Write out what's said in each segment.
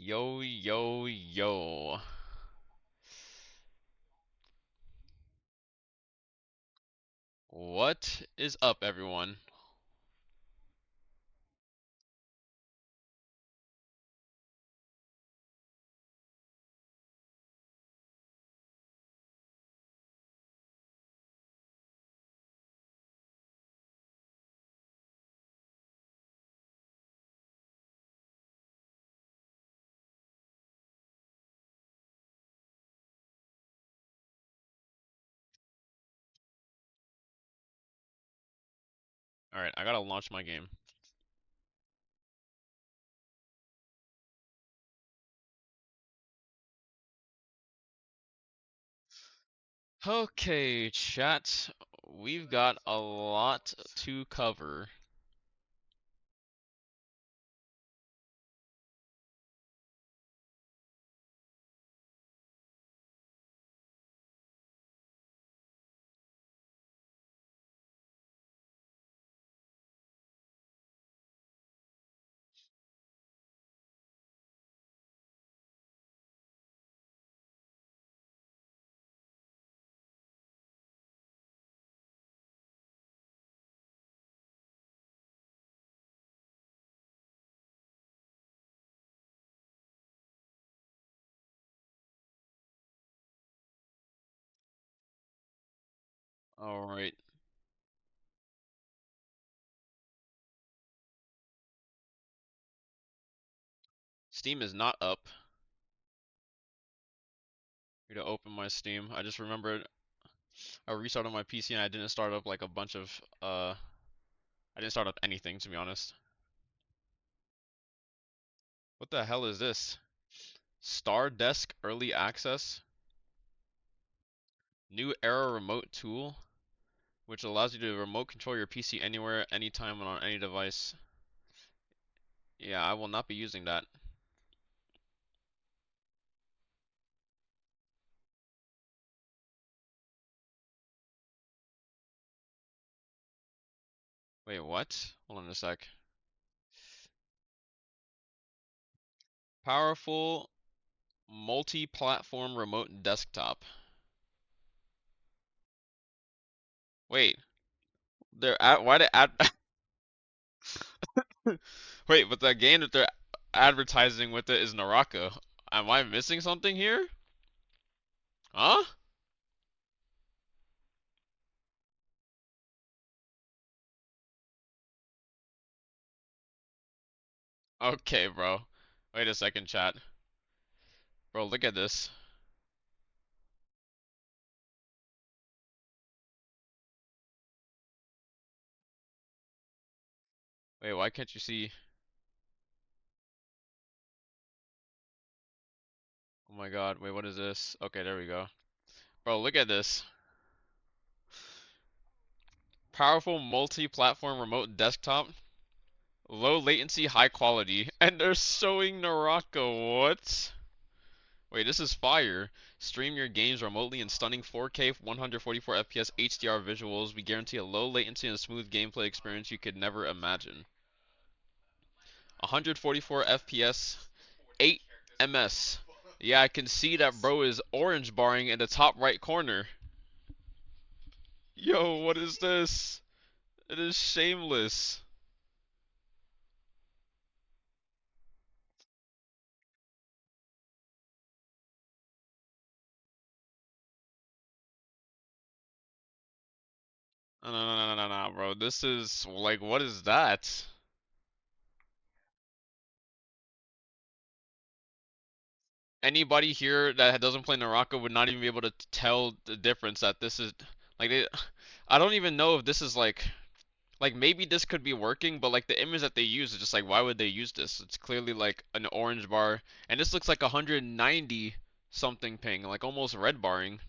Yo, yo, yo. What is up, everyone? Alright, I gotta launch my game. Okay, chat. We've got a lot to cover. Alright. Steam is not up. Need to open my Steam. I just remembered I restarted my PC and I didn't start up like a bunch of I didn't start up anything, to be honest. What the hell is this? Star Desk Early Access? New Era Remote Tool, which allows you to remote control your PC anywhere, anytime, and on any device. Yeah, I will not be using that. Wait, what? Hold on a sec. Powerful multi-platform remote desktop. Wait, they're at why they ad Wait, but the game that they're advertising with it is NARAKA. Am I missing something here? Huh? Okay, bro. Wait a second, chat. Bro, look at this. Wait, why can't you see? Oh my god, wait, what is this? Okay, there we go. Bro, look at this. Powerful multi-platform remote desktop. Low latency, high quality. And they're showing Naraka. What? Wait, this is fire. Stream your games remotely in stunning 4K 144 FPS HDR visuals. We guarantee a low latency and a smooth gameplay experience you could never imagine. 144 FPS, 8 ms. Yeah, I can see that bro is orange barring in the top right corner. Yo, what is this? It is shameless. No, no, no, no, no, no, bro. This is like, what is that? Anybody here that doesn't play Naraka would not even be able to tell the difference that this is like I don't even know if this is like maybe this could be working, but like the image that they use is just like why would they use this? It's clearly like an orange bar, and this looks like 190 something ping, like almost red barring.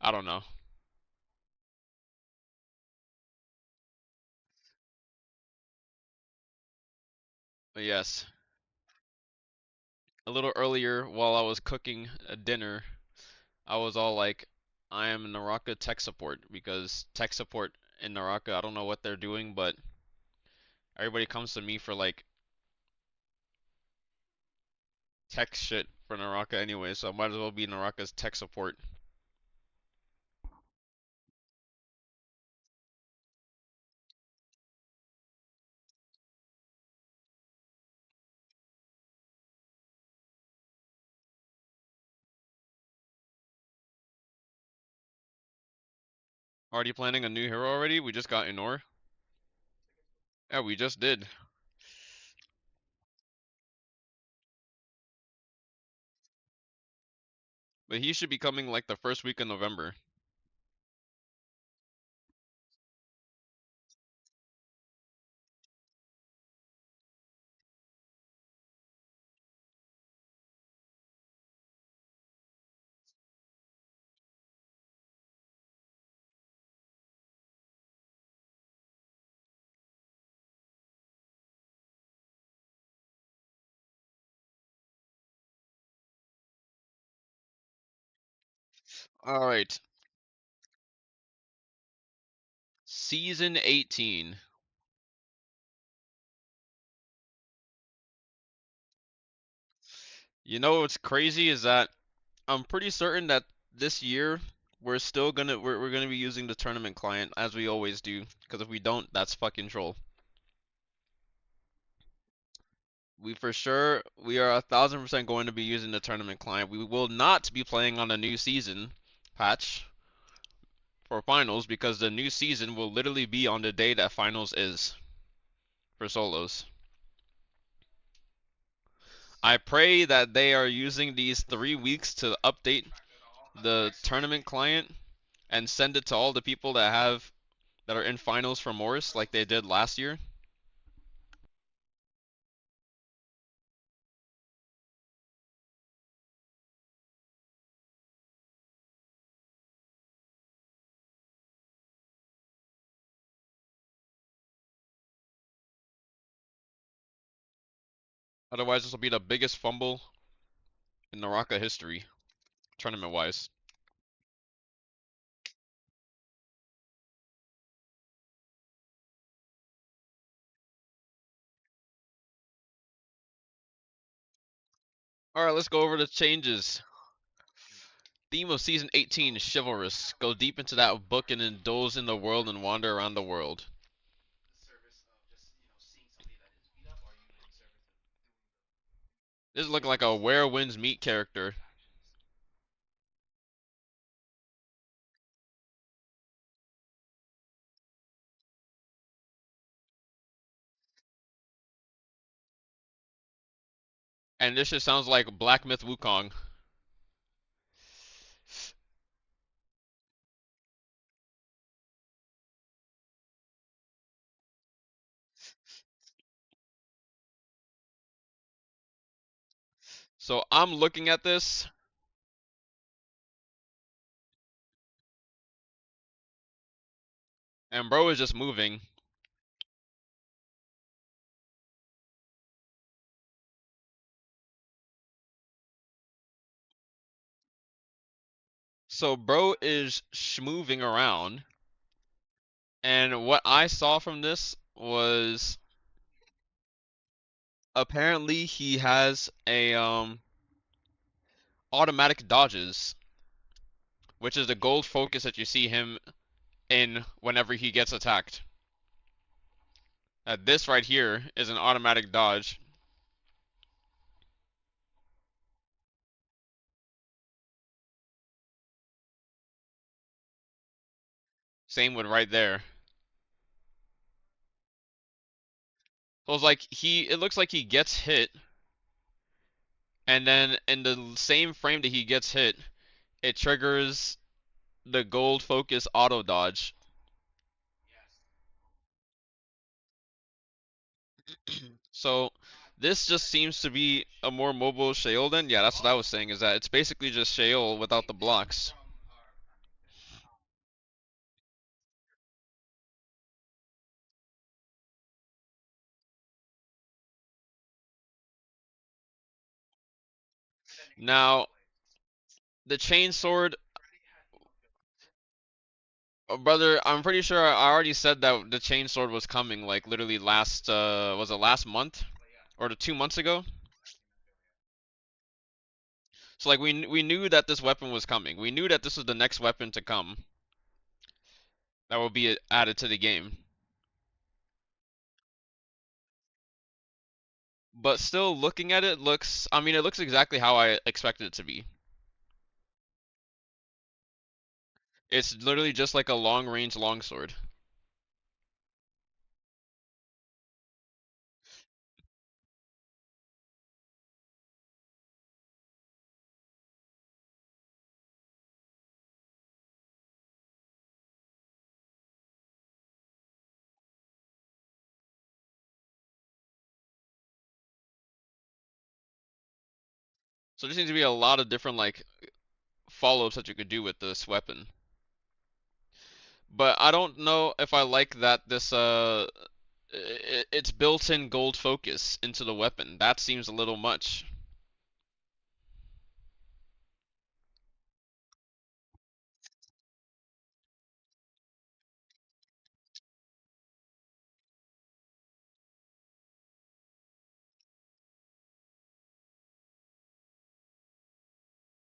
I don't know. But yes, a little earlier while I was cooking a dinner, I was all like, I am Naraka tech support because tech support in Naraka, I don't know what they're doing, but everybody comes to me for like tech shit for Naraka anyway, so I might as well be Naraka's tech support. Already planning a new hero already? We just got Inor. Yeah, we just did. But he should be coming like the first week of November. Alright. Season 18. You know what's crazy is that I'm pretty certain that this year we're gonna be using the tournament client as we always do. Because if we don't, that's fucking troll. We are 1,000% going to be using the tournament client. We will not be playing on a new season patch for finals because the new season will literally be on the day that finals is for solos. I pray that they are using these 3 weeks to update the tournament client and send it to all the people that are in finals for Morris like they did last year. Otherwise, this will be the biggest fumble in Naraka history, tournament-wise. All right, let's go over the changes. Theme of season 18: chivalrous. Go deep into that book and indulge in the world and wander around the world. This is looking like a Where Winds Meet character. And this just sounds like Black Myth Wukong. So I'm looking at this, and bro is just moving. So bro is schmoving around, and what I saw from this was apparently he has a automatic dodges, which is the gold focus that you see him in whenever he gets attacked. This right here is an automatic dodge. Same with right there. So it's like it looks like he gets hit, and then in the same frame that he gets hit, it triggers the gold focus auto dodge. So this just seems to be a more mobile Sheol then. Yeah, that's what I was saying, is that it's basically just Sheol without the blocks. Now, the chain sword, Brother, I'm pretty sure I already said that the chain sword was coming, like literally last, was it last month? Or the 2 months ago? So like we knew that this weapon was coming. We knew that this was the next weapon to come that will be added to the game. But still looking at it looks, I mean, it looks exactly how I expected it to be. It's literally just like a long range longsword. So there seems to be a lot of different like follow-ups that you could do with this weapon. But I don't know if I like that this it's built-in gold focus into the weapon. That seems a little much.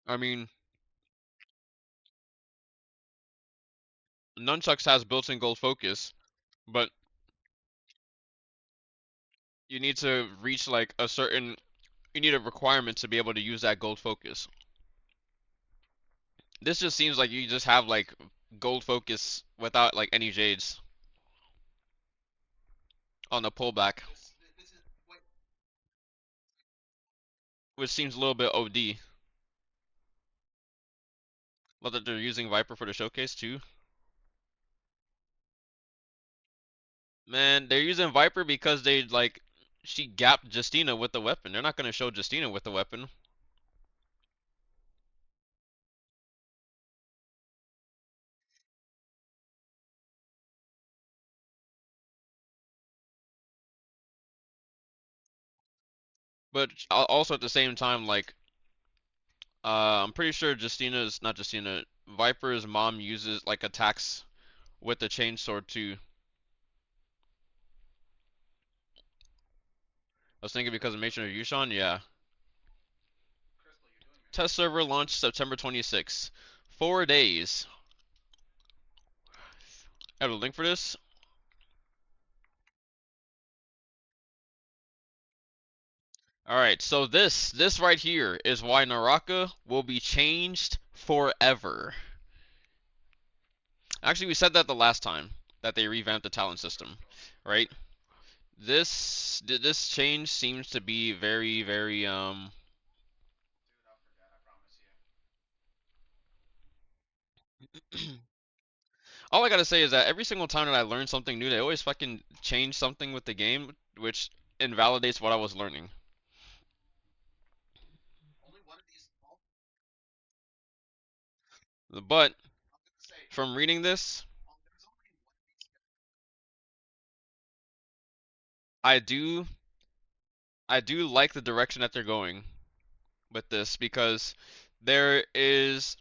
I mean, nunchucks has built-in gold focus, but you need to reach like a certain, you need a requirement to be able to use that gold focus. This just seems like you just have like gold focus without like any jades on the pullback, which seems a little bit OD. Love that they're using Viper for the showcase too. Man, they're using Viper because they like she gapped Justina with the weapon. They're not gonna show Justina with the weapon. But also at the same time, like I'm pretty sure Justina's not Justina. Viper's mom uses like attacks with the chainsword too. I was thinking because of Matron of Yushan, yeah. Test server launched September 26th. 4 days. I have a link for this. Alright, so this right here is why Naraka will be changed forever. Actually, we said that the last time that they revamped the talent system, right? This change seems to be very all I gotta say is that every single time that I learn something new, they always fucking change something with the game, which invalidates what I was learning. But from reading this, I do I do like the direction that they're going with this because there is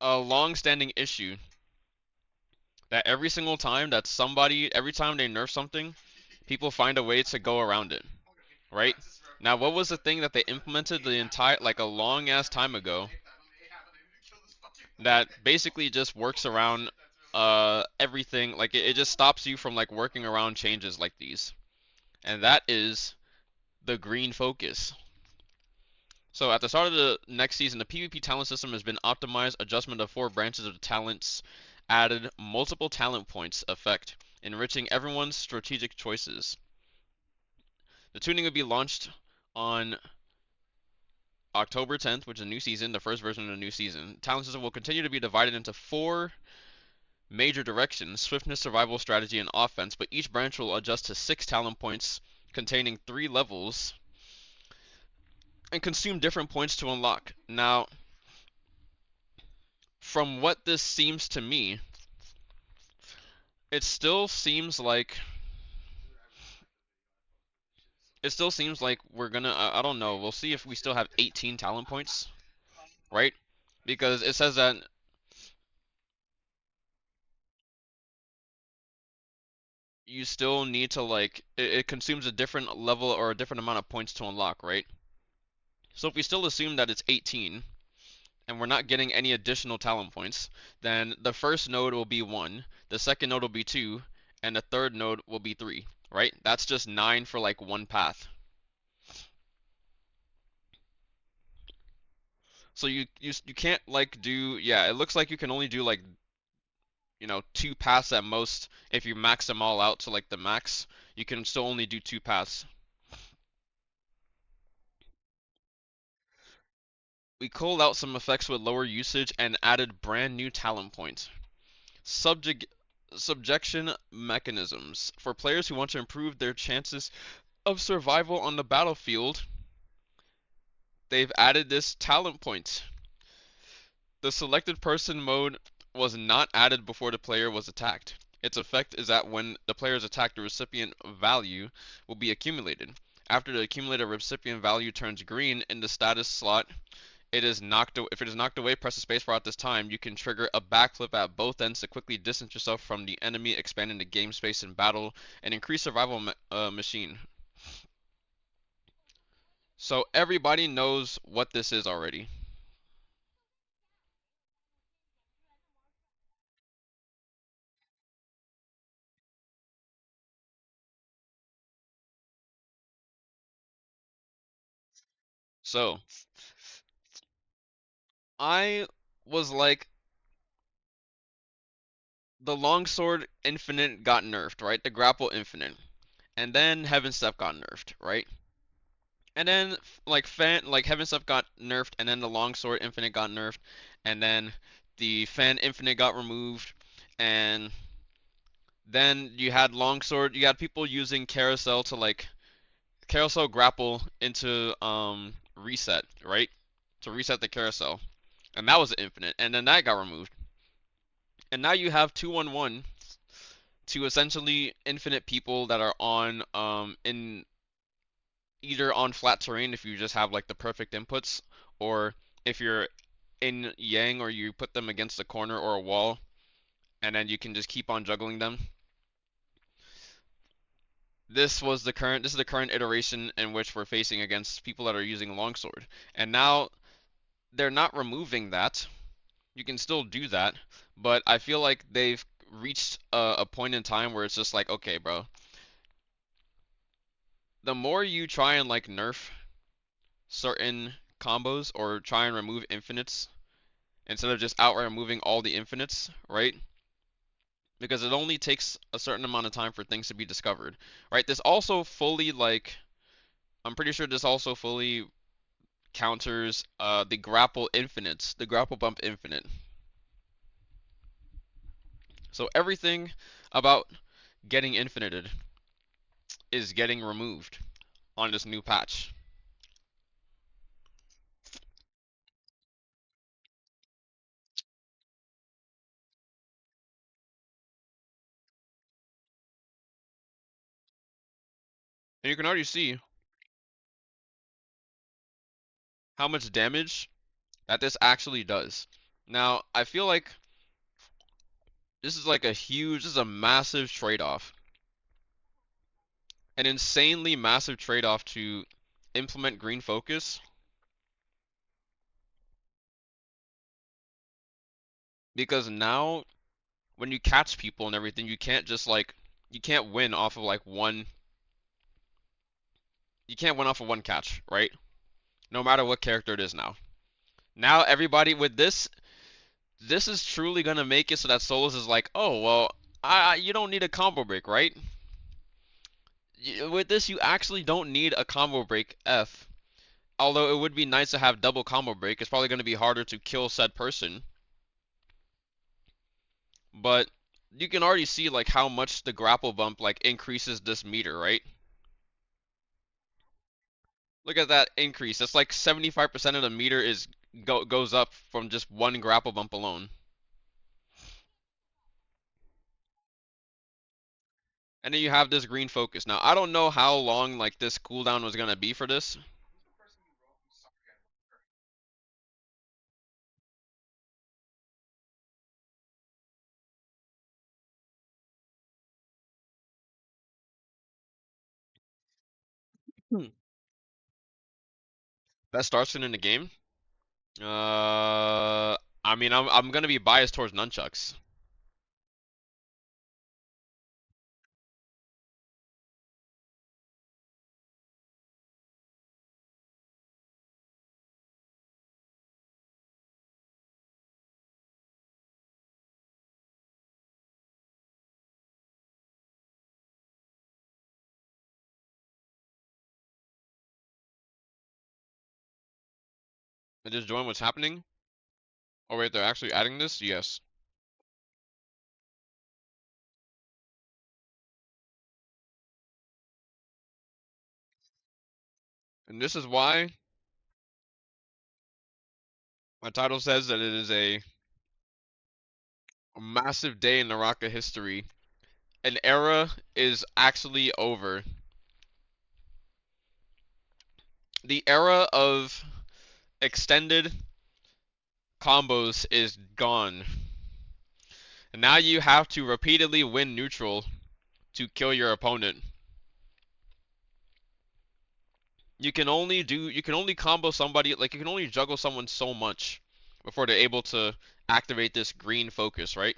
a long-standing issue that every single time that every time they nerf something, people find a way to go around it, right? Now, what was the thing that they implemented the entire, like a long ass time ago that basically just works around everything, like it just stops you from like working around changes like these. And that is the green focus. So at the start of the next season, the PvP talent system has been optimized, adjustment of 4 branches of the talents, added multiple talent points effect, enriching everyone's strategic choices. The tuning will be launched on October 10th, which is a new season, the first version of the new season. Talent system will continue to be divided into 4 major directions: swiftness, survival, strategy, and offense, but each branch will adjust to 6 talent points containing 3 levels and consume different points to unlock. Now, from what this seems to me, it still seems like we're gonna I don't know. We'll see if we still have 18 talent points, right? Because it says that you still need to like it consumes a different level or a different amount of points to unlock, right? So if we still assume that it's 18 and we're not getting any additional talent points, then the first node will be 1, the second node will be 2, and the third node will be 3, right? That's just 9 for like one path. So you can't like do, yeah, it looks like you can only do like, 2 paths at most. If you max them all out to like the max, you can still only do 2 paths. We culled out some effects with lower usage and added brand new talent points. Subject Subjection mechanisms. For players who want to improve their chances of survival on the battlefield, they've added this talent point. The selected person mode was not added before the player was attacked. Its effect is that when the player is attacked, the recipient value will be accumulated. After the accumulated recipient value turns green in the status slot, if it is knocked away, press the spacebar at this time. You can trigger a backflip at both ends to quickly distance yourself from the enemy, expanding the game space in battle and increase survival machine. So everybody knows what this is already. So I was like, the longsword infinite got nerfed, right? The grapple infinite, and then heaven step got nerfed, right? And then like heaven step got nerfed, and then the longsword infinite got nerfed, and then the fan infinite got removed, and then you had longsword. You had people using carousel to like carousel grapple into reset, right? To reset the carousel, and that was infinite, and then that got removed, and now you have 2-1-1 to essentially infinite people that are on in either on flat terrain if you just have like the perfect inputs, or if you're in Yang or you put them against a corner or a wall, and then you can just keep on juggling them. This is the current iteration in which we're facing against people that are using longsword. And now they're not removing that. You can still do that, but I feel like they've reached a point in time where it's just like, okay, bro, the more you try and like nerf certain combos or try and remove infinites instead of just outright removing all the infinites, right? Because it only takes a certain amount of time for things to be discovered, right? This also fully like I'm pretty sure this also fully counters the grapple infinites, the grapple bump infinite. So everything about getting infinited is getting removed on this new patch. And you can already see how much damage that this actually does. Now, I feel like this is a massive trade-off. An insanely massive trade-off to implement green focus, because now when you catch people and everything, you can't win off of like one you can't win off of one catch, right? No matter what character it is now. Now everybody with this is truly gonna make it so that Solus is like, oh well, you don't need a combo break, right? With this, you actually don't need a combo break F. Although it would be nice to have double combo break, it's probably gonna be harder to kill said person. But you can already see like how much the grapple bump like increases this meter, right? Look at that increase. That's like 75% of the meter goes up from just one grapple bump alone. And then you have this green focus. Now, I don't know how long like this cooldown was gonna be for this. Best Starskin in the game? I mean, I'm gonna be biased towards nunchucks. I just joined what's happening. Oh wait, they're actually adding this? Yes. And this is why my title says that it is a massive day in NARAKA history. An era is actually over. The era of extended combos is gone. And now you have to repeatedly win neutral to kill your opponent. You can only combo somebody, like you can only juggle someone so much before they're able to activate this green focus, right?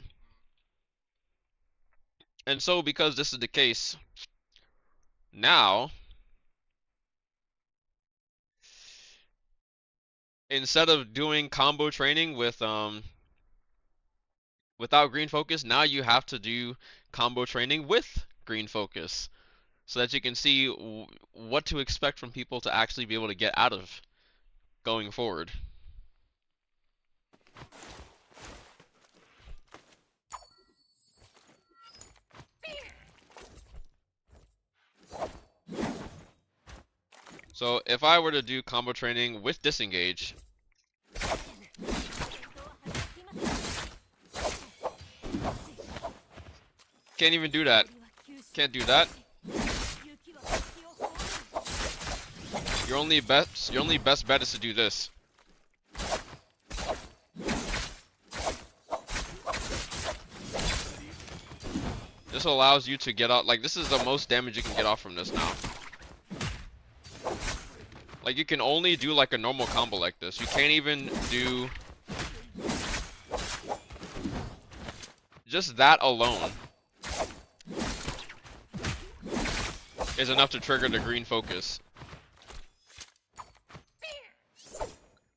And so because this is the case, now instead of doing combo training with without green focus, now you have to do combo training with green focus so that you can see what to expect from people to actually be able to get out of going forward. So if I were to do combo training with disengage, can't even do that. Can't do that. Your only best bet is to do this. This allows you to get out, like this is the most damage you can get off from this now. Like you can only do like a normal combo like this. You can't even do just that alone is enough to trigger the green focus.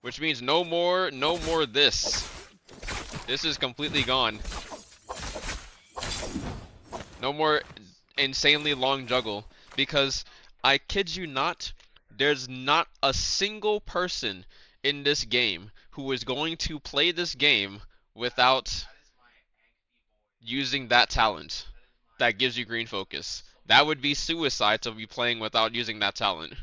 Which means no more this. This is completely gone. No more insanely long juggle. Because I kid you not, there's not a single person in this game who is going to play this game without using that talent that gives you green focus. That would be suicide to be playing without using that talent.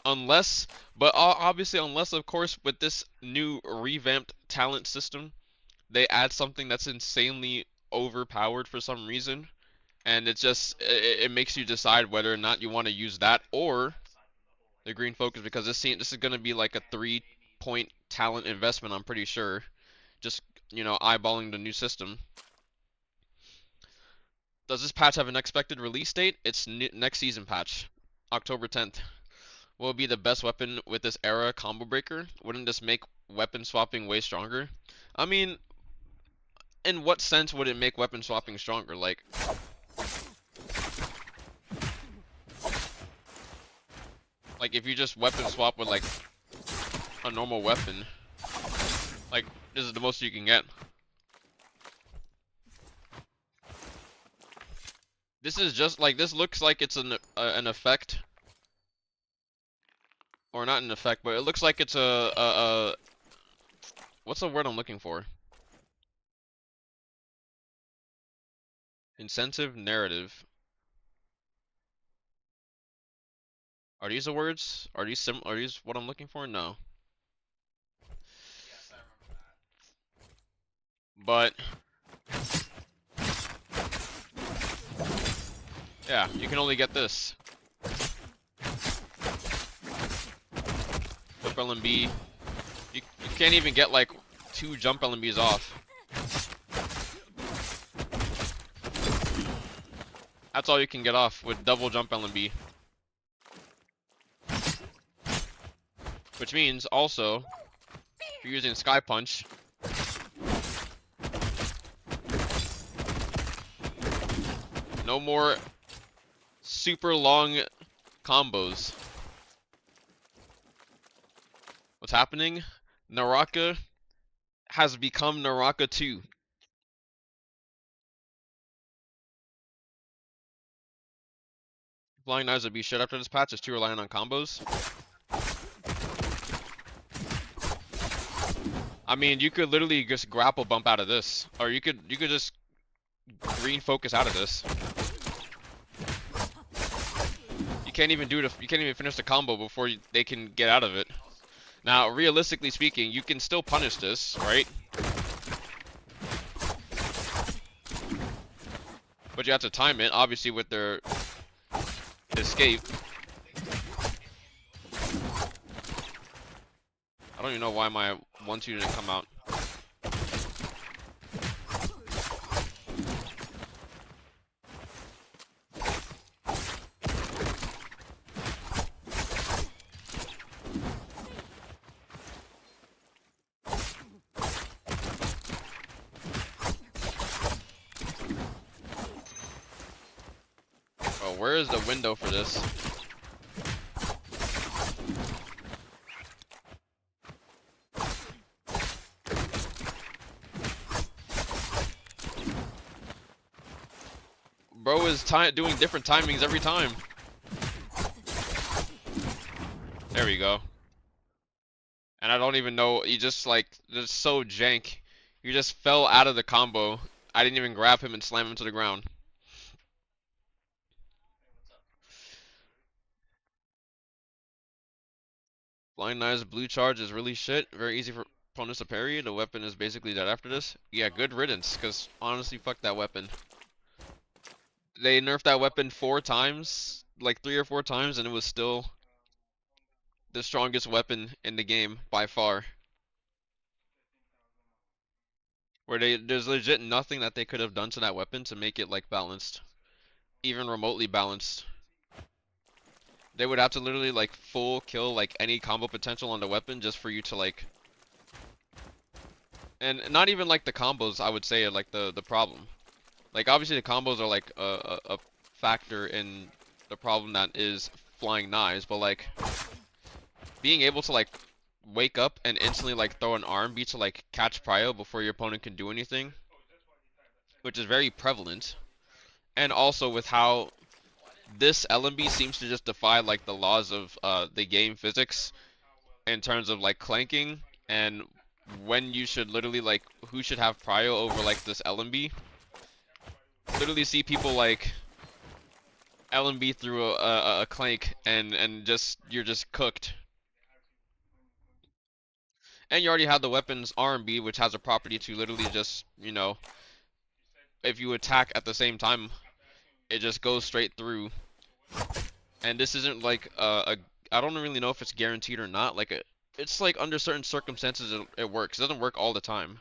Unless, but obviously unless of course with this new revamped talent system, they add something that's insanely overpowered for some reason. And it makes you decide whether or not you want to use that or the green focus, because this is going to be like a 3-point talent investment, I'm pretty sure. Just, you know, eyeballing the new system. Does this patch have an expected release date? It's next season patch, October 10th. Will it be the best weapon with this era combo breaker? Wouldn't this make weapon swapping way stronger? I mean, in what sense would it make weapon swapping stronger? Like, if you just weapon swap with like a normal weapon, like this is the most you can get. This is just like, this looks like it's an effect, or not an effect, but it looks like it's a what's the word I'm looking for? Incentive narrative. Are these the words? Are these what I'm looking for? No. Yes, I remember that. But yeah, you can only get this. Jump LMB. You can't even get like 2 jump LMBs off. That's all you can get off with double jump LMB. Which means also, if you're using Sky Punch, no more super long combos. What's happening? NARAKA has become NARAKA 2. Flying Knives would be shit after this patch, is too reliant on combos. I mean, you could literally just grapple bump out of this, or you could just green focus out of this. You can't even you can't even finish the combo before they can get out of it. Now, realistically speaking, you can still punish this, right? But you have to time it, obviously, with their escape. I don't even know why my 1-2 didn't come out. Oh, where is the window for this? Bro is doing different timings every time. There we go. And I don't even know, he just like, just so jank. He just fell out of the combo. I didn't even grab him and slam him to the ground. Blind Knives blue charge is really shit. Very easy for opponents to parry. The weapon is basically dead after this. Yeah, good riddance, because honestly, fuck that weapon. They nerfed that weapon 4 times, like 3 or 4 times, and it was still the strongest weapon in the game by far. Where there's legit nothing that they could have done to that weapon to make it like balanced, even remotely balanced. They would have to literally like full kill like any combo potential on the weapon just for you to like, and not even like the combos, I would say, are like the problem. Like obviously the combos are like a factor in the problem that is Flying Knives, but like being able to like wake up and instantly like throw an R&B to like catch prio before your opponent can do anything, which is very prevalent, and also with how this LMB seems to just defy like the laws of the game physics in terms of like clanking and when you should literally like who should have prio over like this LMB. Literally see people like LMB through a clank and just you're just cooked. And you already have the weapons R&B, which has a property to literally just, you know, if you attack at the same time, it just goes straight through. And this isn't like I don't really know if it's guaranteed or not. Like it's like under certain circumstances it works. It doesn't work all the time.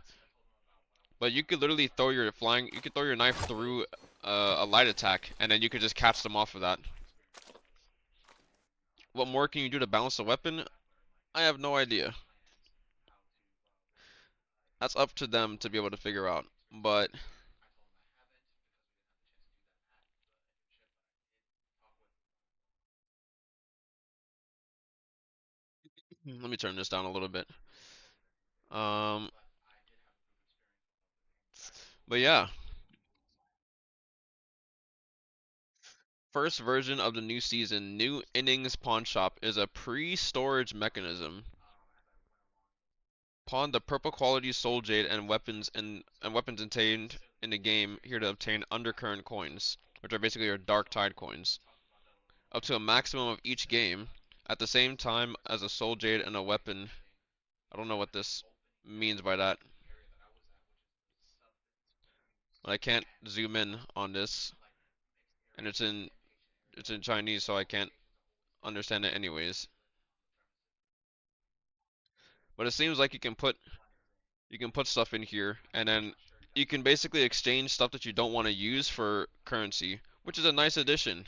But you could literally throw your you could throw your knife through a light attack, and then you could just catch them off of that. What more can you do to balance the weapon? I have no idea. That's up to them to be able to figure out. But let me turn this down a little bit. Um, but yeah, first version of the new season, New Innings Pawn Shop is a pre-storage mechanism. Pawn the purple quality soul jade and weapons obtained in the game here to obtain undercurrent coins, which are basically your dark tide coins, up to a maximum of each game, at the same time as a soul jade and a weapon. I don't know what this means by that, but I can't zoom in on this, and it's in Chinese, so I can't understand it anyways. But it seems like you can put stuff in here, and then you can basically exchange stuff that you don't want to use for currency, which is a nice addition.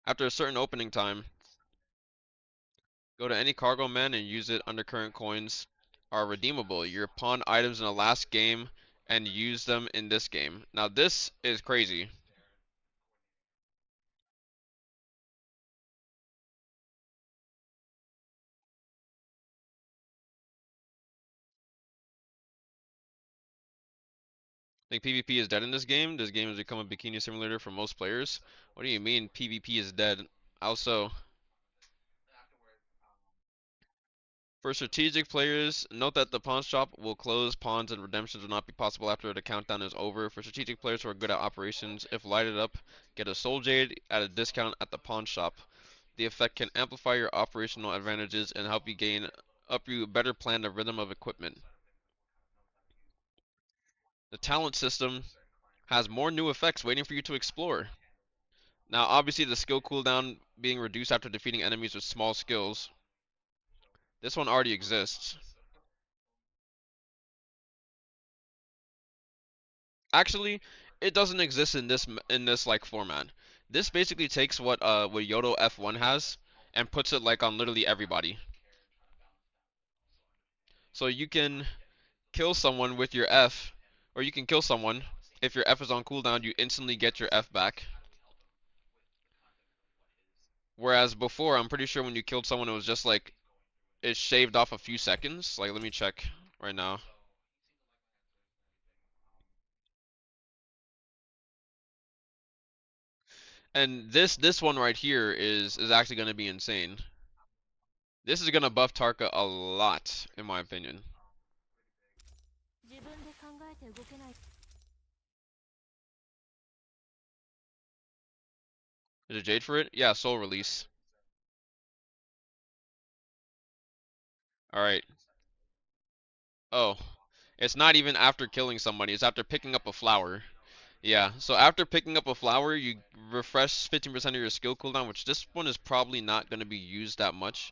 After a certain opening time, go to any cargo man and use it. Undercurrent coins are redeemable. You pawn items in the last game and use them in this game. Now this is crazy. Think PvP is dead in this game? This game has become a bikini simulator for most players. What do you mean PvP is dead? Also, for strategic players, note that the pawn shop will close. Pawns and redemptions will not be possible after the countdown is over. For strategic players who are good at operations, if lighted up, get a soul jade at a discount at the pawn shop. The effect can amplify your operational advantages and help you better plan the rhythm of equipment. The talent system has more new effects waiting for you to explore. Now, obviously, the skill cooldown being reduced after defeating enemies with small skills. This one already exists. Actually, it doesn't exist in this like format. This basically takes what Yodo F1 has and puts it like on literally everybody. So you can kill someone with your F, or you can kill someone if your F is on cooldown, you instantly get your F back. Whereas before, I'm pretty sure when you killed someone, it was just like it shaved off a few seconds. Like, let me check right now. And this one right here is actually going to be insane. This is going to buff Tarka a lot, in my opinion. Is it Jade for it? Yeah, Soul Release. All right. Oh, it's not even after killing somebody. It's after picking up a flower. Yeah, so after picking up a flower, you refresh 15% of your skill cooldown, which this one is probably not going to be used that much.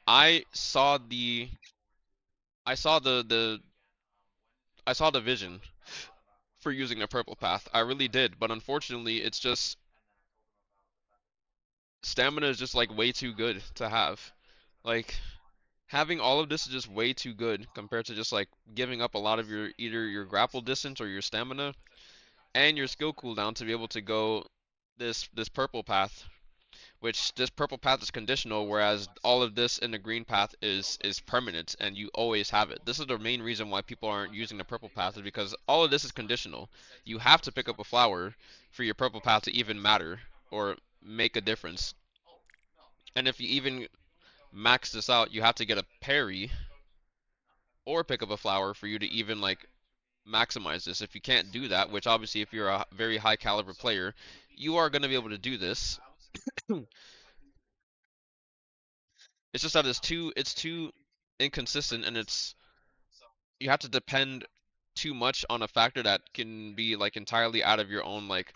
I saw the I saw the vision for using the purple path. I really did, but unfortunately, it's just stamina is just like way too good to have. Like having all of this is just way too good compared to just like giving up a lot of your either your grapple distance or your stamina and your skill cooldown to be able to go this purple path, which this purple path is conditional, whereas all of this in the green path is permanent and you always have it. This is the main reason why people aren't using the purple path is because all of this is conditional. You have to pick up a flower for your purple path to even matter or make a difference. And if you even max this out, you have to get a parry or pick up a flower for you to even like maximize this. If you can't do that, which obviously if you're a very high caliber player, you are going to be able to do this. It's just that it's too inconsistent and it's you have to depend too much on a factor that can be like entirely out of your own like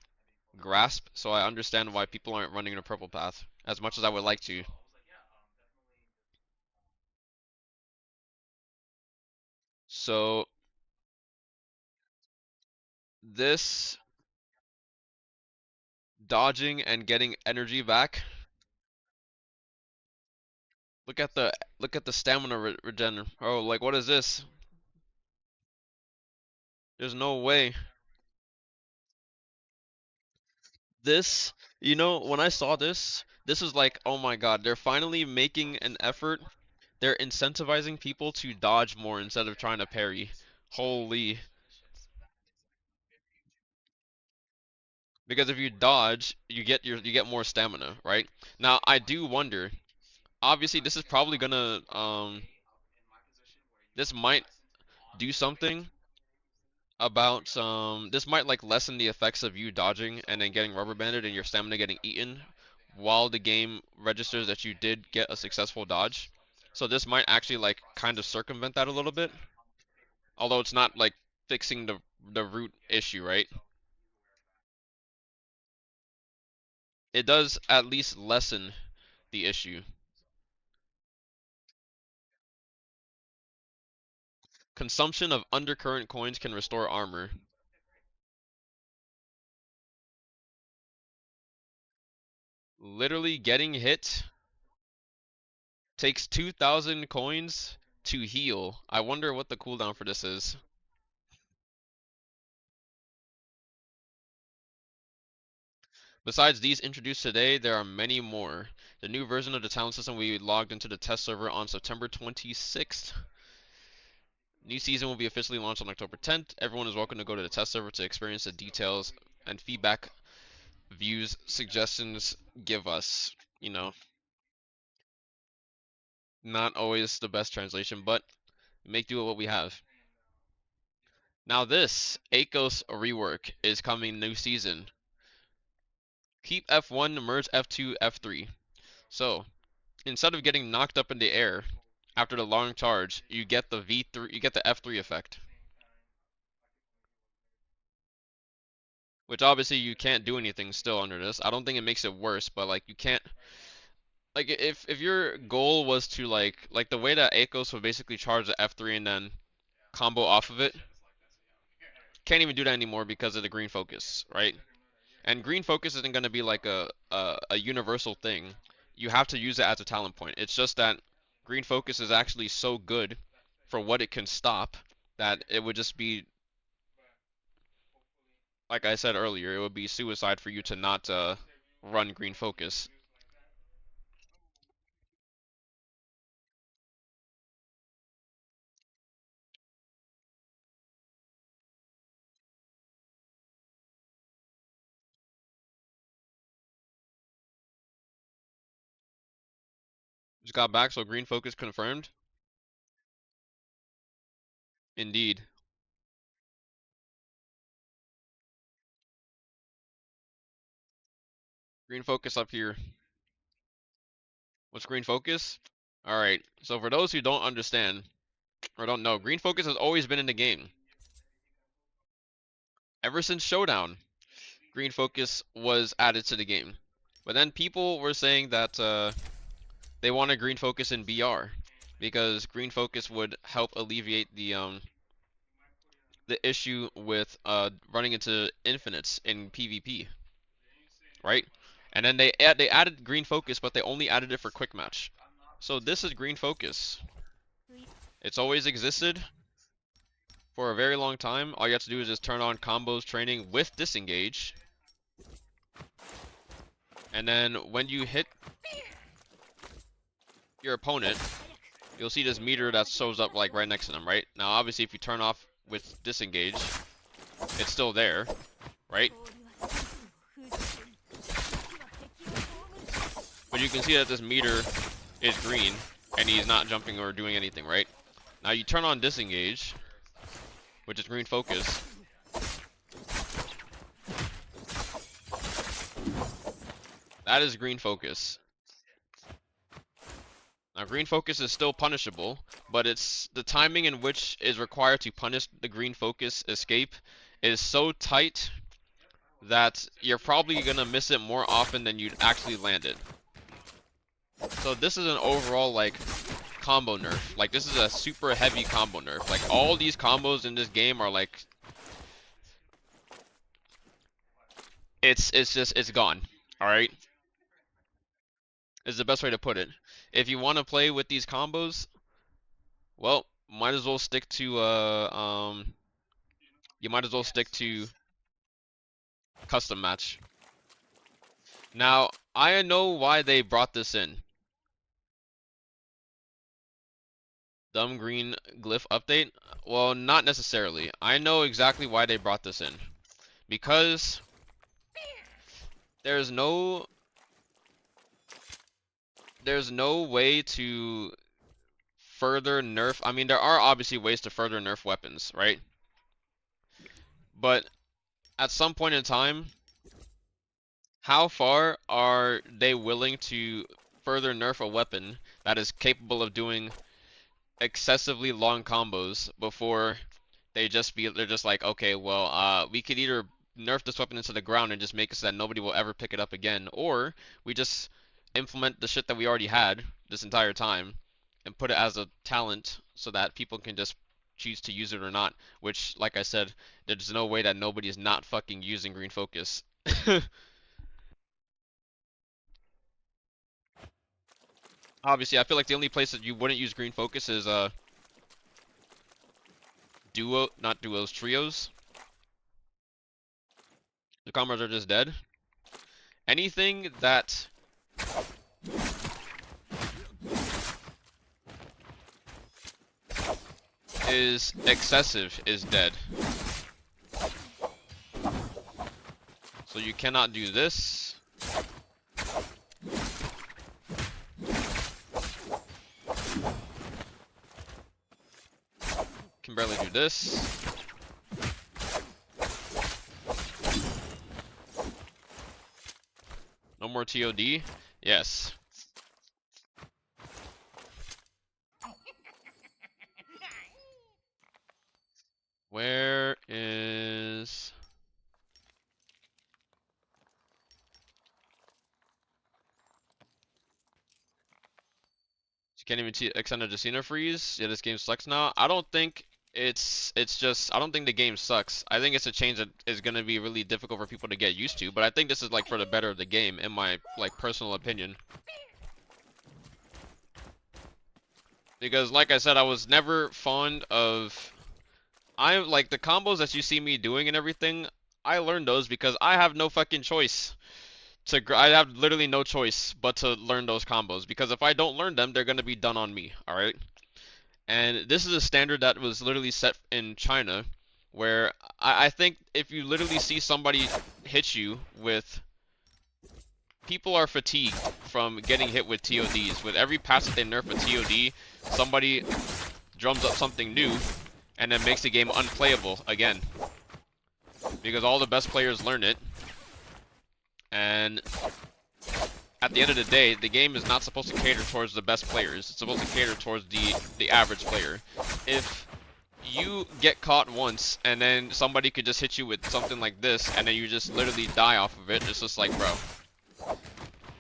grasp. So I understand why people aren't running a purple path as much as I would like to. So this dodging and getting energy back. Look at the stamina regen. Oh, like what is this? There's no way. This, when I saw this, this was like, oh my God, they're finally making an effort. They're incentivizing people to dodge more instead of trying to parry. Holy. Because if you dodge, you get more stamina, right? Now, I do wonder. Obviously, this is probably gonna this might do something about this might like lessen the effects of you dodging and then getting rubber banded and your stamina getting eaten while the game registers that you did get a successful dodge. So this might actually like kind of circumvent that a little bit, although it's not like fixing the root issue, right? It does at least lessen the issue. Consumption of undercurrent coins can restore armor. Literally getting hit takes 2,000 coins to heal. I wonder what the cooldown for this is. Besides these introduced today, there are many more. The new version of the talent system we logged into the test server on September 26th. New season will be officially launched on October 10th. Everyone is welcome to go to the test server to experience the details and feedback, views, suggestions give us. You know, not always the best translation, but make do with what we have. Now this Akos rework is coming new season. Keep F1, merge F2, F3. So instead of getting knocked up in the air after the long charge, you get the V3, you get the F3 effect. Which obviously you can't do anything still under this. I don't think it makes it worse, but like you can't, like if your goal was to like the way that Akos would basically charge the F3 and then combo off of it, can't even do that anymore because of the green focus, right? And green focus isn't going to be like a universal thing. You have to use it as a talent point. It's just that green focus is actually so good for what it can stop that it would just be, like I said earlier, it would be suicide for you to not run green focus. Just got back, so green focus confirmed. Indeed. Green focus up here. What's green focus? Alright, so for those who don't understand, or don't know, green focus has always been in the game. Ever since Showdown, green focus was added to the game. But then people were saying that they wanted green focus in BR because green focus would help alleviate the issue with running into infinites in PvP, right? And then they added green focus, but they only added it for quick match. So this is green focus. It's always existed for a very long time. All you have to do is just turn on combos training with disengage. And then when you hit your opponent, you'll see this meter that shows up like right next to them, right? Now obviously if you turn off with disengage, it's still there, right? But you can see that this meter is green and he's not jumping or doing anything, right? Now you turn on disengage, which is green focus. That is green focus. Now green focus is still punishable, but it's the timing in which is required to punish the green focus escape is so tight that you're probably gonna miss it more often than you'd actually land it. So this is an overall like combo nerf. Like this is a super heavy combo nerf. Like all these combos in this game are like it's just it's gone. Alright? Is the best way to put it. If you want to play with these combos, well, might as well stick to you might as well stick to custom match. Now, I know why they brought this in. Dumb green glyph update? Well, not necessarily. I know exactly why they brought this in. Because there's no way to further nerf. I mean, there are obviously ways to further nerf weapons, right? But at some point in time, how far are they willing to further nerf a weapon that is capable of doing excessively long combos before they're just like, okay, well, we could either nerf this weapon into the ground and just make it so that nobody will ever pick it up again, or we just implement the shit that we already had this entire time and put it as a talent so that people can just choose to use it or not. Which, like I said, there's no way that nobody is not fucking using green focus. Obviously, I feel like the only place that you wouldn't use green focus is not duos, trios. The combos are just dead. Anything that is excessive is dead. So you cannot do this. Can barely do this. No more TOD? Yes. Where is... You can't even extend a Jacina freeze? Yeah, this game sucks now. I don't think it's just, I don't think the game sucks. I think it's a change that is going to be really difficult for people to get used to, but I think this is like for the better of the game, in my like personal opinion. Because like I said, I was never fond of... I like the combos that you see me doing and everything, I learned those because I have no fucking choice. I have literally no choice but to learn those combos, because if I don't learn them, they're gonna be done on me, alright? And this is a standard that was literally set in China, where I think if you literally see somebody hit you with... People are fatigued from getting hit with TODs. With every pass that they nerf a TOD, somebody drums up something new, and then makes the game unplayable again. Because all the best players learn it. And at the end of the day, the game is not supposed to cater towards the best players. It's supposed to cater towards the average player. If you get caught once, and then somebody could just hit you with something like this, and then you just literally die off of it, it's just like, bro.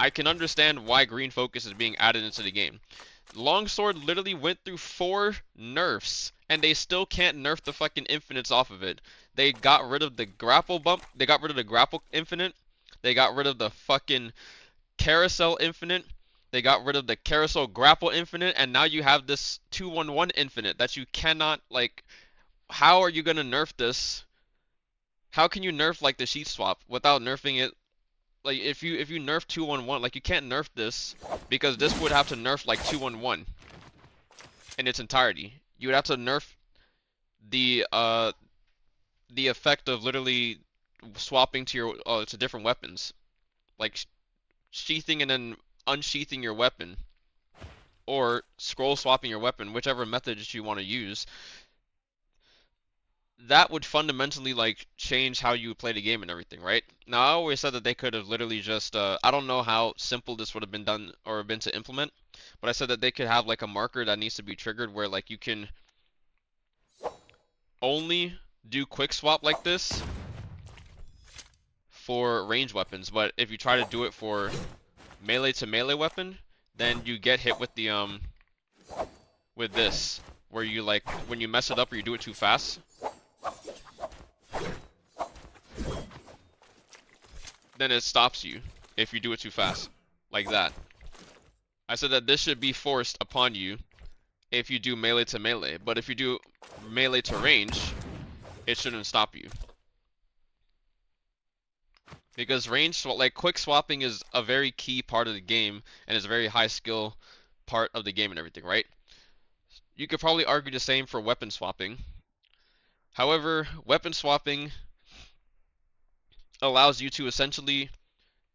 I can understand why green focus is being added into the game. Longsword literally went through 4 nerfs, and they still can't nerf the fucking infinites off of it. They got rid of the grapple bump, they got rid of the grapple infinite, they got rid of the fucking carousel infinite, they got rid of the carousel grapple infinite, and now you have this 2-1-1 infinite that you cannot, like, how are you gonna nerf this? How can you nerf, like, the sheet swap without nerfing it? Like, if you nerf 2-1-1, like, you can't nerf this, because this would have to nerf like 2-1-1 in its entirety. You would have to nerf the effect of literally swapping to your to different weapons, like sheathing and then unsheathing your weapon, or scroll swapping your weapon, whichever method you want to use. That would fundamentally like change how you play the game and everything, right? Now, I always said that they could have literally just I don't know how simple this would have been done or been to implement, but I said that they could have like a marker that needs to be triggered where like you can only do quick swap like this for range weapons, but if you try to do it for melee to melee weapon, then you get hit with the with this, where you like when you mess it up or you do it too fast, then it stops you if you do it too fast, like that. I said that this should be forced upon you if you do melee to melee, but if you do melee to range, it shouldn't stop you. Because range, like quick swapping is a very key part of the game, and is a very high skill part of the game and everything, right? You could probably argue the same for weapon swapping. However, weapon swapping allows you to essentially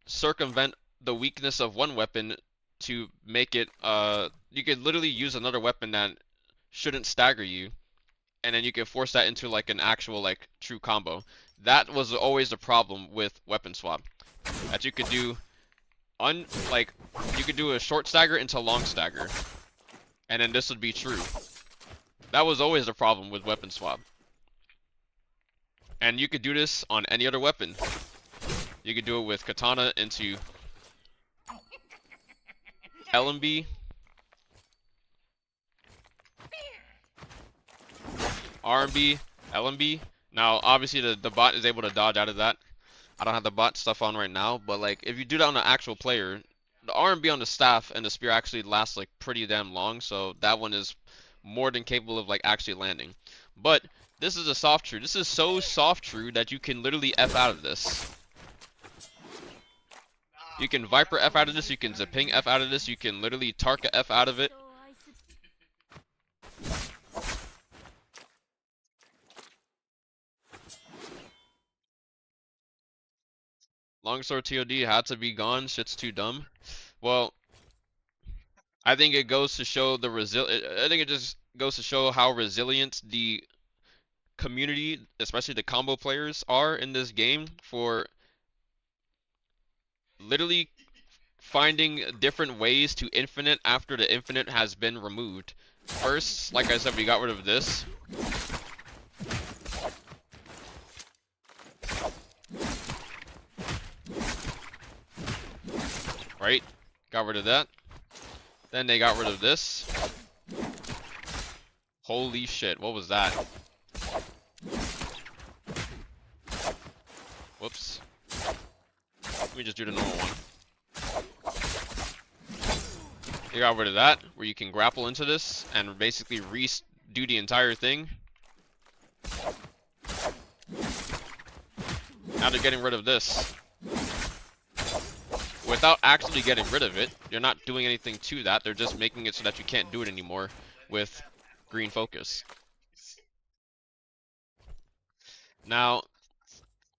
circumvent the weakness of one weapon to make it, you could literally use another weapon that shouldn't stagger you, and then you can force that into like an actual like true combo. That was always the problem with weapon swap, that you could do you could do a short stagger into long stagger, and then this would be true. That was always the problem with weapon swap. And you could do this on any other weapon. You could do it with katana into LMB. RMB, LMB. Now, obviously, the bot is able to dodge out of that. I don't have the bot stuff on right now, but like if you do that on an actual player, the R&B on the staff and the spear actually lasts like pretty damn long, so that one is more than capable of like actually landing. But this is a soft true. This is so soft true that you can literally F out of this. You can Viper F out of this, you can Zaping F out of this, you can literally Tarka F out of it. Longsword TOD had to be gone, shit's too dumb. Well, I think it goes to show the I think it just goes to show how resilient the community, especially the combo players, are in this game for literally finding different ways to infinite after the infinite has been removed. First, like I said, we got rid of this. Right? Got rid of that. Then they got rid of this. Holy shit, what was that? Whoops. Let me just do the normal one. They got rid of that, where you can grapple into this and basically redo the entire thing. Now they're getting rid of this. Without actually getting rid of it, you're not doing anything to that, they're just making it so that you can't do it anymore with green focus. Now,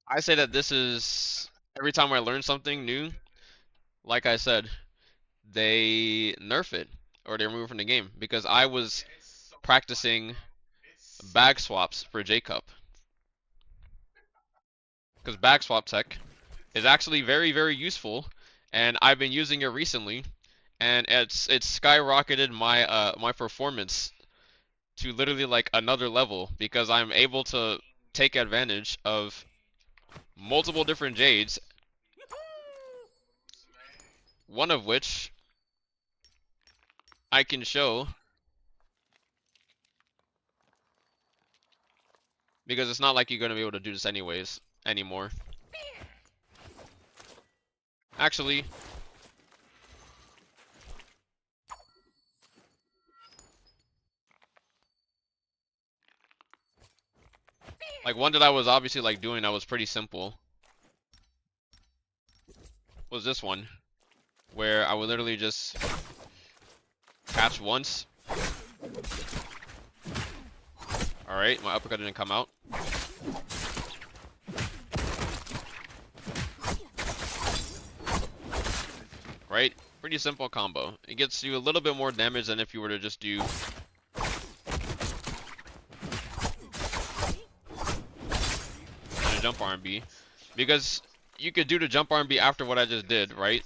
I say that this is, every time I learn something new, like I said, they nerf it, or they remove it from the game, because I was practicing bag swaps for J-Cup. Because bag swap tech is actually very, very useful, and I've been using it recently, and it's skyrocketed my my performance to literally like another level, because I'm able to take advantage of multiple different Jades, one of which I can show, because it's not like you're going to be able to do this anyways anymore. Actually, like one that I was obviously like doing that was pretty simple was this one, where I would literally just catch once. Alright, my uppercut didn't come out. Right? Pretty simple combo. It gets you a little bit more damage than if you were to just do a jump R&B. Because you could do the jump R&B after what I just did, right?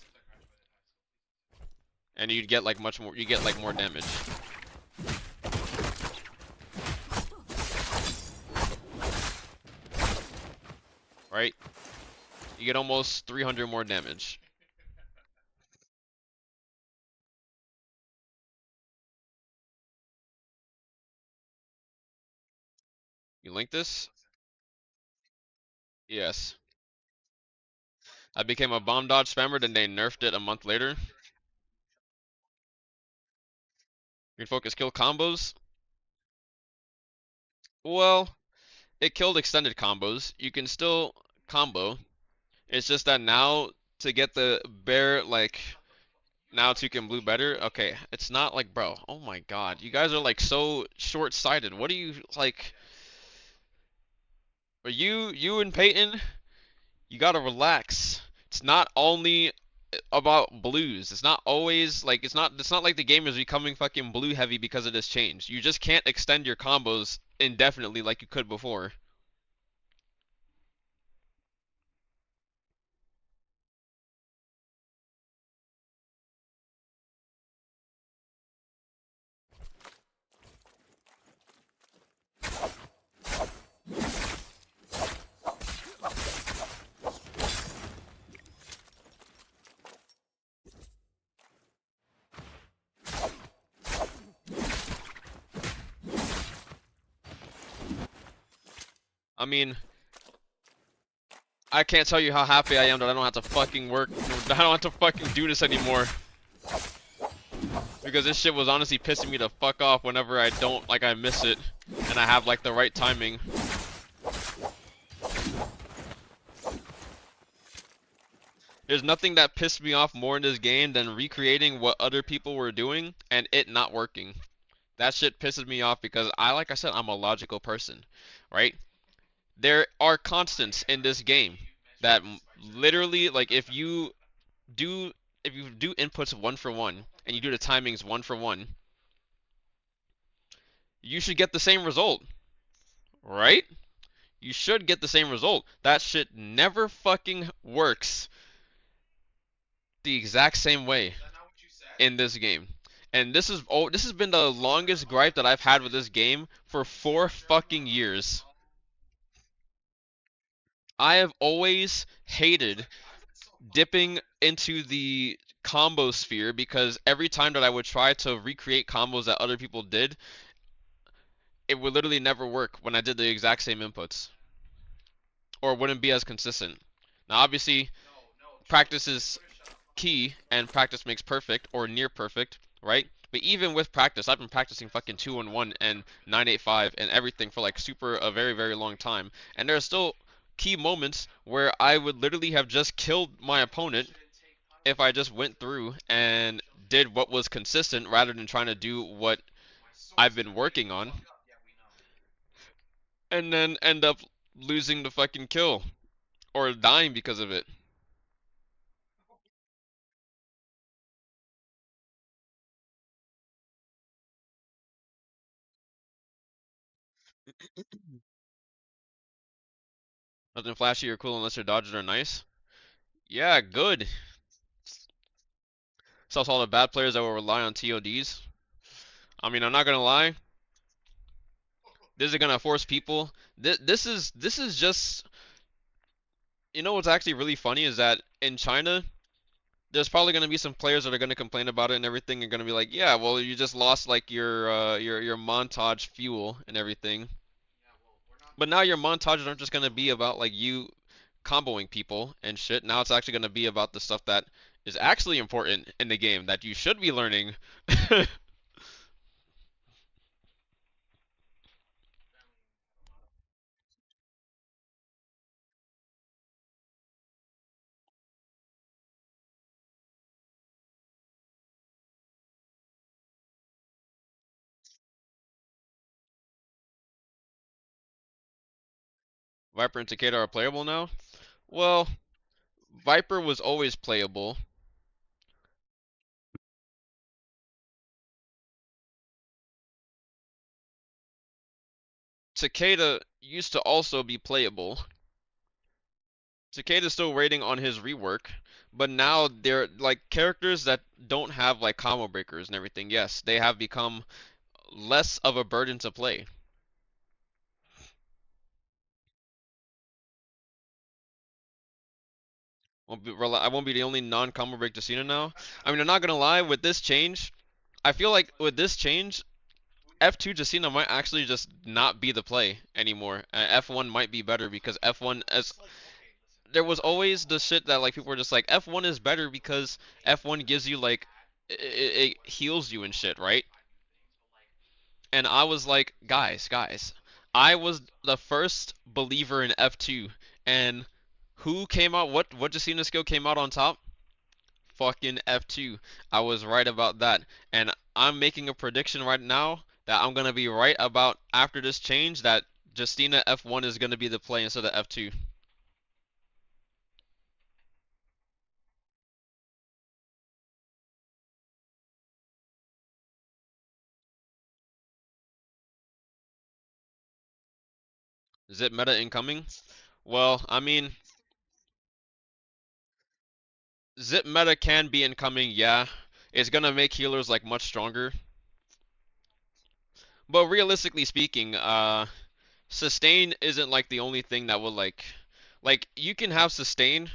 And you'd get like much more, you get like more damage. Right? You get almost 300 more damage. You link this? Yes. I became a bomb dodge spammer, then they nerfed it a month later. Green focus kill combos? Well, it killed extended combos. You can still combo. It's just that now to get the bear, like, now to can blue better. Okay, it's not like, bro, oh my god. You guys are like so short-sighted. What are you, like, are you and Peyton, you gotta relax. It's not only about blues. It's not always like it's not like the game is becoming fucking blue heavy because of this change. You just can't extend your combos indefinitely like you could before. I mean, I can't tell you how happy I am that I don't have to fucking work. I don't have to fucking do this anymore. Because this shit was honestly pissing me the fuck off whenever I don't, like, I miss it. And I have, like, the right timing. There's nothing that pissed me off more in this game than recreating what other people were doing and it not working. That shit pisses me off because like I said, I'm a logical person, right? There are constants in this game that literally, like, do if you do inputs one for one and you do the timings one for one, you should get the same result, right? You should get the same result. That shit never fucking works the exact same way in this game. And this has been the longest gripe that I've had with this game for 4 fucking years. I have always hated dipping into the combo sphere because every time that I would try to recreate combos that other people did, it would literally never work when I did the exact same inputs, or wouldn't be as consistent. Now, obviously, practice is key, and practice makes perfect, or near perfect, right? But even with practice, I've been practicing fucking 2-on-1 and 985 and everything for like a very, very long time. And there are still key moments where I would literally have just killed my opponent if I just went through and did what was consistent rather than trying to do what I've been working on and then end up losing the fucking kill or dying because of it. Nothing flashy or cool unless your dodges are nice. Yeah, good. So all the bad players that will rely on TODs. I mean, I'm not gonna lie. This is gonna force people. This is just. You know what's actually really funny is that in China, there's probably gonna be some players that are gonna complain about it and everything, and gonna be like, yeah, well, you just lost like your montage fuel and everything. But now your montages aren't just gonna be about like you comboing people and shit. Now it's actually gonna be about the stuff that is actually important in the game that you should be learning. Viper and Takeda are playable now? Well, Viper was always playable. Takeda used to also be playable. Takeda's still waiting on his rework, but now they're like characters that don't have like combo breakers and everything. Yes, they have become less of a burden to play. I won't be the only non-combo break Decina now. I mean, I'm not gonna lie, with this change, I feel like with this change, F2 Decina might actually just not be the play anymore. F1 might be better because F1 as there was always the shit that like people were just like F1 is better because F1 gives you like it heals you and shit, right? And I was like, guys, I was the first believer in F2, and who came out? What Justina skill came out on top? Fucking F2. I was right about that, and I'm making a prediction right now that I'm gonna be right about after this change that Justina F1 is gonna be the play instead of F2. Zip meta incoming? Well, I mean, Zip meta can be incoming, yeah. It's gonna make healers like much stronger. But realistically speaking, sustain isn't like the only thing that will like you can have sustain,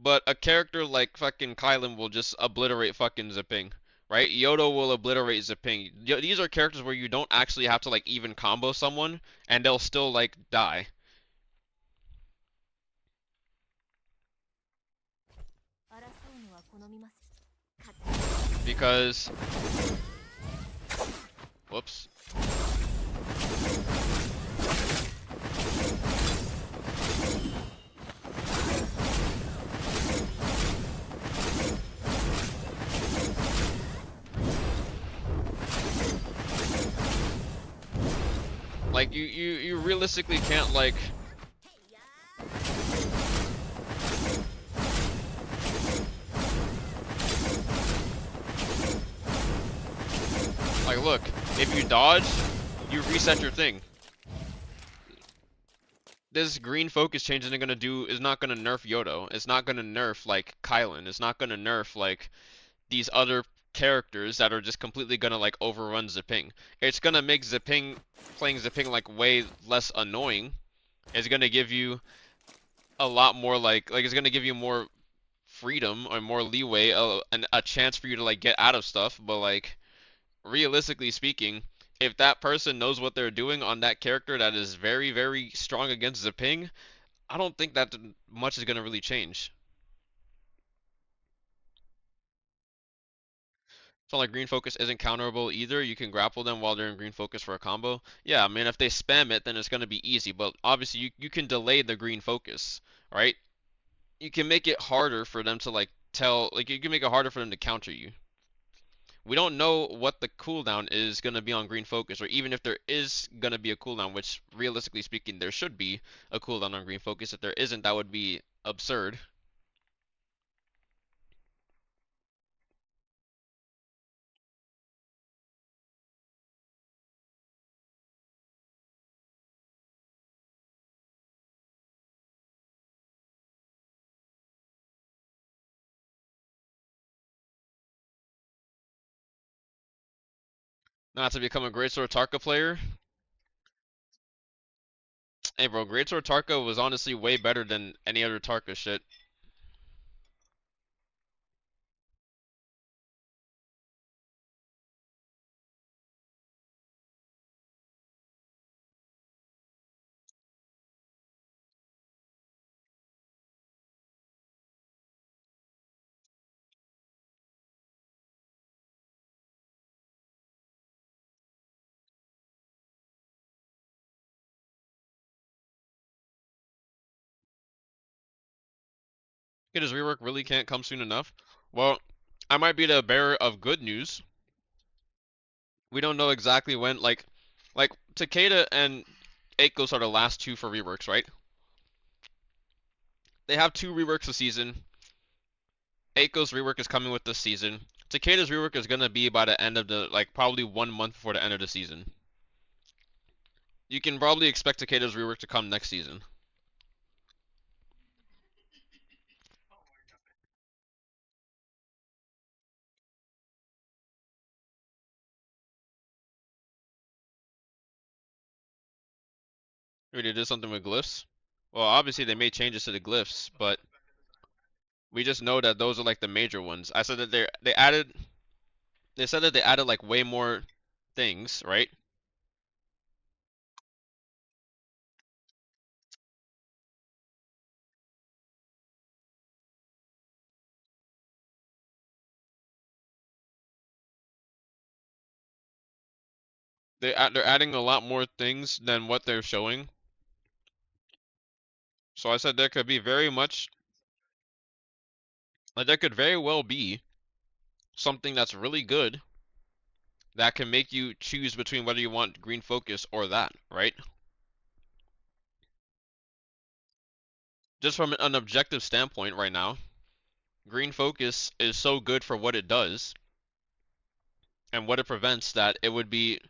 but a character like fucking Kylan will just obliterate fucking zipping, right? Yodo will obliterate Zipping. These are characters where you don't actually have to like even combo someone, and they'll still like die. Because, whoops. Like you realistically can't like look, if you dodge, you reset your thing. This green focus change is not gonna nerf Yodo. It's not gonna nerf like Kylan. It's not gonna nerf like these other characters that are just completely gonna like overrun Zipping. It's gonna make playing Zipping like way less annoying. It's gonna give you a lot more like it's gonna give you more freedom or more leeway, a chance for you to like get out of stuff. But like realistically speaking, if that person knows what they're doing on that character that is very very strong against Zipping, I don't think that much is gonna really change. So like green focus isn't counterable either. You can grapple them while they're in green focus for a combo. Yeah, I mean if they spam it, then it's gonna be easy. But obviously you can delay the green focus, right? You can make it harder for them to like tell, like you can make it harder for them to counter you. We don't know what the cooldown is gonna be on green focus, or even if there is gonna be a cooldown, which realistically speaking there should be a cooldown on green focus. If there isn't, that would be absurd. Not to become a Greatsword Tarka player. Hey bro, Greatsword Tarka was honestly way better than any other Tarka shit. His rework really can't come soon enough. Well, I might be the bearer of good news. We don't know exactly when, like Takeda and Eikos are the last two for reworks, right? They have two reworks a season. Eiko's rework is coming with this season. Takeda's rework is gonna be by the end of the, like, probably 1 month before the end of the season. You can probably expect Takeda's rework to come next season. Maybe they did something with glyphs. Well, obviously they made changes to the glyphs, but we just know that those are like the major ones. I said that they said that they added like way more things, right? They're adding a lot more things than what they're showing. So I said there could be very much, like there could very well be something that's really good that can make you choose between whether you want green focus or that, right? Just from an objective standpoint right now, green focus is so good for what it does and what it prevents that it would be,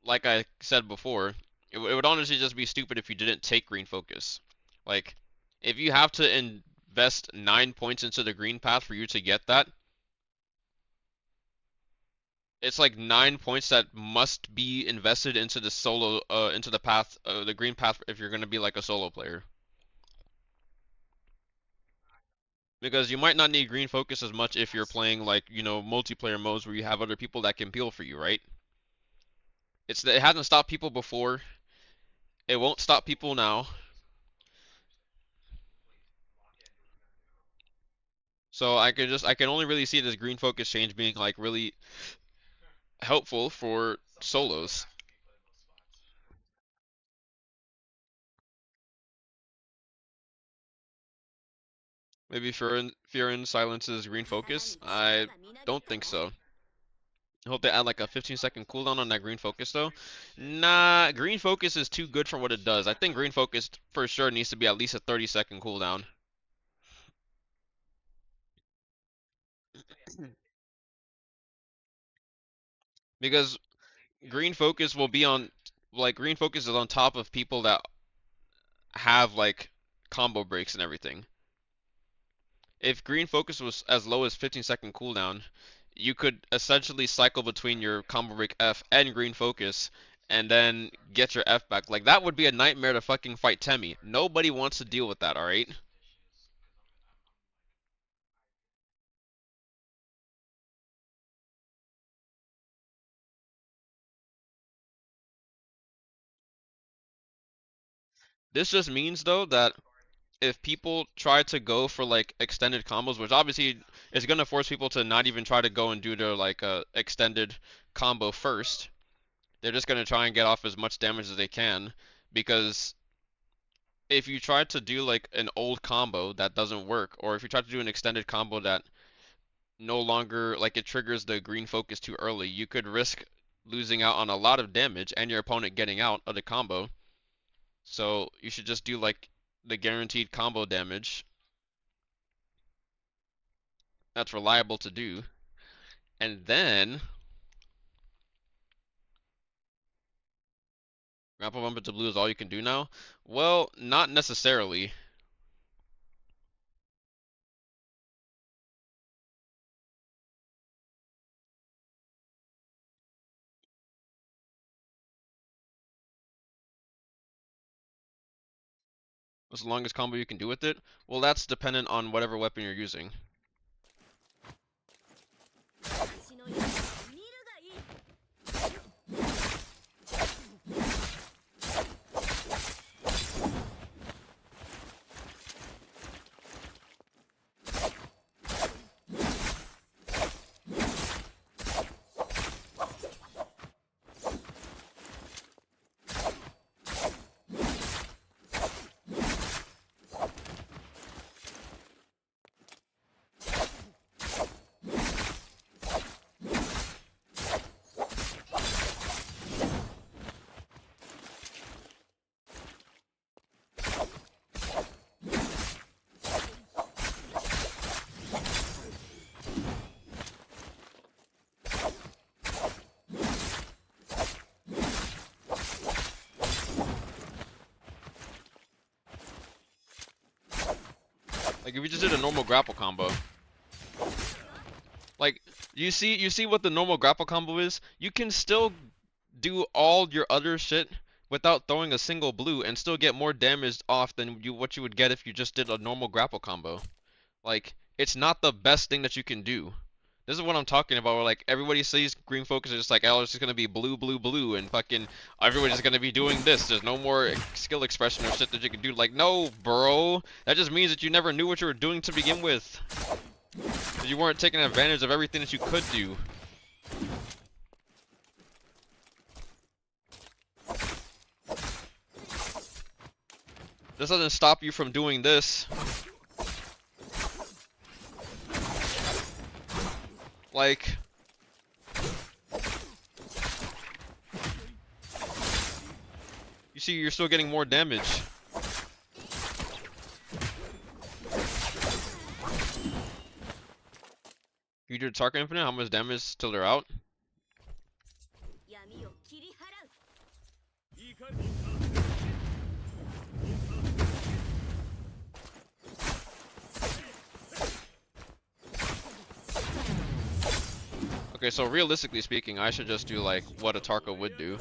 like I said before, it would honestly just be stupid if you didn't take green focus. Like, if you have to invest 9 points into the green path for you to get that, it's like 9 points that must be invested into the solo, into the path, the green path if you're gonna be like a solo player. Because you might not need green focus as much if you're playing like, you know, multiplayer modes where you have other people that can peel for you, right? It hasn't stopped people before. It won't stop people now. So I can only really see this green focus change being like really helpful for solos. Maybe Furin silences green focus. I don't think so. I hope they add like a 15-second cooldown on that green focus though. Nah, green focus is too good for what it does. I think green focus for sure needs to be at least a 30-second cooldown. Because green focus will be on like green focus is on top of people that have like combo breaks and everything. If green focus was as low as 15-second cooldown, you could essentially cycle between your combo break F and green focus and then get your F back. Like that would be a nightmare to fucking fight Temmie. Nobody wants to deal with that, alright? This just means though that if people try to go for like extended combos, which obviously is gonna force people to not even try to go and do their like extended combo first, they're just gonna try and get off as much damage as they can because if you try to do like an old combo that doesn't work, or if you try to do an extended combo that no longer like it triggers the green focus too early, you could risk losing out on a lot of damage and your opponent getting out of the combo. So you should just do like the guaranteed combo damage that's reliable to do. And then grapple bump into blue is all you can do now? Well, not necessarily. What's the longest combo you can do with it? Well, that's dependent on whatever weapon you're using. Like if you just did a normal grapple combo. Like you see what the normal grapple combo is? You can still do all your other shit without throwing a single blue and still get more damage off than what you would get if you just did a normal grapple combo. Like it's not the best thing that you can do. This is what I'm talking about, where like everybody sees green focus is just like, oh, it's just gonna be blue, blue, blue, and fucking everybody's gonna be doing this. There's no more skill expression or shit that you can do. Like, no, bro. That just means that you never knew what you were doing to begin with. That you weren't taking advantage of everything that you could do. This doesn't stop you from doing this. Like, you see, you're still getting more damage. You did Tarka Infinite, how much damage till they're out? Okay, so realistically speaking, I should just do like what a Tarka would do.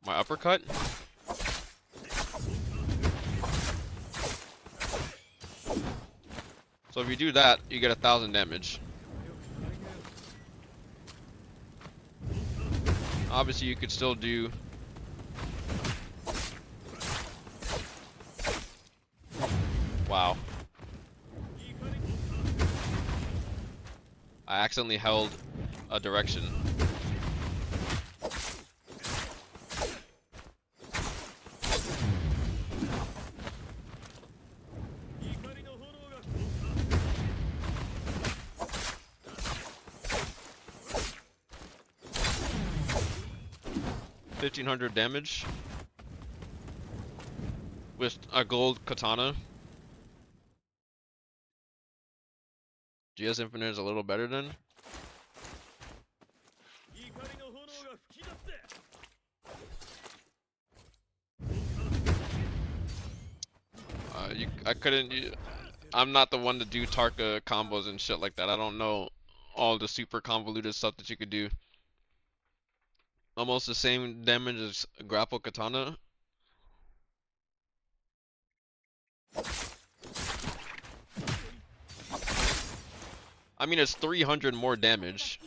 My uppercut? So if you do that, you get 1,000 damage. Obviously, you could still do... Wow. I accidentally held a direction. $1,500 damage with a gold katana. GS Infinite is a little better than. I couldn't. I'm not the one to do Tarka combos and shit like that. I don't know all the super convoluted stuff that you could do. Almost the same damage as grapple katana. I mean, it's 300 more damage.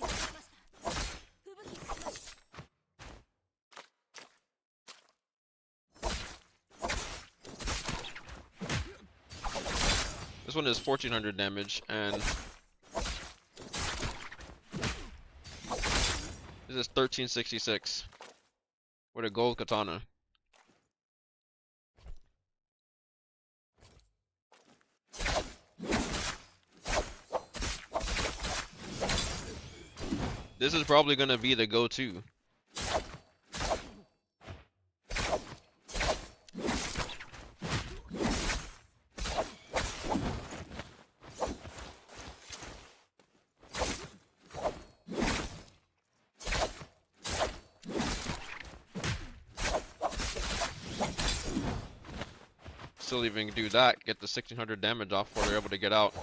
This one is 1,400 damage, and this is 1366 with a gold katana. This is probably gonna be the go-to. Still even do that, get the 1,600 damage off before they're able to get out.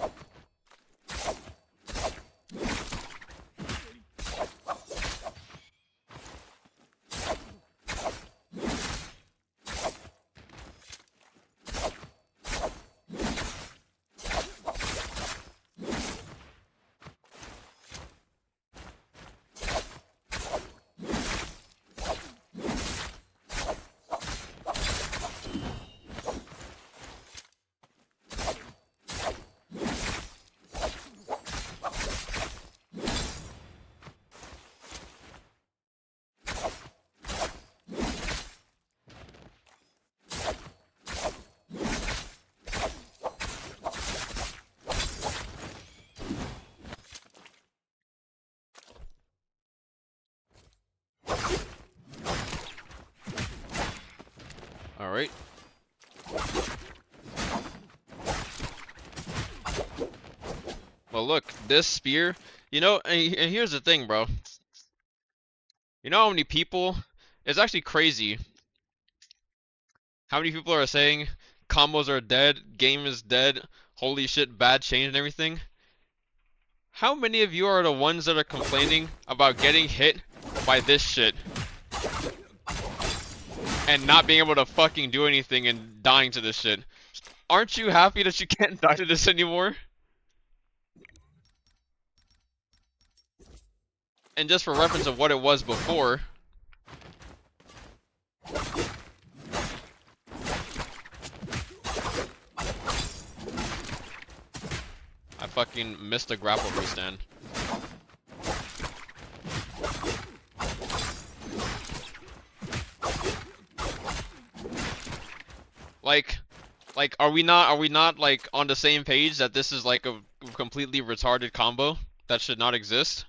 Alright. Well, look, this spear, you know, and here's the thing, bro. You know how many people, it's actually crazy how many people are saying combos are dead, game is dead, holy shit, bad change and everything. How many of you are the ones that are complaining about getting hit by this shit and not being able to fucking do anything and dying to this shit? Aren't you happy that you can't die to this anymore? And just for reference of what it was before, I fucking missed a grapple freestand. Like, are we not like on the same page that this is like a completely retarded combo that should not exist?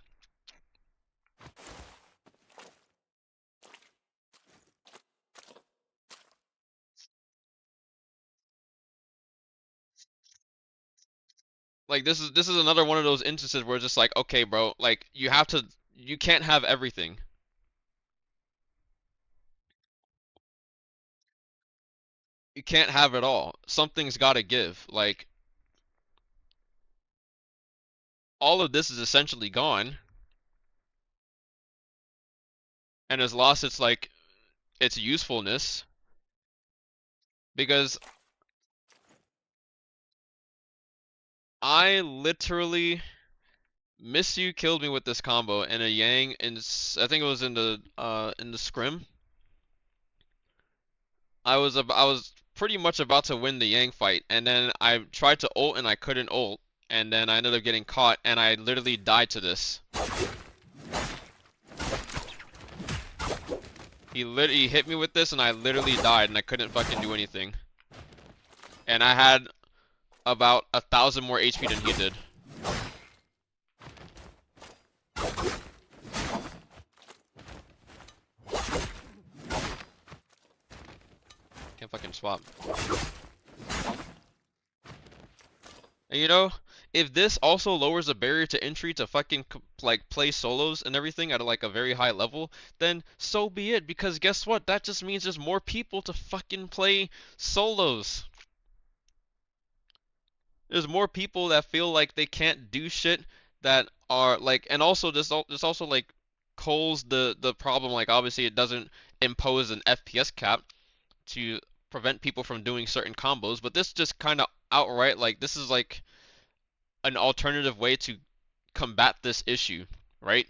Like, this is another one of those instances where it's just like, okay, bro, like you can't have everything. You can't have it all. Something's gotta give. Like, all of this is essentially gone, and has lost its like its usefulness, because I literally Miss You killed me with this combo and a Yang, and I think it was in the scrim. I was pretty much about to win the Yang fight, and then I tried to ult and I couldn't ult, and then I ended up getting caught, and I literally died to this. He hit me with this, and I literally died, and I couldn't fucking do anything. And I had about 1,000 more HP than he did. Can't fucking swap. And you know, if this also lowers the barrier to entry to fucking like play solos and everything at like a very high level, then so be it. Because guess what? That just means there's more people to fucking play solos. There's more people that feel like they can't do shit that are like, and also this also like culls the problem. Like obviously it doesn't impose an FPS cap to prevent people from doing certain combos, but this just kind of outright like this is like an alternative way to combat this issue, right?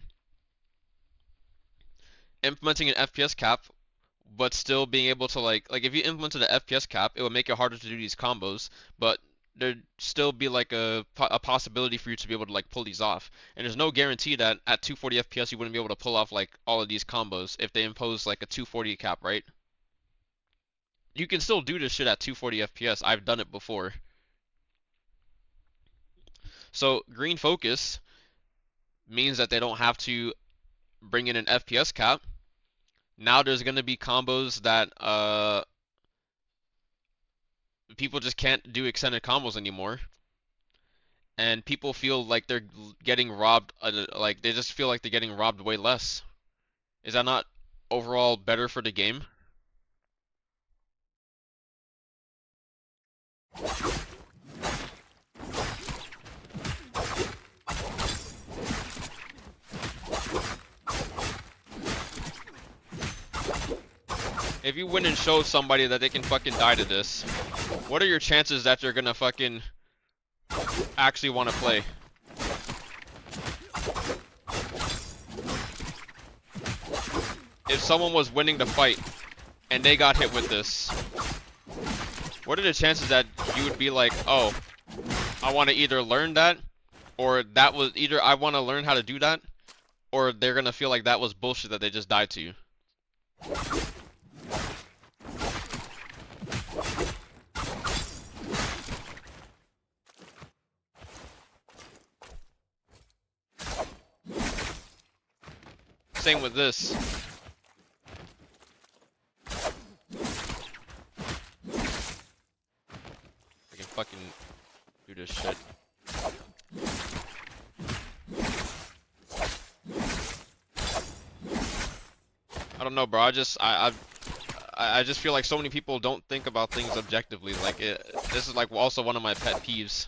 Implementing an FPS cap, but still being able to like if you implemented an FPS cap, it would make it harder to do these combos, but there'd still be like a possibility for you to be able to like pull these off. And there's no guarantee that at 240 FPS you wouldn't be able to pull off like all of these combos if they impose like a 240 cap, right? You can still do this shit at 240 FPS. I've done it before. So green focus means that they don't have to bring in an FPS cap. Now there's going to be combos that people just can't do extended combos anymore. And people feel like they're getting robbed, like they just feel like they're getting robbed way less. Is that not overall better for the game? If you win and show somebody that they can fucking die to this, what are your chances that they're gonna fucking actually want to play? If someone was winning the fight and they got hit with this, what are the chances that you would be like, oh, I want to either learn that, or that was either I want to learn how to do that, or they're gonna feel like that was bullshit that they just died to you. Same with this. I can fucking do this shit. I don't know, bro. I just feel like so many people don't think about things objectively. Like this is like also one of my pet peeves.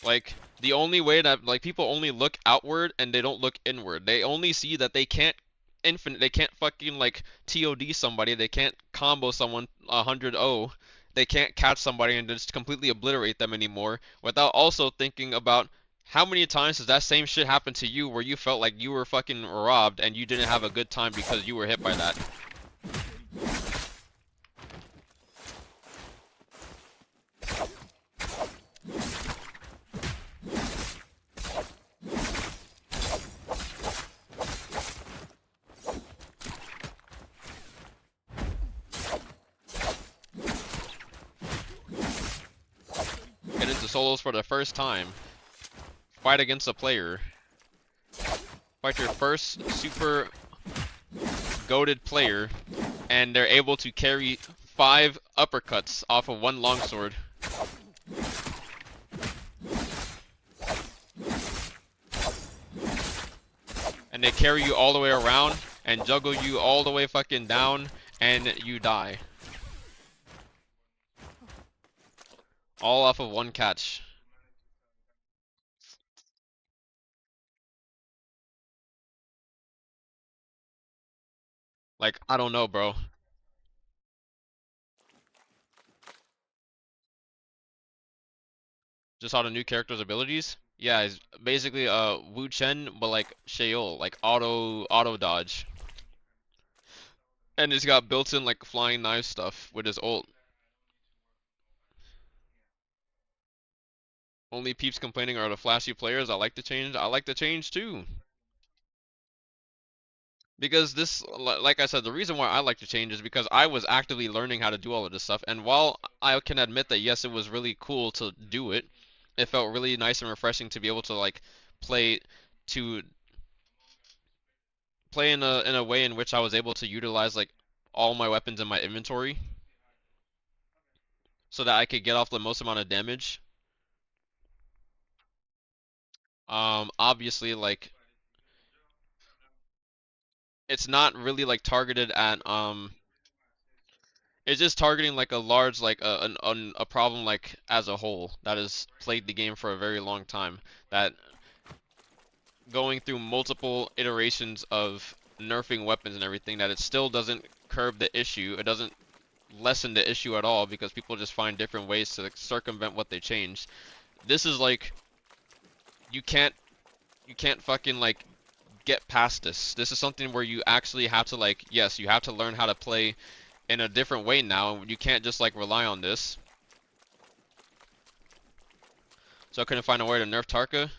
Like, the only way that, like, people only look outward and they don't look inward. They only see that they can't they can't fucking, like, TOD somebody, they can't combo someone 100-0, they can't catch somebody and just completely obliterate them anymore, without also thinking about how many times has that same shit happened to you where you felt like you were fucking robbed and you didn't have a good time because you were hit by that. Get into solos for the first time. Fight against a player. Fight your first super goated player, and they're able to carry 5 uppercuts off of 1 longsword. And they carry you all the way around, and juggle you all the way fucking down, and you die. All off of one catch. Like, I don't know, bro. Just saw the new character's abilities. Yeah, it's basically Wu Chen, but like Sheol, like auto dodge. And it's got built-in like flying knife stuff with his ult. Only peeps complaining are the flashy players. I like the change. I like the change too. Because this, like I said, the reason why I like to change is because I was actively learning how to do all of this stuff. And while I can admit that yes, it was really cool to do it, it felt really nice and refreshing to be able to like play to play in a way in which I was able to utilize like all my weapons in my inventory so that I could get off the most amount of damage. Obviously, like it's not really like targeted at it's just targeting like a large like a problem like as a whole that has plagued the game for a very long time, that going through multiple iterations of nerfing weapons and everything, that it still doesn't curb the issue. It doesn't lessen the issue at all because people just find different ways to like, circumvent what they changed. This is like you can't fucking like get past this. This is something where you actually have to like, yes, you have to learn how to play in a different way now. You can't just like rely on this. So I couldn't find a way to nerf Tarka.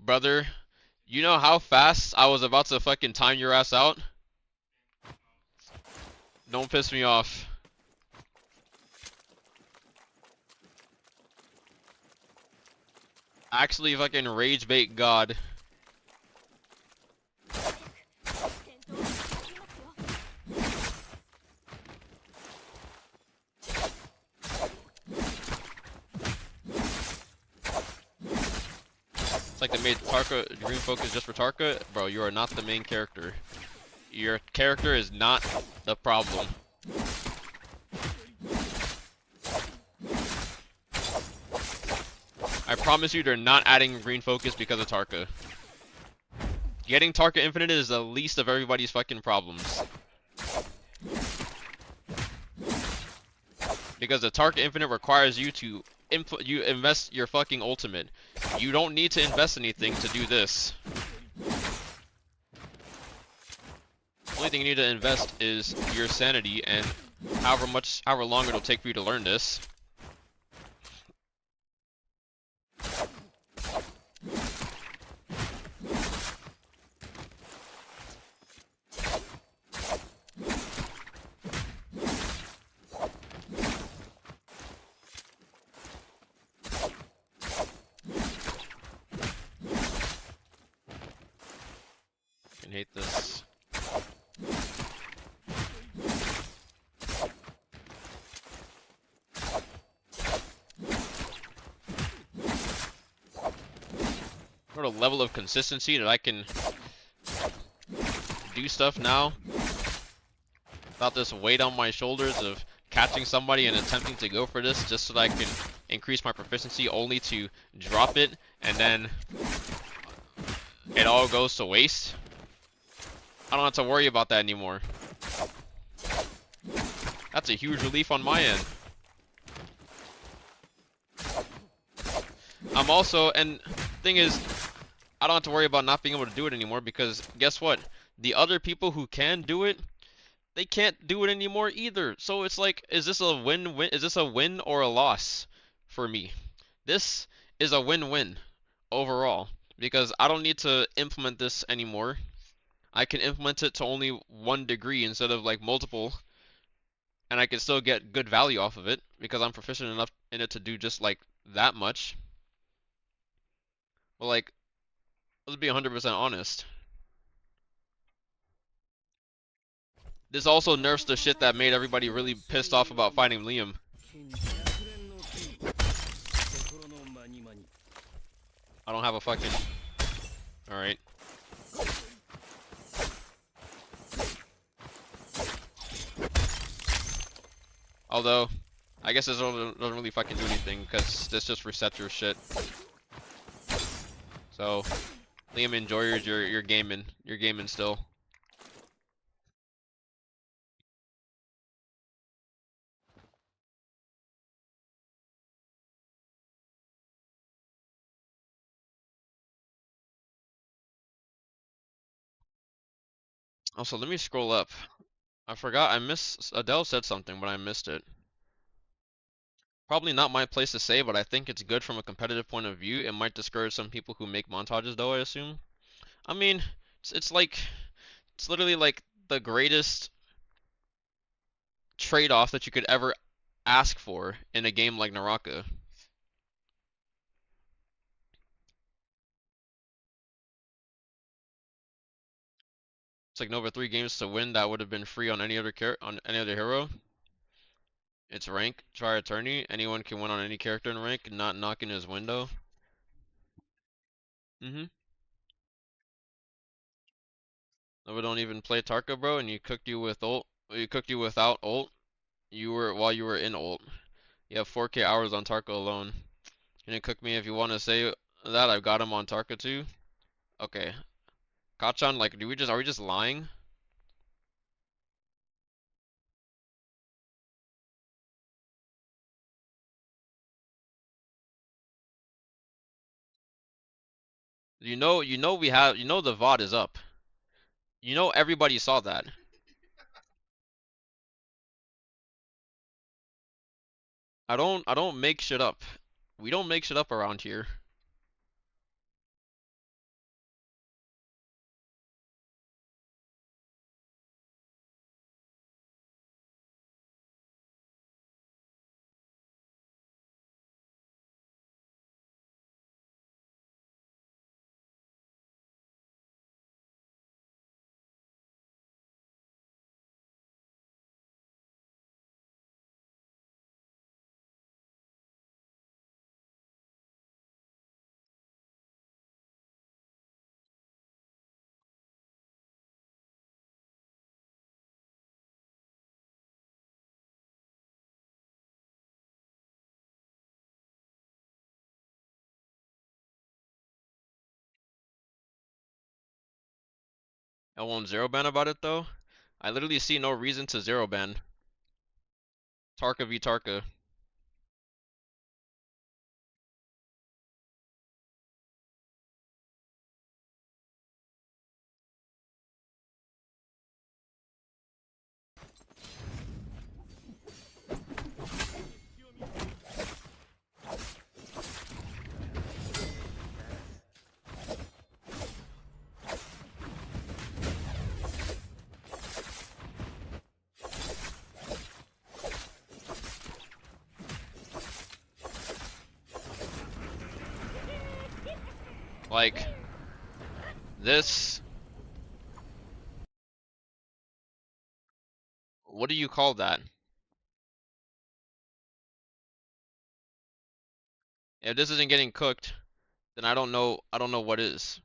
Brother, you know how fast I was about to fucking time your ass out? Don't piss me off. Actually fucking rage bait God. It's like they made Tarka green focus just for Tarka. Bro, you are not the main character. Your character is not the problem. I promise you they're not adding green focus because of Tarka. Getting Tarka Infinite is the least of everybody's fucking problems. Because the Tarka Infinite requires you to invest your fucking ultimate. You don't need to invest anything to do this. The only thing you need to invest is your sanity and however long it'll take for you to learn this. I hate this. Sort of level of consistency that I can do stuff now without this weight on my shoulders of catching somebody and attempting to go for this just so that I can increase my proficiency only to drop it and then it all goes to waste. I don't have to worry about that anymore. That's a huge relief on my end. I'm also, and thing is, I don't have to worry about not being able to do it anymore because guess what? The other people who can do it, they can't do it anymore either. So it's like, is this a win-win? Is this a win or a loss for me? This is a win-win overall because I don't need to implement this anymore. I can implement it to only 1 degree instead of like multiple, and I can still get good value off of it because I'm proficient enough in it to do just like that much. But like, let's be 100% honest. This also nerfs the shit that made everybody really pissed off about fighting Liam. I don't have a fucking... Alright. Although, I guess this doesn't really fucking do anything because this just resets your shit. So, Liam, enjoy your gaming. You're gaming still. Also, let me scroll up. I forgot. I missed. Adele said something, but I missed it. Probably not my place to say, but I think it's good from a competitive point of view. It might discourage some people who make montages, though, I assume. I mean, it's like, it's literally like the greatest trade-off that you could ever ask for in a game like NARAKA. It's like Nova 3 games to win that would have been free on any other on any other hero. It's rank, try attorney. Anyone can win on any character in rank, not knocking his window. Nova don't even play Tarka, bro, and you cooked you with ult. You cooked you without ult. You were while you were in ult. You have 4K hours on Tarka alone. You didn't cook me if you want to say that. I've got him on Tarka too. Okay. Kachan, like, are we just lying? You know the VOD is up. You know everybody saw that. I don't make shit up. We don't make shit up around here. I won't zero ban about it though. I literally see no reason to zero ban. Tarka v Tarka. Like, this, what do you call that? If this isn't getting cooked, then I don't know what is.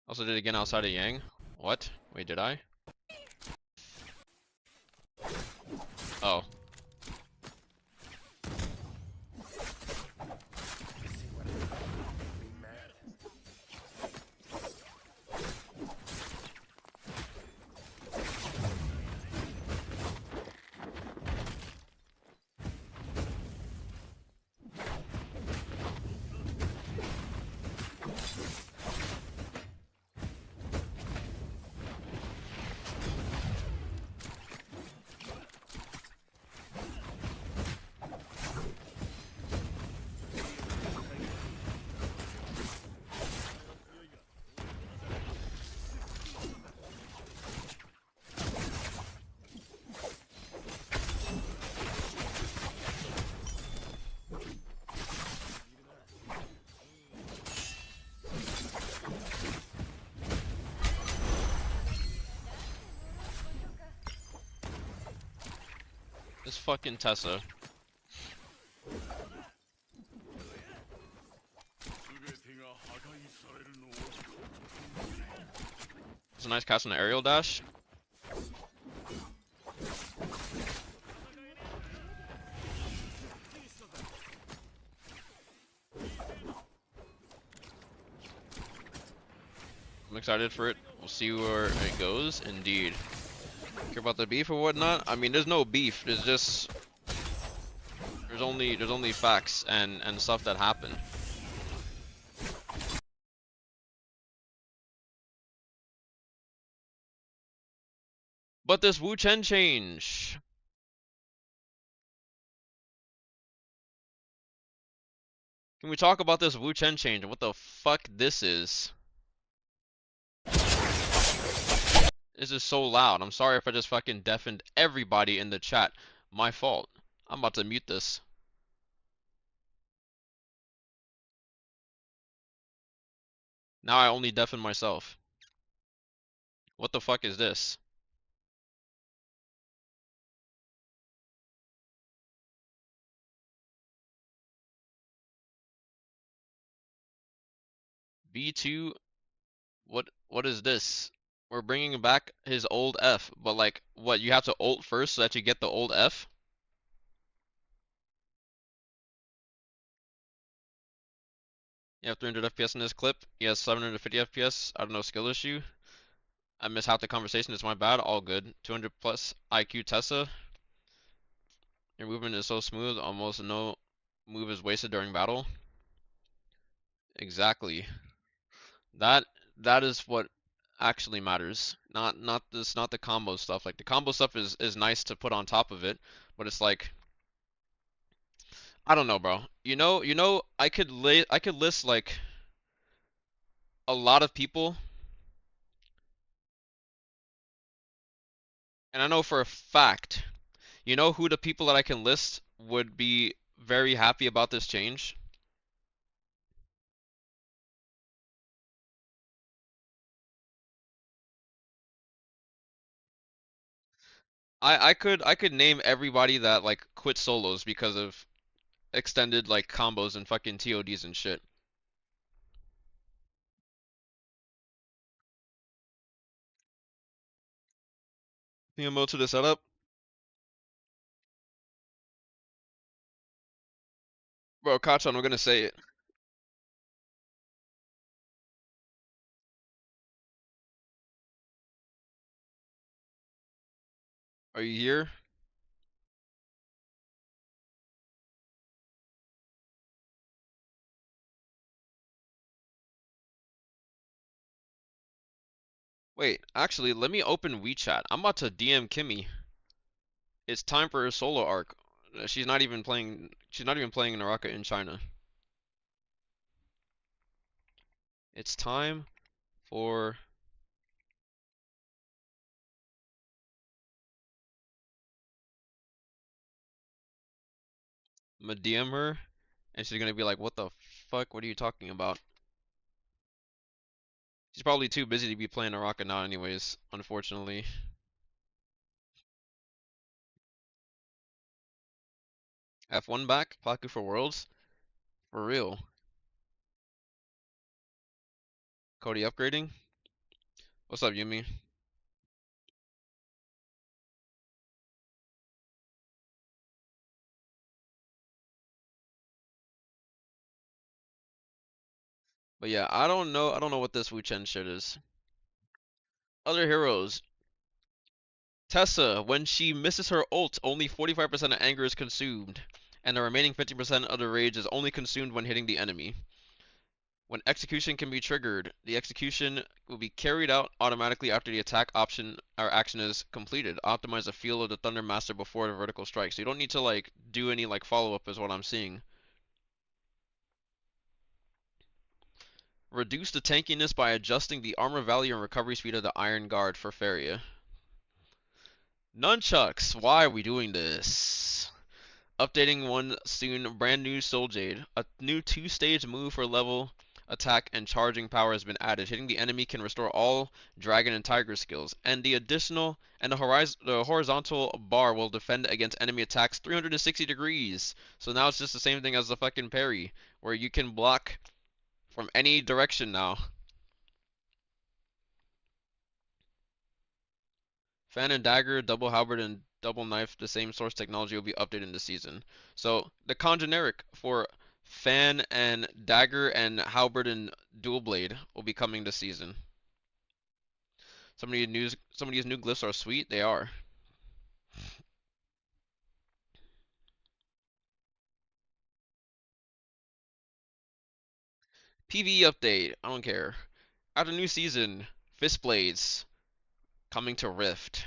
Also did it again outside of Yang. What? Wait, did I? Oh. This fucking Tessa. It's a nice catch on the aerial dash. I'm excited for it. We'll see where it goes. Indeed. Care about the beef or whatnot? I mean, there's no beef. There's just there's only facts and stuff that happen. But this Wu Chen change. Can we talk about this Wu Chen change and what the fuck this is? This is so loud. I'm sorry if I just fucking deafened everybody in the chat. My fault. I'm about to mute this. Now I only deafen myself. What the fuck is this? B2, what is this? We're bringing back his old F, but like, what, you have to ult first so that you get the old F? You have 300 FPS in this clip. He has 750 FPS. I don't know, skill issue. I missed half the conversation. It's my bad. All good. 200 plus IQ Tessa. Your movement is so smooth. Almost no move is wasted during battle. Exactly. That that is what actually matters. Not the combo stuff. Like the combo stuff is nice to put on top of it, but it's like I don't know, bro. I could list like a lot of people, and I know for a fact, you know who the people that I can list would be very happy about this change? I could name everybody that like quit solos because of extended like combos and fucking TODs and shit. PMO to the setup. Bro, Kachan, I'm gonna say it. Are you here? Wait, actually, let me open WeChat. I'm about to DM Kimmy. It's time for her solo arc. She's not even playing. She's not even playing Naraka in China. It's time for. I'm gonna DM her, and she's gonna be like, "What the fuck? What are you talking about?" She's probably too busy to be playing Naraka now, anyways. Unfortunately. F1 back, Paku for Worlds, for real. Cody upgrading. What's up, Yumi? But yeah, I don't know. I don't know what this Wu Chen shit is. Other heroes. Tessa, when she misses her ult, only 45% of anger is consumed, and the remaining 50% of the rage is only consumed when hitting the enemy. When execution can be triggered, the execution will be carried out automatically after the attack option or action is completed. Optimize the feel of the Thunder Master before the vertical strike. So you don't need to like do any like follow up is what I'm seeing. Reduce the tankiness by adjusting the armor value and recovery speed of the Iron Guard for Faria. Nunchucks, why are we doing this? Updating one soon, brand new Soul Jade. A new 2-stage move for level, attack, and charging power has been added. Hitting the enemy can restore all Dragon and Tiger skills. And the horizontal bar will defend against enemy attacks 360 degrees. So now it's just the same thing as the fucking parry, where you can block from any direction now. Fan and dagger, double halberd, and double knife, the same source technology will be updated in the season. So the congeneric for fan and dagger and halberd and dual blade will be coming this season. Some of these new glyphs are sweet. They are. PvE update. I don't care. After new season, fist blades coming to Rift.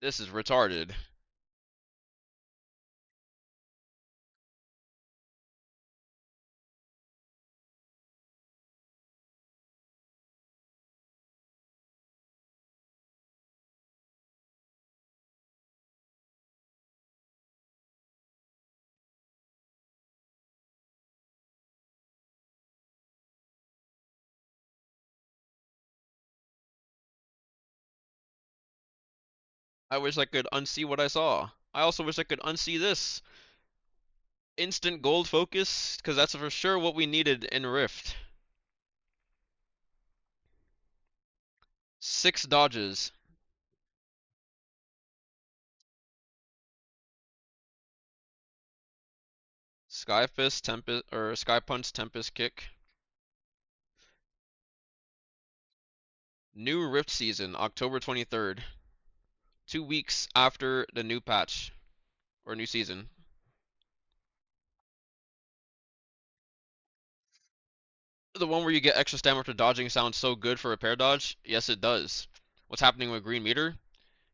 This is retarded. I wish I could unsee what I saw. I also wish I could unsee this. Instant gold focus, because that's for sure what we needed in Rift. 6 dodges. Sky Fist, Tempest, or Sky Punch, Tempest Kick. New Rift season, October 23rd. 2 weeks after the new patch, or new season. The one where you get extra stamina after dodging sounds so good for repair dodge? Yes, it does. What's happening with Green Meter?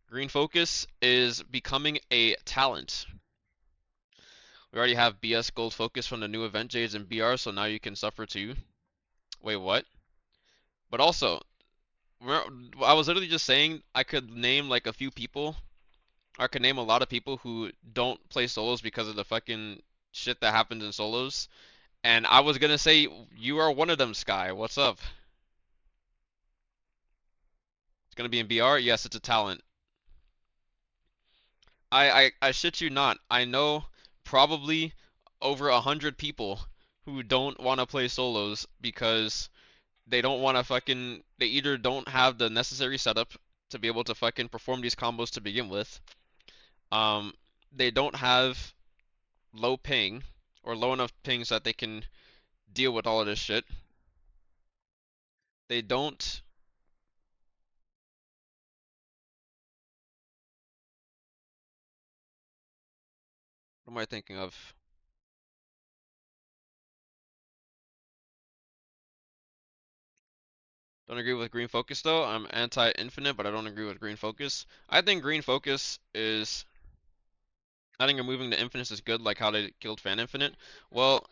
Green Focus is becoming a talent. We already have BS Gold Focus from the new event Jades and BR, so now you can suffer too. Wait, what? But also, I was literally just saying I could name like a few people, or I could name a lot of people who don't play solos because of the fucking shit that happens in solos. And I was gonna say you are one of them, Sky. What's up? It's gonna be in BR? Yes, it's a talent. I shit you not. I know probably over 100 people who don't want to play solos because they don't want to fucking. They either don't have the necessary setup to be able to fucking perform these combos to begin with. Um, they don't have low ping or low enough ping so that they can deal with all of this shit. They don't. What am I thinking of? Don't agree with Green Focus though. I'm anti-infinite, but I don't agree with Green Focus. I think Green Focus is. I think removing the infinites is good, like how they killed Fan Infinite. Well,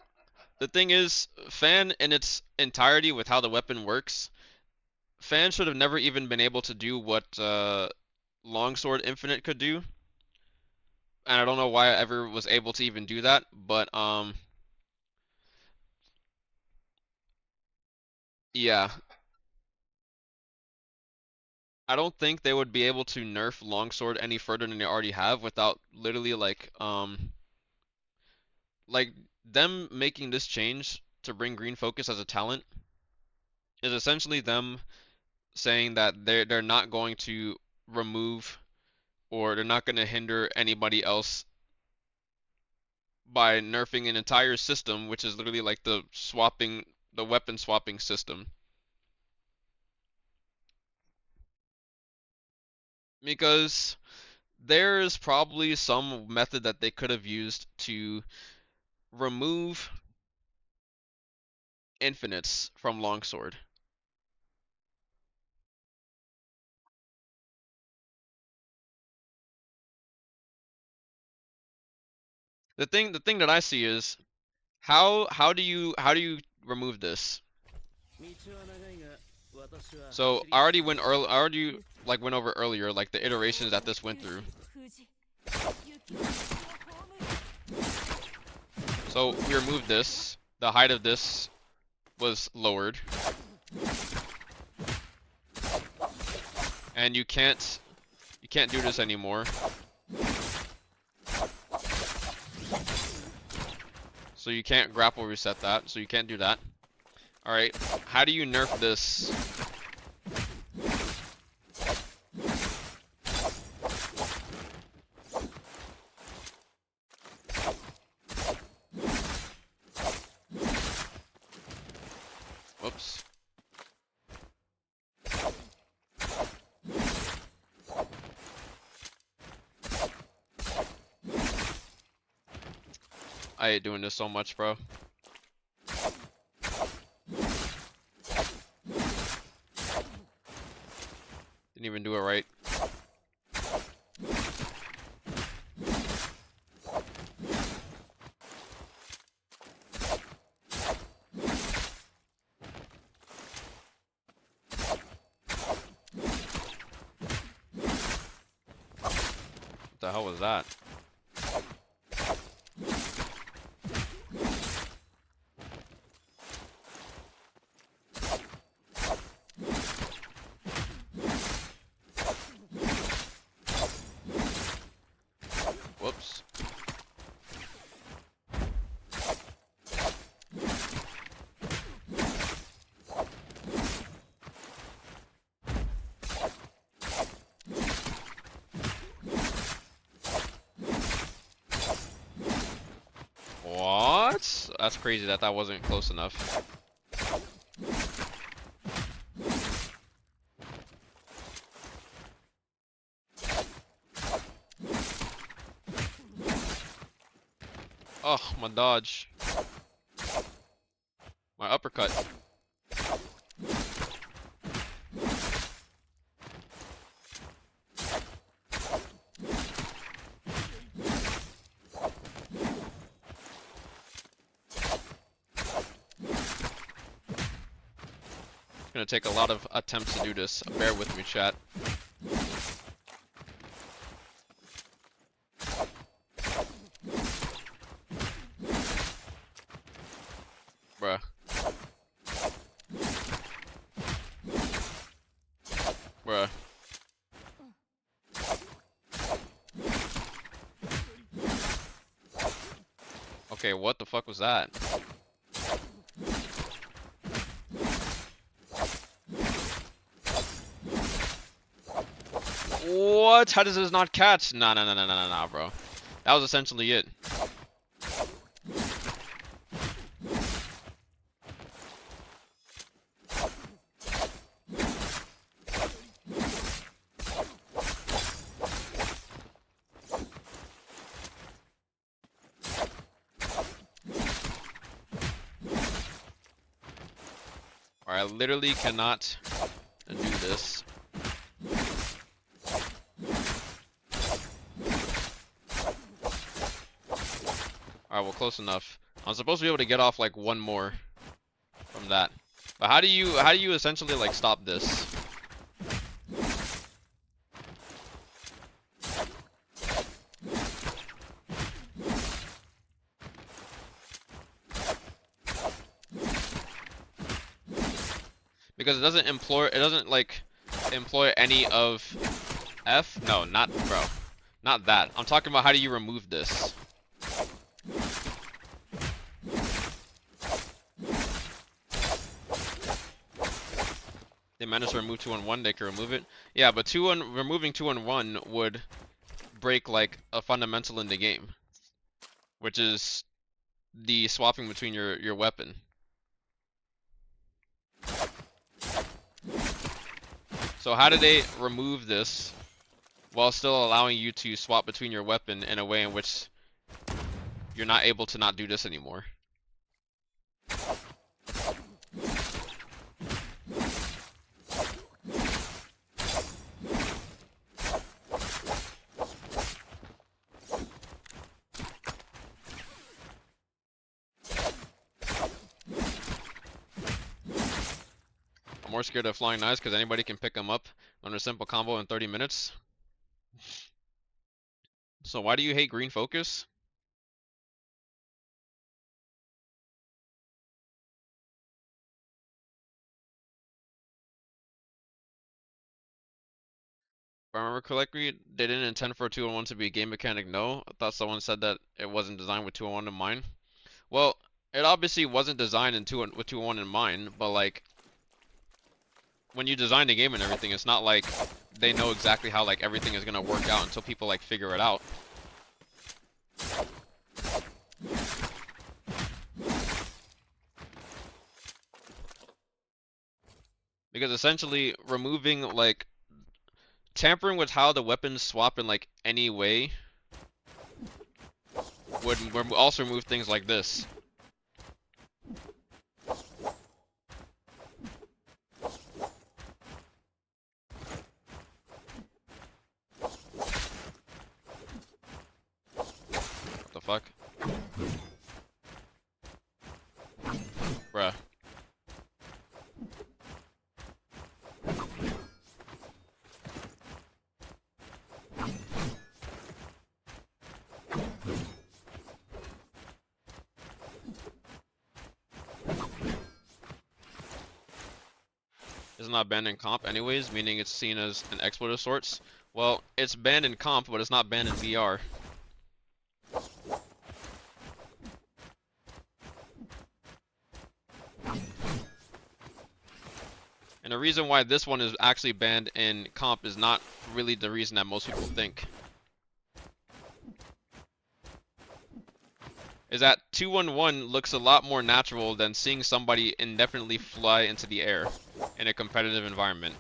the thing is, Fan in its entirety with how the weapon works, Fan should have never even been able to do what Longsword Infinite could do. And I don't know why I ever was able to even do that, but yeah. I don't think they would be able to nerf Longsword any further than they already have without literally like them making this change to bring Green Focus as a talent is essentially them saying that they're not going to remove or they're not going to hinder anybody else by nerfing an entire system, which is literally like the weapon swapping system. Because there's probably some method that they could have used to remove infinites from Longsword. The thing that I see is how do you remove this? So I already like went over earlier like the iterations that this went through. So we removed this. The height of this was lowered. And you can't do this anymore. So you can't grapple reset that, so you can't do that. Alright, how do you nerf this? Whoops. I hate doing this so much, bro. Didn't even do it right. What the hell was that? Whoops. What? That's crazy that that wasn't close enough. Oh, my dodge. My uppercut. It's gonna take a lot of attempts to do this. Bear with me, chat. Bruh. Bruh. Okay, what the fuck was that? What? How does this not catch? Nah, bro. That was essentially it. Alright, I literally cannot do this. Alright, well, close enough. I'm supposed to be able to get off like one more from that. But how do you essentially like stop this? Because it doesn't like employ any of F? No, not bro. Not that. I'm talking about how do you remove this? They managed to remove 2-on-1, they can remove it. Yeah, but removing 2-on-1 would break like a fundamental in the game, which is the swapping between your weapon. So how did they remove this while still allowing you to swap between your weapon in a way in which you're not able to not do this anymore? I'm more scared of flying knives because anybody can pick them up on a simple combo in 30 minutes. So why do you hate green focus? If I remember correctly, they didn't intend for a 2-on-1 to be a game mechanic, no. I thought someone said that it wasn't designed with 2-on-1 in mind. Well, it obviously wasn't designed with 2-1 in mind, but like when you design the game and everything, it's not like they know exactly how like everything is gonna work out until people like figure it out. Because essentially removing like tampering with how the weapons swap in like any way would also remove things like this. What the fuck? Bruh. It's not banned in comp anyways, meaning it's seen as an exploit of sorts. Well, it's banned in comp, but it's not banned in VR. And the reason why this one is actually banned in comp is not really the reason that most people think. Is that 2-1-1 looks a lot more natural than seeing somebody indefinitely fly into the air in a competitive environment.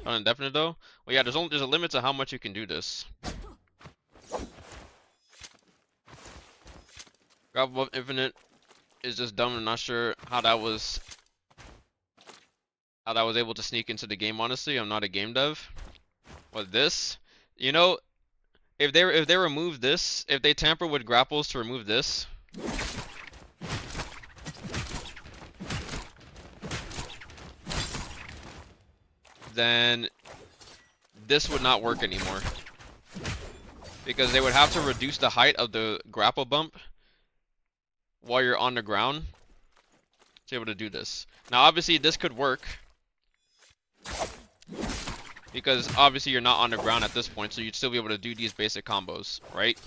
Indefinite though? Well, yeah, there's a limit to how much you can do this. Grab above infinite is just dumb. I'm not sure how that was able to sneak into the game. Honestly, I'm not a game dev. But this, you know, if they remove this, if they tamper with grapples to remove this, then this would not work anymore. Because they would have to reduce the height of the grapple bump while you're on the ground to be able to do this. Now obviously this could work, because obviously you're not on the ground at this point, so you'd still be able to do these basic combos, right?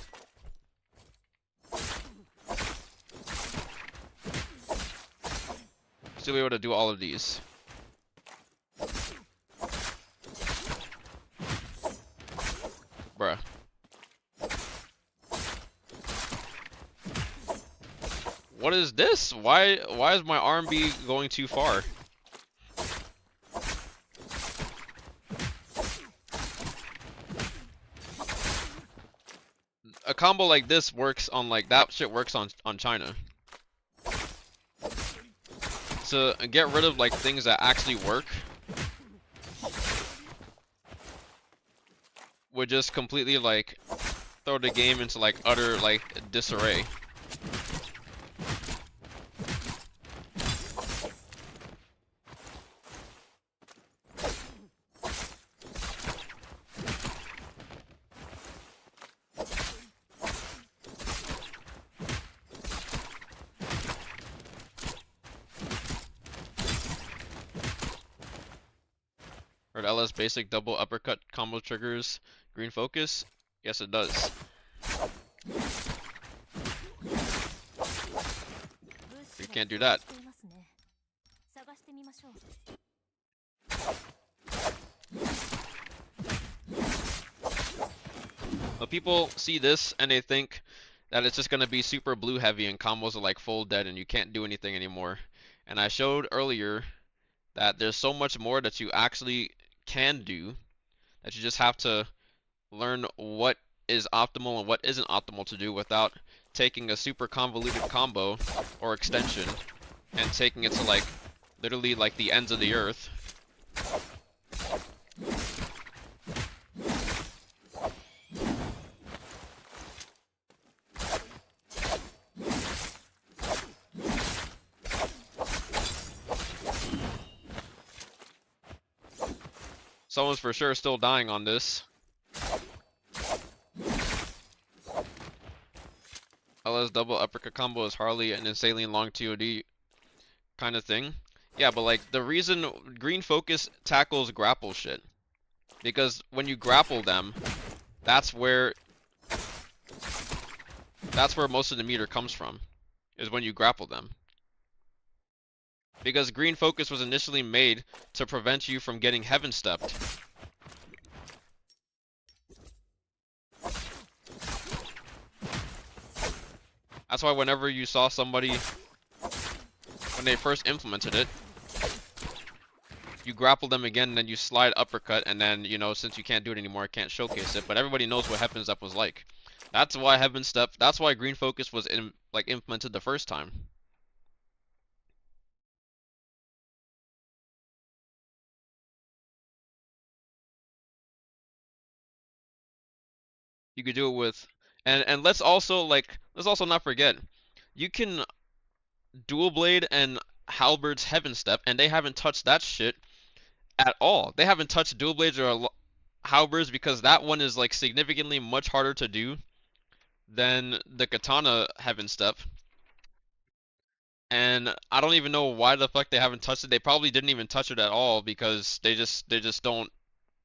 Still be able to do all of these. Bruh. What is this? Why is my R&B going too far? A combo like this works on like that shit works on China. So get rid of like things that actually work would just completely like throw the game into like utter like disarray. Or LS basic double uppercut combo triggers green focus? Yes, it does. You can't do that. But people see this and they think that it's just gonna be super blue heavy and combos are like full dead and you can't do anything anymore. And I showed earlier that there's so much more that you actually can do, that you just have to learn what is optimal and what isn't optimal to do without taking a super convoluted combo or extension and taking it to like literally like the ends of the earth. Someone's for sure still dying on this. LS double uppercut combo is hardly an insanely long TOD kind of thing. Yeah, but like the reason green focus tackles grapple shit, because when you grapple them, that's where most of the meter comes from, is when you grapple them. Because green focus was initially made to prevent you from getting heaven stepped. That's why whenever you saw somebody, when they first implemented it, you grapple them again, and then you slide uppercut, and then, you know, since you can't do it anymore, I can't showcase it, but everybody knows what heaven step was like. That's why heaven step, that's why green focus was implemented the first time. You could do it with, and let's also not forget, you can dual blade and halberds heaven step, and they haven't touched that shit at all. They haven't touched dual blades or halberds because that one is like significantly much harder to do than the katana heaven step. And I don't even know why the fuck they haven't touched it. They probably didn't even touch it at all because they just don't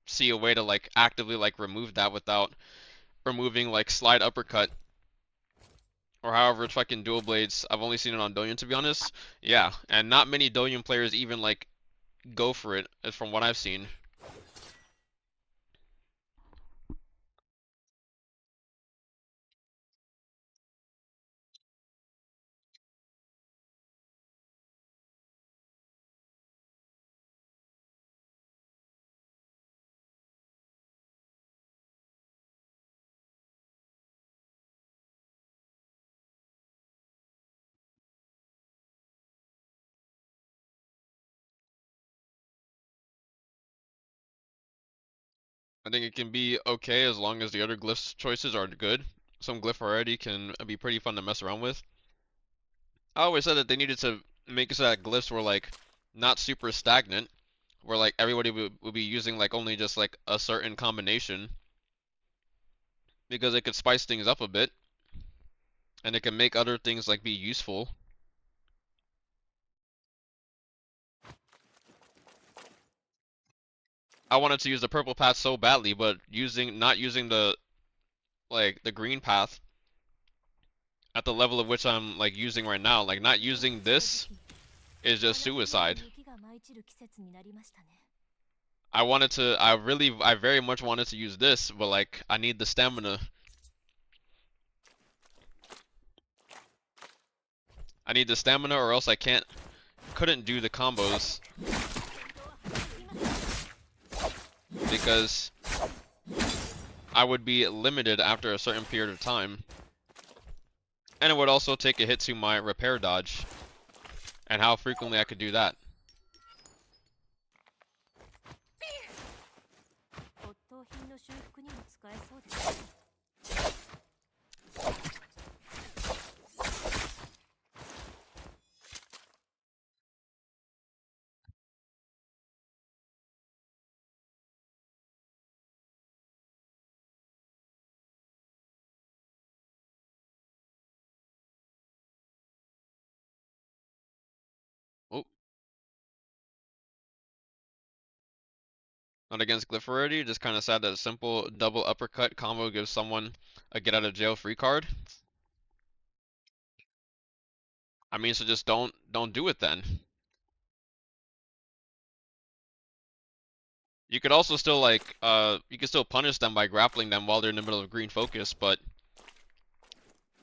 see a way to like actively like remove that without removing like slide uppercut or however it's fucking dual blades. I've only seen it on Doyun, to be honest. Yeah, and not many Doyun players even like go for it from what I've seen. I think it can be okay as long as the other glyph choices are good. Some glyph variety can be pretty fun to mess around with. I always said that they needed to make it so that glyphs were like not super stagnant, where like everybody would be using like only just like a certain combination, because it could spice things up a bit, and it can make other things like be useful. I wanted to use the purple path so badly, but not using the green path at the level of which I'm like using right now, like not using this is just suicide. I very much wanted to use this, but like I need the stamina. I need the stamina or else I couldn't do the combos. Because I would be limited after a certain period of time. And it would also take a hit to my repair dodge. And how frequently I could do that. Oh. Not against Glypharity, just kind of sad that a simple double uppercut combo gives someone a get out of jail free card. I mean, so just don't do it then. You could also still like you could still punish them by grappling them while they're in the middle of green focus, but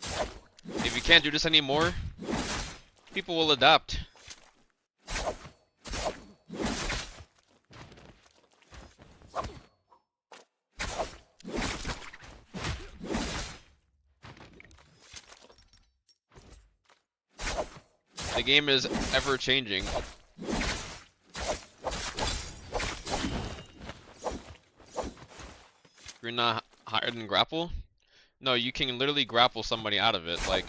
if you can't do this anymore, people will adapt. The game is ever changing. You're not higher than grapple? No, you can literally grapple somebody out of it, like.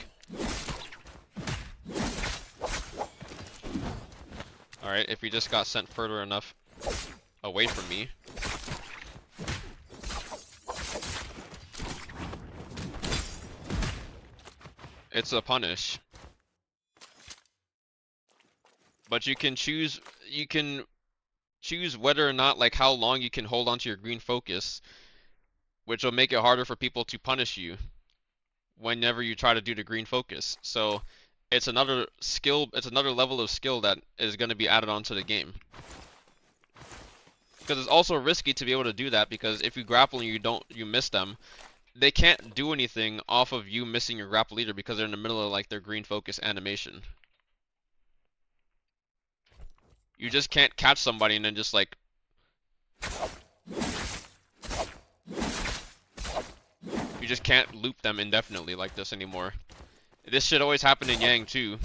Alright, if he just got sent further enough away from me. It's a punish. But you can choose whether or not, like, how long you can hold onto your green focus, which will make it harder for people to punish you whenever you try to do the green focus. So it's another level of skill that is going to be added onto the game. Because it's also risky to be able to do that, because if you grapple and you miss them, they can't do anything off of you missing your grapple either, because they're in the middle of like their green focus animation. You just can't catch somebody and then just like you just can't loop them indefinitely like this anymore. This should always happen in Yang too.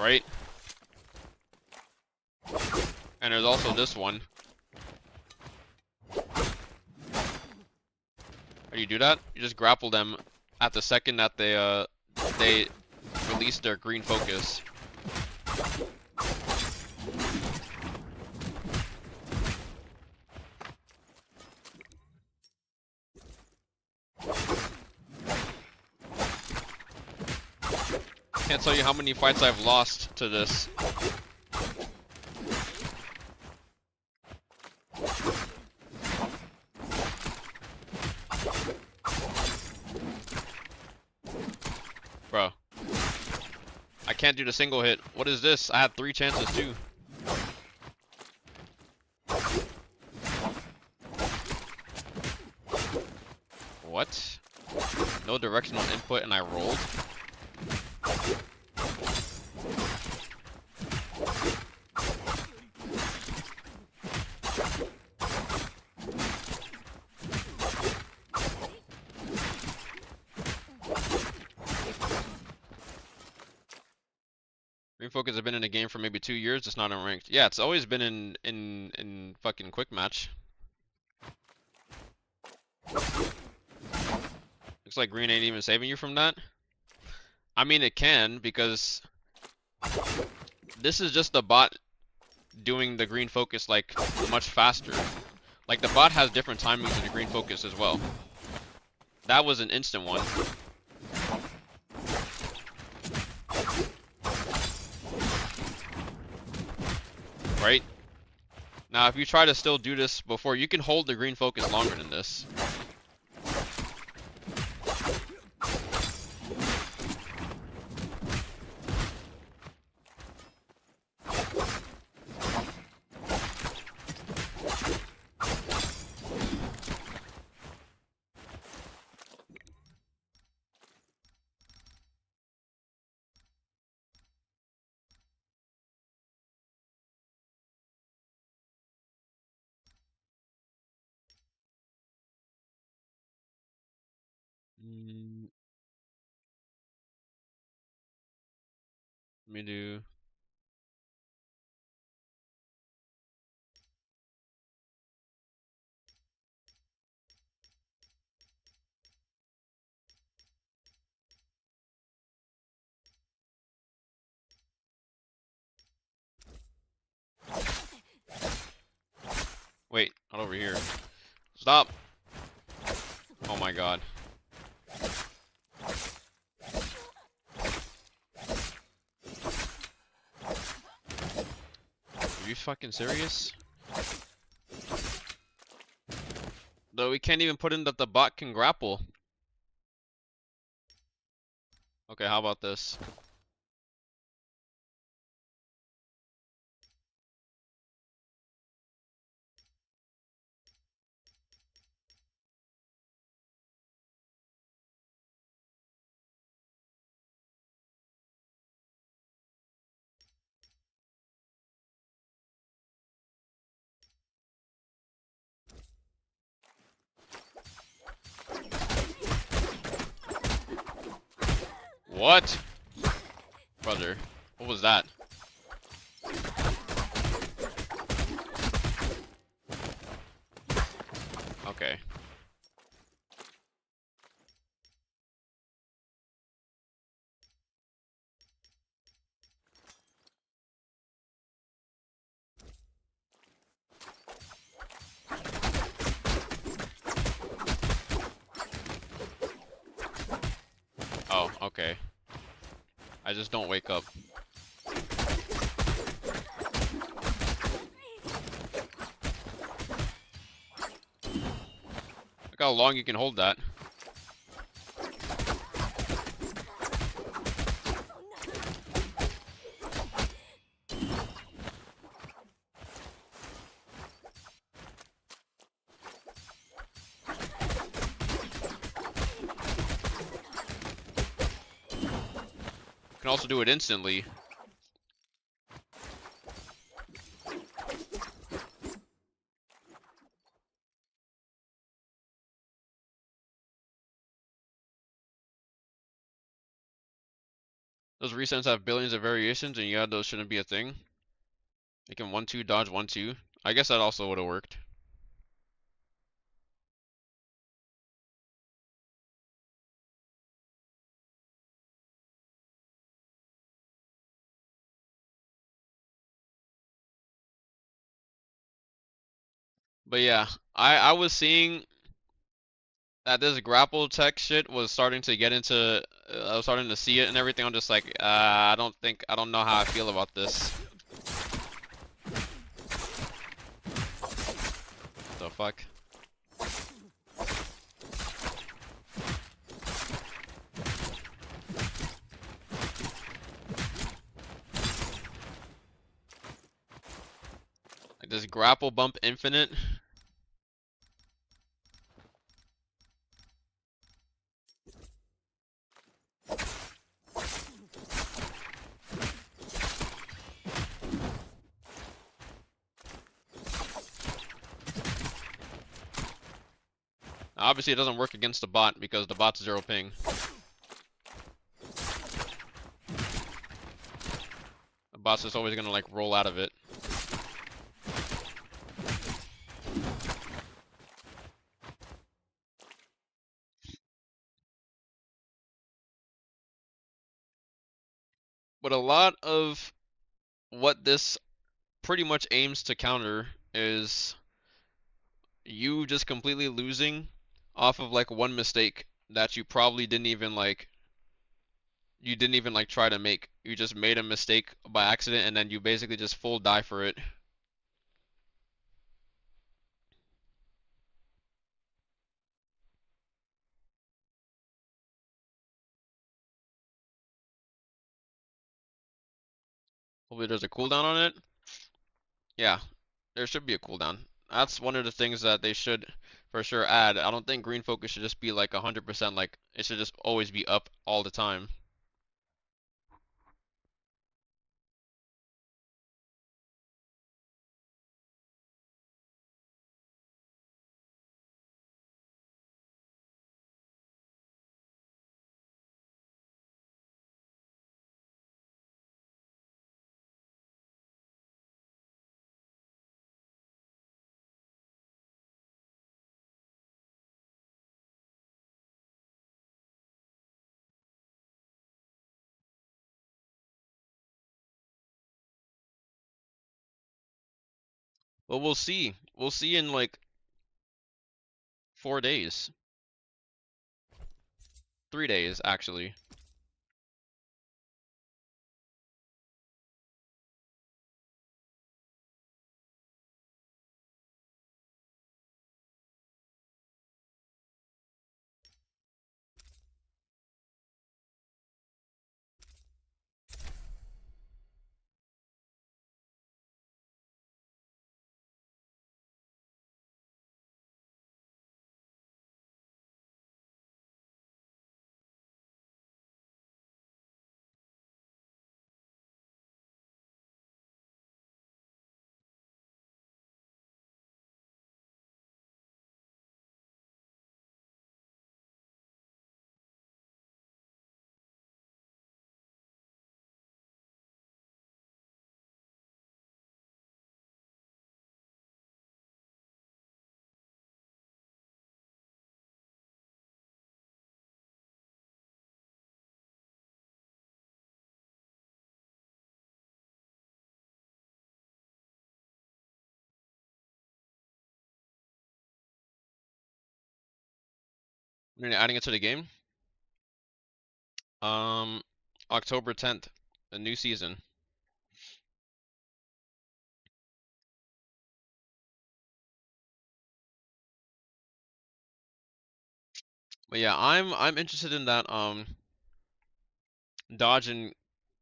Right? And there's also this one. How do you do that? You just grapple them at the second that they release their green focus. Can't tell you how many fights I've lost to this. Bro. I can't do the single hit. What is this? I had 3 chances too. What? No directional input and I rolled? Green Focus has been in the game for maybe 2 years, it's not in ranked. Yeah, it's always been in fucking quick match. Looks like green ain't even saving you from that. I mean, it can, because this is just the bot doing the green focus like much faster. Like the bot has different timings in the green focus as well. That was an instant one. Right? Now, if you try to still do this before, you can hold the green focus longer than this. Let me do. Wait, not over here. Stop! Oh my god. Are you fucking serious? Though we can't even put in that the bot can grapple. Okay, how about this? What? Brother, what was that? Okay. I just don't wake up. Look how long you can hold that. You can also do it instantly. Those resets have billions of variations, and yeah, those shouldn't be a thing. You can 1-2 dodge 1-2. I guess that also would have worked. But yeah, I was seeing that this grapple tech shit was starting to get into. I was starting to see it and everything. I'm just like, I don't know how I feel about this. The fuck? Like this grapple bump infinite. Obviously, it doesn't work against the bot because the bot's 0 ping. The bot's just always gonna like roll out of it. But a lot of what this pretty much aims to counter is you just completely losing off of like one mistake that you probably didn't even like try to make. You just made a mistake by accident and then you basically just full die for it. Hopefully there's a cooldown on it. Yeah, there should be a cooldown. That's one of the things that they should for sure add. I don't think green focus should just be like 100%, like it should just always be up all the time. But we'll see. We'll see in like 4 days. 3 days, actually. When you're adding it to the game, um, October 10th, a new season. But yeah, I'm interested in that dodge, and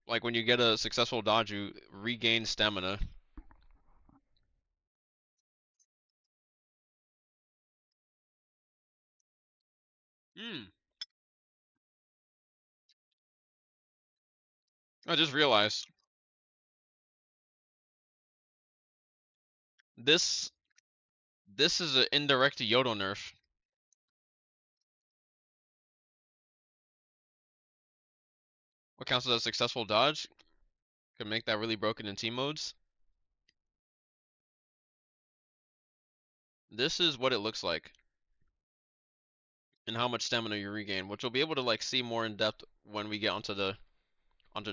like when you get a successful dodge, you regain stamina. Hmm. I just realized this this is an indirect Yodo nerf. What counts as a successful dodge could make that really broken in team modes. This is what it looks like and how much stamina you regain, which we'll be able to like see more in depth when we get onto the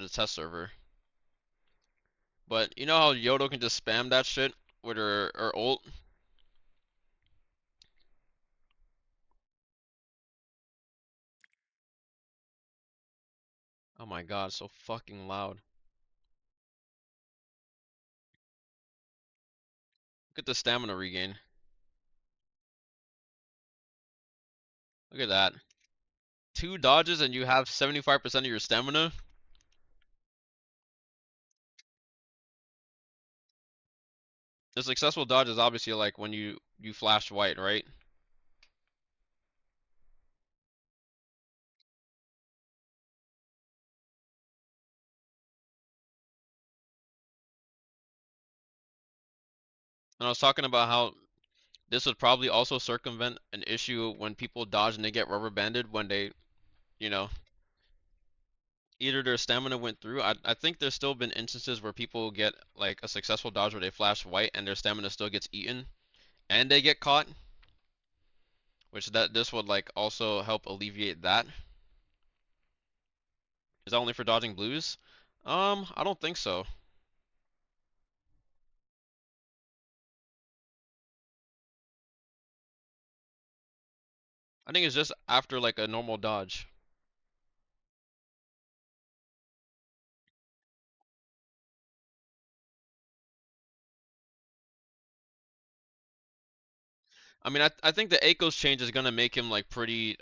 test server. But you know how Yodo can just spam that shit with her ult? Oh my god, so fucking loud. Look at the stamina regain. Look at that. Two dodges and you have 75% of your stamina? The successful dodge is obviously like when you flash white, right? And I was talking about how this would probably also circumvent an issue when people dodge and they get rubber banded when they, you know, either their stamina went through. I think there's still been instances where people get like a successful dodge where they flash white and their stamina still gets eaten and they get caught, which that this would like also help alleviate that. Is that only for dodging blues? I don't think so. I think it's just after like a normal dodge. I mean, I think the Akos change is gonna make him like pretty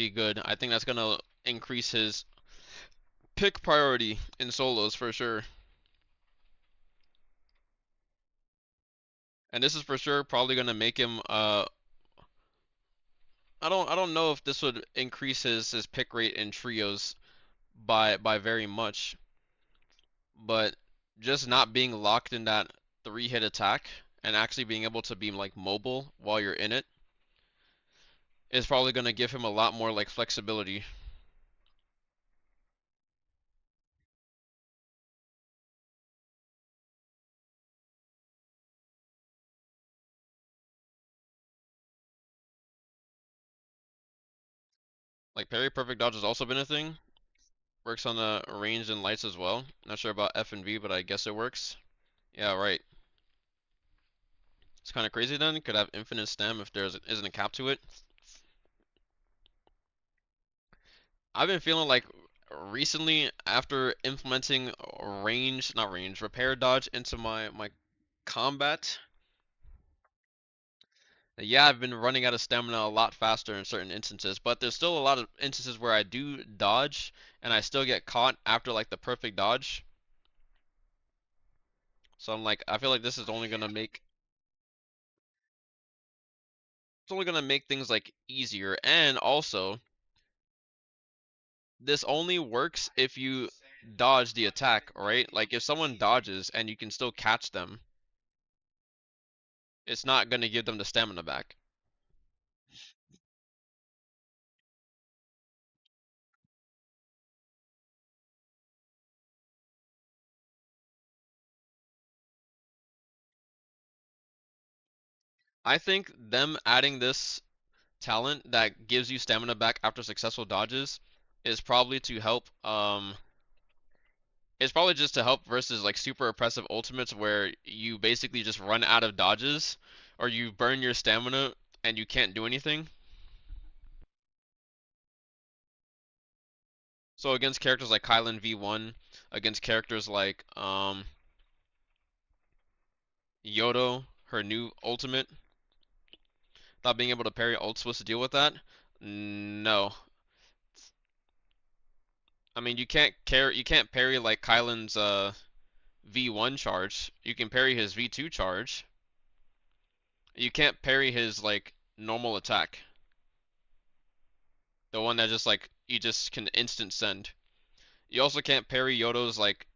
good. I think that's gonna increase his pick priority in solos for sure. And this is for sure probably gonna make him I don't know if this would increase his pick rate in trios by very much, but just not being locked in that three hit attack and actually being able to be like mobile while you're in it is probably gonna give him a lot more like flexibility. Like parry perfect dodge has also been a thing. Works on the range and lights as well. Not sure about F and V, but I guess it works. Yeah, right. It's kind of crazy then. Could have infinite stem if there isn't a cap to it. I've been feeling like recently after implementing not range, repair dodge into my combat. Yeah, I've been running out of stamina a lot faster in certain instances, but there's still a lot of instances where I do dodge and I still get caught after like the perfect dodge. So I'm like, I feel like this is only gonna make it's only gonna make things like easier, and also this only works if you dodge the attack, right? Like if someone dodges and you can still catch them, it's not gonna give them the stamina back. I think them adding this talent that gives you stamina back after successful dodges is probably to help it's probably just to help versus like super oppressive ultimates where you basically just run out of dodges or you burn your stamina and you can't do anything. So against characters like Kylan V1, against characters like Yodo, her new ultimate, not being able to parry ult supposed to deal with that? No. I mean, you can't parry like Kylan's V1 charge. You can parry his V2 charge. You can't parry his like normal attack. The one that just like you just can instant send. You also can't parry Yodo's like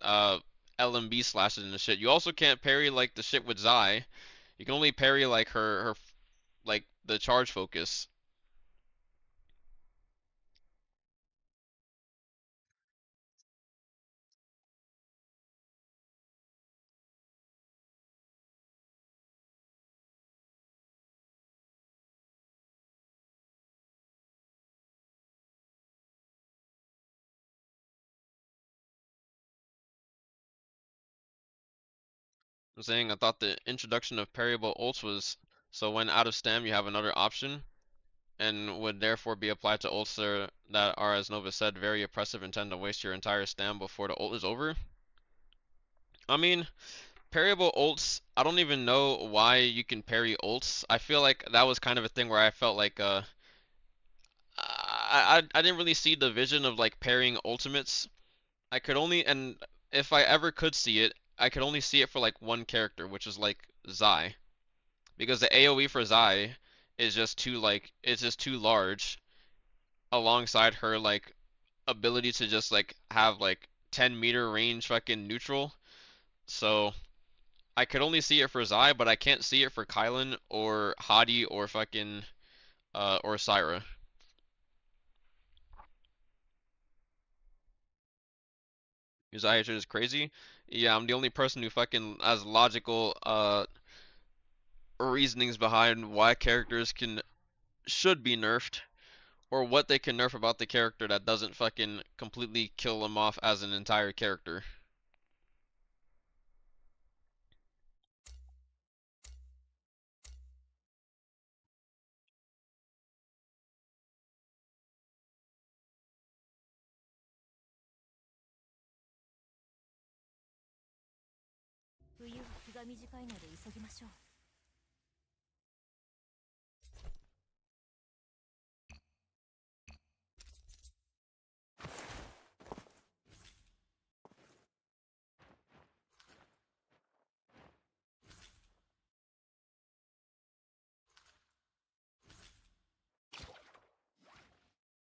uh LMB slashes and the shit. You also can't parry like the shit with Zai. You can only parry like her like the charge focus. I'm saying I thought the introduction of parryable ults was so when out of stam you have another option and would therefore be applied to ults that are, as Nova said, very oppressive and tend to waste your entire stam before the ult is over. I mean, parryable ults, I don't even know why you can parry ults. I feel like that was kind of a thing where I felt like I didn't really see the vision of like parrying ultimates. I could only, and if I ever could see it, I could only see it for like one character, which is like Zai. Because the AoE for Zai is just too like it's just too large alongside her like ability to just like have like 10-meter range fucking neutral. So I could only see it for Zai, but I can't see it for Kylan or Hadi or fucking or Syra. Zai is crazy. Yeah, I'm the only person who fucking has logical reasonings behind why characters can should be nerfed or what they can nerf about the character that doesn't fucking completely kill them off as an entire character.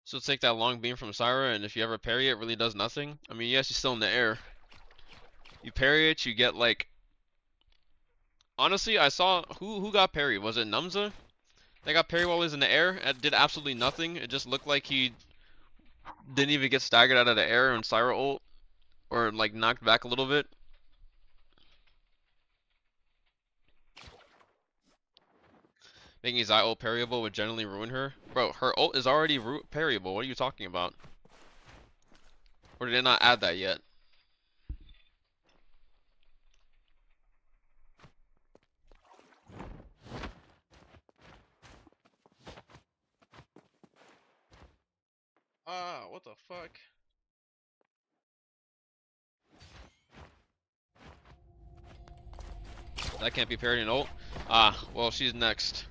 So take that long beam from Syra, and if you ever parry it, it really does nothing. I mean, yes, you're still in the air. You parry it, you get like. Honestly, I saw who got parried. Was it Numza? They got parried while he was in the air. It did absolutely nothing. It just looked like he didn't even get staggered out of the air and Syra ult, or like knocked back a little bit. Making his ult parryable would generally ruin her. Bro, her ult is already parryable. What are you talking about? Or did they not add that yet? Ah, what the fuck? That can't be parried in ult. Ah, well, she's next.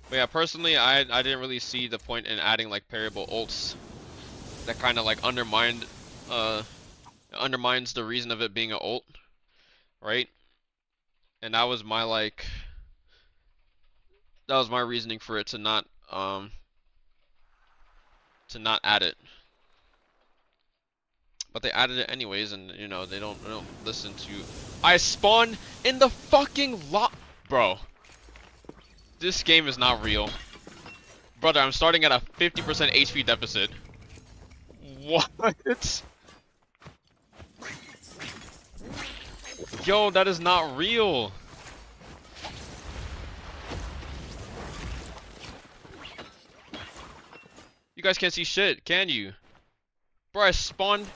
But yeah, personally, I didn't really see the point in adding like parryable ults. That kind of like undermines the reason of it being an ult, right? And that was my reasoning for it to not add it. But they added it anyways, and you know they don't listen to. I spawned in the fucking lot, bro. This game is not real, brother. I'm starting at a 50% HP deficit. What? Yo, that is not real. You guys can't see shit, can you? Bro, I spawned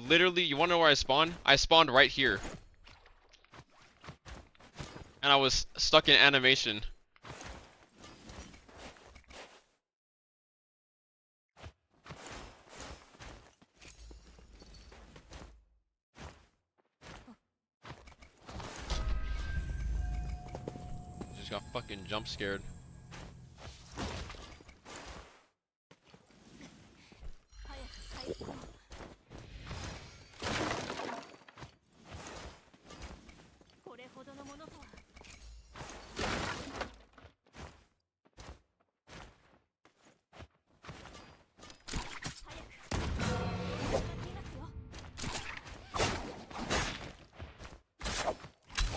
literally, you wanna know where I spawned? I spawned right here. and I was stuck in animation. Just got fucking jump scared.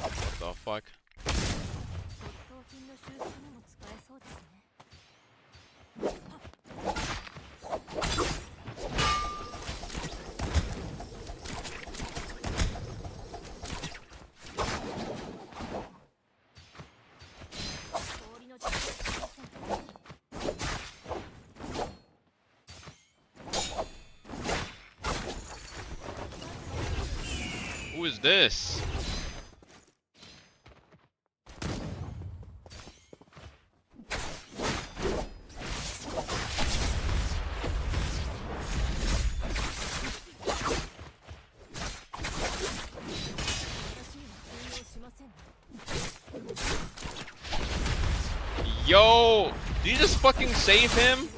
What the fuck? Who is this? Yo, did you just fucking save him?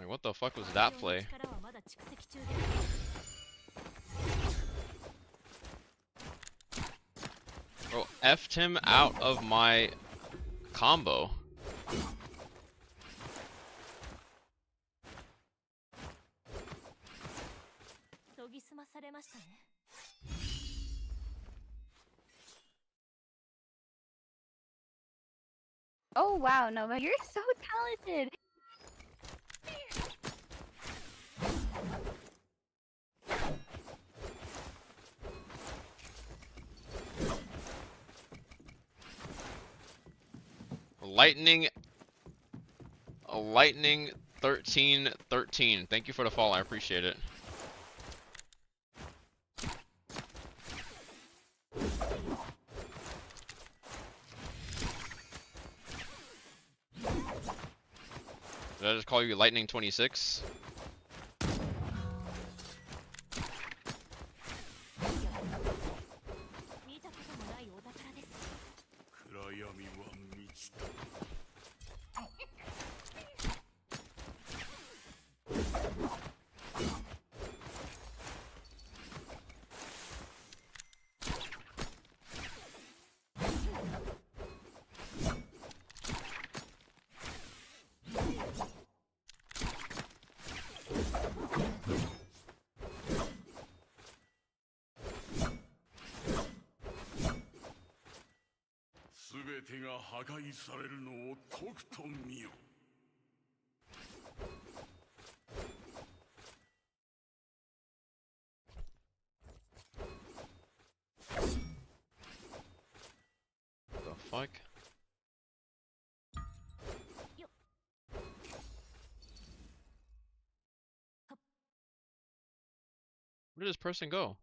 What the fuck was that play? Bro, effed him out of my combo. Oh wow, Nova, you're so talented. Lightning 1313. Thank you for the follow. I appreciate it. Did I just call you Lightning 26? The fuck? Where did this person go?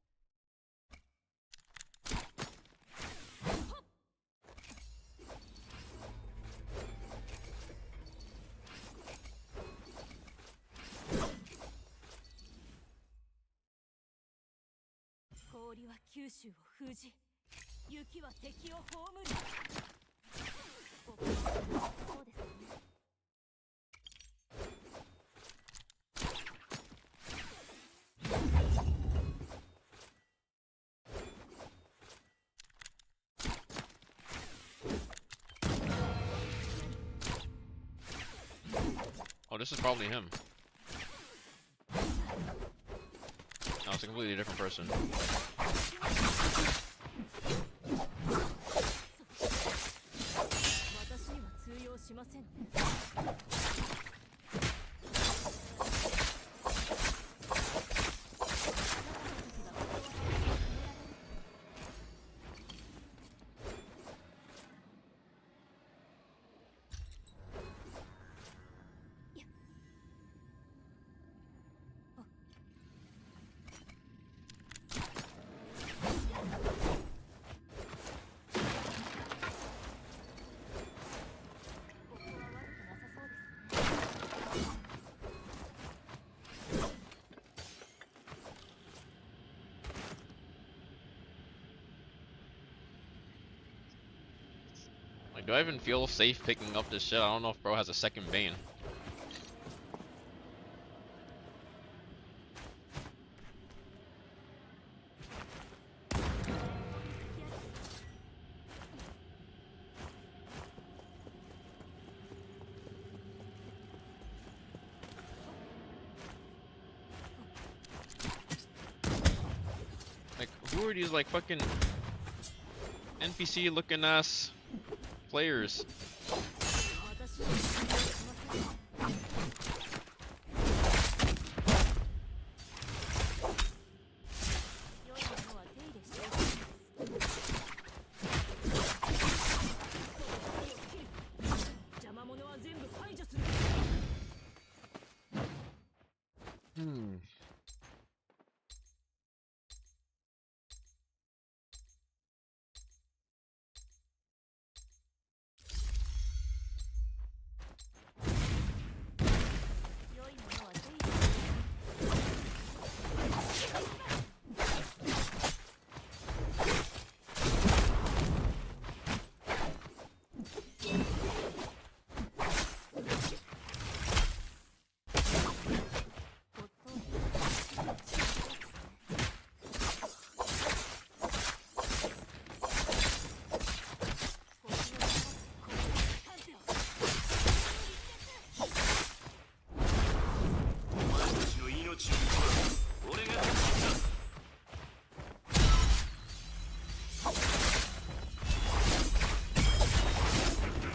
Oh, this is probably him. No, it's a completely different person. Like, do I even feel safe picking up this shit? I don't know if bro has a second Bane. Like, who are these like fucking NPC looking ass players? Hmm.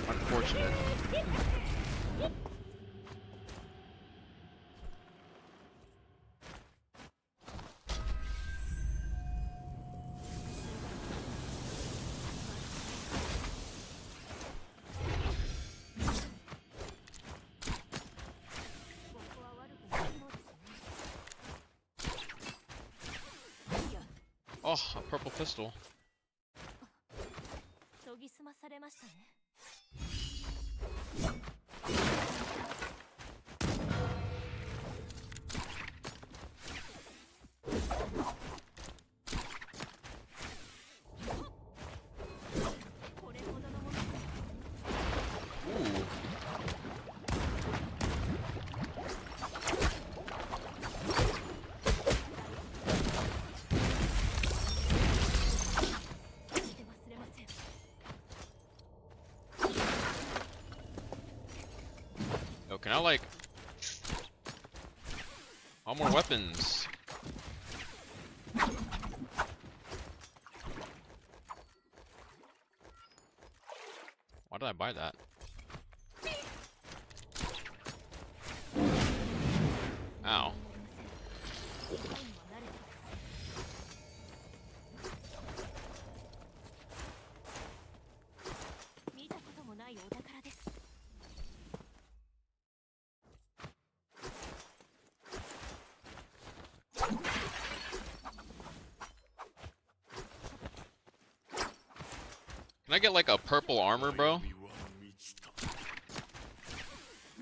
Unfortunate. Oh, a purple pistol. Ooh. Yo, can I like... all more weapons. Why did I buy that? Ow. Can I get like a purple armor, bro?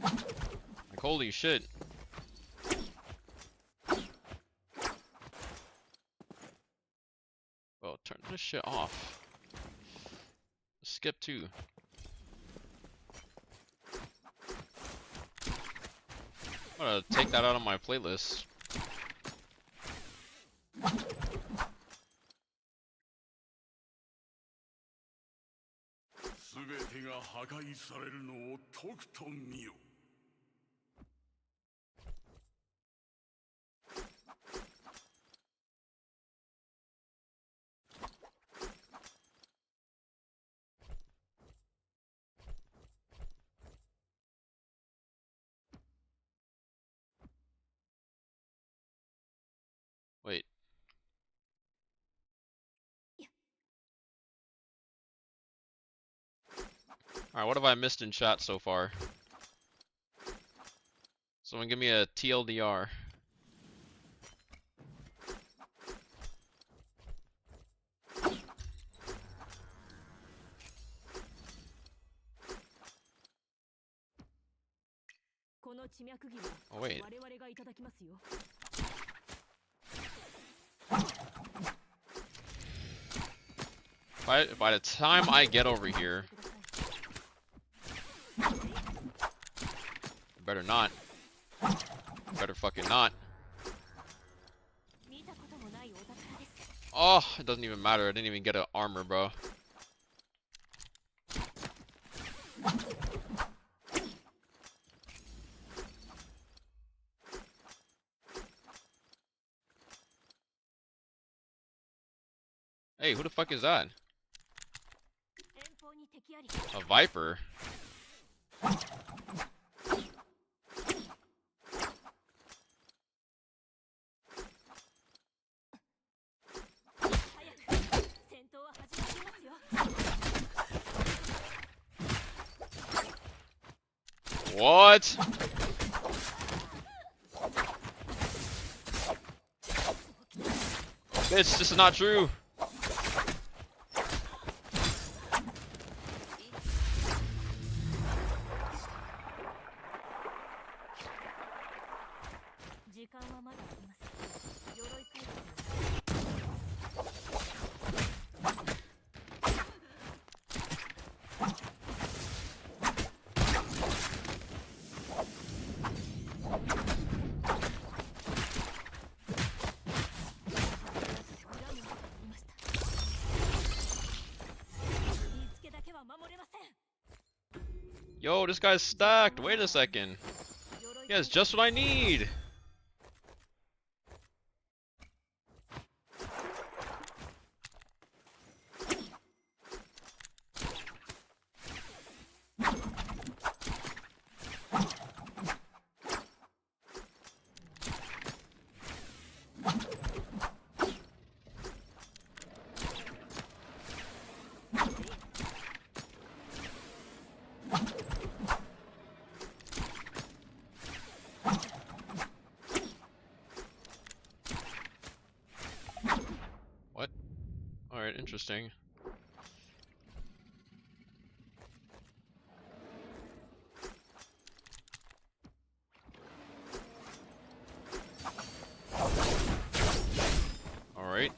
Like, holy shit. Well, turn this shit off. Skip 2. I'm gonna take that out of my playlist. Alright, what have I missed in chat so far? Someone give me a TLDR. Oh wait. By the time I get over here, better not. Better fucking not. Oh, it doesn't even matter. I didn't even get an armor, bro. Hey, who the fuck is that? A Viper? What? Bitch, this is not true. Yo, this guy's stacked. Wait a second. He has just what I need. What? Alright, interesting. Alright.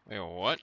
Wait, what?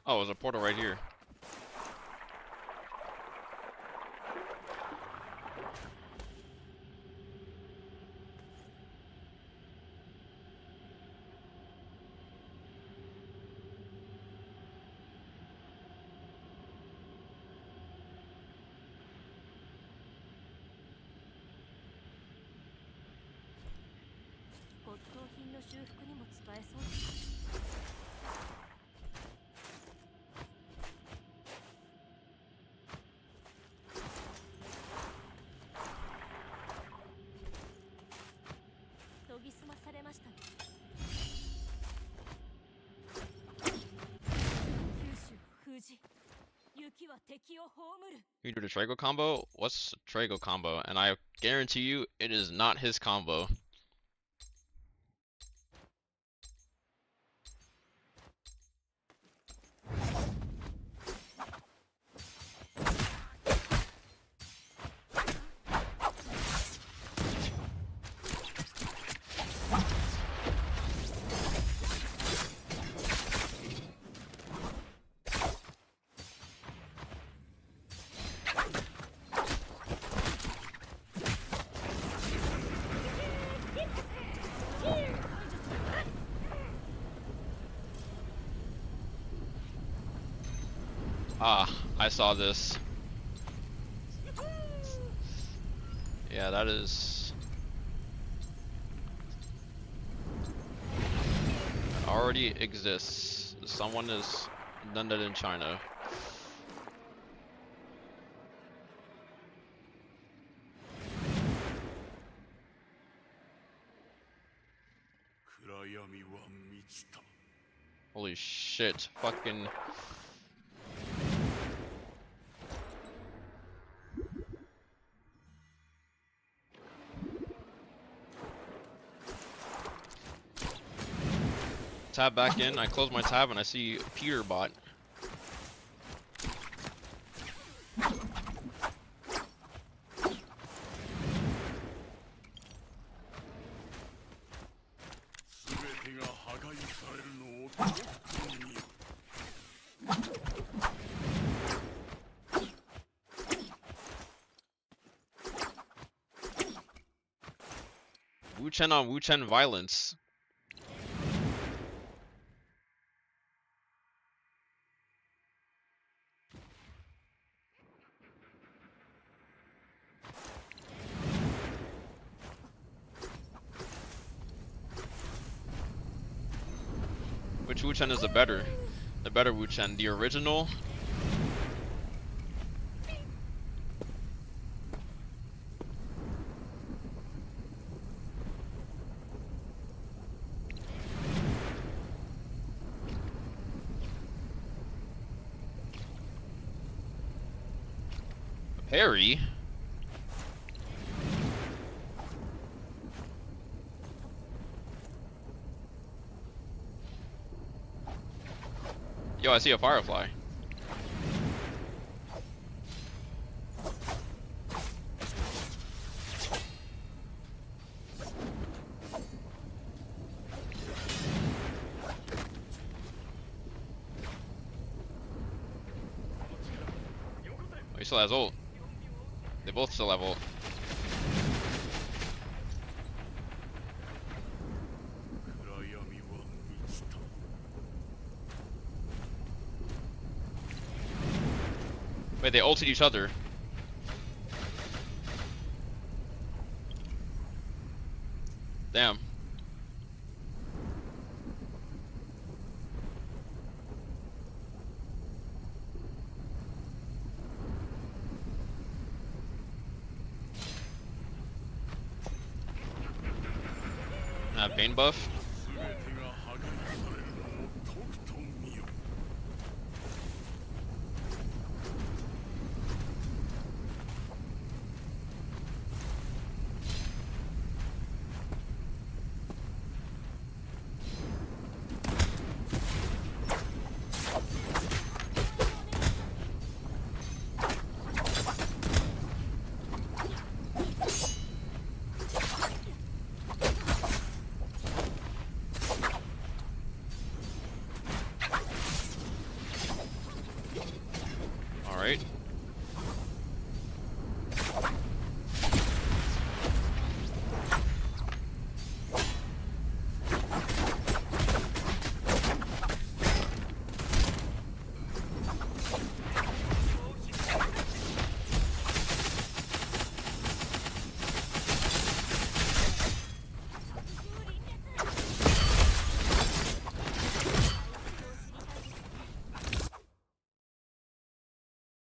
Oh, there's a portal right here. You do the Trago combo? What's Trago combo? And I guarantee you, it is not his combo. Ah, I saw this. Yeah, that is... already exists. Someone has done that in China. Holy shit, fucking... Tab back in, I close my tab and I see Peter bot. Wu Chen on Wu Chen violence. Which Wu Chen is the better? The better Wu Chen, the original? Harry? Yo, I see a firefly. Oh, he still has ult. They both still have ult. Wait, they ulted each other. Damn. Bane buff.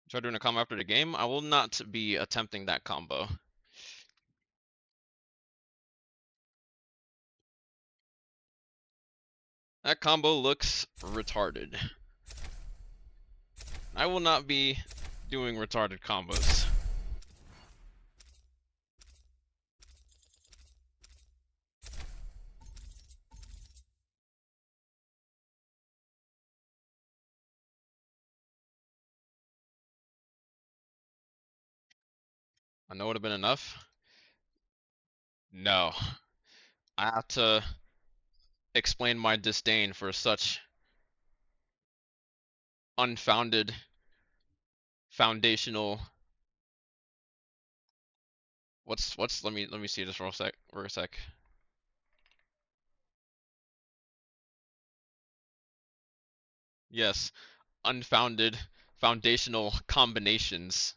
Try doing a combo after the game. I will not be attempting that combo. That combo looks retarded. I will not be doing retarded combos. I know it would have been enough. No. I have to explain my disdain for such unfounded foundational what's let me see this for a sec. Yes, unfounded foundational combinations.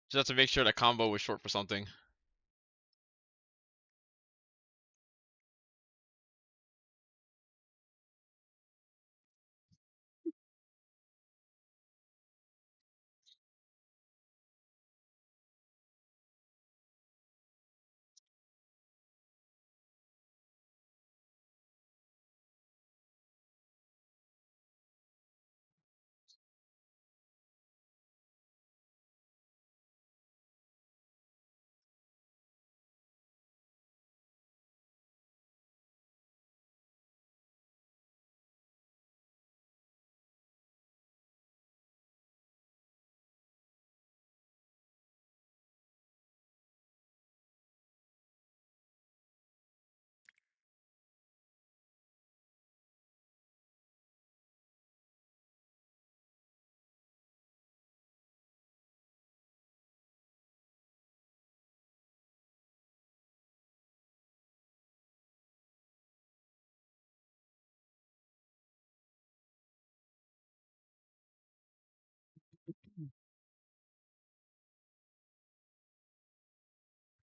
Just have to make sure that combo was short for something.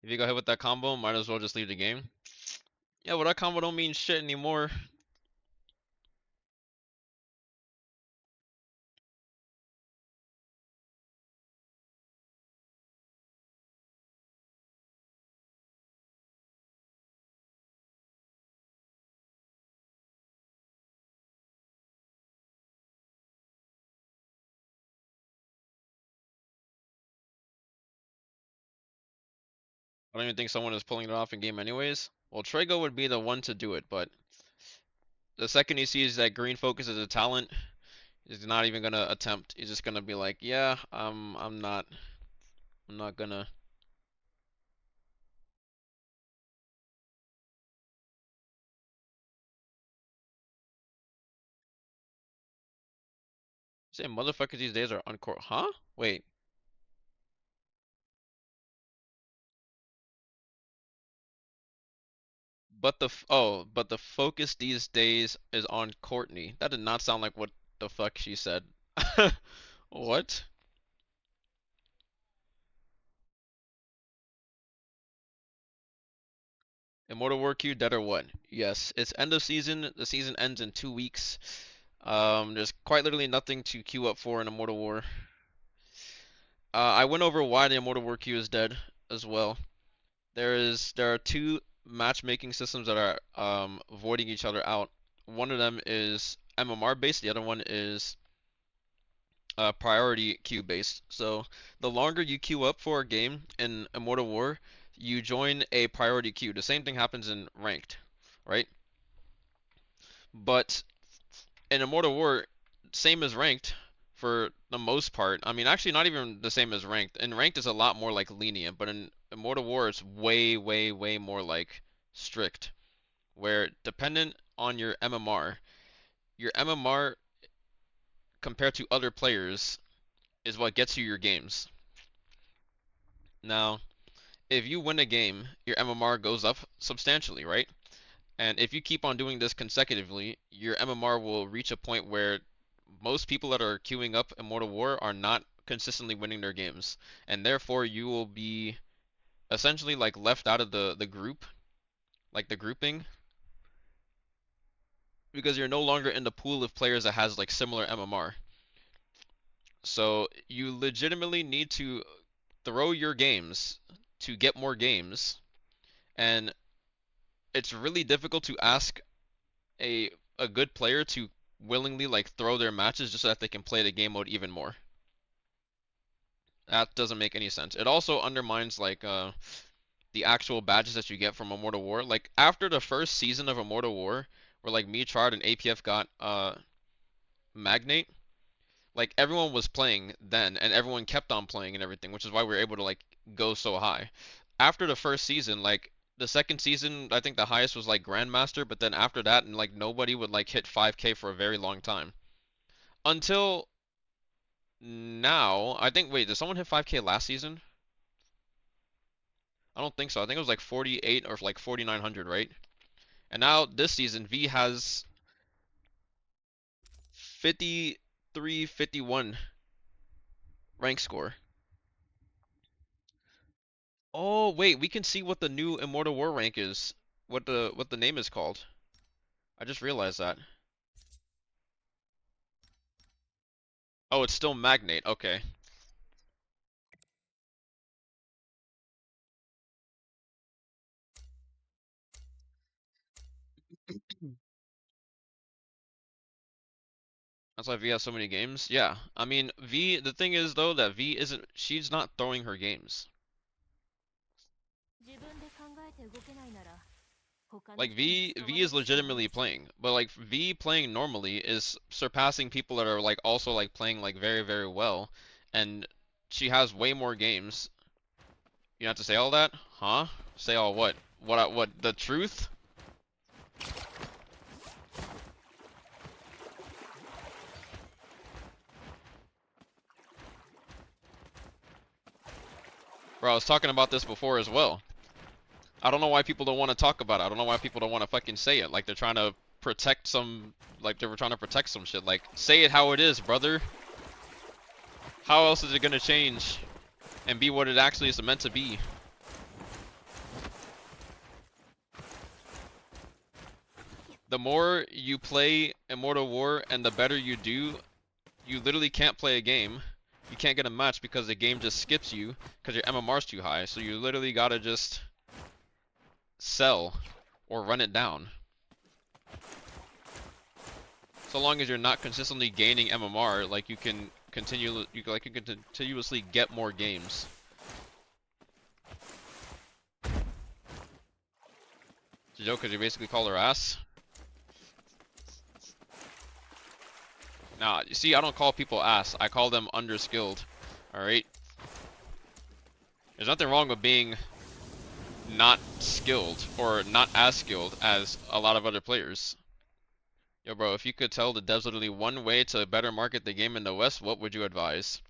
If you go ahead with that combo, might as well just leave the game. Yeah, well that combo don't mean shit anymore. I don't even think someone is pulling it off in game anyways. Well, Trago would be the one to do it, but the second he sees that green focus is a talent, he's not even gonna attempt. He's just gonna be like, yeah, I'm not gonna. Say motherfuckers these days are uncore. Huh? Wait. But the focus these days is on Courtney. That did not sound like what the fuck she said. What? Immortal War Q dead or what? Yes, it's end of season. The season ends in 2 weeks. There's quite literally nothing to queue up for in Immortal War. I went over why the Immortal War Q is dead as well. There are two matchmaking systems that are voiding each other out. One of them is MMR based. The other one is priority queue based. So the longer you queue up for a game in Immortal War, you join a priority queue. The same thing happens in ranked, right? But in Immortal War, same as ranked for the most part. I mean, actually, not even the same as ranked. In ranked is a lot more like lenient, but in Immortal War, it's way, way, way more like strict. Where dependent on your MMR compared to other players is what gets you your games. Now, if you win a game, your MMR goes up substantially, right? And if you keep on doing this consecutively, your MMR will reach a point where most people that are queuing up Immortal War are not consistently winning their games, and therefore you will be essentially like left out of the group, like the grouping, because you're no longer in the pool of players that has like similar MMR. So you legitimately need to throw your games to get more games, and it's really difficult to ask a a good player to willingly like throw their matches just so that they can play the game mode even more. That doesn't make any sense. It also undermines like the actual badges that you get from Immortal War. Like after the first season of Immortal War, where like me, Chard, and APF got Magnate, like everyone was playing then, and everyone kept on playing and everything, which is why we were able to like go so high. After the first season, like the second season, I think the highest was like Grandmaster, but then after that, and like nobody would like hit 5K for a very long time until now. I think. Wait, did someone hit 5K last season? I don't think so. I think it was like 48 or like 4900, right? And now this season, V has 53, 51 rank score. Oh, wait, we can see what the new Immortal War rank is. What the name is called. I just realized that. Oh, it's still Magnate. Okay. That's why V has so many games. Yeah. I mean, V, the thing is though that V isn't, she's not throwing her games. Like V is legitimately playing, but like V playing normally is surpassing people that are like also like playing like very very well, and she has way more games. You have to say all that, huh? Say all what? What? The truth? Bro, I was talking about this before as well. I don't know why people don't want to talk about it. I don't know why people don't want to fucking say it. Like they're trying to protect some, like they were trying to protect some shit. Like say it how it is, brother. How else is it gonna change and be what it actually is meant to be? The more you play Immortal War and the better you do, you literally can't play a game. You can't get a match because the game just skips you because your MMR's too high. So you literally gotta just sell or run it down. So long as you're not consistently gaining MMR, like you can continuously get more games. It's a joke because you basically call her ass. Nah, you see, I don't call people ass. I call them underskilled. Alright? There's nothing wrong with being not skilled or not as skilled as a lot of other players. Yo, bro, if you could tell the devs literally one way to better market the game in the West, what would you advise?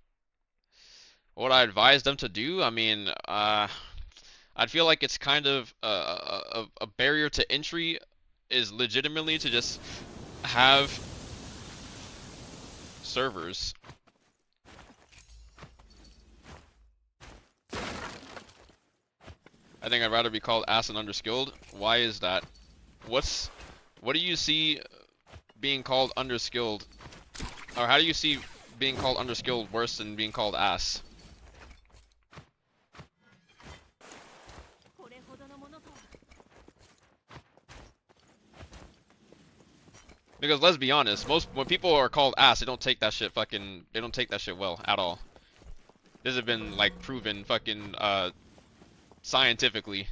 What would I advise them to do? I mean, I'd feel like it's kind of a barrier to entry is legitimately to just have servers. I think I'd rather be called ass and underskilled. Why is that? What do you see being called underskilled? Or how do you see being called underskilled worse than being called ass? Because let's be honest, when people are called ass, they don't take that shit well at all. This has been like proven fucking scientifically.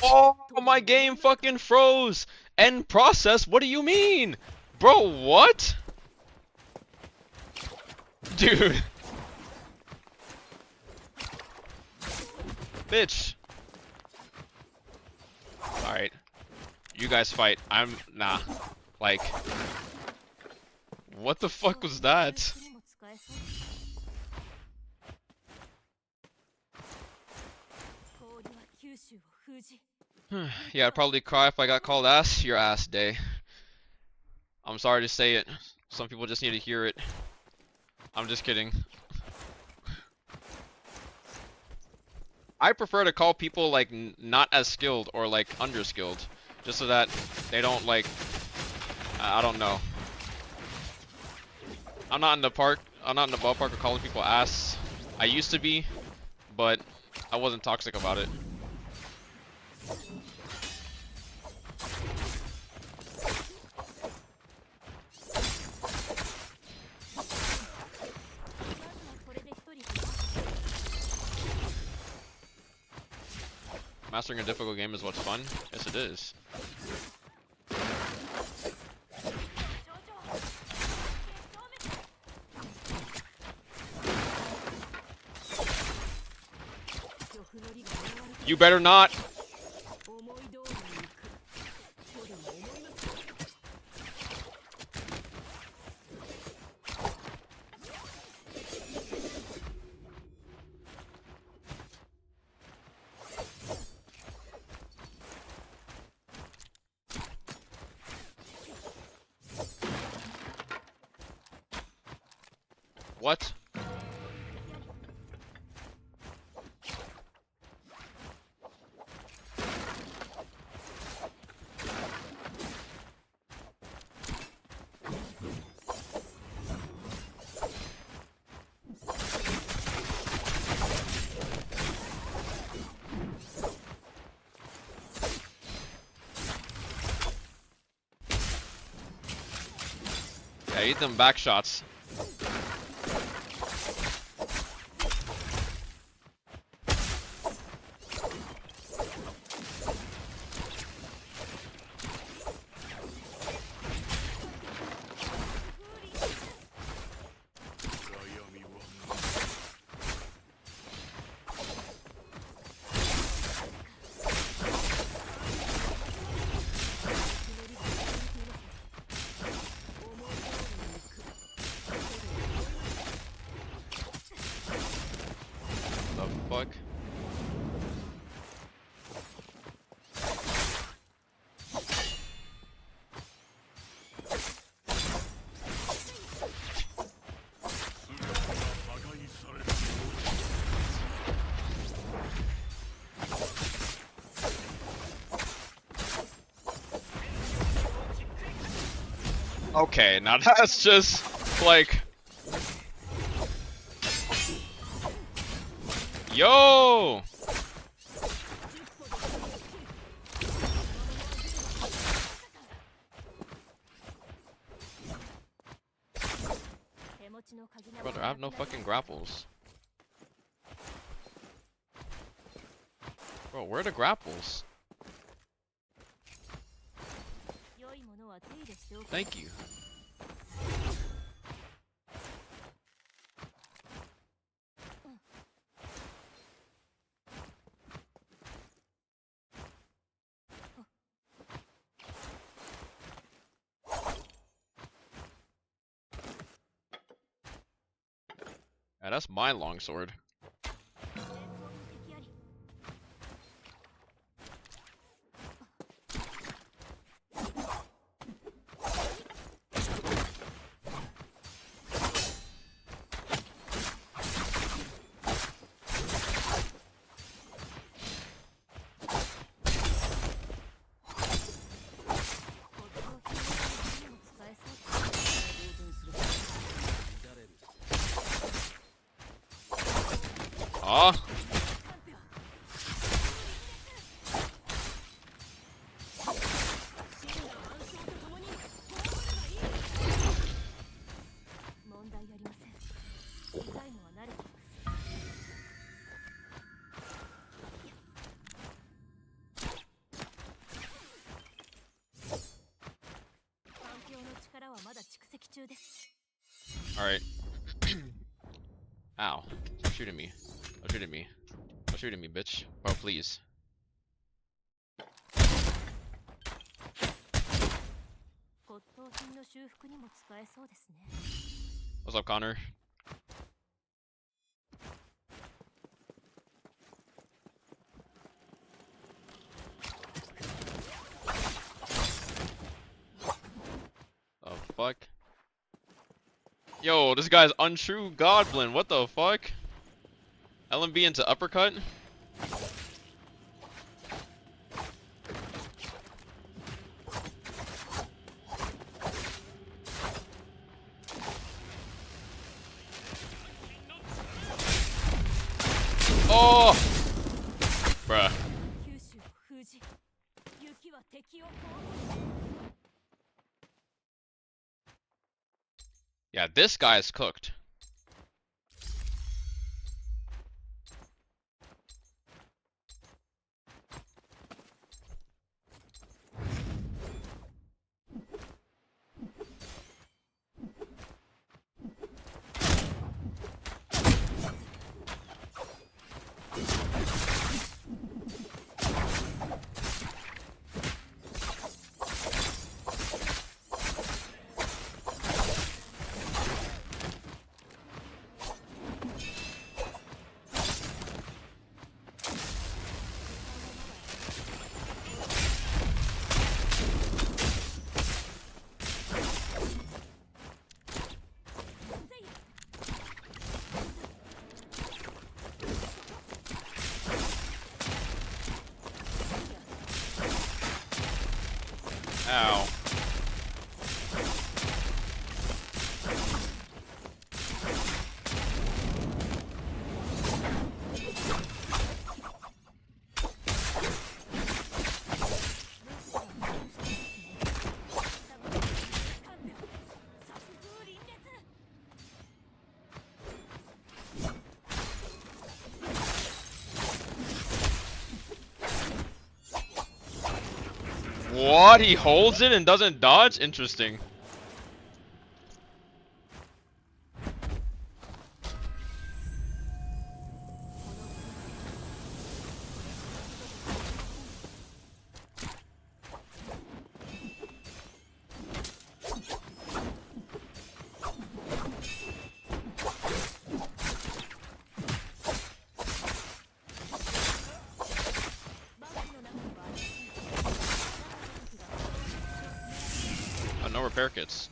Oh, my game fucking froze. End process? What do you mean? Bro, what? Dude. Bitch. Alright. You you guys fight. Nah. Like, what the fuck was that? Yeah, I'd probably cry if I got called ass. Your ass day. I'm sorry to say it. Some people just need to hear it. I'm just kidding. I prefer to call people like not as skilled or like underskilled, just so that they don't like. I don't know. I'm not in the ballpark of calling people ass. I used to be, but I wasn't toxic about it. Mastering a difficult game is what's fun. Yes, it is. You better not. What? Yeah, eat them back shots. The fuck? Okay, now that's just like, yo! Brother, I have no fucking grapples. Bro, where are the grapples? Thank you. Yeah, that's my longsword. Ah. Alright. Ow. Stop shooting me. Stop shooting me. Stop shooting me, bitch. Bro, please. What's up, Connor? Oh fuck. Yo, this guy's untrue goblin. What the fuck? LMB into uppercut? Oh! Bruh. Yeah, this guy's cooked. Ow. What? He holds it and doesn't dodge? Interesting. Oh, no repair kits.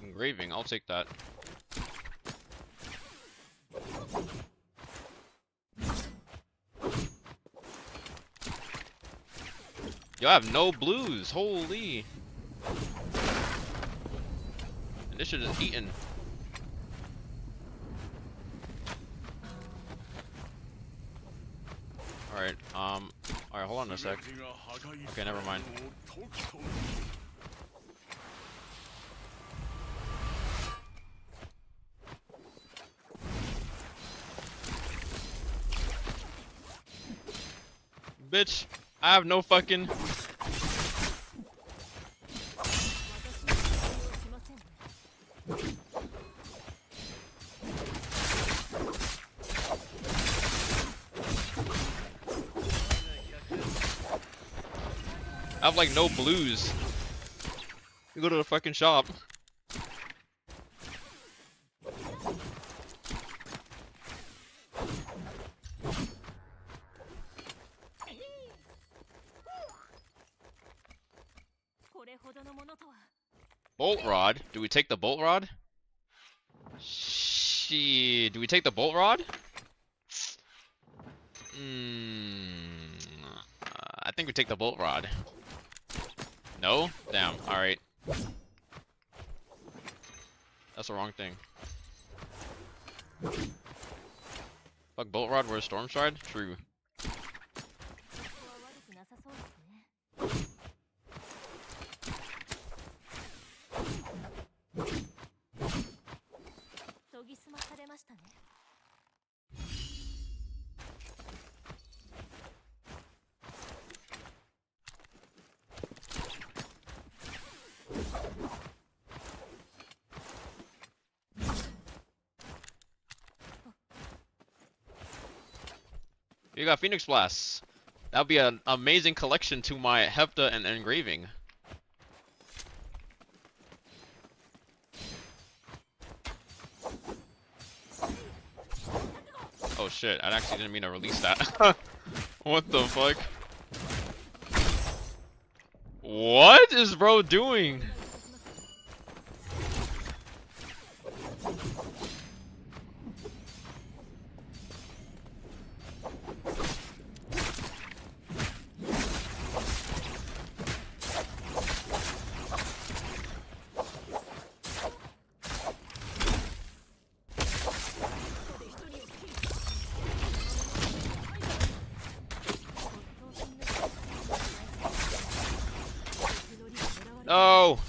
Engraving, I'll take that. Yo, I have no blues, holy. And this shit is eaten. Alright, alright, hold on a sec. Okay, never mind. Bitch, I have no fucking... I have like no blues. You go to the fucking shop. Bolt rod? Do we take the bolt rod? Shit, do we take the bolt rod? I think we take the bolt rod. No? Damn, alright. That's the wrong thing. Fuck Bolt Rod, where's Storm Stride? True. You got Phoenix Blasts. That'd be an amazing collection to my Hepta and engraving. Oh shit, I actually didn't mean to release that. What the fuck? What is bro doing? No!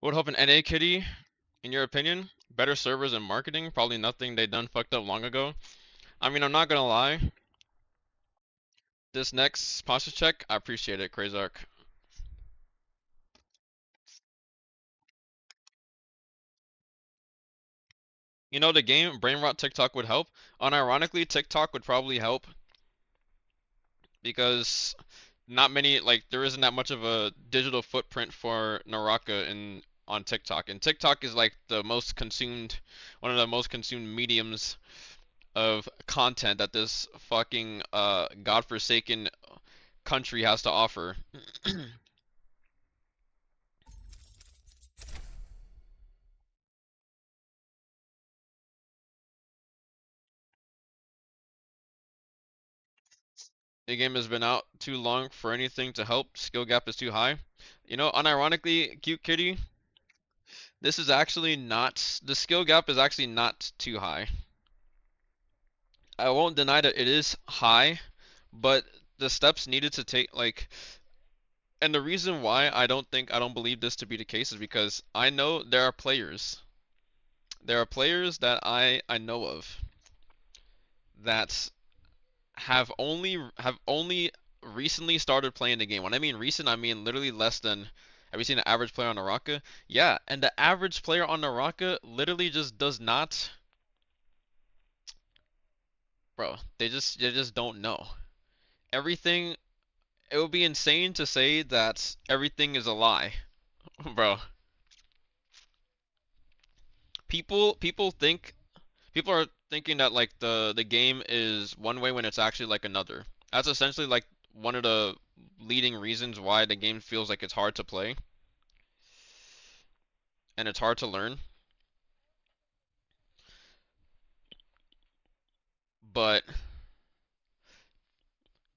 What would help an NA kitty, in your opinion? Better servers and marketing? Probably nothing they done fucked up long ago. I mean, I'm not gonna lie. This next posture check, I appreciate it, Crazark. You know, the game Brain Rot TikTok would help. Unironically, TikTok would probably help because not many, like, there isn't that much of a digital footprint for NARAKA in on TikTok. And TikTok is like the most consumed, one of the most consumed mediums of content that this fucking godforsaken country has to offer. The game has been out too long for anything to help. Skill gap is too high. You know, unironically, Cute Kitty, this is actually not, the skill gap is actually not too high. I won't deny that it is high, but the steps needed to take, like, and the reason why I don't believe this to be the case is because I know there are players. There are players that I know of that have only recently started playing the game. When I mean recent, I mean literally less than. Have you seen an average player on NARAKA? Yeah, and the average player on NARAKA literally just does not, bro. They just don't know everything. It would be insane to say that everything is a lie, bro. People people are thinking that like the game is one way when it's actually like another. That's essentially like one of the leading reasons why the game feels like it's hard to play and it's hard to learn. But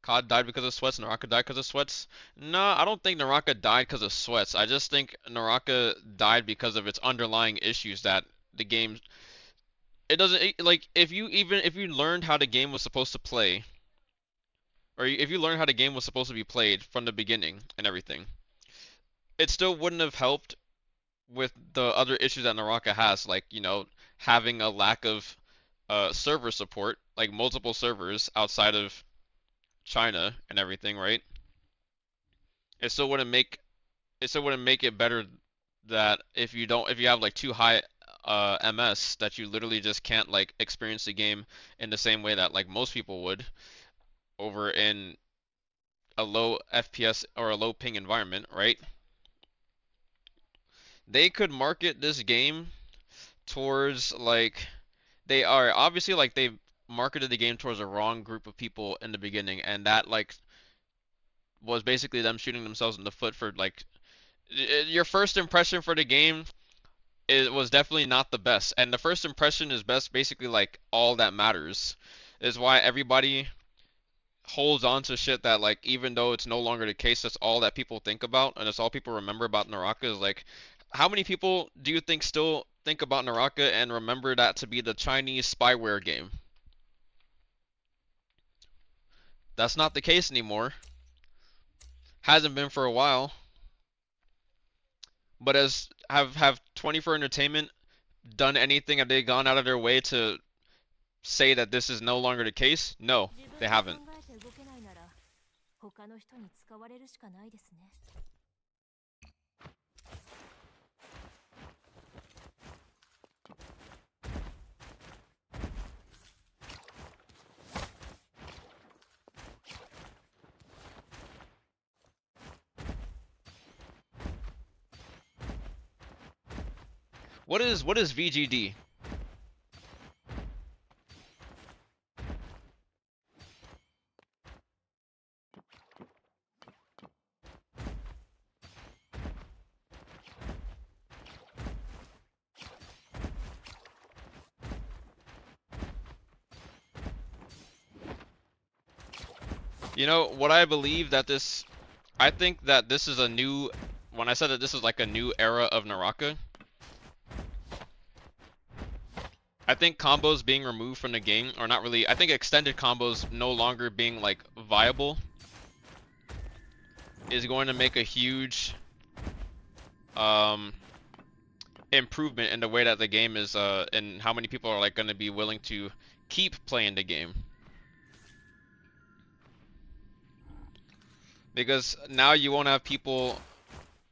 COD died because of sweats, Naraka died because of sweats. No, I don't think Naraka died because of sweats. I just think Naraka died because of its underlying issues that the game it doesn't like if you learned how the game was supposed to play or if you learned how the game was supposed to be played from the beginning and everything, it still wouldn't have helped with the other issues that Naraka has, like, you know, having a lack of server support, like multiple servers outside of China and everything, right? It still wouldn't make it still wouldn't make it better that if you have like too high MS that you literally just can't like experience the game in the same way that like most people would over in a low FPS or a low ping environment, right? They could market this game towards like they are obviously like they marketed the game towards a wrong group of people in the beginning, and that like was basically them shooting themselves in the foot for like your first impression for the game. It was definitely not the best, and the first impression is best basically like all that matters. Is why everybody holds on to shit that like even though it's no longer the case, that's all that people think about, and that's all people remember about Naraka is like how many people do you think still think about Naraka and remember that to be the Chinese spyware game? That's not the case anymore. Hasn't been for a while. But as have 24 Entertainment done anything? Have they gone out of their way to say that this is no longer the case? No, they haven't. What is VGD? You know what I believe that this I think that this is a new when I said that this is like a new era of Naraka, I think combos being removed from the game, or not really, I think extended combos no longer being like viable is going to make a huge improvement in the way that the game is and how many people are like going to be willing to keep playing the game. Because now you won't have people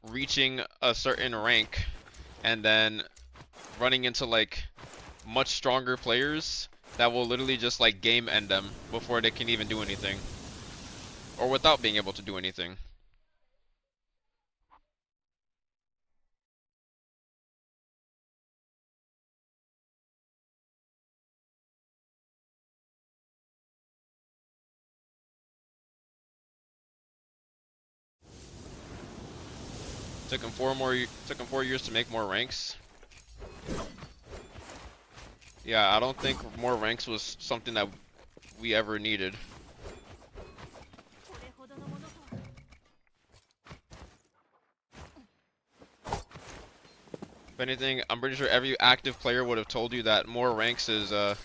reaching a certain rank and then running into like much stronger players that will literally just like game end them before they can even do anything, or without being able to do anything. Took him 4 years to make more ranks. Yeah, I don't think more ranks was something that we ever needed. If anything, I'm pretty sure every active player would have told you that more ranks is the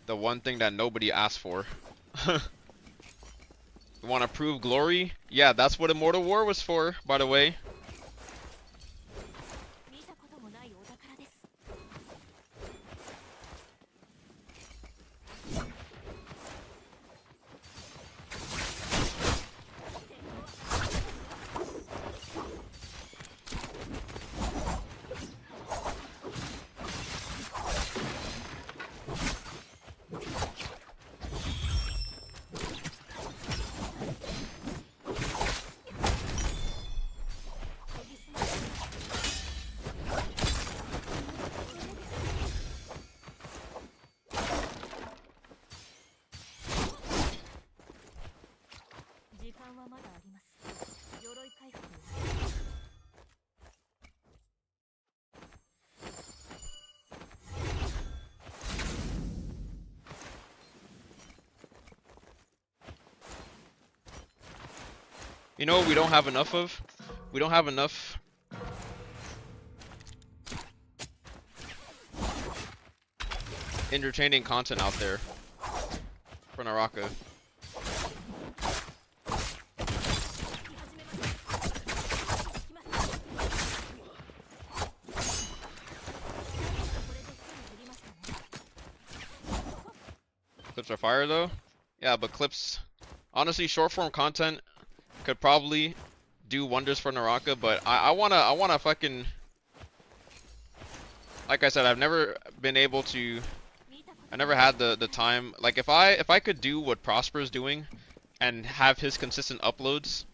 one thing that nobody asked for. You want to prove glory? Yeah, that's what Immortal War was for, by the way. You know what we don't have enough of? We don't have enough entertaining content out there for Naraka. Clips are fire though. Yeah, but clips, honestly, short form content could probably do wonders for Naraka, but I wanna fucking, like I said, I've never been able to, I never had the time. Like if I could do what Prosper's doing and have his consistent uploads,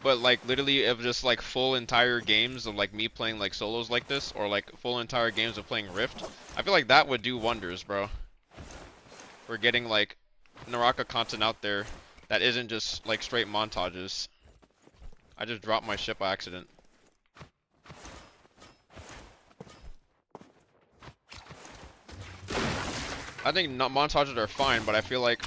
But like literally of just like full entire games of like me playing like solos like this, or like full entire games of playing Rift, I feel like that would do wonders, bro. We're getting like Naraka content out there that isn't just like straight montages. I just dropped my ship by accident. I think not montages are fine, but I feel like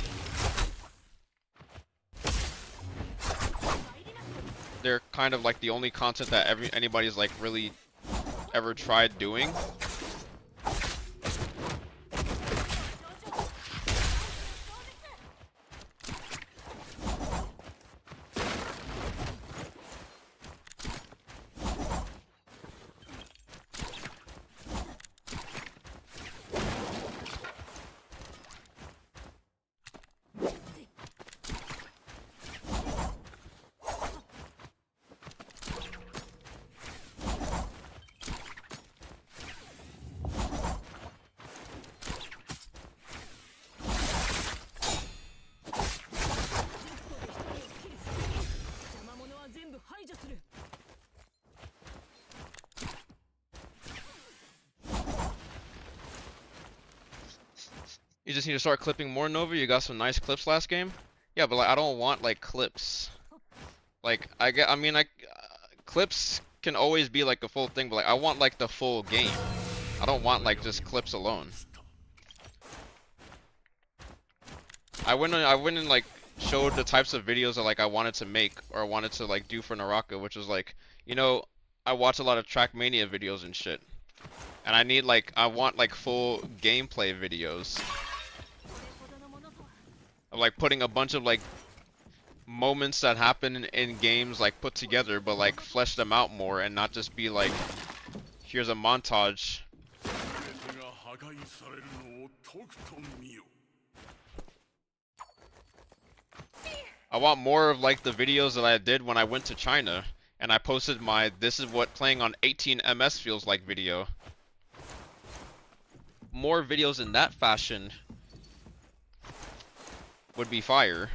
they're kind of like the only content that anybody's like really ever tried doing. You just need to start clipping more, Nova. You got some nice clips last game. Yeah, but like I don't want like clips. Like I mean clips can always be like a full thing, but like I want like the full game. I don't want like just clips alone. I went and like showed the types of videos that like I wanted to make or wanted to like do for Naraka, which was like, you know, I watch a lot of Trackmania videos and shit. And I want like full gameplay videos of like putting a bunch of like moments that happen in games like put together, but like flesh them out more and not just be like, here's a montage. I want more of like the videos that I did when I went to China and I posted my "this is what playing on 18 MS feels like" video. More videos in that fashion would be fire.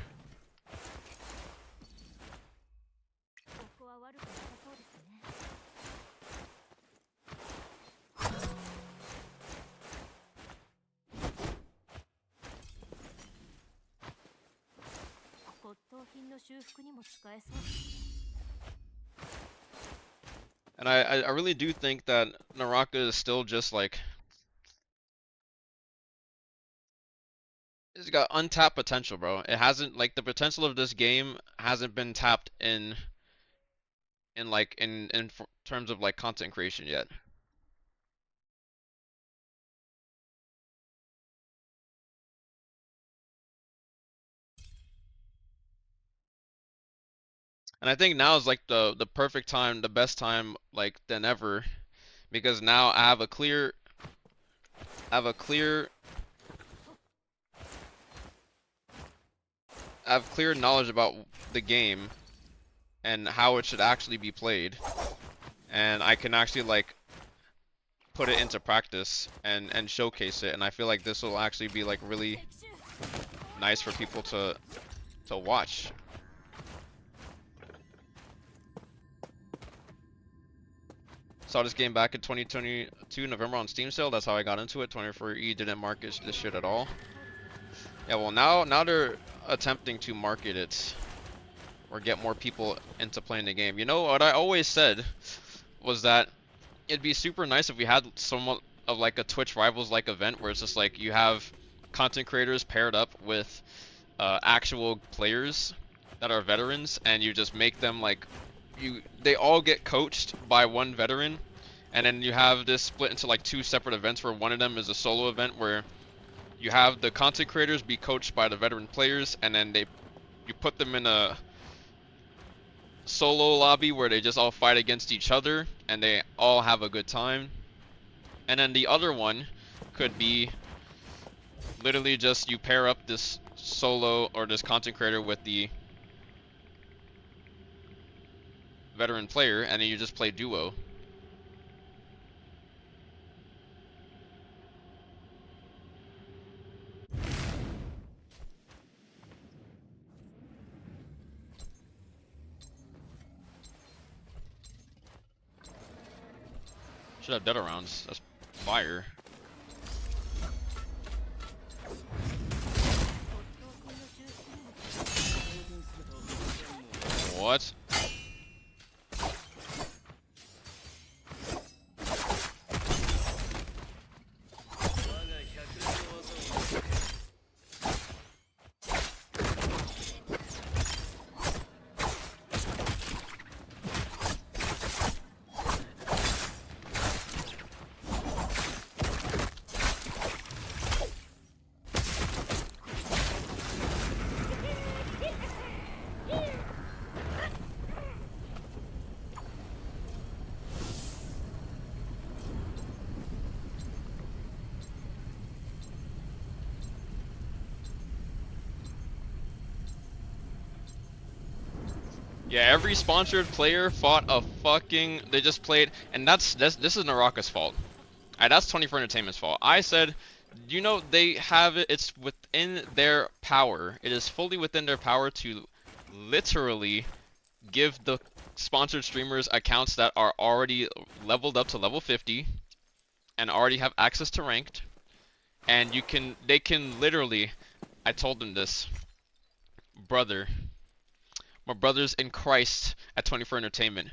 And I really do think that Naraka is still just like, it's got untapped potential, bro. It hasn't, like, the potential of this game hasn't been tapped in terms of like content creation yet. And I think now is like the perfect time, the best time like than ever, because now I have clear knowledge about the game and how it should actually be played, and I can actually like put it into practice and showcase it. And I feel like this will actually be like really nice for people to watch. Saw this game back in 2022 November on Steam sale. That's how I got into it. 24E didn't market this shit at all. Yeah, well now they're attempting to market it or get more people into playing the game. You know what I always said was that it'd be super nice if we had somewhat of like a Twitch Rivals like event where it's just like you have content creators paired up with actual players that are veterans, and you just make them like they all get coached by one veteran, and then you have this split into like two separate events where one of them is a solo event where you have the content creators be coached by the veteran players, and then you put them in a solo lobby where they just all fight against each other and they all have a good time. And then the other one could be literally just you pair up this solo or this content creator with the veteran player, and then you just play duo. Should have dead rounds. That's fire. What? Yeah, every sponsored player fought a fucking. They just played, and this is Naraka's fault. That's 24 Entertainment's fault. I said, you know, they have it. It's within their power. It is fully within their power to literally give the sponsored streamers accounts that are already leveled up to level 50 and already have access to ranked, and they can literally. I told them this, brother. My brothers in Christ at 24 Entertainment.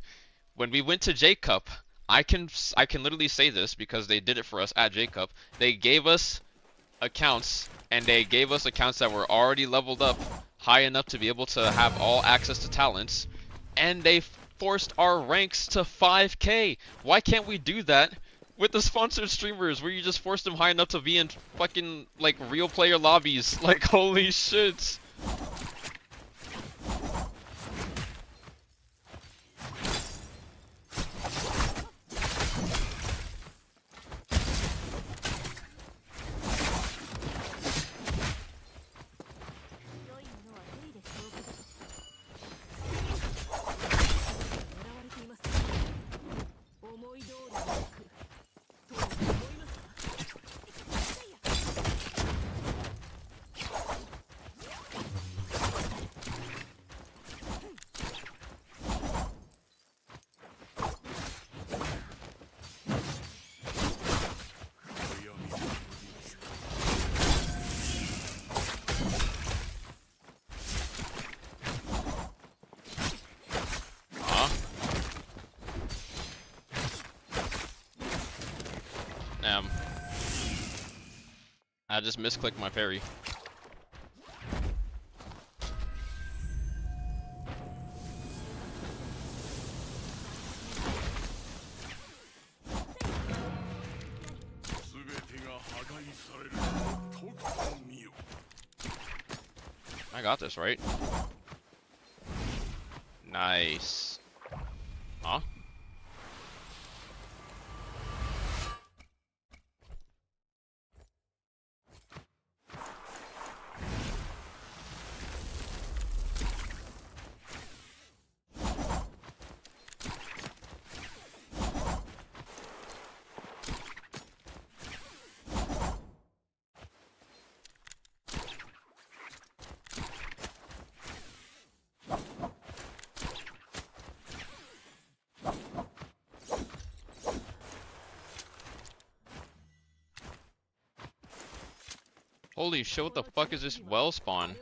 When we went to J Cup, I can literally say this because they did it for us at J Cup. They gave us accounts, and they gave us accounts that were already leveled up high enough to be able to have all access to talents, and they forced our ranks to 5K. Why can't we do that with the sponsored streamers where you just force them high enough to be in fucking like real player lobbies? Like holy shit. Huh? Damn. I just misclicked my parry. I got this, right? Nice. Huh? Holy shit, what the fuck is this well spawn?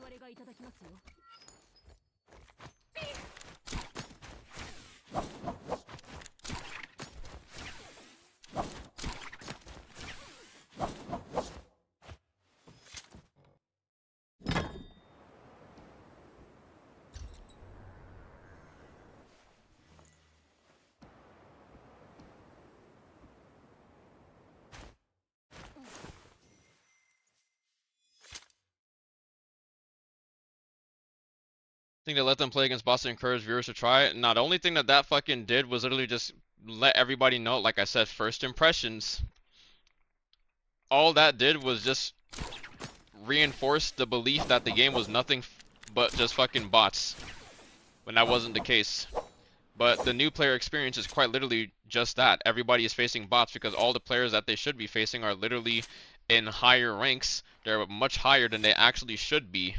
Think they let them play against bots to encourage viewers to try it? Nah, the only thing that that fucking did was literally just let everybody know, like I said, first impressions. All that did was just reinforce the belief that the game was nothing but just fucking bots, when that wasn't the case. But the new player experience is quite literally just that. Everybody is facing bots because all the players that they should be facing are literally in higher ranks. They're much higher than they actually should be.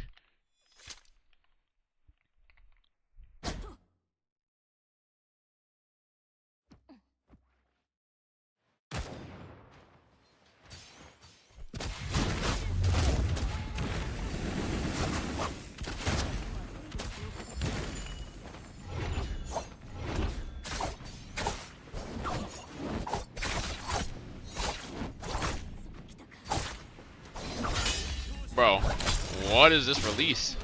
Bro, what is this release?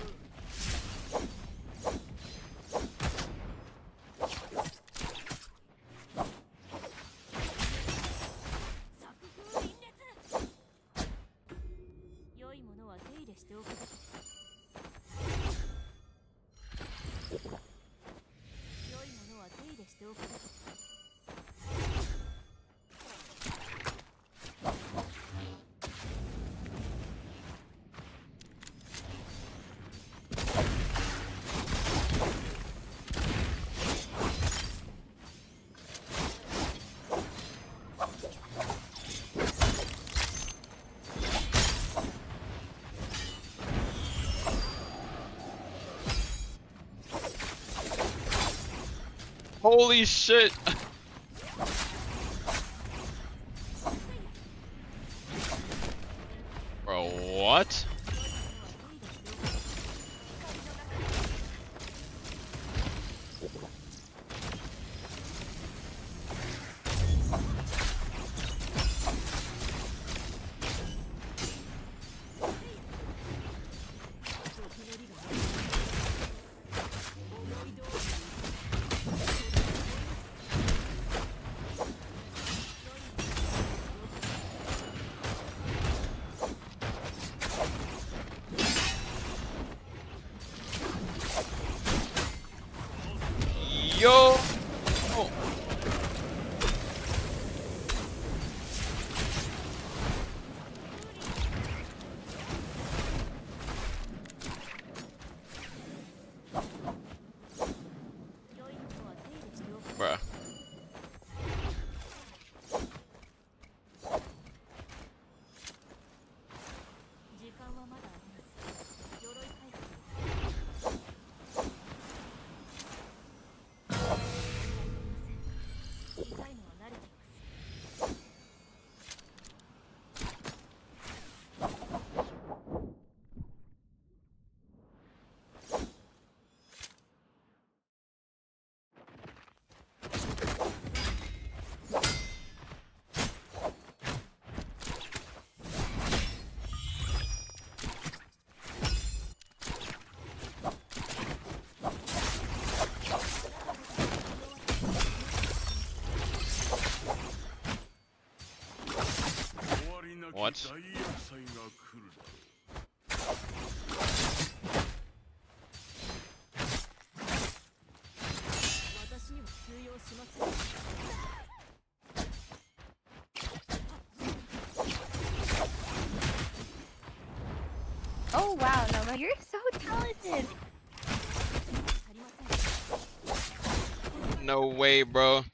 Holy shit! Bro, what? Yo! Oh. Bruh. What? Oh wow, Nova, you're so talented. No way, bro.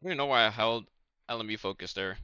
I don't even know why I held LMB focus there.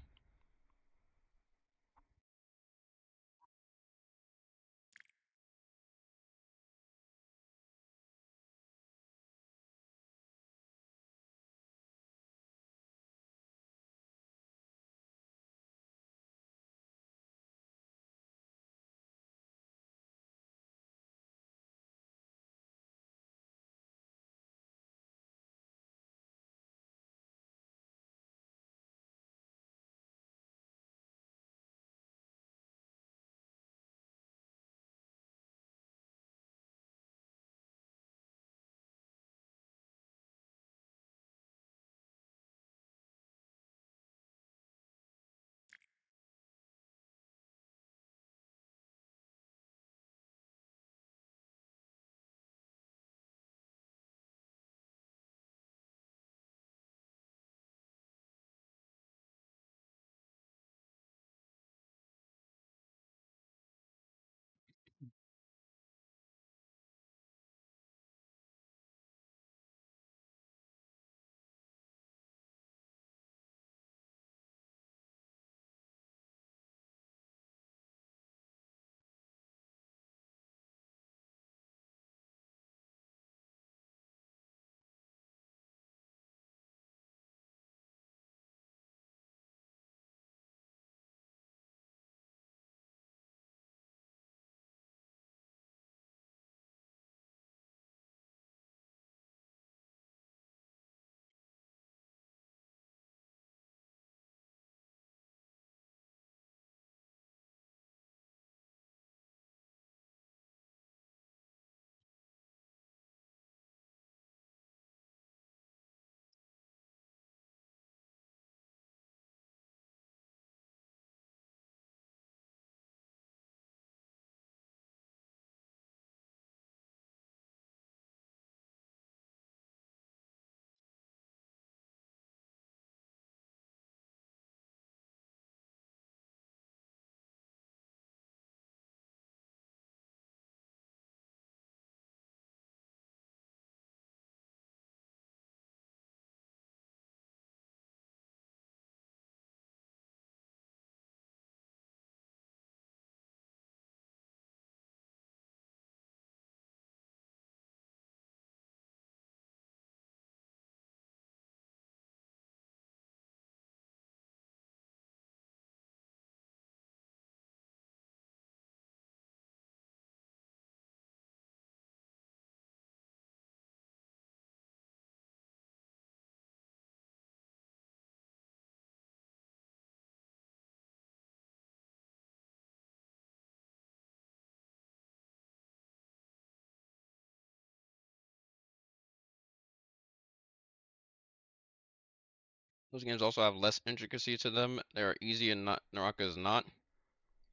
Those games also have less intricacy to them. They are easy and not NARAKA is not.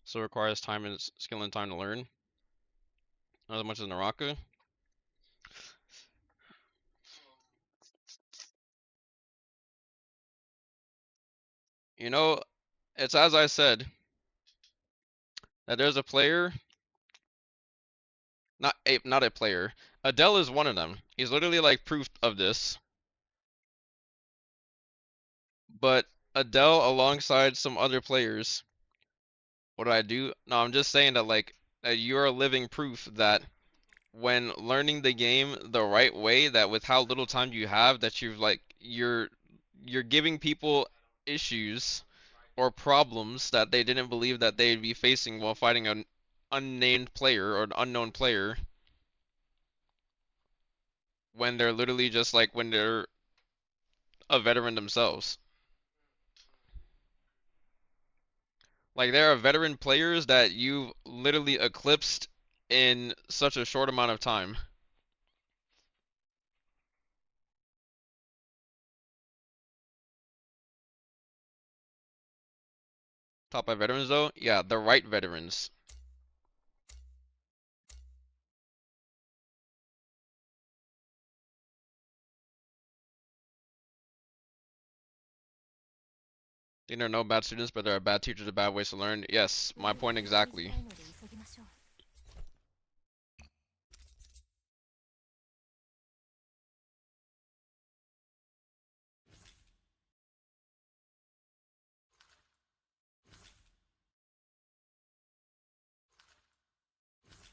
So it requires time and skill and time to learn. Not as much as NARAKA. You know, it's as I said, that there's a player, not a player. Adele is one of them. He's literally like proof of this. But Adele alongside some other players, what do I do? No, I'm just saying that like that you're a living proof that when learning the game the right way, that with how little time you have, that you're giving people issues or problems that they didn't believe that they'd be facing while fighting an unnamed player or an unknown player when they're literally just like when they're a veteran themselves. Like there are veteran players that you've literally eclipsed in such a short amount of time. Top 5 veterans though? Yeah, the right veterans. There are no bad students, but there are bad teachers and bad ways to learn. Yes, my point exactly.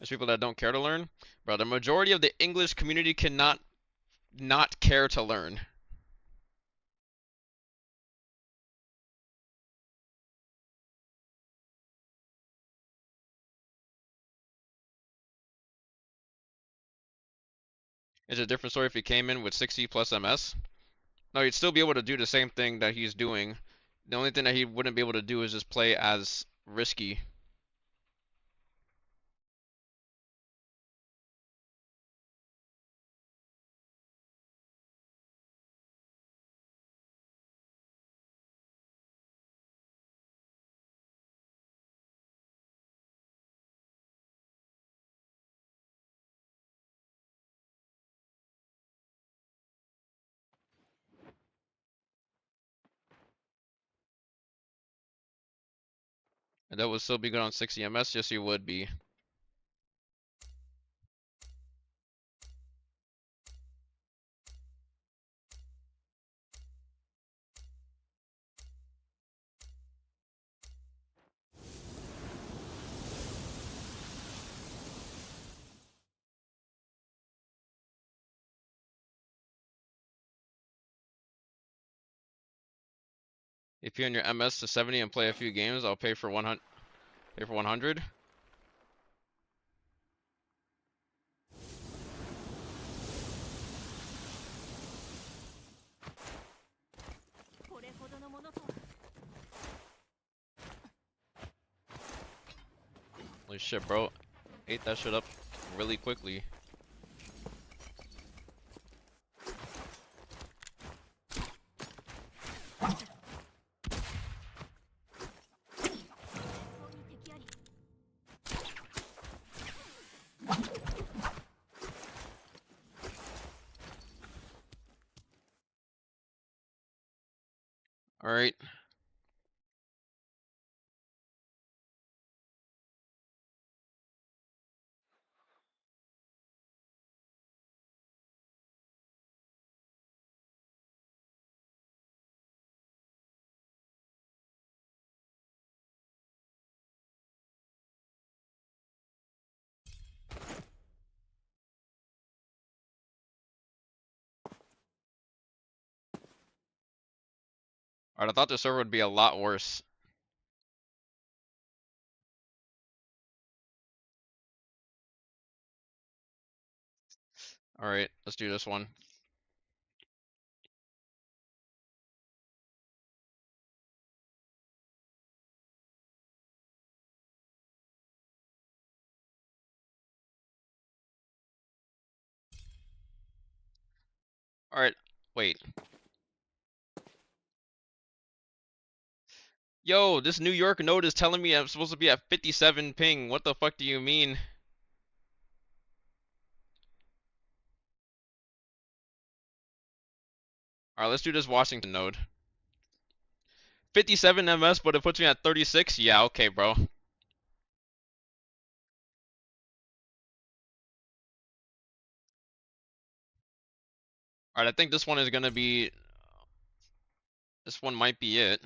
There's people that don't care to learn. Bro, the majority of the English community cannot not care to learn. It's a different story if he came in with 60 plus MS. No, he'd still be able to do the same thing that he's doing. The only thing that he wouldn't be able to do is just play as risky. And that would still be good on 60 MS, yes he would be. If you're in your MS to 70 and play a few games, I'll pay for 100. Pay for 100. Holy shit, bro. Ate that shit up really quickly. Alright. Alright, I thought the server would be a lot worse. Alright, let's do this one. Alright, wait. Yo, this New York node is telling me I'm supposed to be at 57 ping. What the fuck do you mean? Alright, let's do this Washington node. 57 ms, but it puts me at 36? Yeah, okay, bro. Alright, I think this one is gonna be... This one might be it.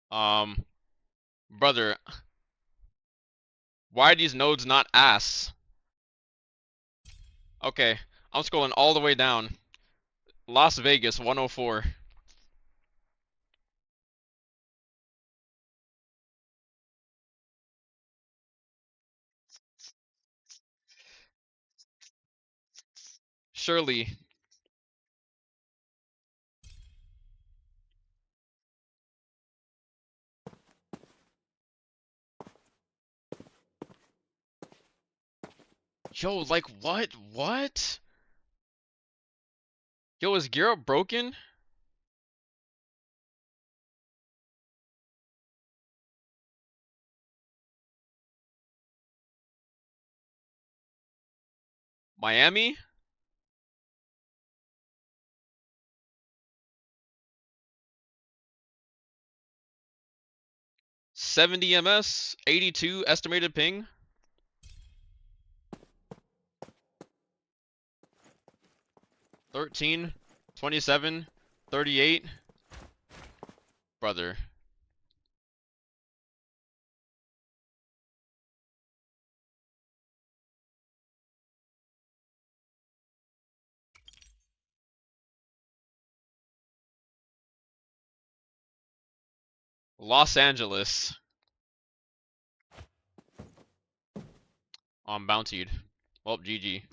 Um, brother, why are these nodes not ass? Okay, I'm scrolling all the way down. Las Vegas, 104. Surely. Yo, like, what? What? Yo, is Gear Up broken? Miami? 70 ms? 82 estimated ping? 13? 27? 38? Brother. Los Angeles. I'm bountied. Well, GG.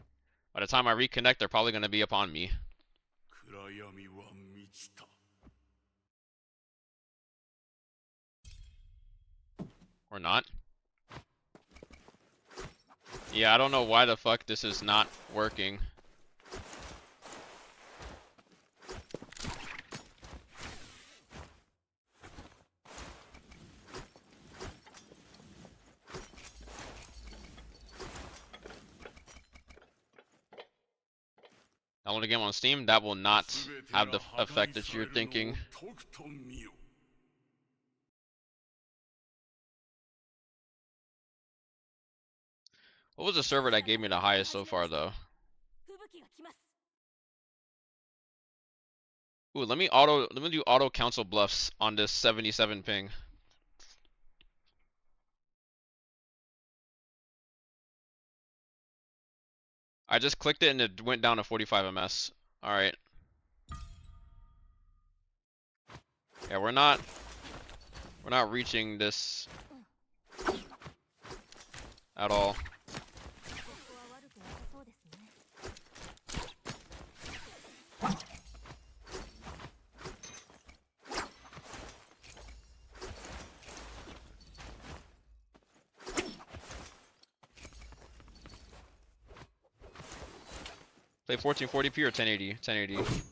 By the time I reconnect, they're probably gonna be upon me. Or not. Yeah, I don't know why the fuck this is not working. Download a game on Steam, that will not have the effect that you're thinking. What was the server that gave me the highest so far, though? Ooh, let me do auto council bluffs on this 77 ping. I just clicked it and it went down to 45 ms. Alright. Yeah, we're not reaching this at all. Play 1440p or 1080? 1080.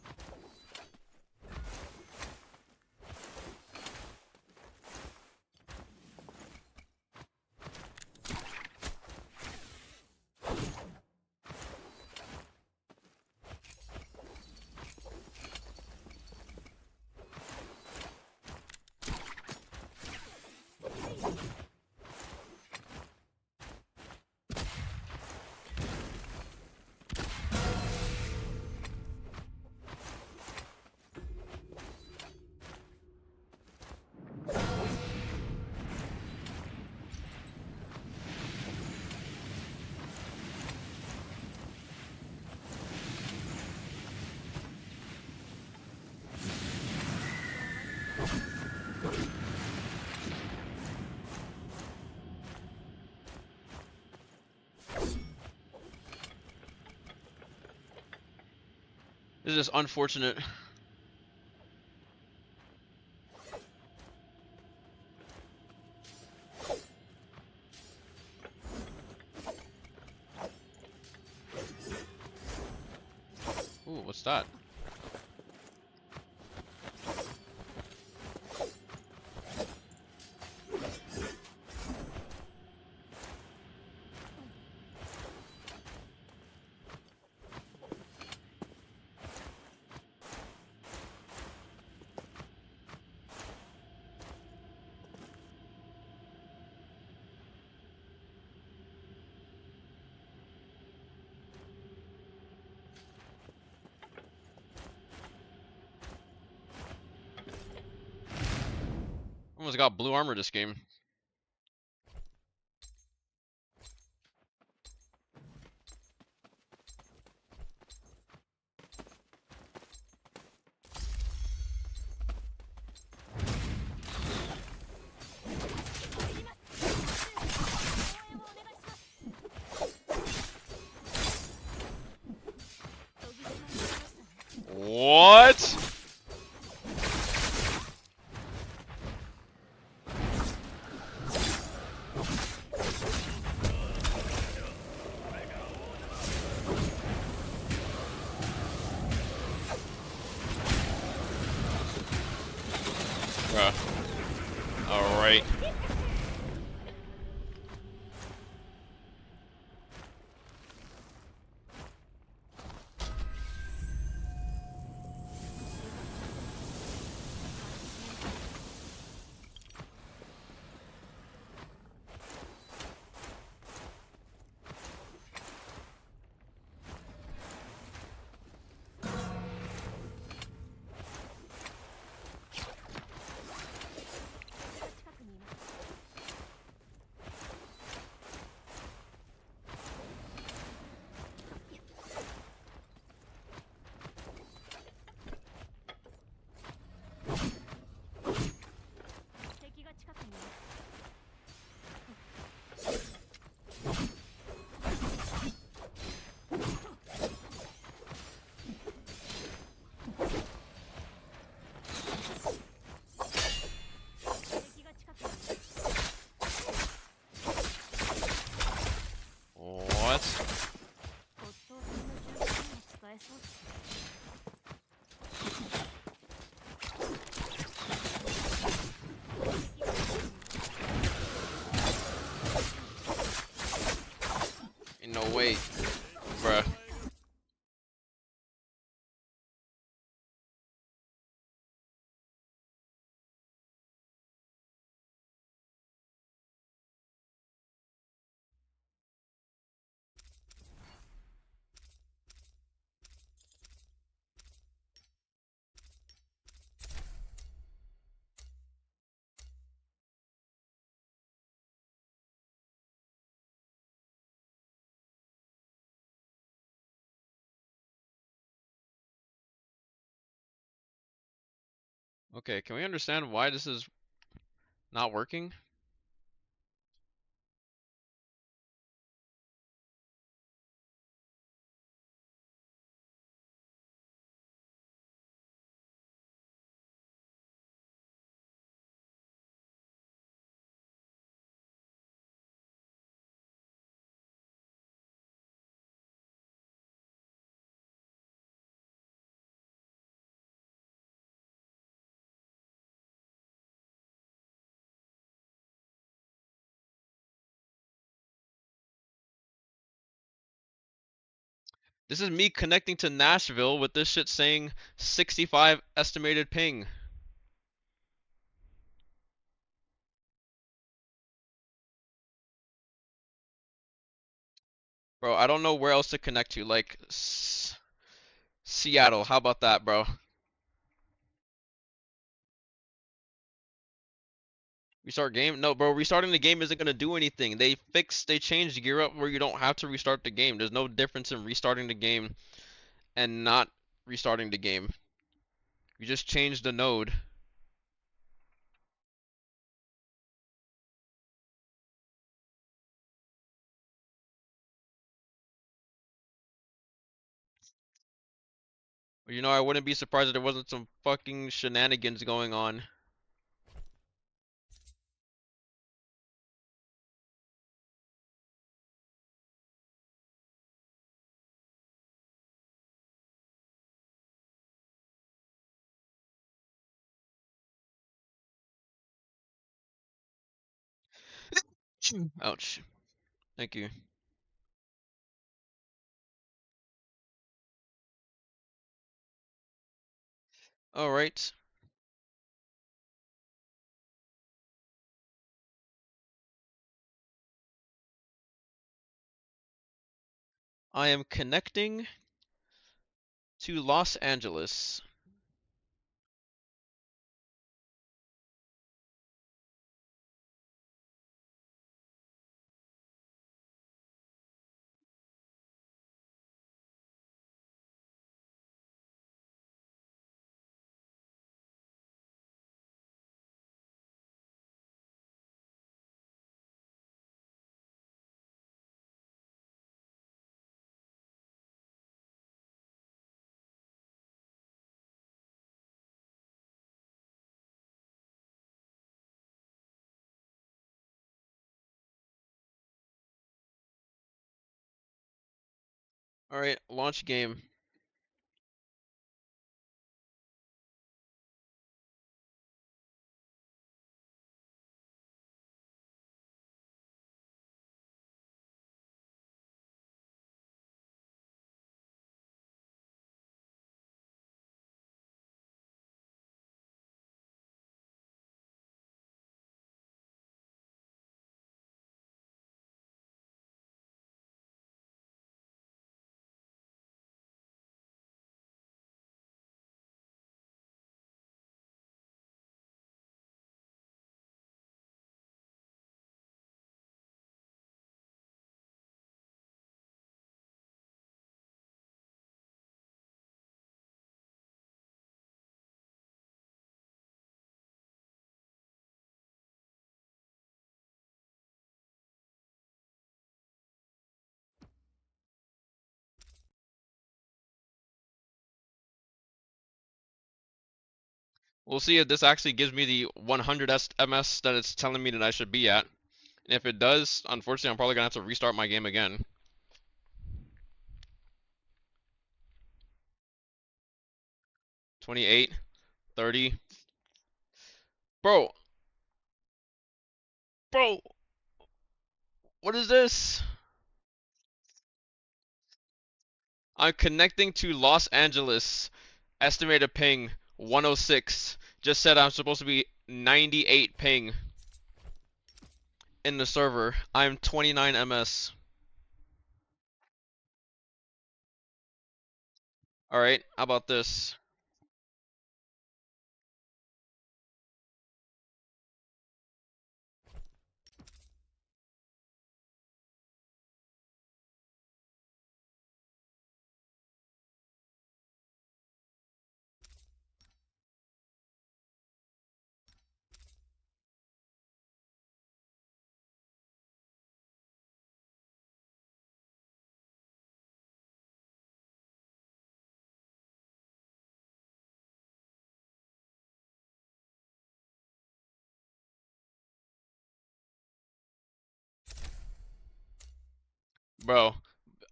This is just unfortunate. Ooh, what's that? Almost got blue armor this game. What? Bruh. Alright. What? Ain't no way. Bruh. Okay, can we understand why this is not working? This is me connecting to Nashville with this shit saying 65 estimated ping. Bro, I don't know where else to connect to. Like, Seattle, how about that, bro? Restart game? No, bro, restarting the game isn't gonna do anything. They changed Gear Up where you don't have to restart the game. There's no difference in restarting the game and not restarting the game. You just changed the node. You know, I wouldn't be surprised if there wasn't some fucking shenanigans going on. Ouch. Thank you. Alright. I am connecting to Los Angeles. All right, launch game. We'll see if this actually gives me the 100 MS that it's telling me that I should be at. And if it does, unfortunately, I'm probably gonna have to restart my game again. 28, 30. Bro, bro, what is this? I'm connecting to Los Angeles. Estimated ping 106. Just said I'm supposed to be 98 ping in the server. I'm 29 MS. Alright, how about this? Bro,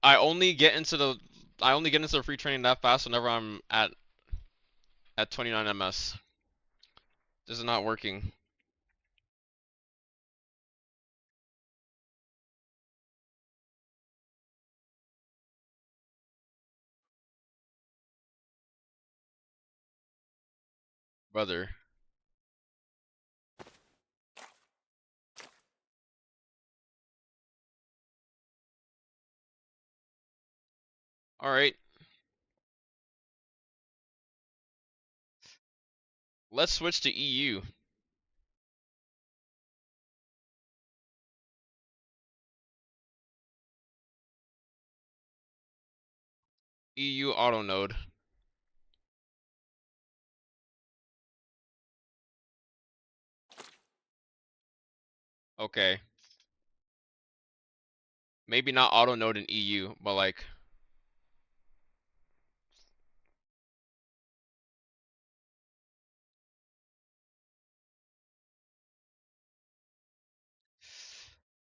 I only get into the free training that fast whenever I'm at 29 MS. This is not working, brother. Alright, let's switch to EU. EU auto node. Okay. Maybe not auto node in EU, but like,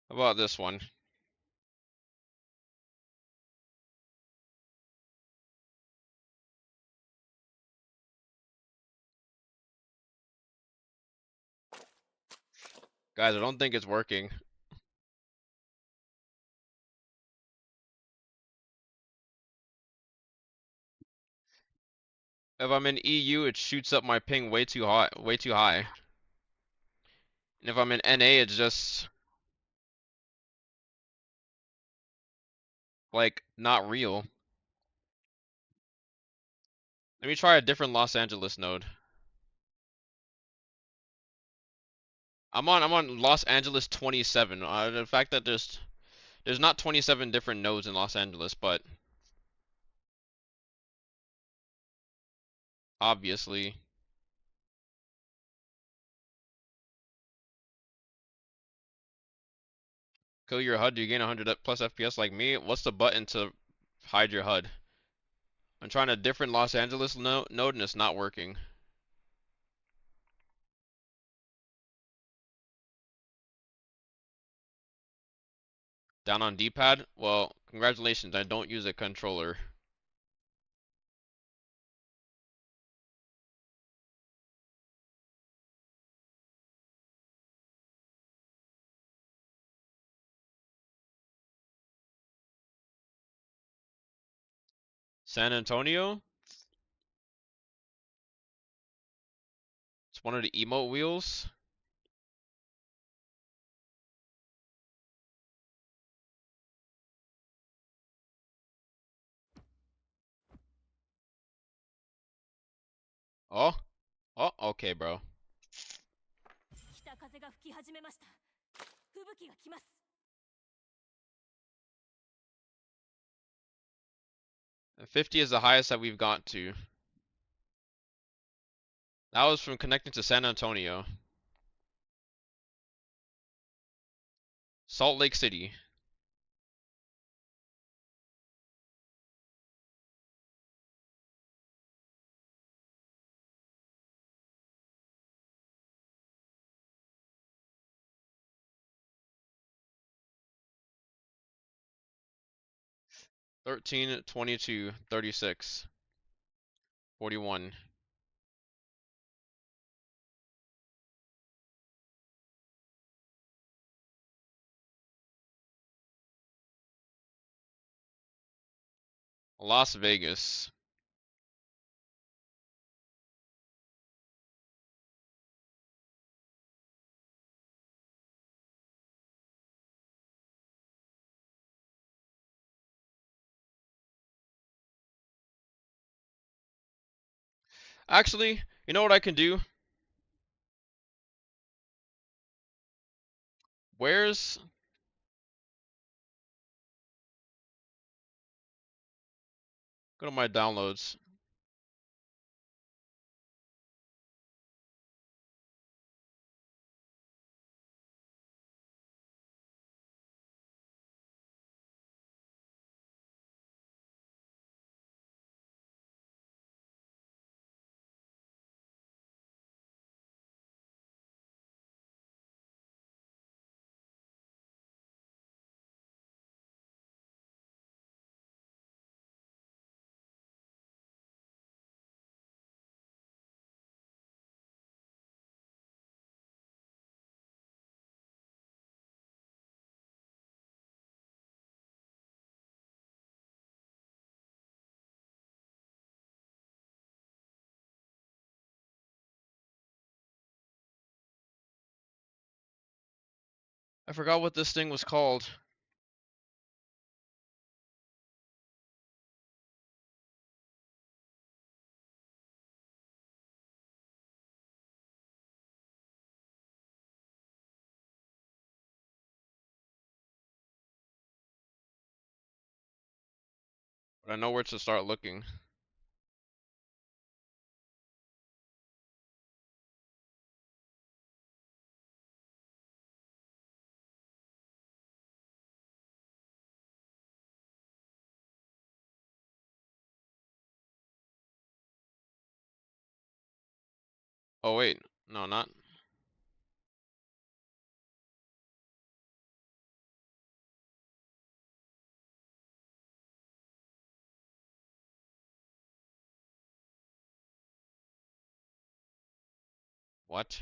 how about this one? Guys, I don't think it's working. If I'm in EU, it shoots up my ping way too high, way too high. And if I'm in NA, it's just like not real. Let me try a different Los Angeles node. I'm on Los Angeles 27. The fact that there's not 27 different nodes in Los Angeles, but obviously. Kill your HUD, do you gain 100 plus FPS like me? What's the button to hide your HUD? I'm trying a different Los Angeles node and it's not working. Down on D-pad? Well, Congratulations, I don't use a controller. San Antonio? It's one of the emote wheels. Oh, oh, okay, bro. 50 is the highest that we've got to. That was from connecting to San Antonio. Salt Lake City. 13, 22, 36, 41. Las Vegas. Actually, you know what I can do? Where's... Go to my downloads. I forgot what this thing was called. But I know where to start looking. Oh wait, no, not... What?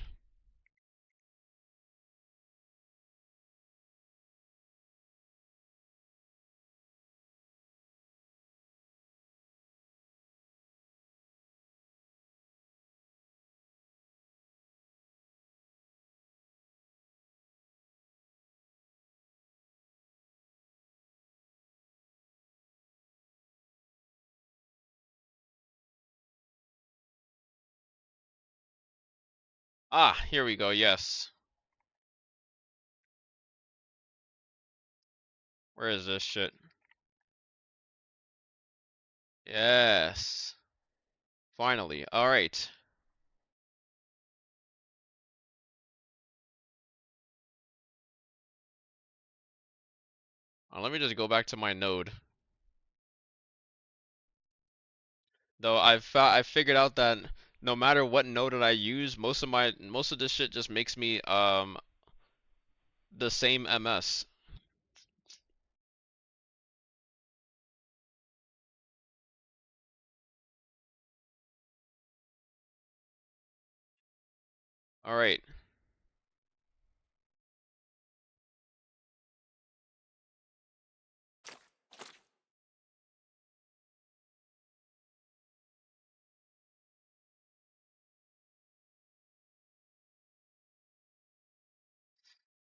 Ah, here we go, yes. Where is this shit? Yes. Finally. Alright. Let me just go back to my node. Though I figured out that no matter what node that I use, most of this shit just makes me the same MS. All right.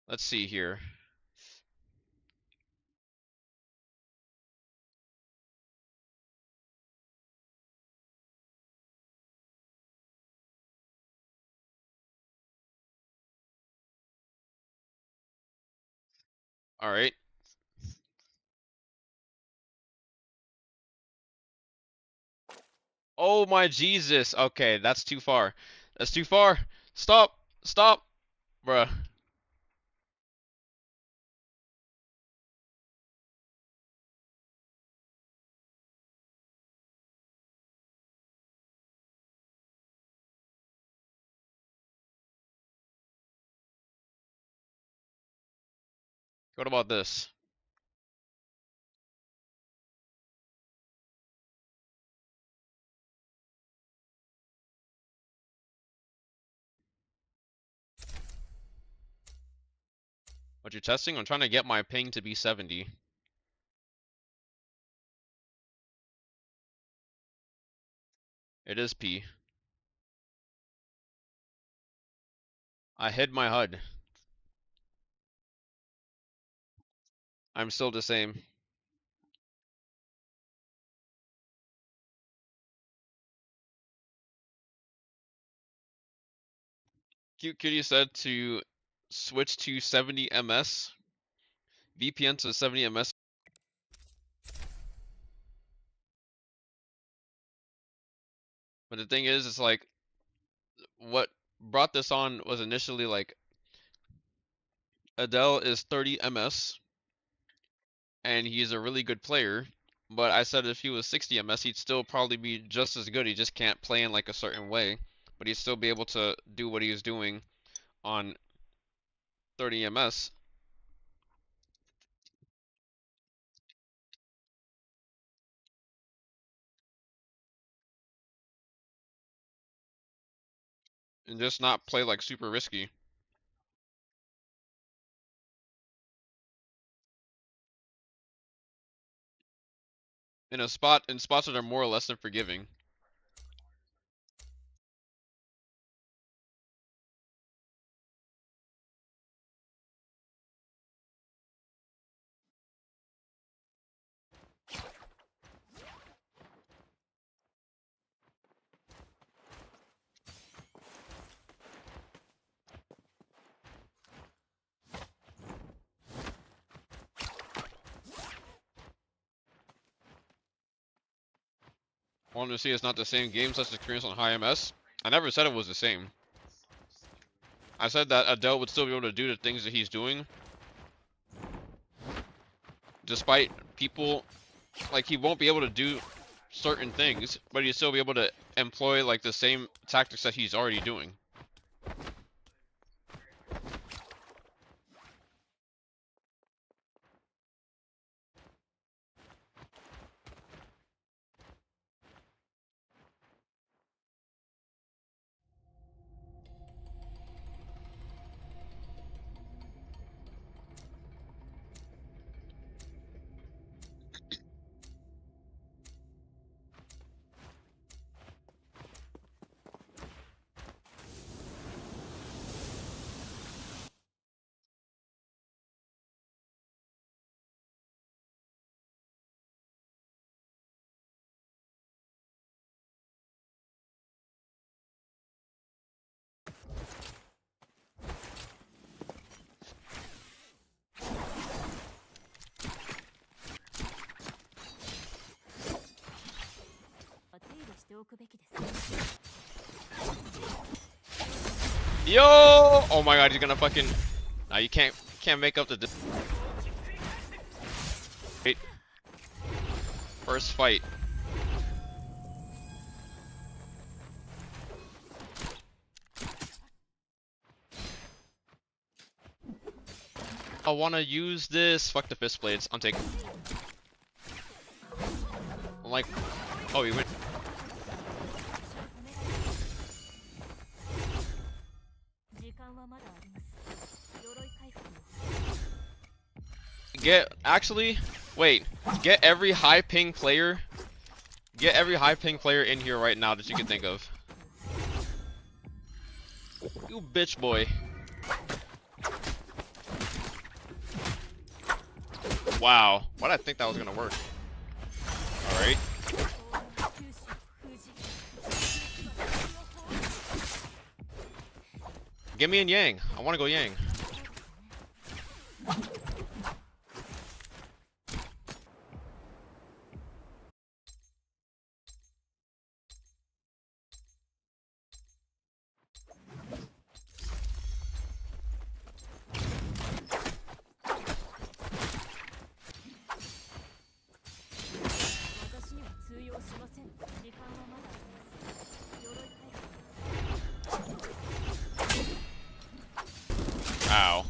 Let's see here. All right. Oh my Jesus. Okay, that's too far. That's too far. Stop. Stop. Bruh. What about this? What you're testing? I'm trying to get my ping to be 70. It is P. I hid my HUD. I'm still the same. Cute Kitty said to switch to 70 ms. VPN to 70 ms. But the thing is, it's like what brought this on was initially like Adele is 30 ms and he's a really good player. But I said if he was 60 ms, he'd still probably be just as good. He just can't play in like a certain way, but he'd still be able to do what he was doing on 30 ms and just not play like super risky in spots that are more or less than forgiving. Wanted to see it's not the same game slash experience on high ms. I never said it was the same. I said that Adele would still be able to do the things that he's doing, despite people like he won't be able to do certain things, but he'd still be able to employ like the same tactics that he's already doing. Yo! Oh my god, he's gonna fucking. Nah, you can't make up the. Wait. First fight. I wanna use this. Fuck the fist blades. I'm taking. I'm like, oh, he went. Get actually, wait. Get every high ping player. Get every high ping player in here right now that you can think of. You bitch boy. Wow. Why did I think that was gonna work? Alright. Get me in Yang. I wanna go Yang. Ow.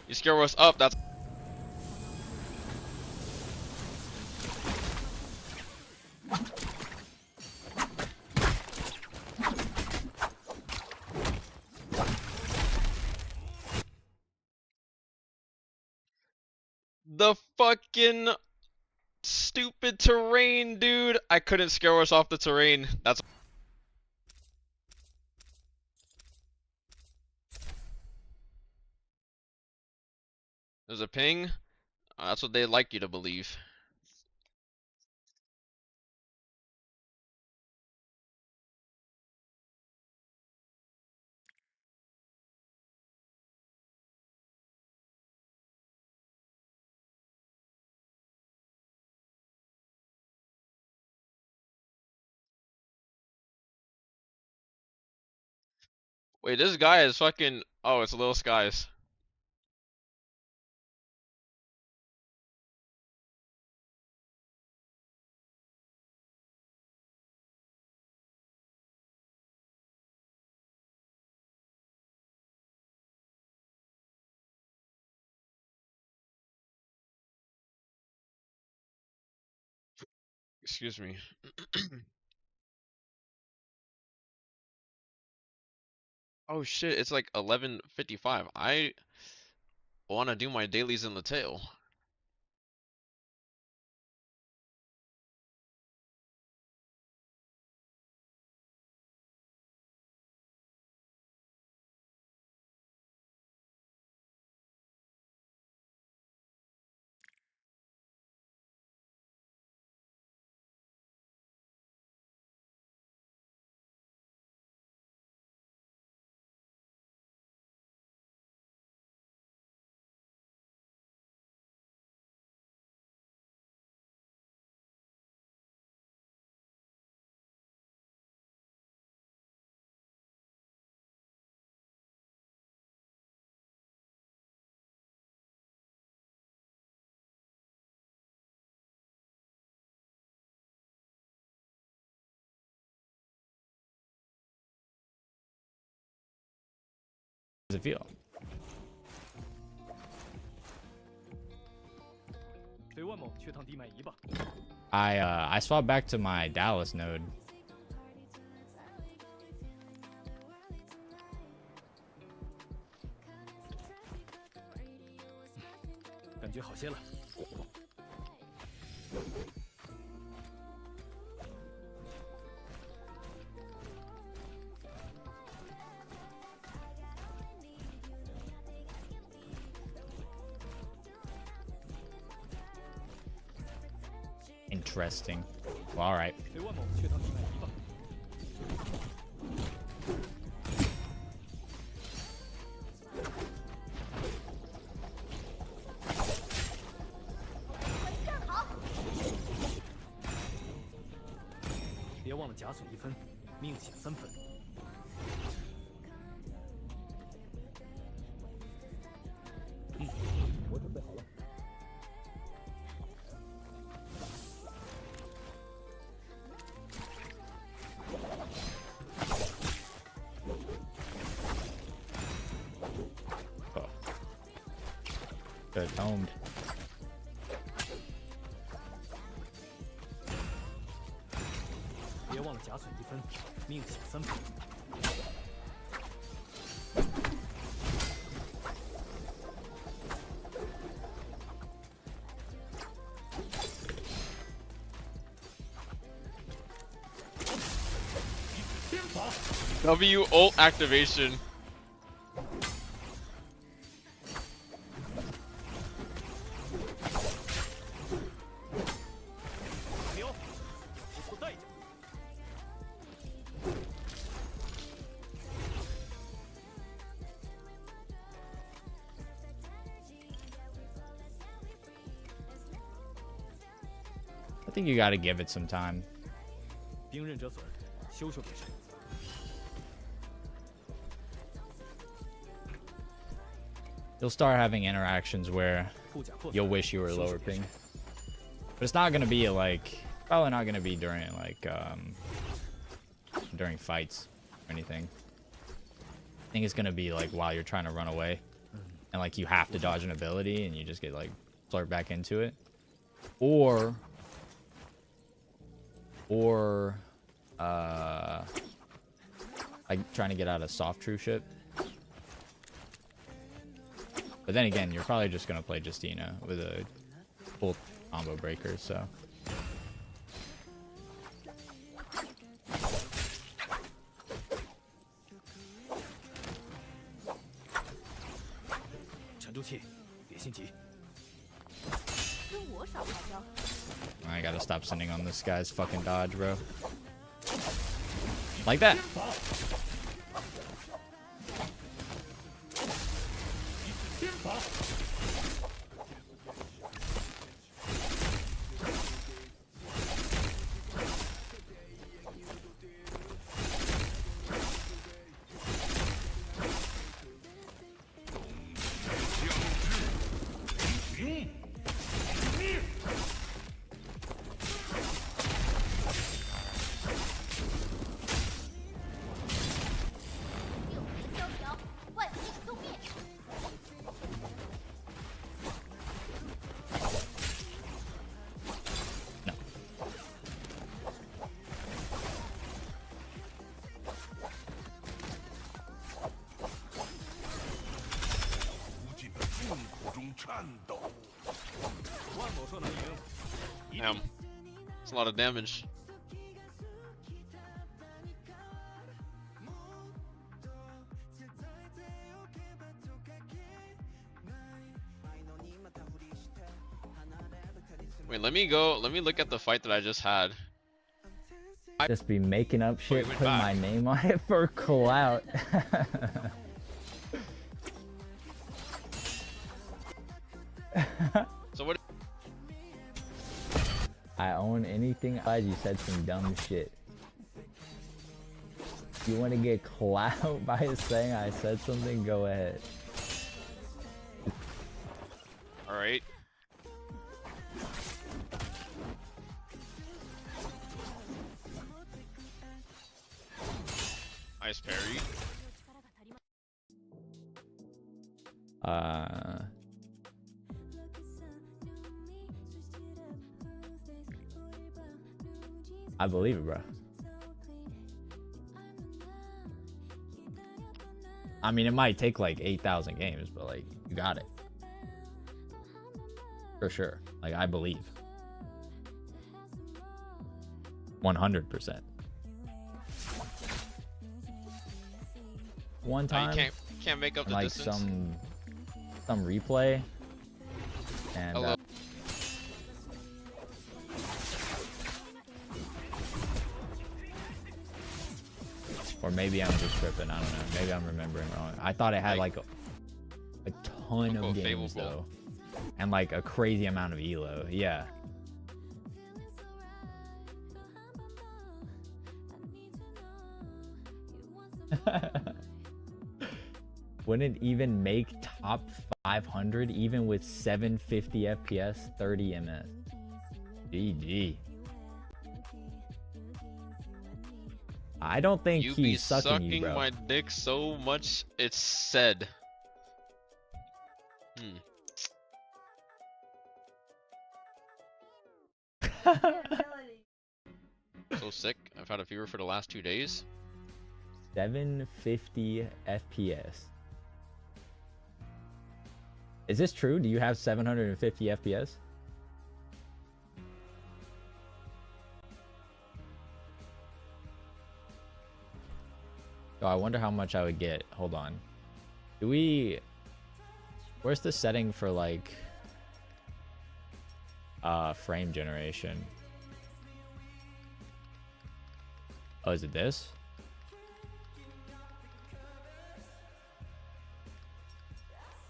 You scare us up, that's the fucking stupid terrain, dude. I couldn't scare us off the terrain. That's there's a ping. That's what they like you to believe. Wait, this guy is fucking. Oh, it's Little Skies. Excuse me. Oh shit, it's like 11:55. I want to do my dailies in the tail. Does it feel? I swapped back to my Dallas node. Interesting. Well, all right. Good, owned. W ult activation. I think you gotta give it some time. You'll start having interactions where you'll wish you were lower ping. But it's not gonna be like, probably not gonna be during like, during fights or anything. I think it's gonna be like while you're trying to run away. And like you have to dodge an ability and you just get like slurped back into it. Or like trying to get out of soft true ship. But then again, you're probably just gonna play Justina with a full combo breaker, so. I gotta stop sending on this guy's fucking dodge, bro. Like that. Damn. It's a lot of damage. Wait, let me look at the fight that I just had. Just be making up shit, went putting my back. name on it for clout. So what? I own anything. You said some dumb shit. You want to get clout by saying I said something? Go ahead. All right. Ice parry. I believe it, bro. I mean, it might take like 8,000 games, but like, you got it. For sure. Like, I believe. 100%. One time, You can't make up the like distance. some replay, and Hello. or maybe I'm just tripping. I don't know. Maybe I'm remembering wrong. I thought it had like a ton of games though, and like a crazy amount of elo. Yeah. Wouldn't even make top 500 even with 750 FPS, 30 ms. GG. I don't think You be he's sucking you, bro. my dick so much, it's said. So sick. I've had a fever for the last 2 days. 750 FPS. Is this true? Do you have 750 FPS? So I wonder how much I would get. Hold on. Do we... Where's the setting for, like... frame generation? Oh, is it this?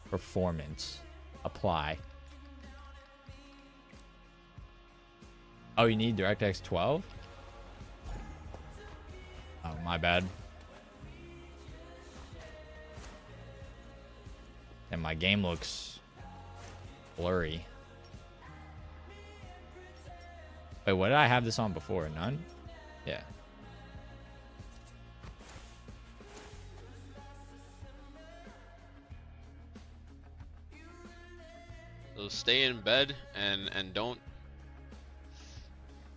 Performance. Apply. Oh, you need DirectX 12? Oh, my bad. And my game looks blurry. Wait, what did I have this on before? None? Yeah. So stay in bed and don't,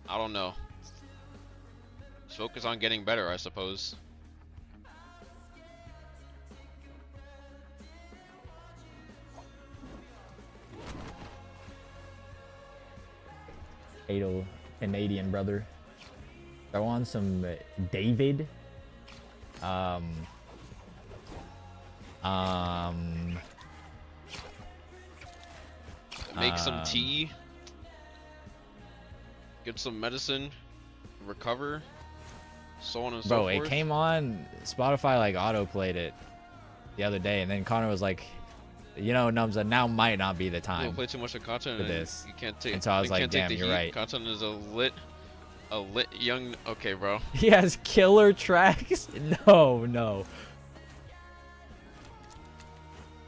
I don't know. Just focus on getting better, I suppose. Canadian brother. Throw on some David. Make some tea. Get some medicine. Recover. So on and so forth. Bro, it came on Spotify, like auto-played it the other day, and then Connor was like, you know, Numza, now might not be the time. People play too much of content for and this. You can't take. And so I was you like, can't take damn, the you're heat. right. Content is a lit young. Okay, bro. He has killer tracks. No, no,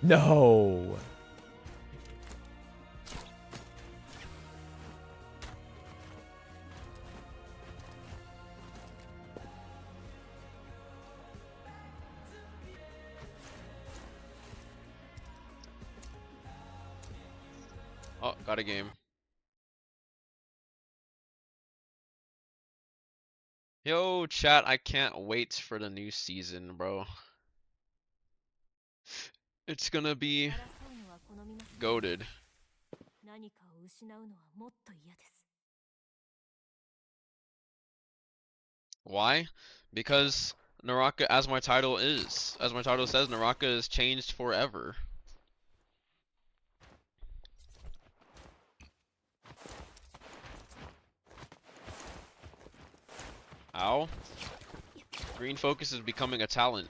no. Oh, got a game. Yo, chat, I can't wait for the new season, bro. It's gonna be goated. Why? Because NARAKA, as my title says, NARAKA is changed forever. Ow. Green focus is becoming a talent.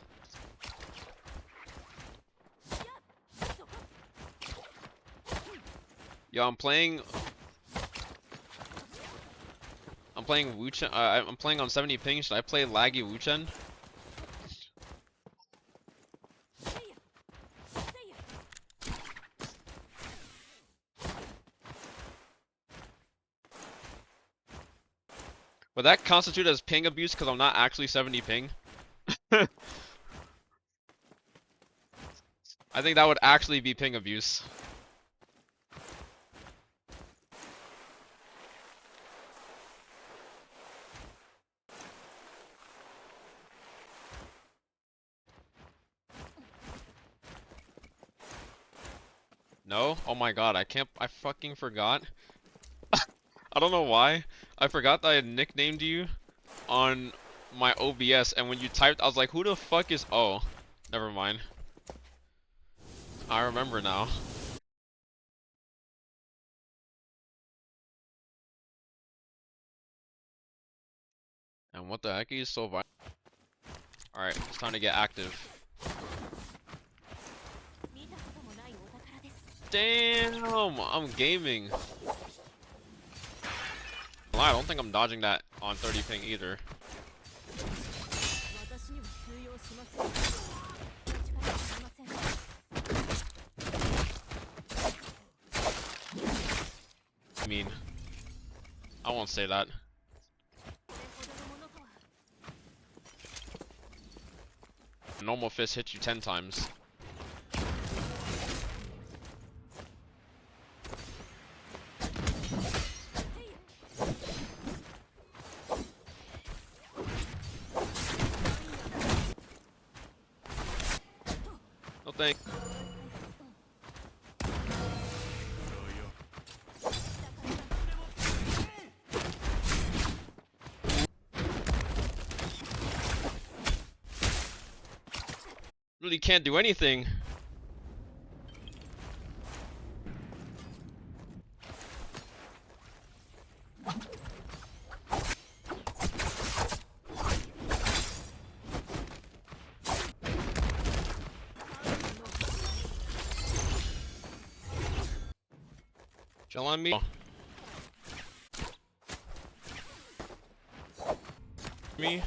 Yo, I'm playing Wuchen. I'm playing on 70 ping. Should I play laggy Wuchen? Would that constitute as ping abuse because I'm not actually 70 ping? I think that would actually be ping abuse. No? Oh my god, I fucking forgot. I don't know why. I forgot that I had nicknamed you on my OBS, and when you typed, I was like, who the fuck is... Oh, never mind. I remember now. And what the heck, he's so violent. Alright, it's time to get active. Damn, I'm gaming. I don't think I'm dodging that on 30 ping either. I mean, I won't say that. A normal fist hits you 10 times. No thanks. Literally can't do anything. Chill on me. Me.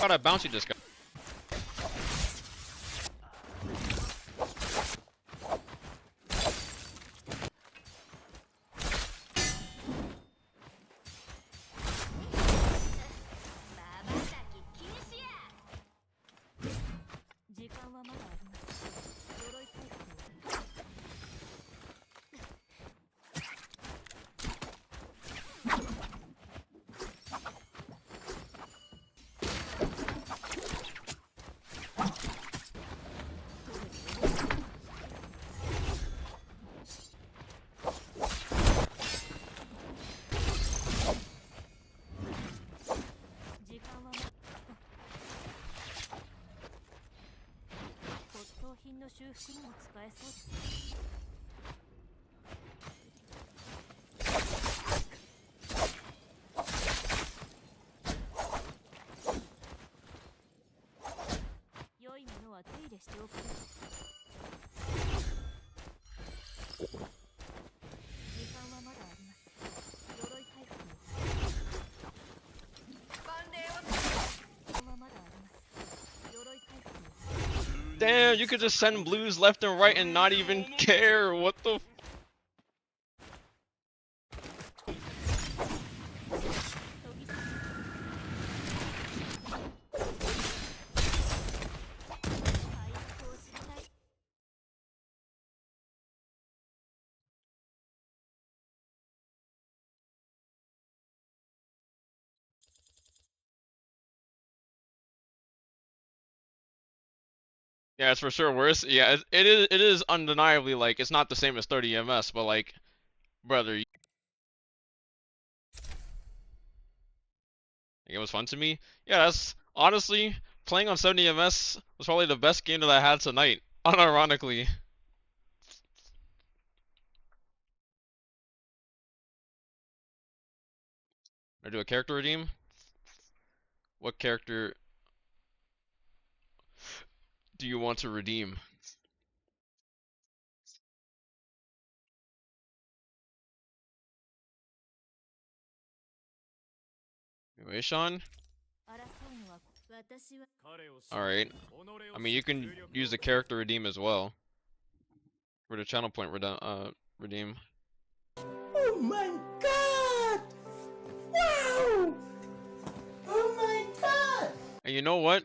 How that bouncy just got. Damn, you could just send blues left and right and not even care. What the? Yeah, it's for sure worse. Yeah, it is undeniably like it's not the same as 30 ms, but like, brother, it was fun to me. Yeah, that's honestly playing on 70 ms was probably the best game that I had tonight. Unironically. I do a character redeem. What character do you want to redeem? Wait, Sean? Alright. I mean, you can use the character redeem as well. For the channel point redeem. Oh my god! Wow! Oh my god! And you know what?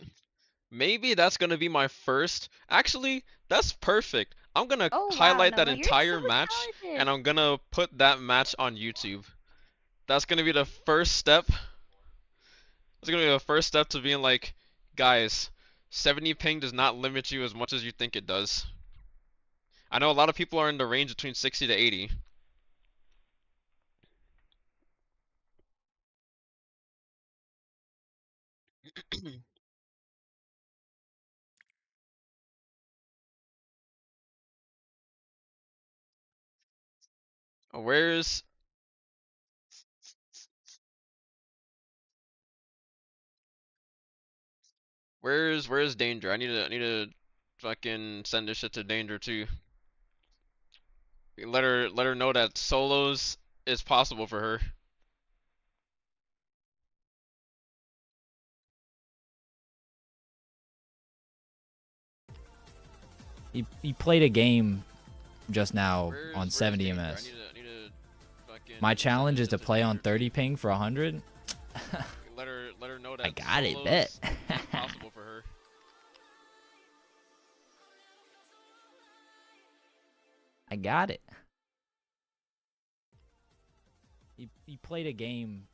Maybe that's gonna be my first. Actually, that's perfect. I'm gonna Oh wow, highlight that Nova, you're entire so match talented. and I'm gonna put that match on YouTube. That's gonna be the first step. That's gonna be the first step to being like, guys, 70 ping does not limit you as much as you think it does. I know a lot of people are in the range between 60 to 80. Where's where's Danger? I need to fucking send this shit to Danger too. Let her know that solos is possible for her. He played a game just now on Where's 70 Danger? ms. I need to fucking My send challenge this is to shit play on Danger. 30 ping for 100. Let her know that I got it, solos bet. is possible for her. I got it. He played a game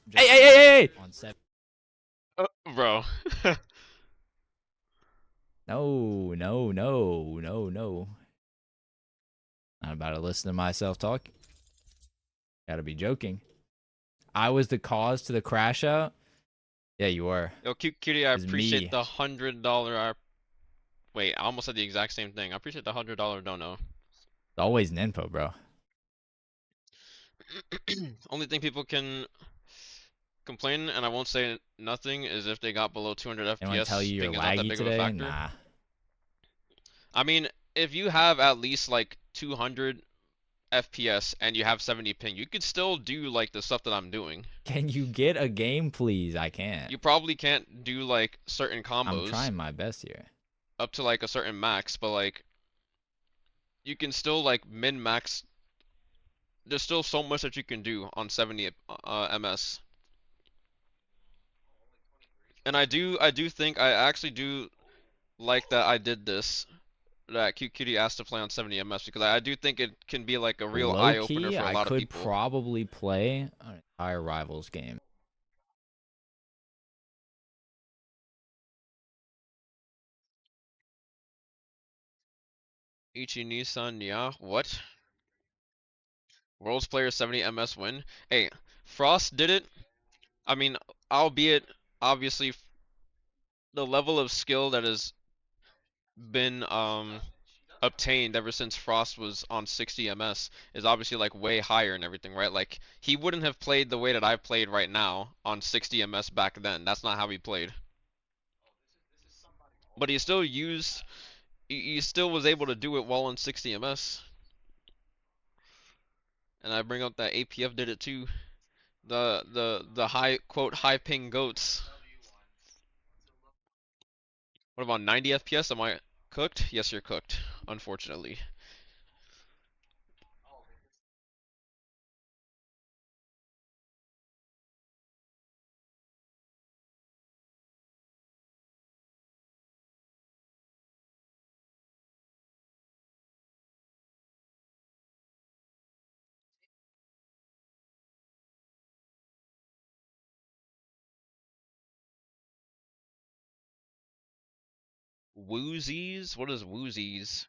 just Hey! on 7. Bro. No. Not about to listen to myself talk. Gotta be joking. I was the cause to the crash out? Yeah, you were. Yo, cute cutie, I It was appreciate me. the $100. Wait, I almost said the exact same thing. I appreciate the $100 dono. It's always an info, bro. Only thing people can complain, and I won't say nothing, is if they got below 200 Anyone tell FPS. you you're Ping is not that laggy big of a today? factor. Nah. I mean, if you have at least like 200 FPS and you have 70 ping, you could still do like the stuff that I'm doing. Can you get a game, please? I can't. You probably can't do like certain I'm combos trying my best here. up to like a certain max, but like you can still like min max. There's still so much that you can do on 70 ms. And I do think I actually do like that I did this. That Cute Cutie asked to play on 70 ms because I do think it can be like a real eye Low opener key, for a I lot of could people. probably play an entire Rivals game. Ichi Nissan, yeah, what? World's player 70 ms win? Hey, Frost did it. I mean, albeit obviously the level of skill that has been obtained ever since Frost was on 60 ms is obviously like way higher and everything, right? Like he wouldn't have played the way that I played right now on 60 ms back then. That's not how he played. But he still used he still was able to do it while on 60 ms. And I bring up that APF did it too. The high quote high ping goats. What about 90 FPS? Am I cooked? Yes, you're cooked, unfortunately. Woozies? What is woozies?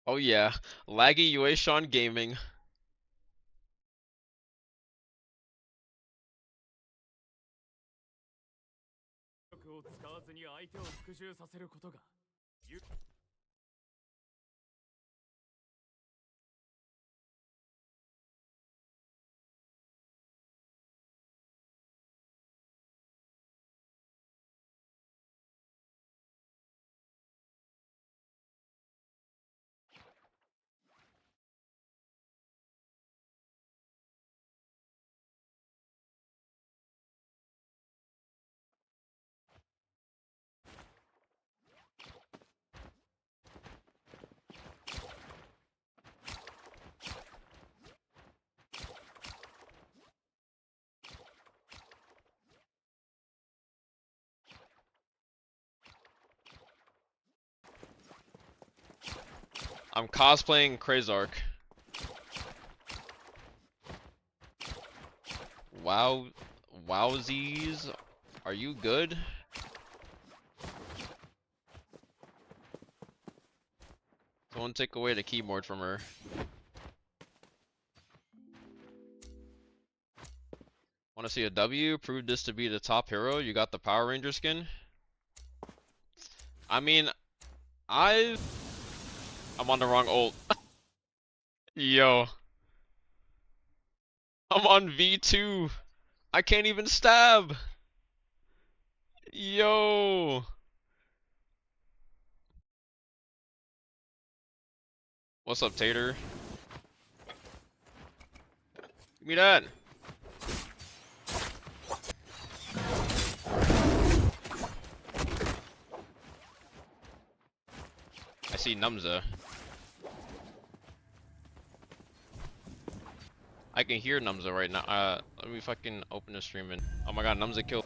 Oh yeah, laggy Yueshon Gaming. I'm cosplaying Krazark. Wow, wowsies, are you good? Someone take away the keyboard from her. Want to see a W? Prove this to be the top hero? You got the Power Ranger skin? I mean, I'm on the wrong ult. Yo, I'm on V2. I can't even stab. Yo. What's up, Tater? Give me that. I see Numza. I can hear Numza right now. Let me fucking open the stream and oh my god, Numza killed.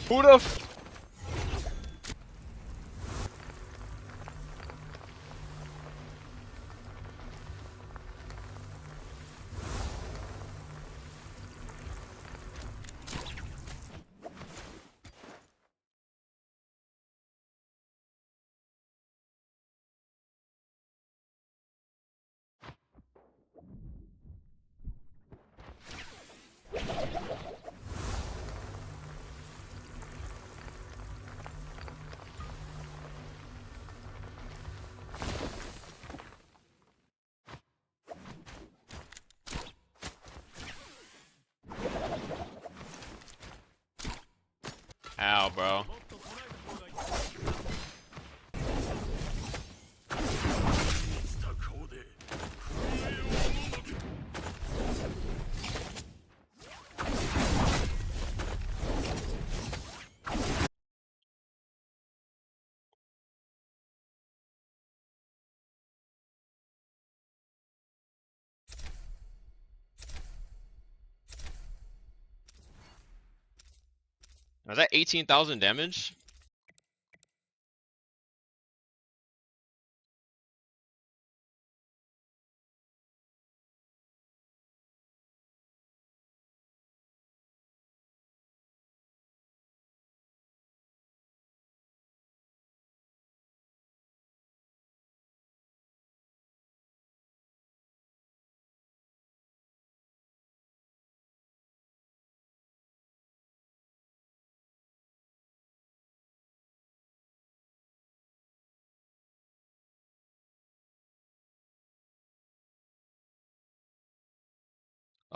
Who the f- Ow, bro. Was that 18,000 damage?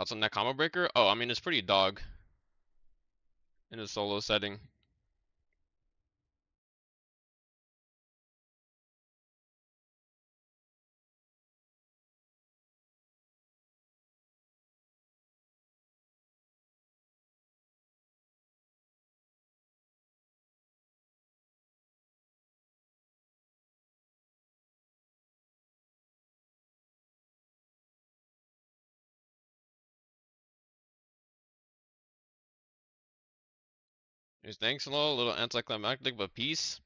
That's on that combo breaker? Oh, I mean, it's pretty dog in a solo setting. Here's thanks a little anticlimactic, but peace.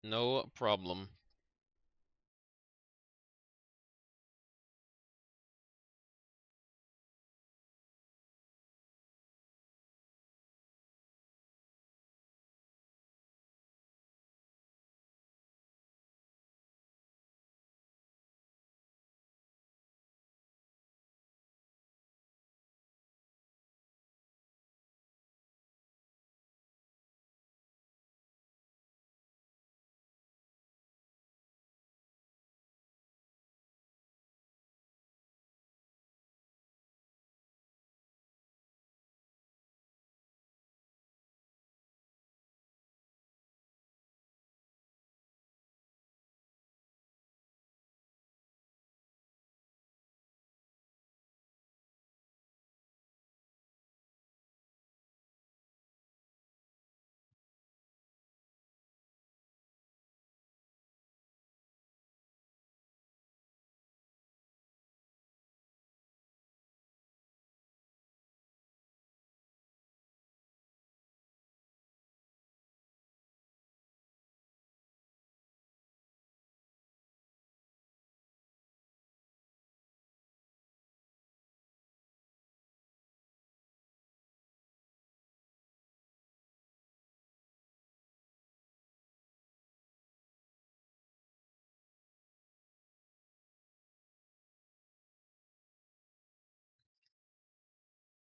No problem.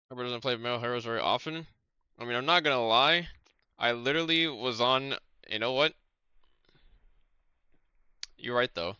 Robert doesn't play male heroes very often. I mean, I'm not gonna lie. I literally was on. You know what? You're right though.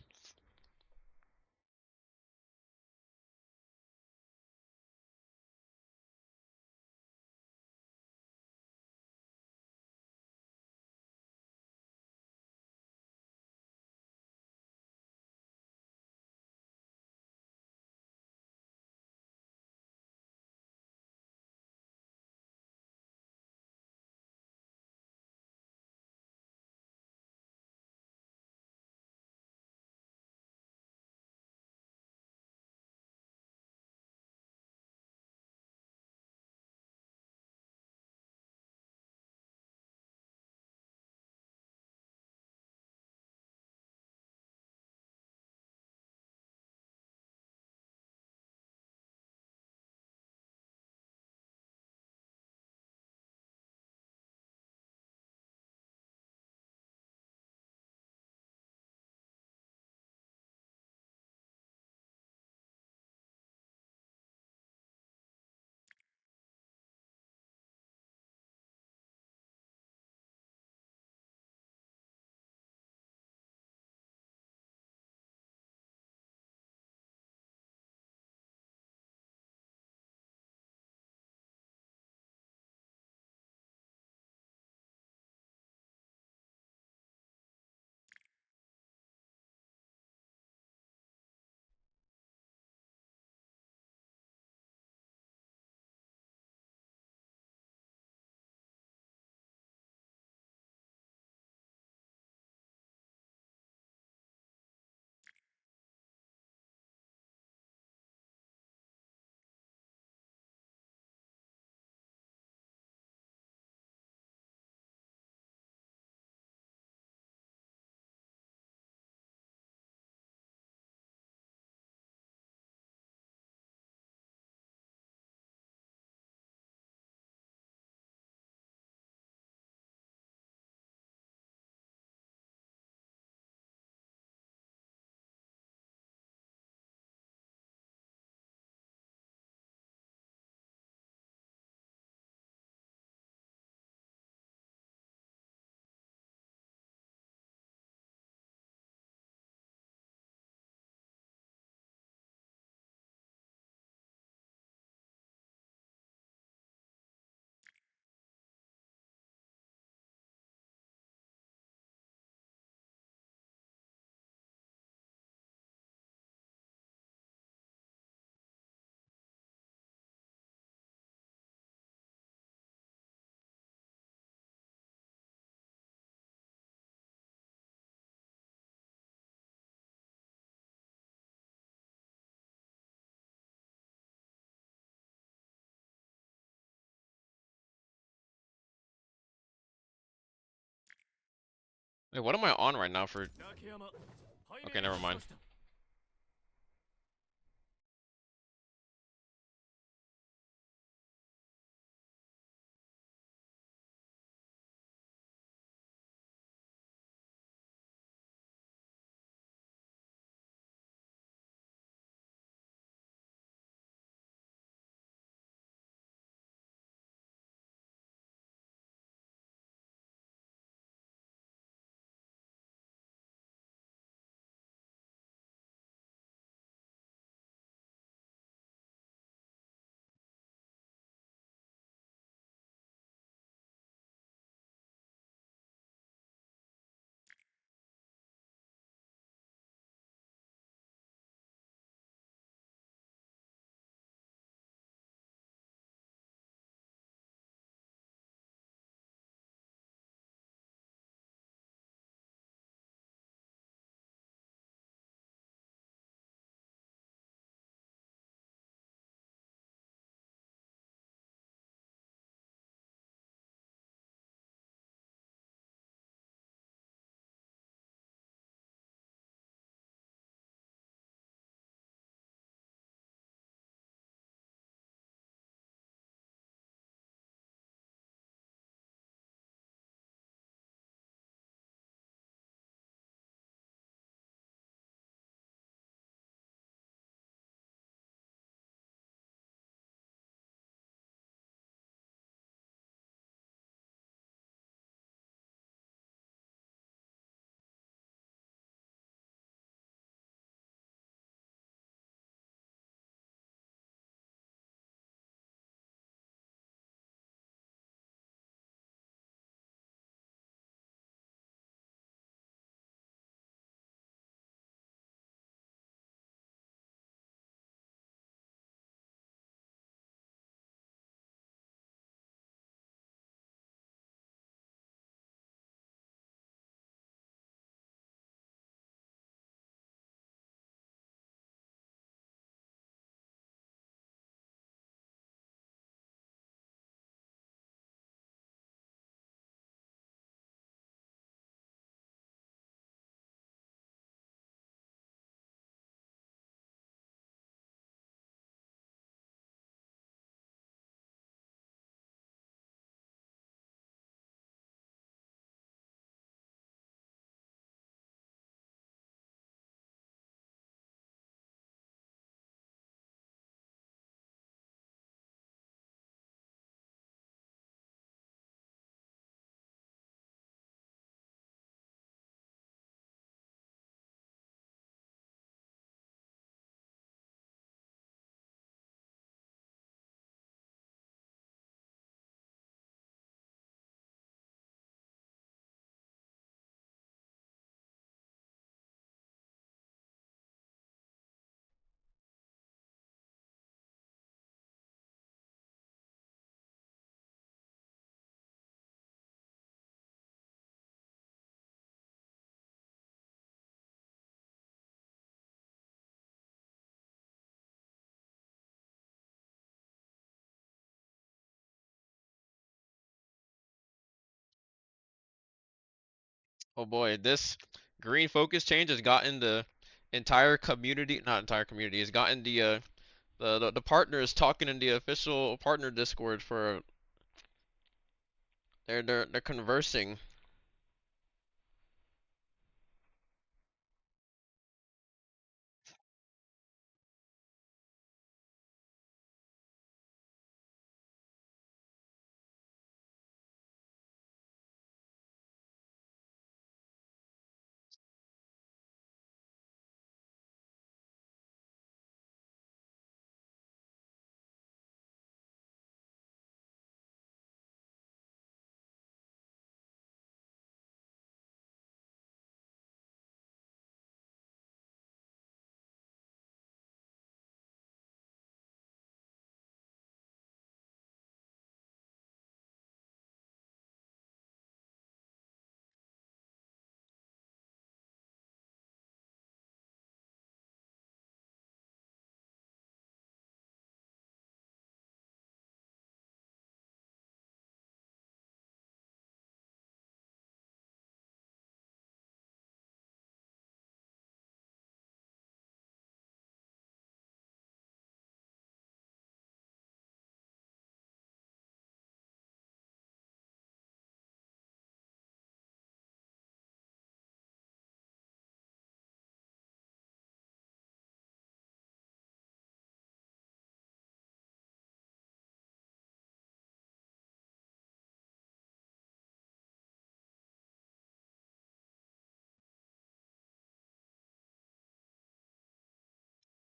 Wait, what am I on right now for? Okay, never mind. Oh boy, this green focus change has gotten the entire community, not entire community, has gotten the partners talking in the official partner Discord for they're conversing.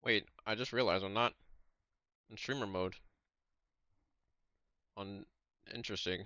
Wait, I just realized I'm not in streamer mode on interesting.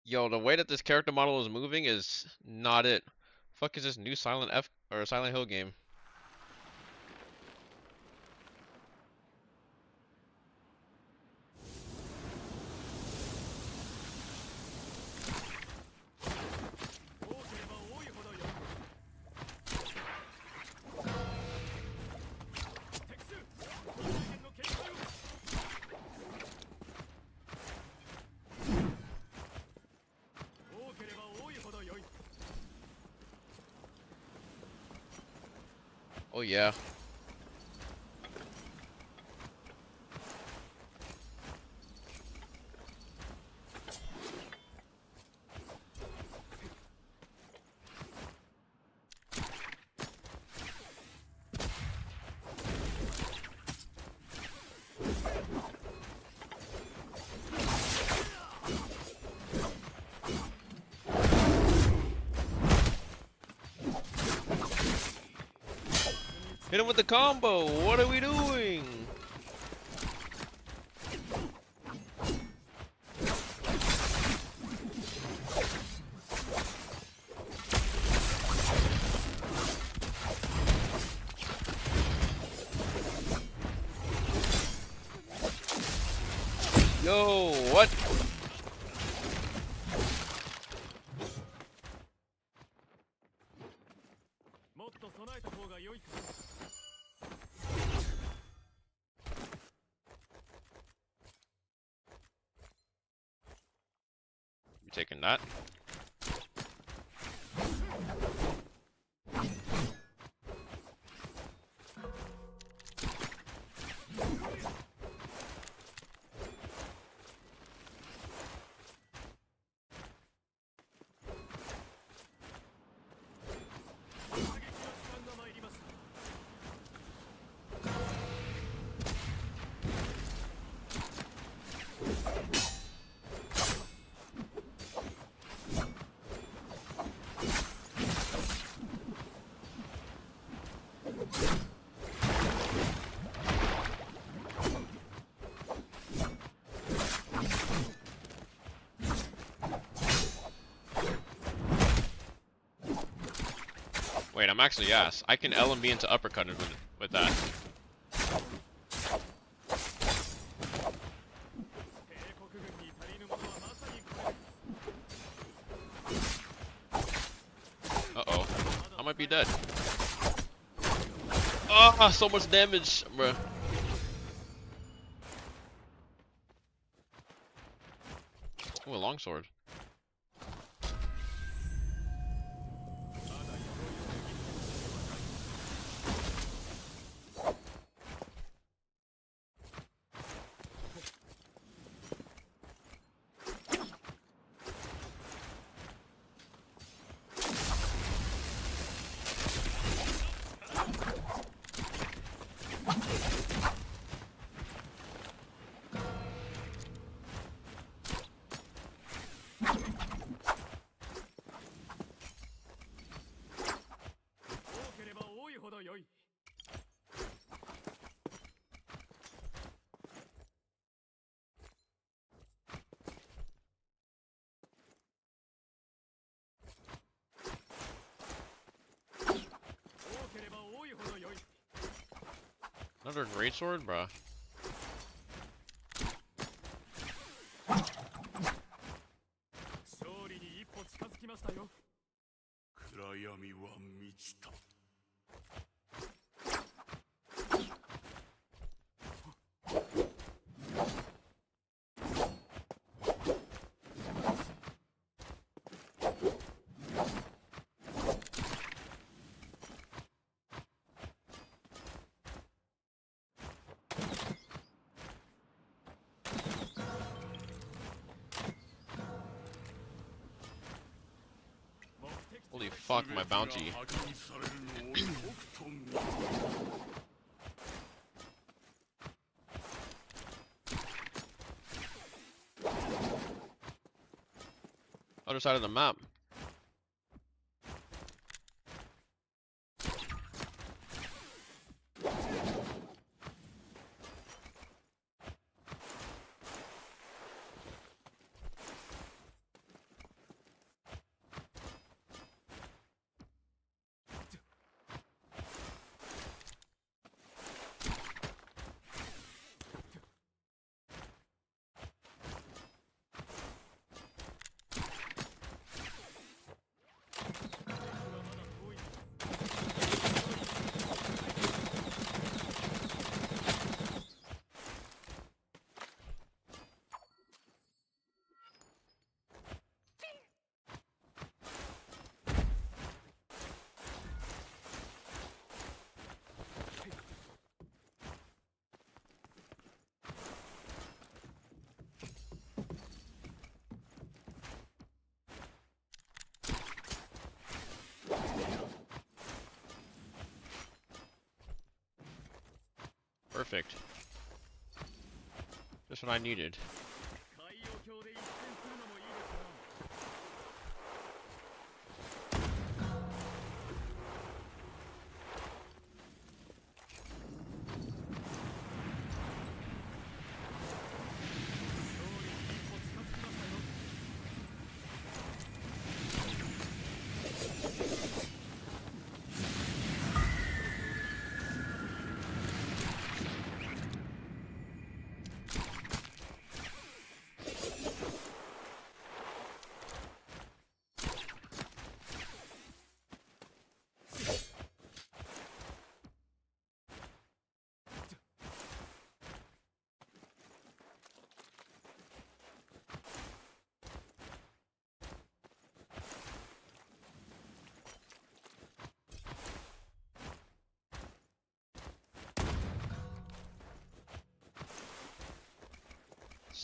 Yo, the way that this character model is moving is not it. Fuck is this new Silent F or Silent Hill game? Oh yeah. Hit him with the combo. What are we doing? Yo, what? You taking that? Wait, I'm actually ass. I can L and B into uppercut with that. Uh-oh. I might be dead. Ah, so much damage, bruh. Ooh, a longsword. Another greatsword, bruh. Holy fuck, my bounty. Other side of the map. Perfect. Just what I needed.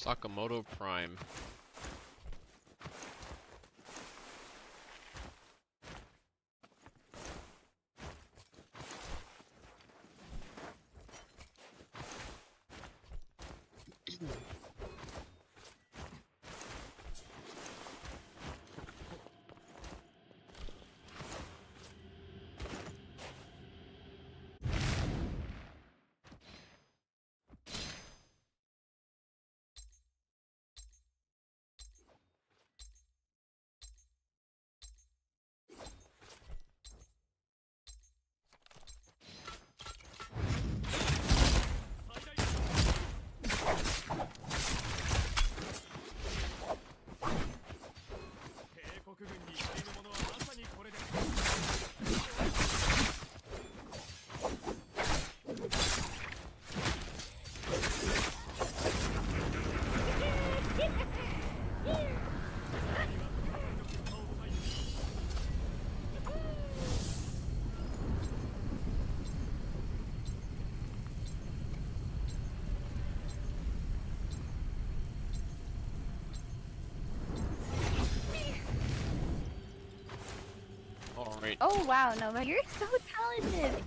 Sakamoto Prime. Alright. Oh wow, Nova, you're so talented.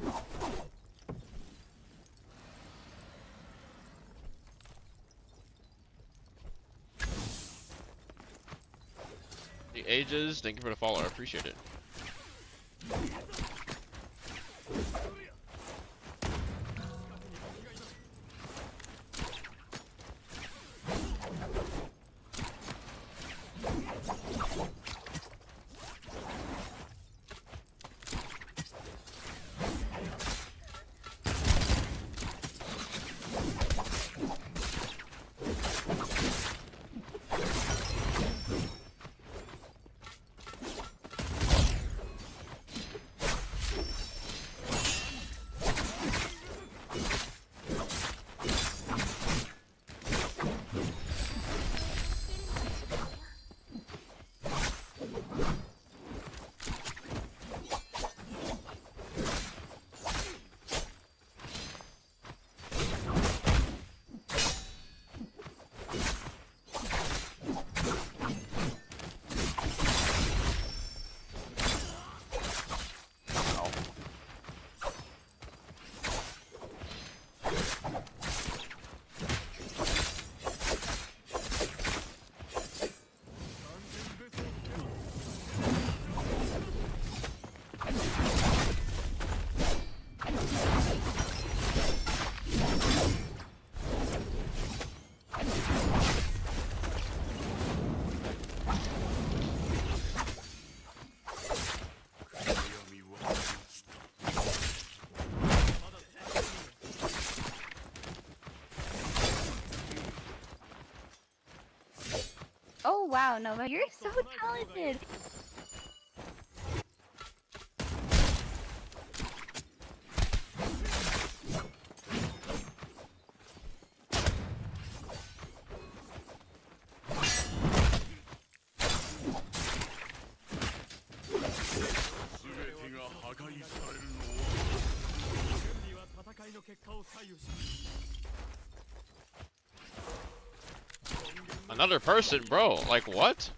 The ages, thank you for the follow, I appreciate it. Oh wow, Nova, you're so talented. Another person, bro. Like what?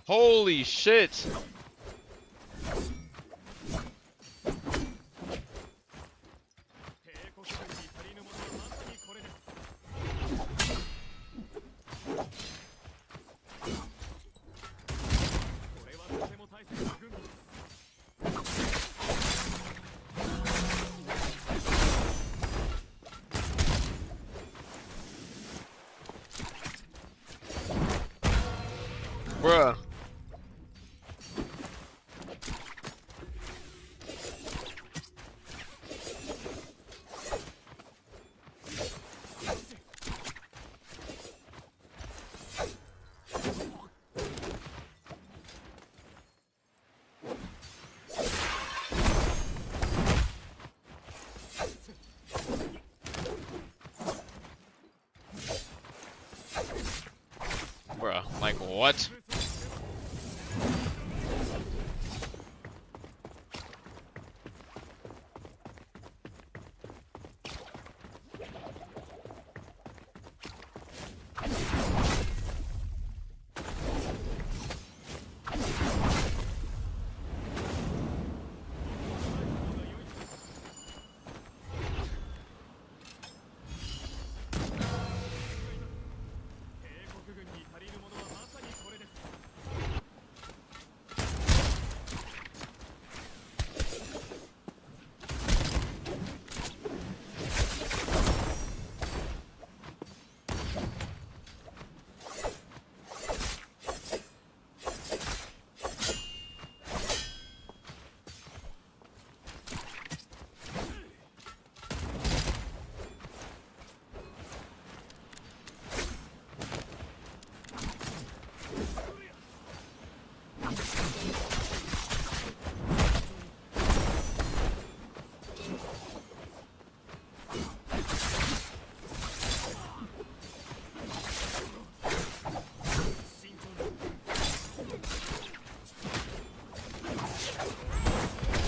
Holy shit! Bruh. Like, what?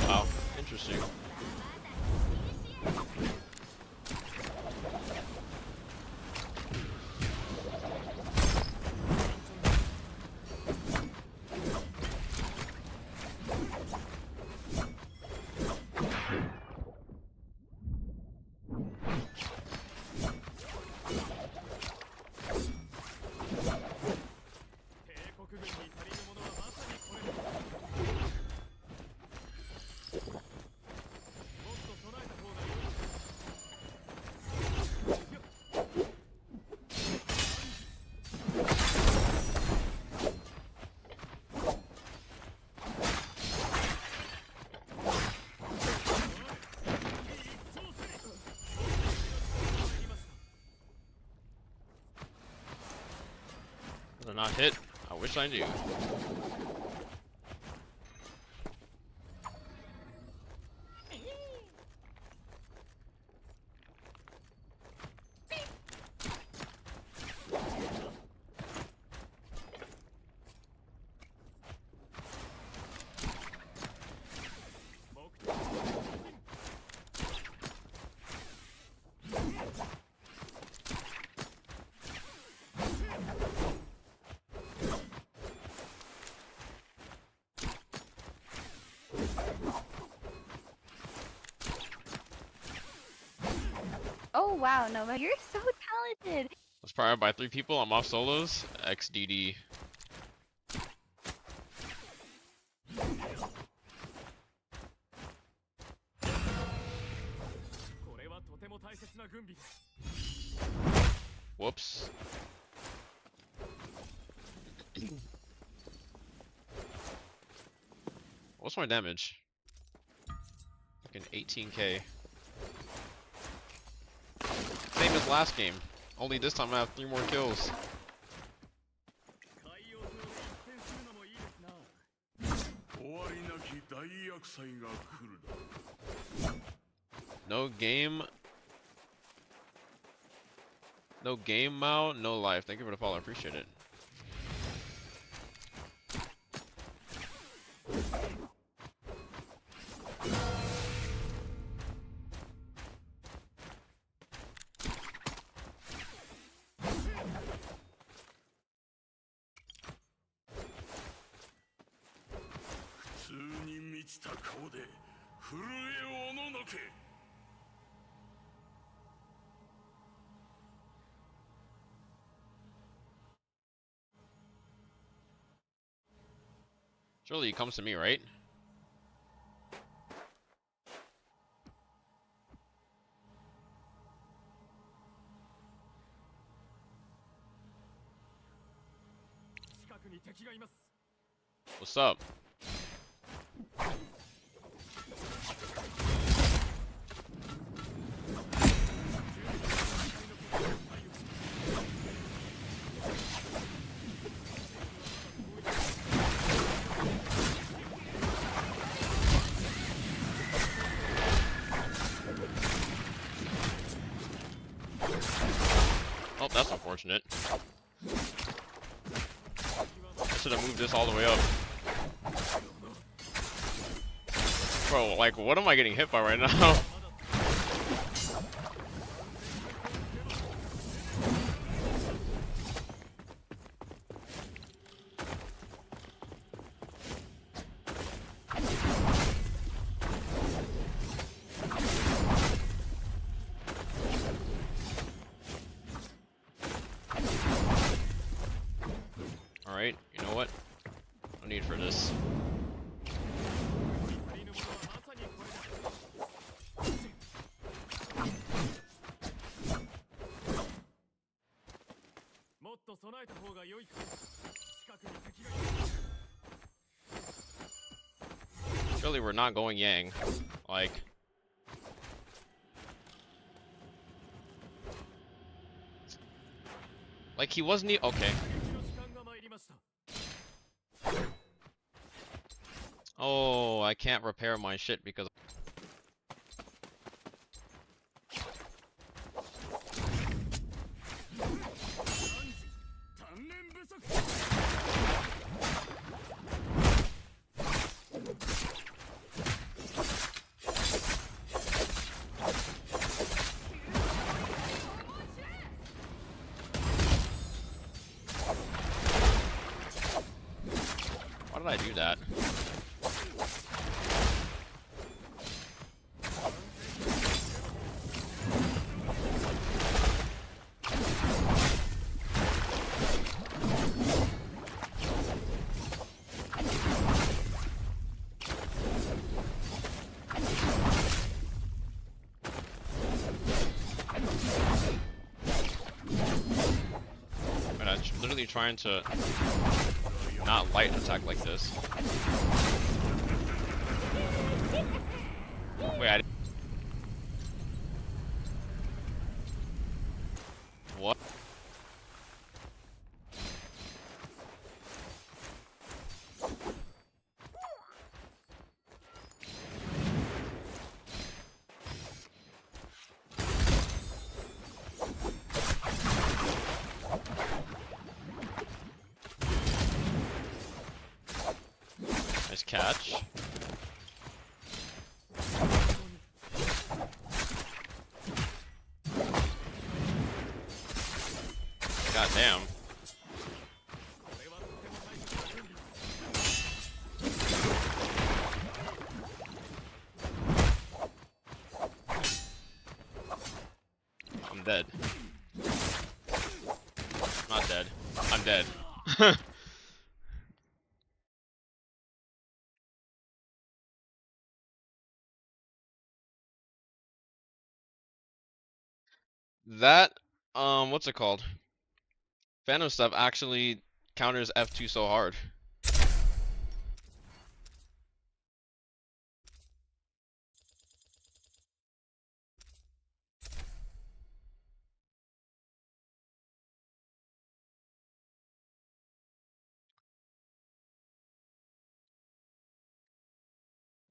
Wow, interesting. They're not hit. I wish I knew. Oh wow, Nova, you're so talented. Was powered by 3 people. I'm off solos. XDD. Whoops. What's my damage? Fucking 18k. Same as last game. Only this time I have 3 more kills. No game. No game, Mao. No life. Thank you for the follow. I appreciate it. Surely he comes to me, right? What's up? Oh, that's unfortunate. should have moved this all the way up. Bro, like, what am I getting hit by right now? Alright, you know what? No need for this. Surely we're not going Yang. Like he wasn't okay. Oh, I can't repair my shit because why did I do that? Man, I'm literally trying to not light attack like this. Wait, what? Nice catch. God damn. I'm dead. Not dead. I'm dead. That, what's it called? Phantom stuff actually counters F2 so hard.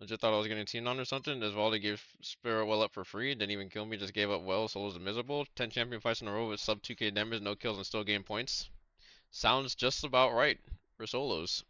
Legit thought I was getting teamed on or something. As well, they gave Spirit Well up for free. Didn't even kill me, just gave up well. Solos are miserable. 10 champion fights in a row with sub 2k damage, no kills, and still gain points. Sounds just about right for solos.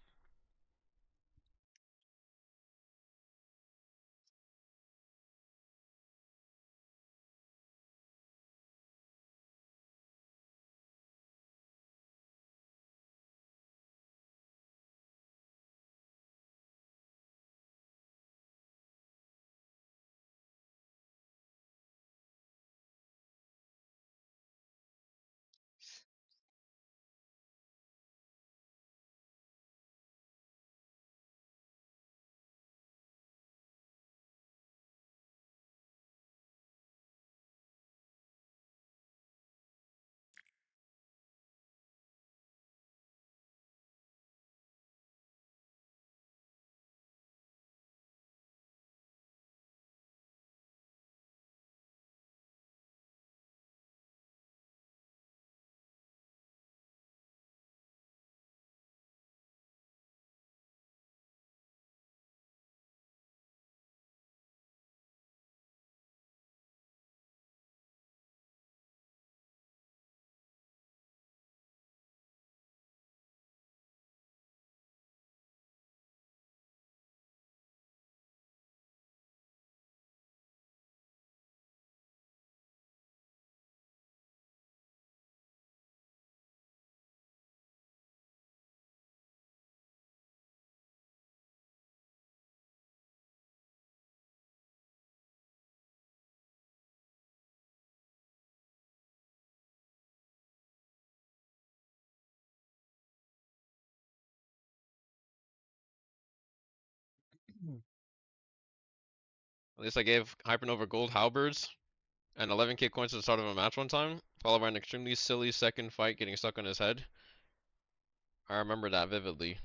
At least I gave Hypernova gold halberds and 11k coins at the start of a match one time, followed by an extremely silly second fight getting stuck on his head. I remember that vividly.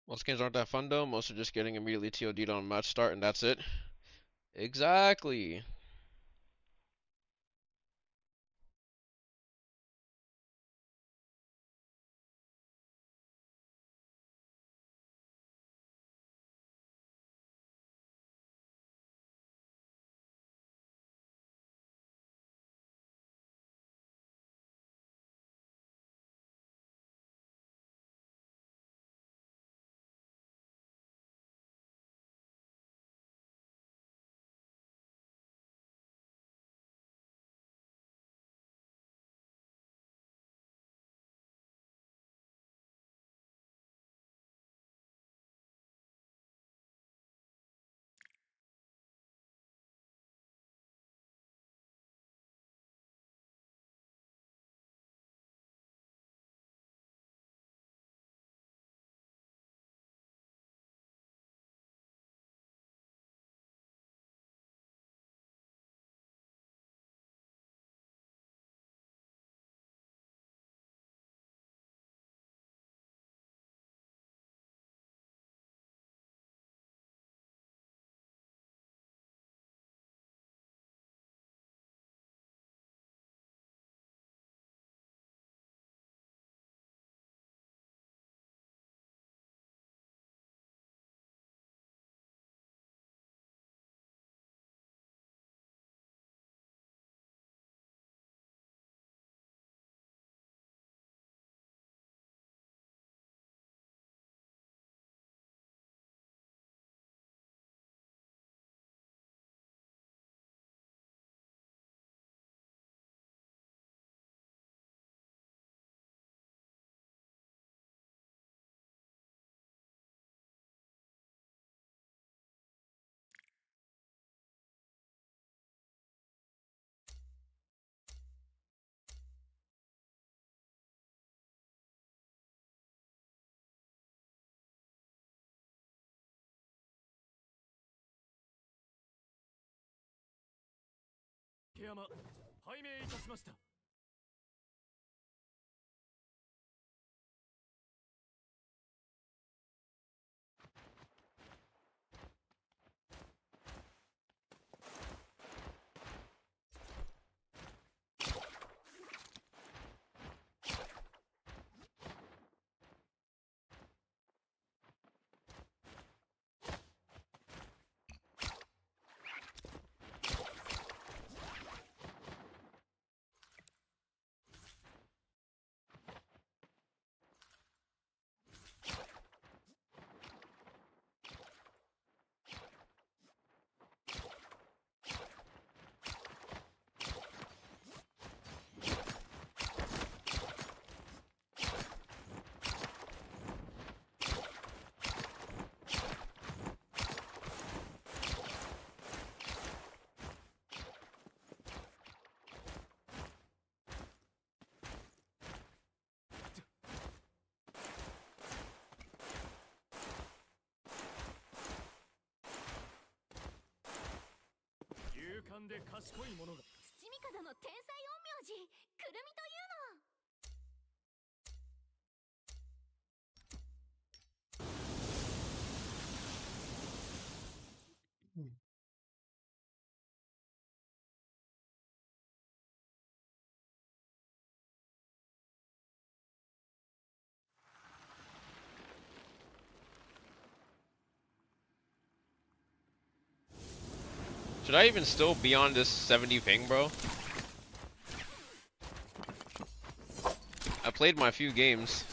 Most games aren't that fun though. Most are just getting immediately TOD'd on match start and that's it. Exactly. Should I even still be on this 70 ping, bro? I played my few games.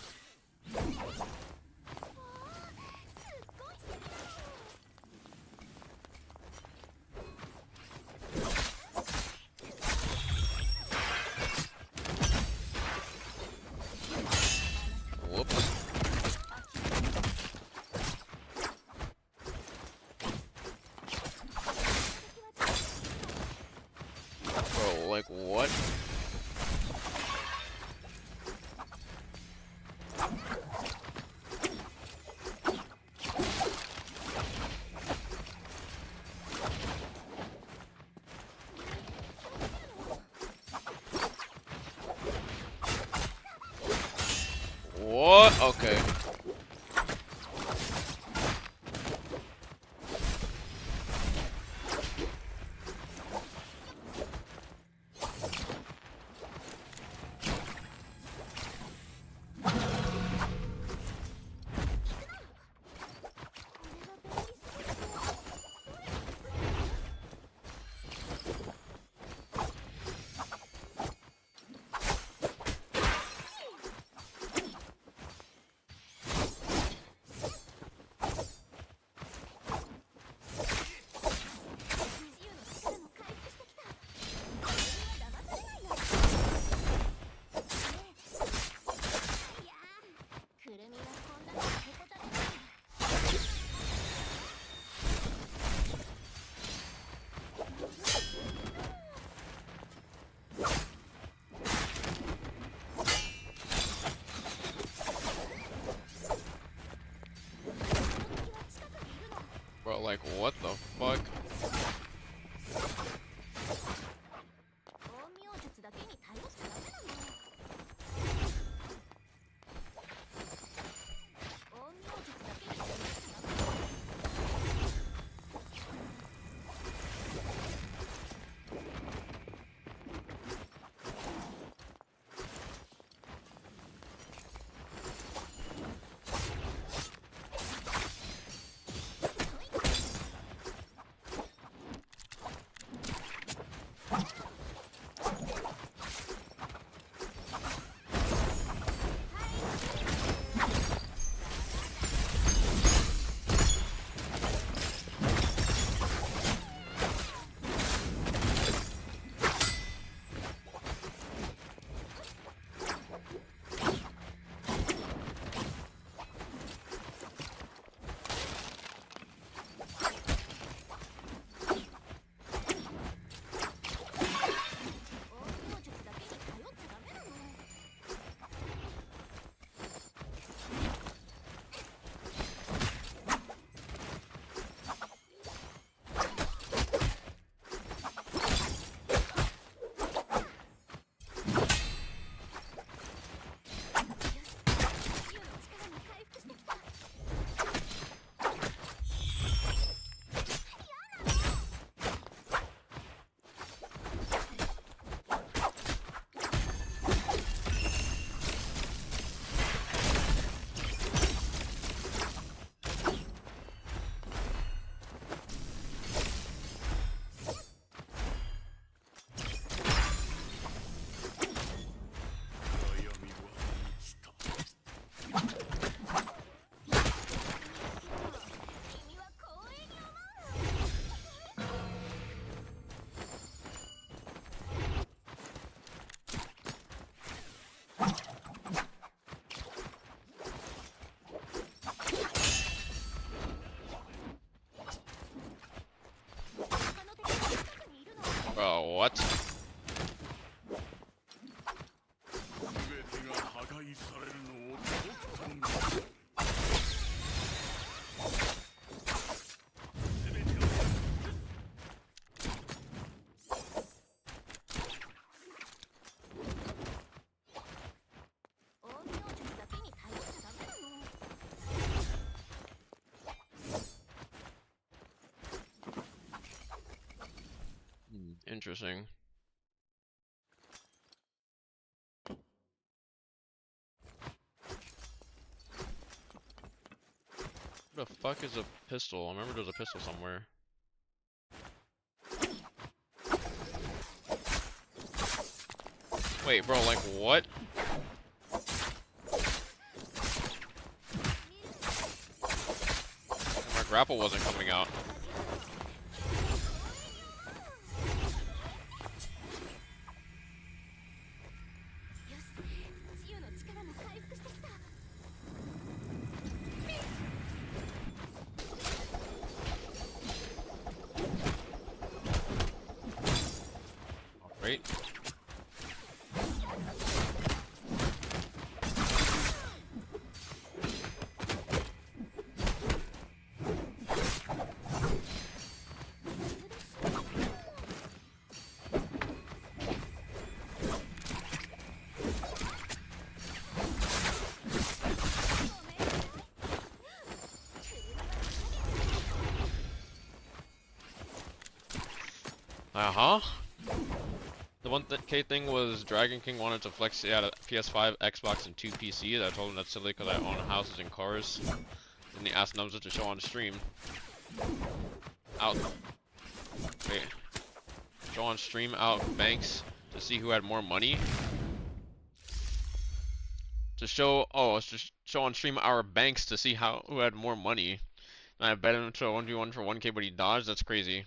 Whoops. Bro, like what? What? Okay. what the fuck? Bro, what? Interesting. What the fuck is a pistol? I remember there's a pistol somewhere. Wait, bro, like what? My grapple wasn't coming out. Right? Uh-huh. The 1K thing was Dragon King wanted to flex. He had a PS5, Xbox, and 2 PCs. I told him that's silly because I own houses and cars. Then he asked Nubza to show on stream. Out. Wait. Show on stream out banks to see who had more money. To show, oh, it's just show on stream our banks to see who had more money. And I bet him to a 1v1 for 1K, but he dodged. That's crazy.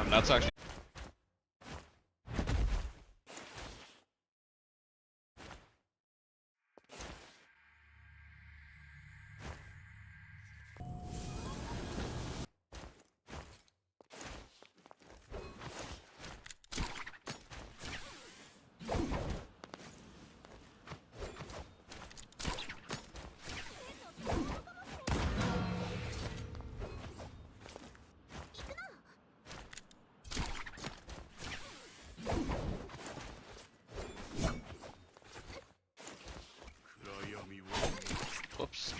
Damn, that's actually. Whoops.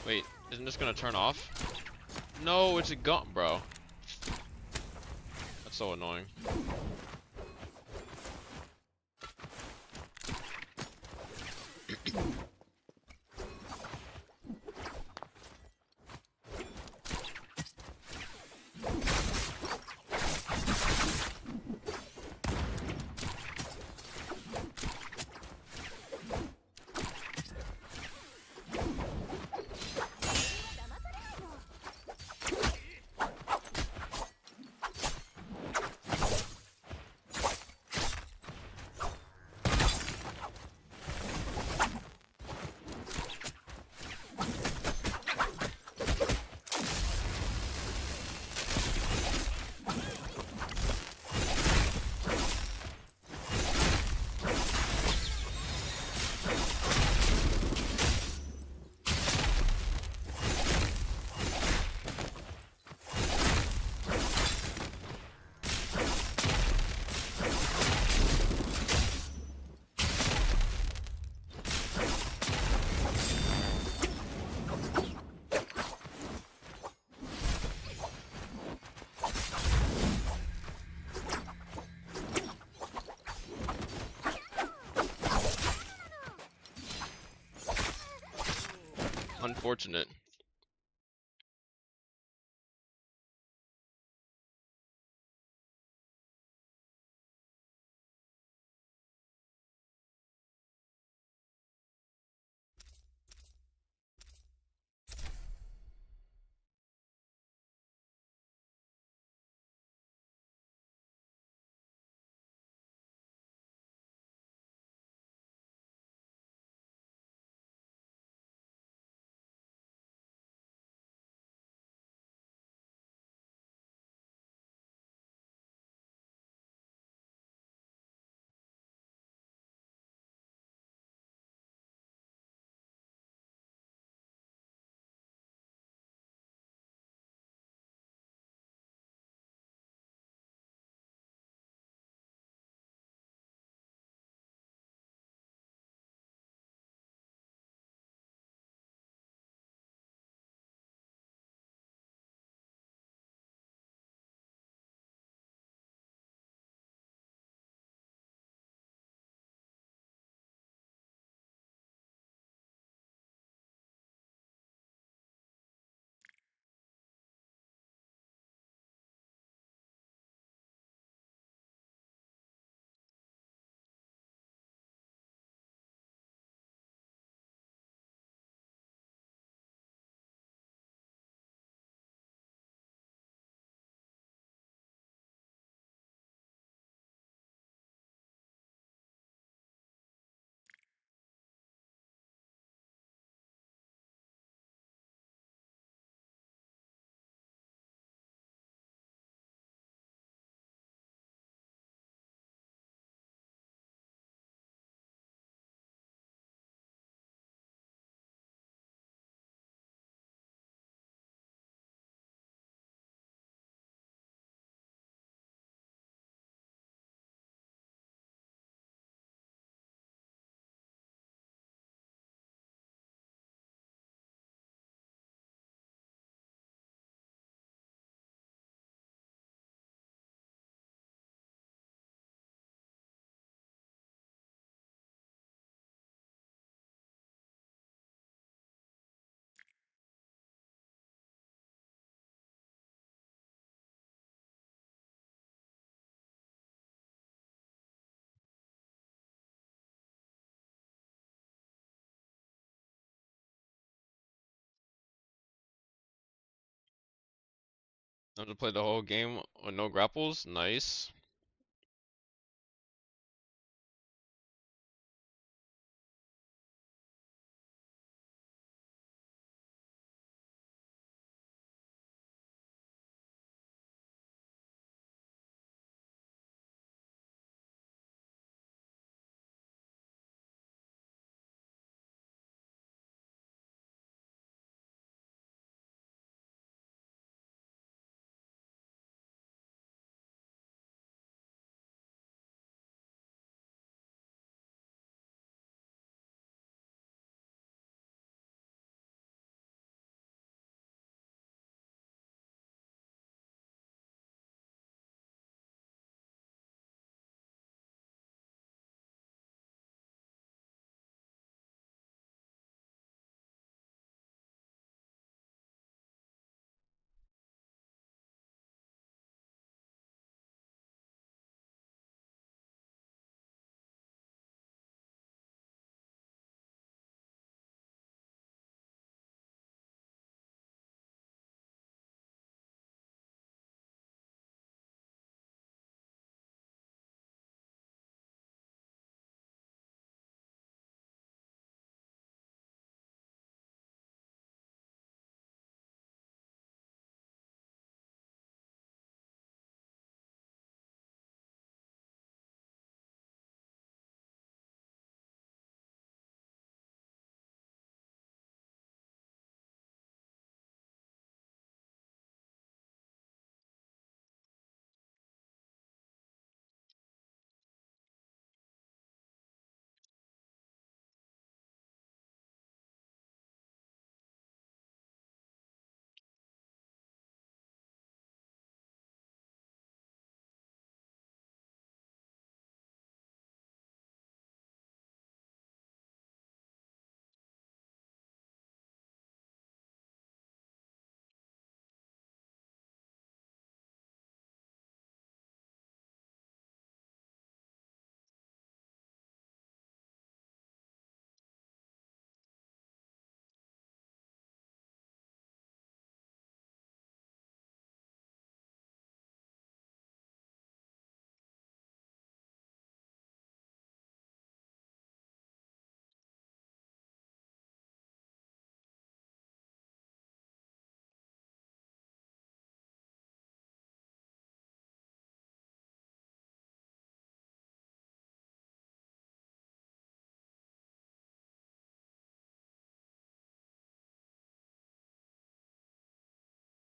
Wait, isn't this gonna turn off? No, it's a gun, bro. That's so annoying. Unfortunate. I'm gonna play the whole game with no grapples. Nice.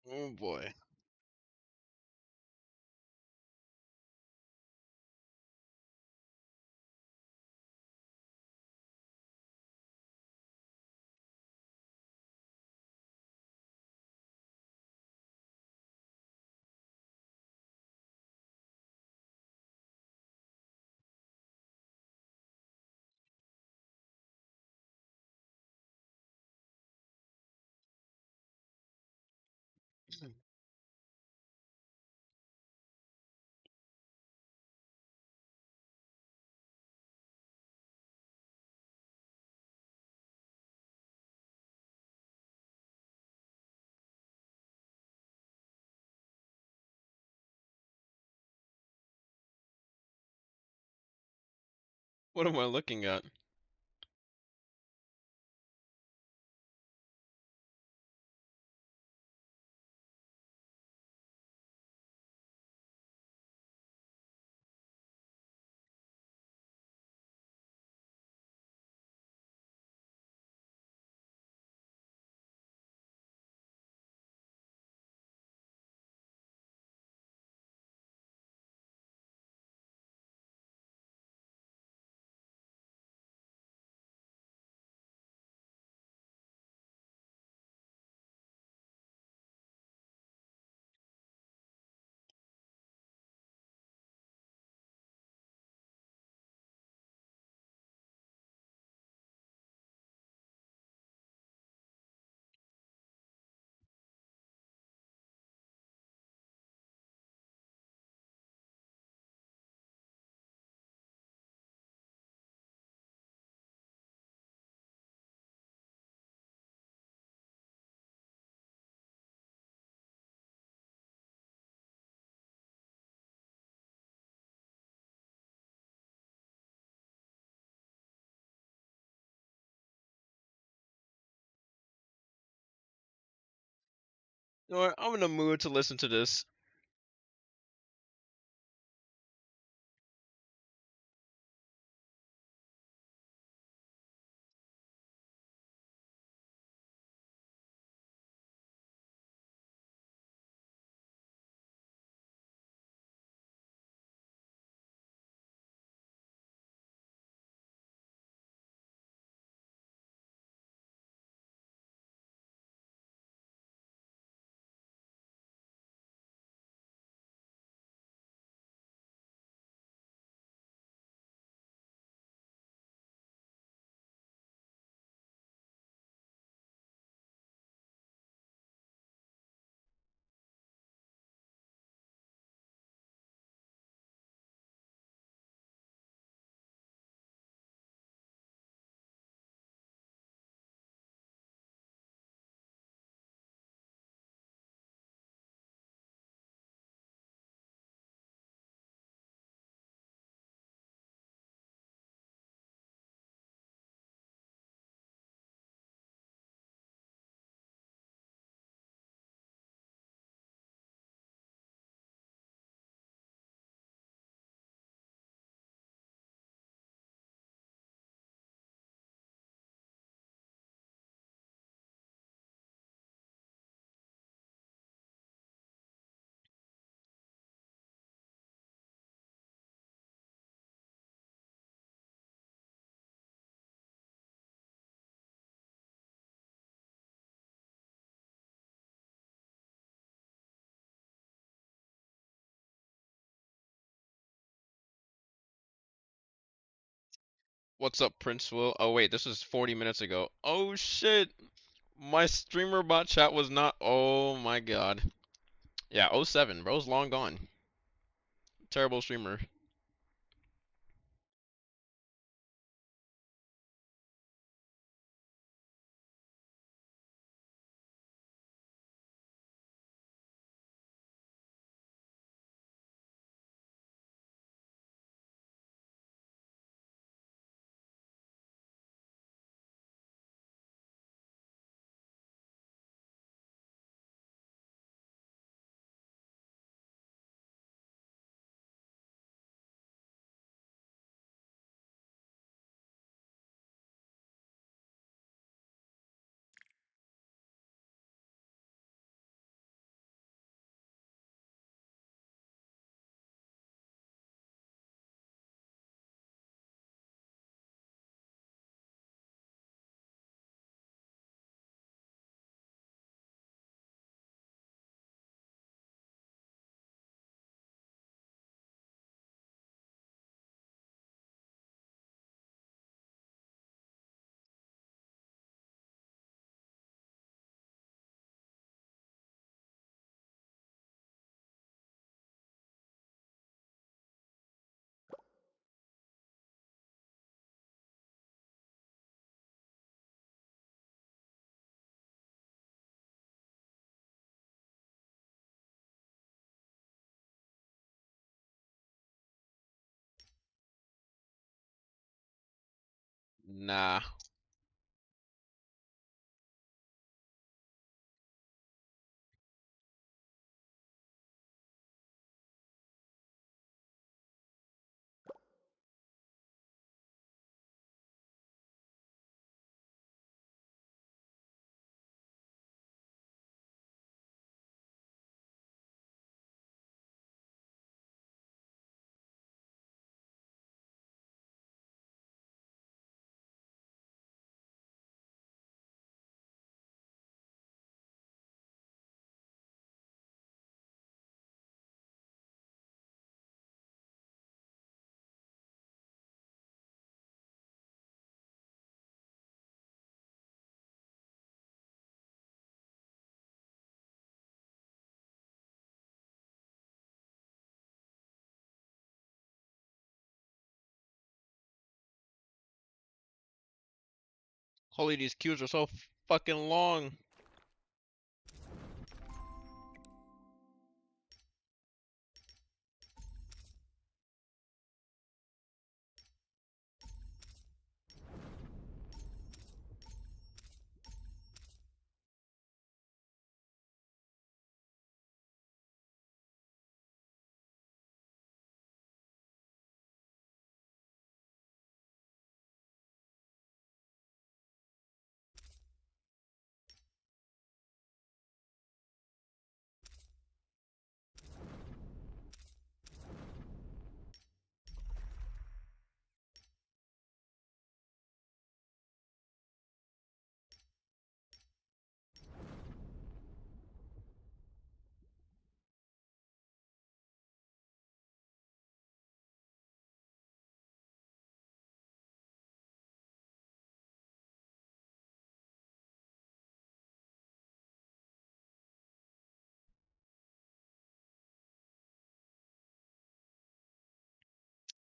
Oh boy. What am I looking at? You know what? I'm in a mood to listen to this. What's up, Prince Will? Oh wait, this is 40 minutes ago. Oh shit! My streamer bot chat was not. Oh my god. Yeah, '07, bro's long gone. Terrible streamer. Nah. Holy, these queues are so fucking long.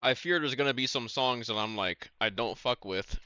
I fear there's gonna be some songs that I'm like, I don't fuck with.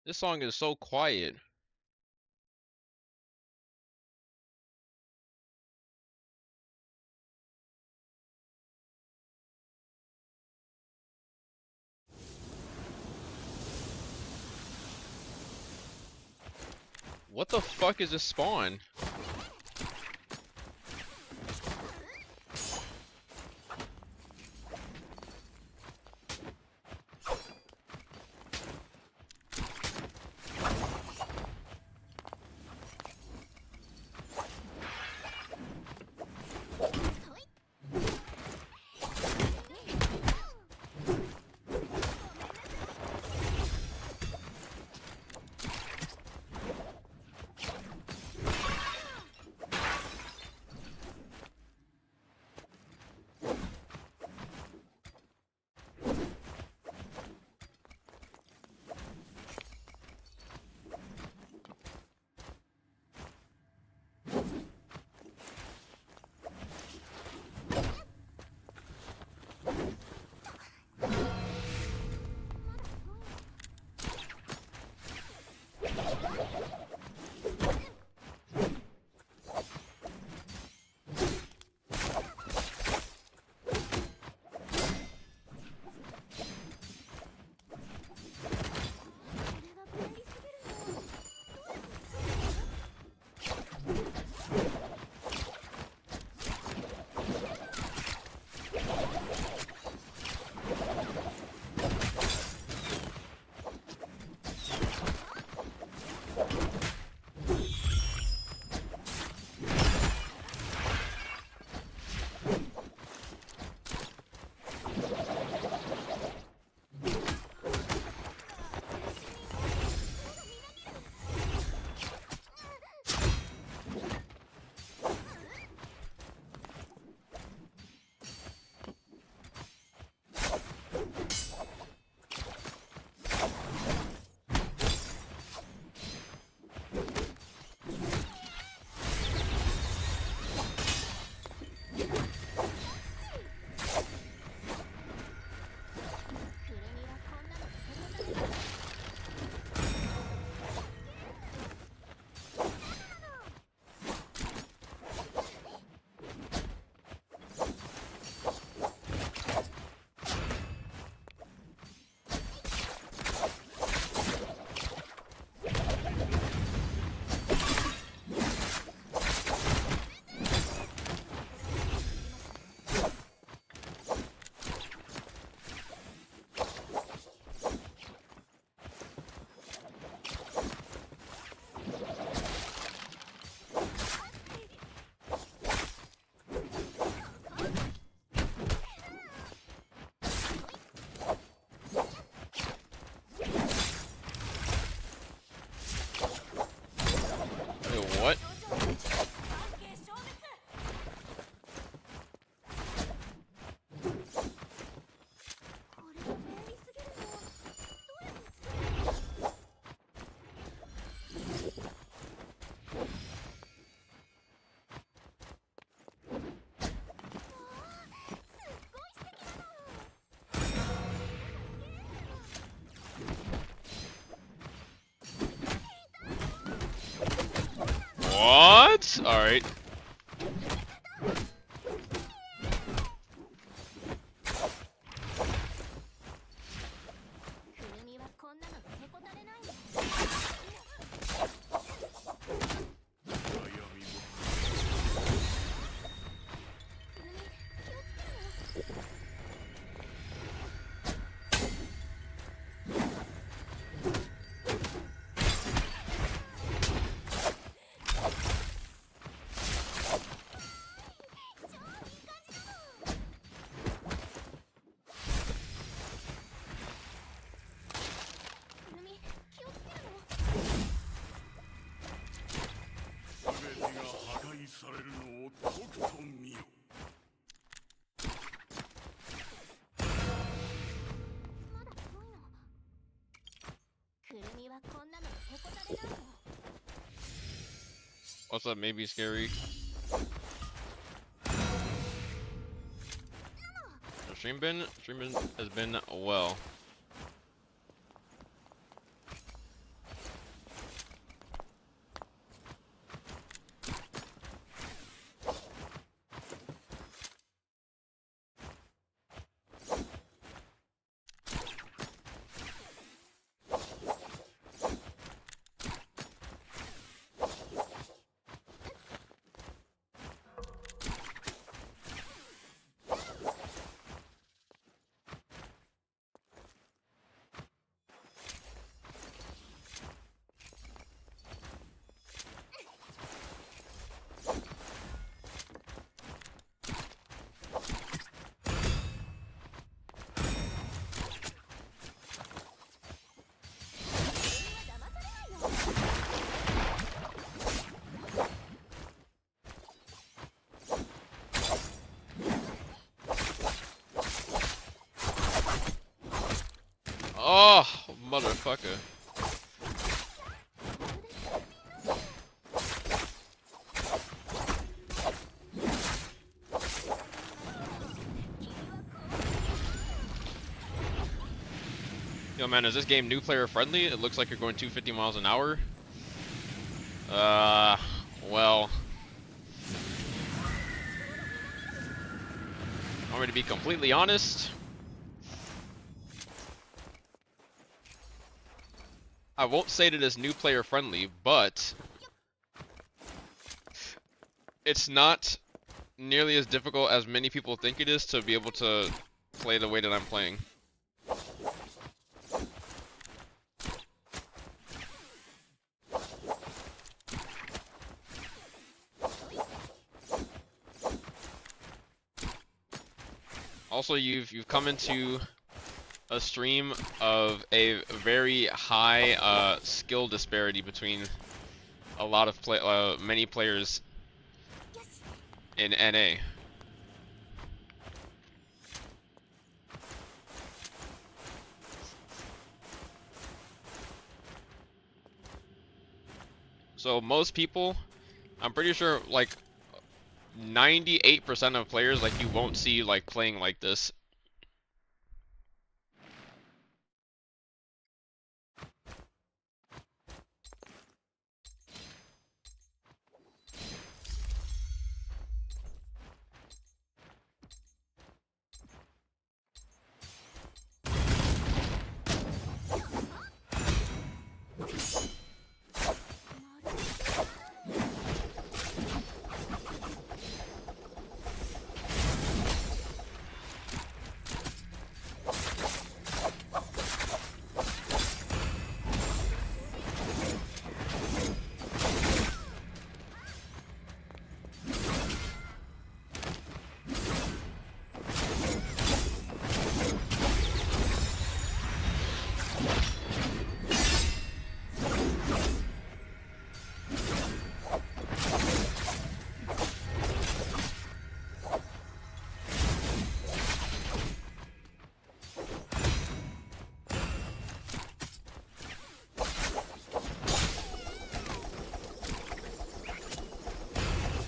This song is so quiet. What the fuck is this spawn? What? Alright. What's up, maybe scary? Stream bin has been well. Oh, motherfucker. Yo, man, is this game new player friendly? It looks like you're going 250 miles an hour. Well. Want me to be completely honest? I won't say that it's new player friendly, but it's not nearly as difficult as many people think it is to be able to play the way that I'm playing. Also, you've come into a stream of a very high skill disparity between a lot of many players in NA. So most people, I'm pretty sure like 98% of players like you won't see like playing like this.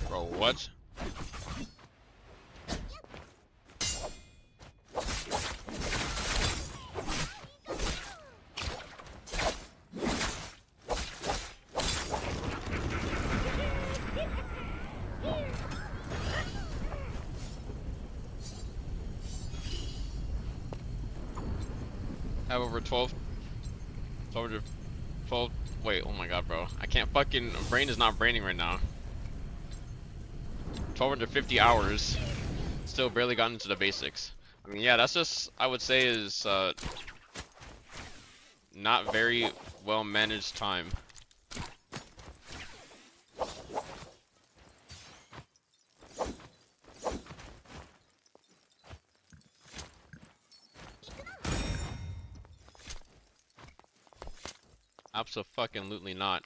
Bro, what? have over 1200, 12. Wait, oh my god, bro. I can't fucking. Brain is not braining right now. 1250 hours. Still barely gotten into the basics. I mean, yeah, that's just, I would say, is not very well managed time. Abso-fucking-lutely not.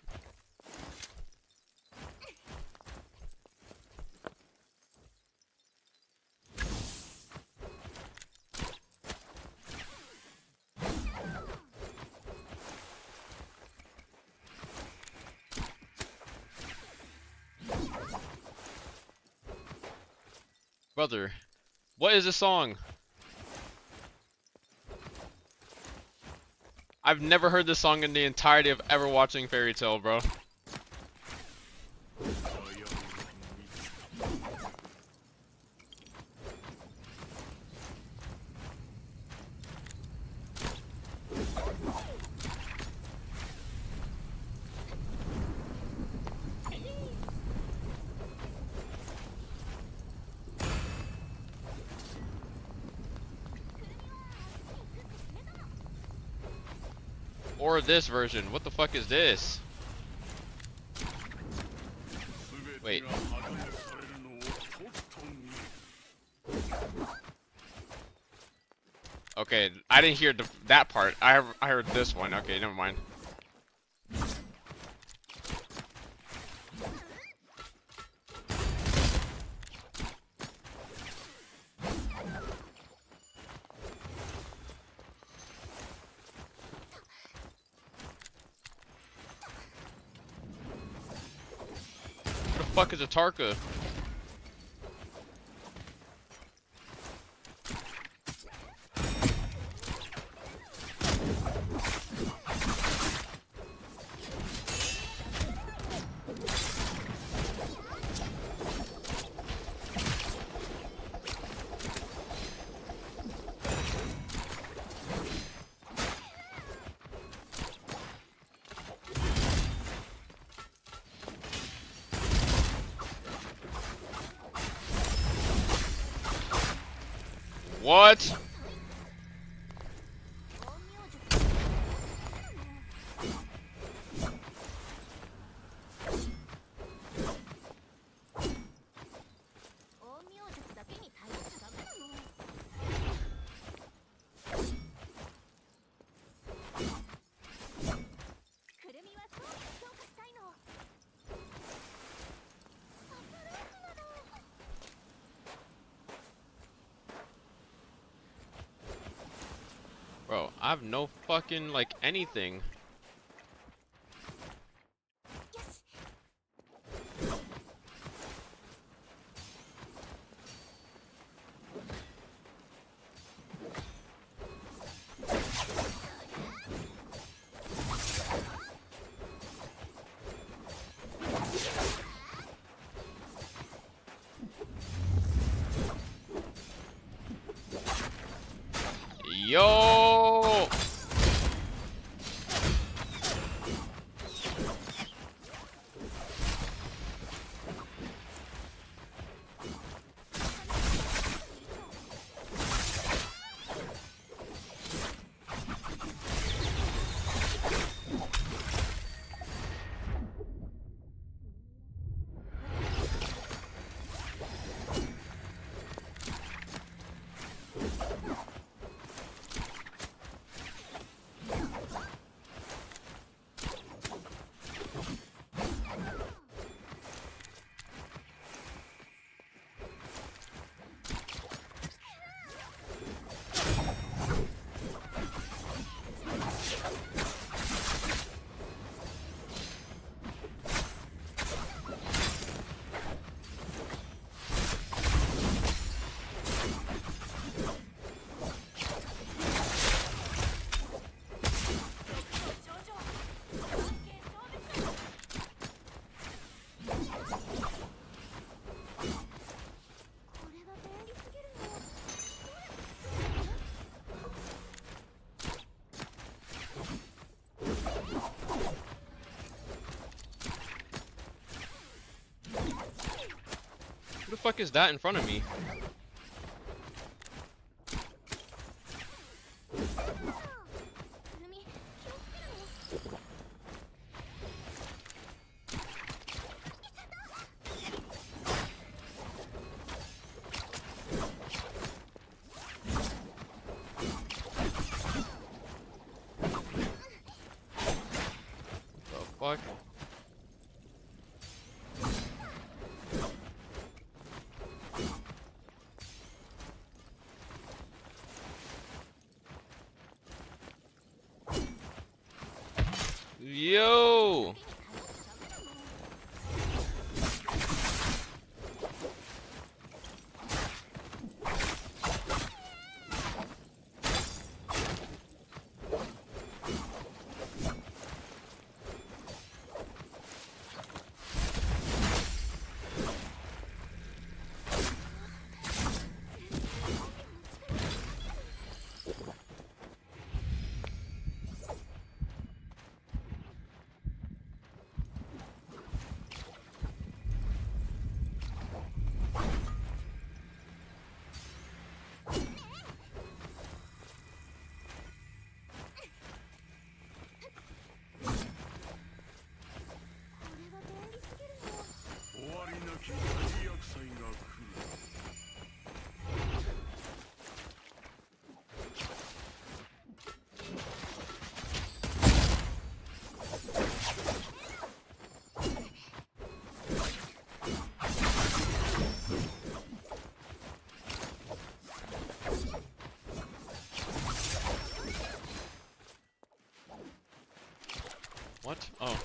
Brother, what is this song? I've never heard this song in the entirety of ever watching Fairy Tail, bro. Or this version. What the fuck is this? Wait. Okay, I didn't hear that part. I heard this one. Okay, never mind. What the fuck is a Tarka? What? Bro, I have no fucking, like, anything. Yo! fuck is that in front of me? The fuck? Yo! What? Oh.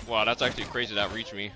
Wow, that's actually crazy that reached me.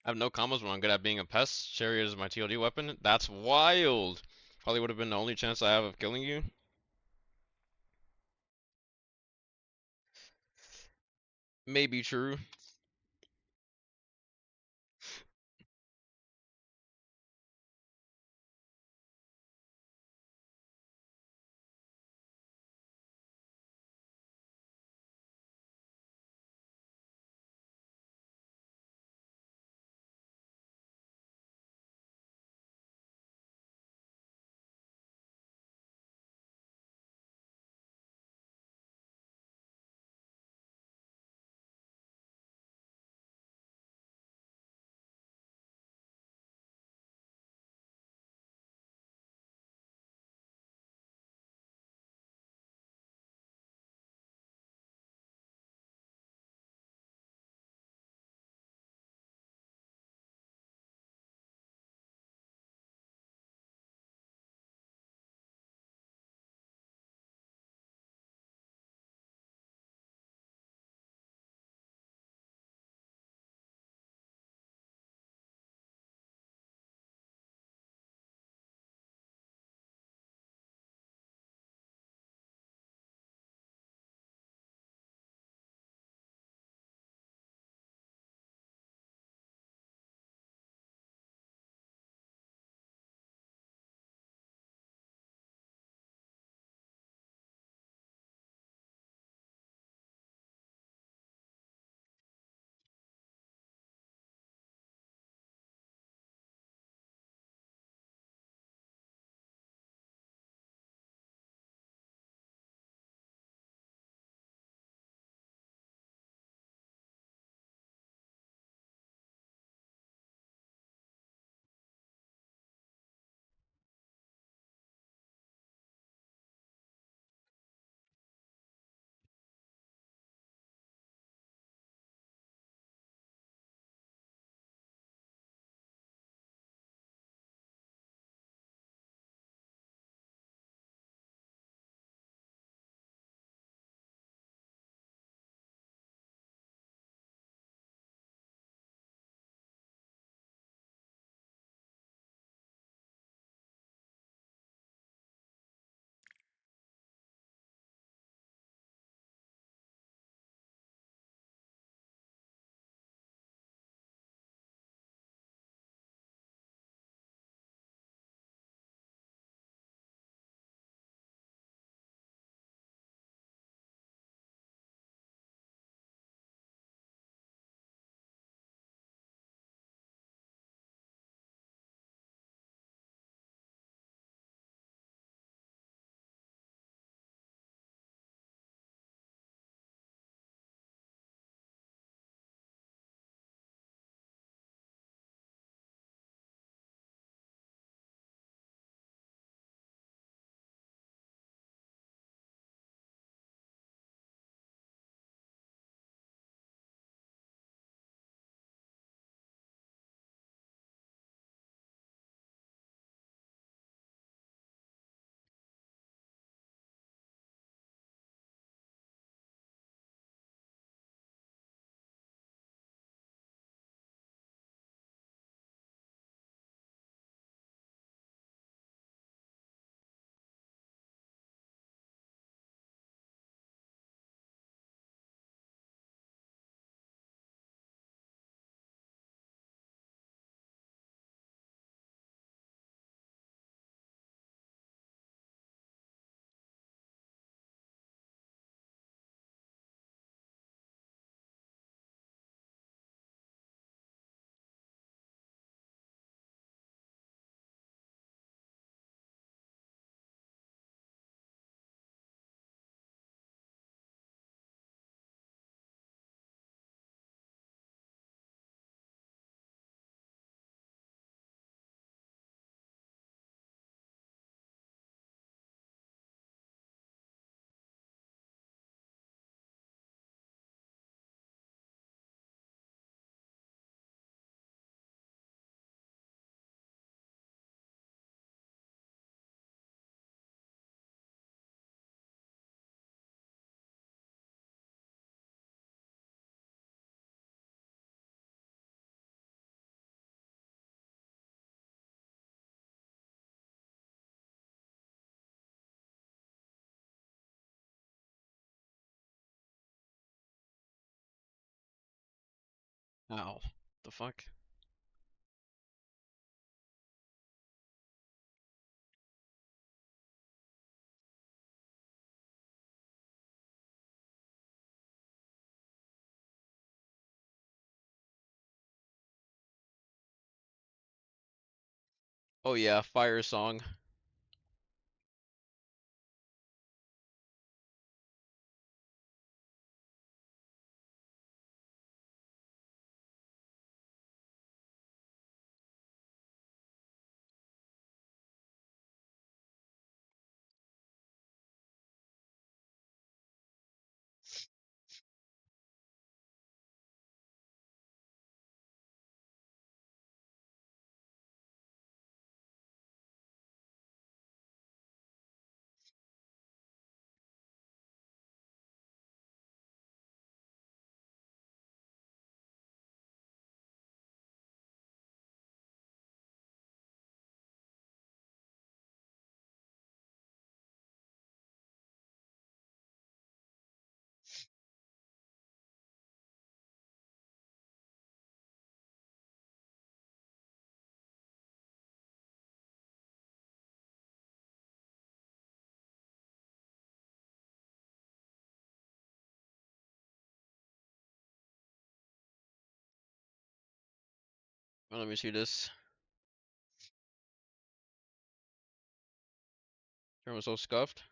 I have no combos, but I'm good at being a pest. Chariot is my TOD weapon. That's wild. Probably would have been the only chance I have of killing you. Maybe true. Ow. The fuck? Oh yeah, fire song. Well, let me see this. Everyone's so scuffed.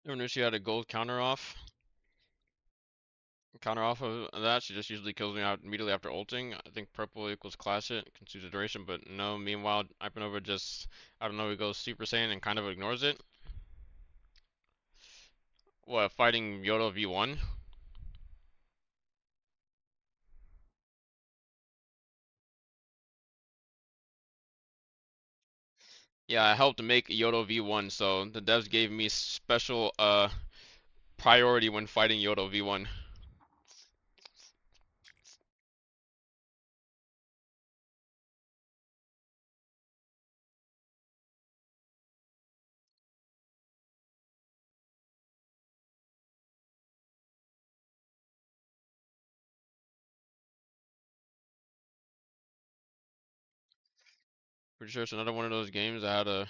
Everyone knew she had a gold counter off. Counter off of that, she just usually kills me out immediately after ulting. I think purple equals class it, consumes the duration, but no, meanwhile, Ipanova just, I don't know, he goes Super Saiyan and kind of ignores it. What, fighting Yodo V1? Yeah, I helped make Yodo V1, so the devs gave me special priority when fighting Yodo V1. Pretty sure it's another one of those games that had a,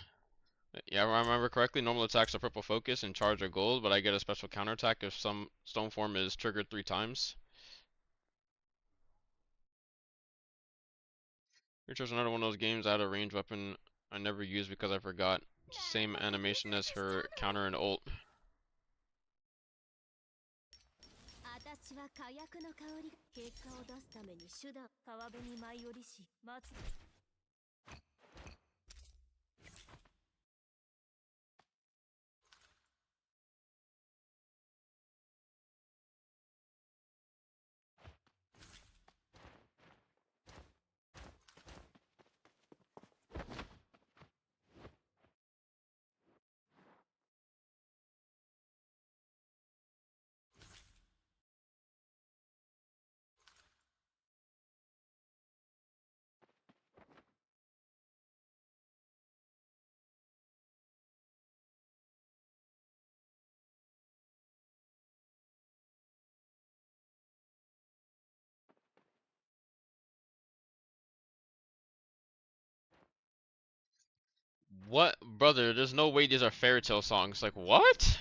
yeah, if I remember correctly, normal attacks are purple focus and charge are gold, but I get a special counterattack if some stone form is triggered 3 times. Pretty sure it's another one of those games that had a ranged weapon I never used because I forgot. Same animation as her counter and ult. 私は火薬の香り結果を出すために手段川辺に舞い降りし待つ What? Brother, there's no way these are fairy tale songs. Like, what?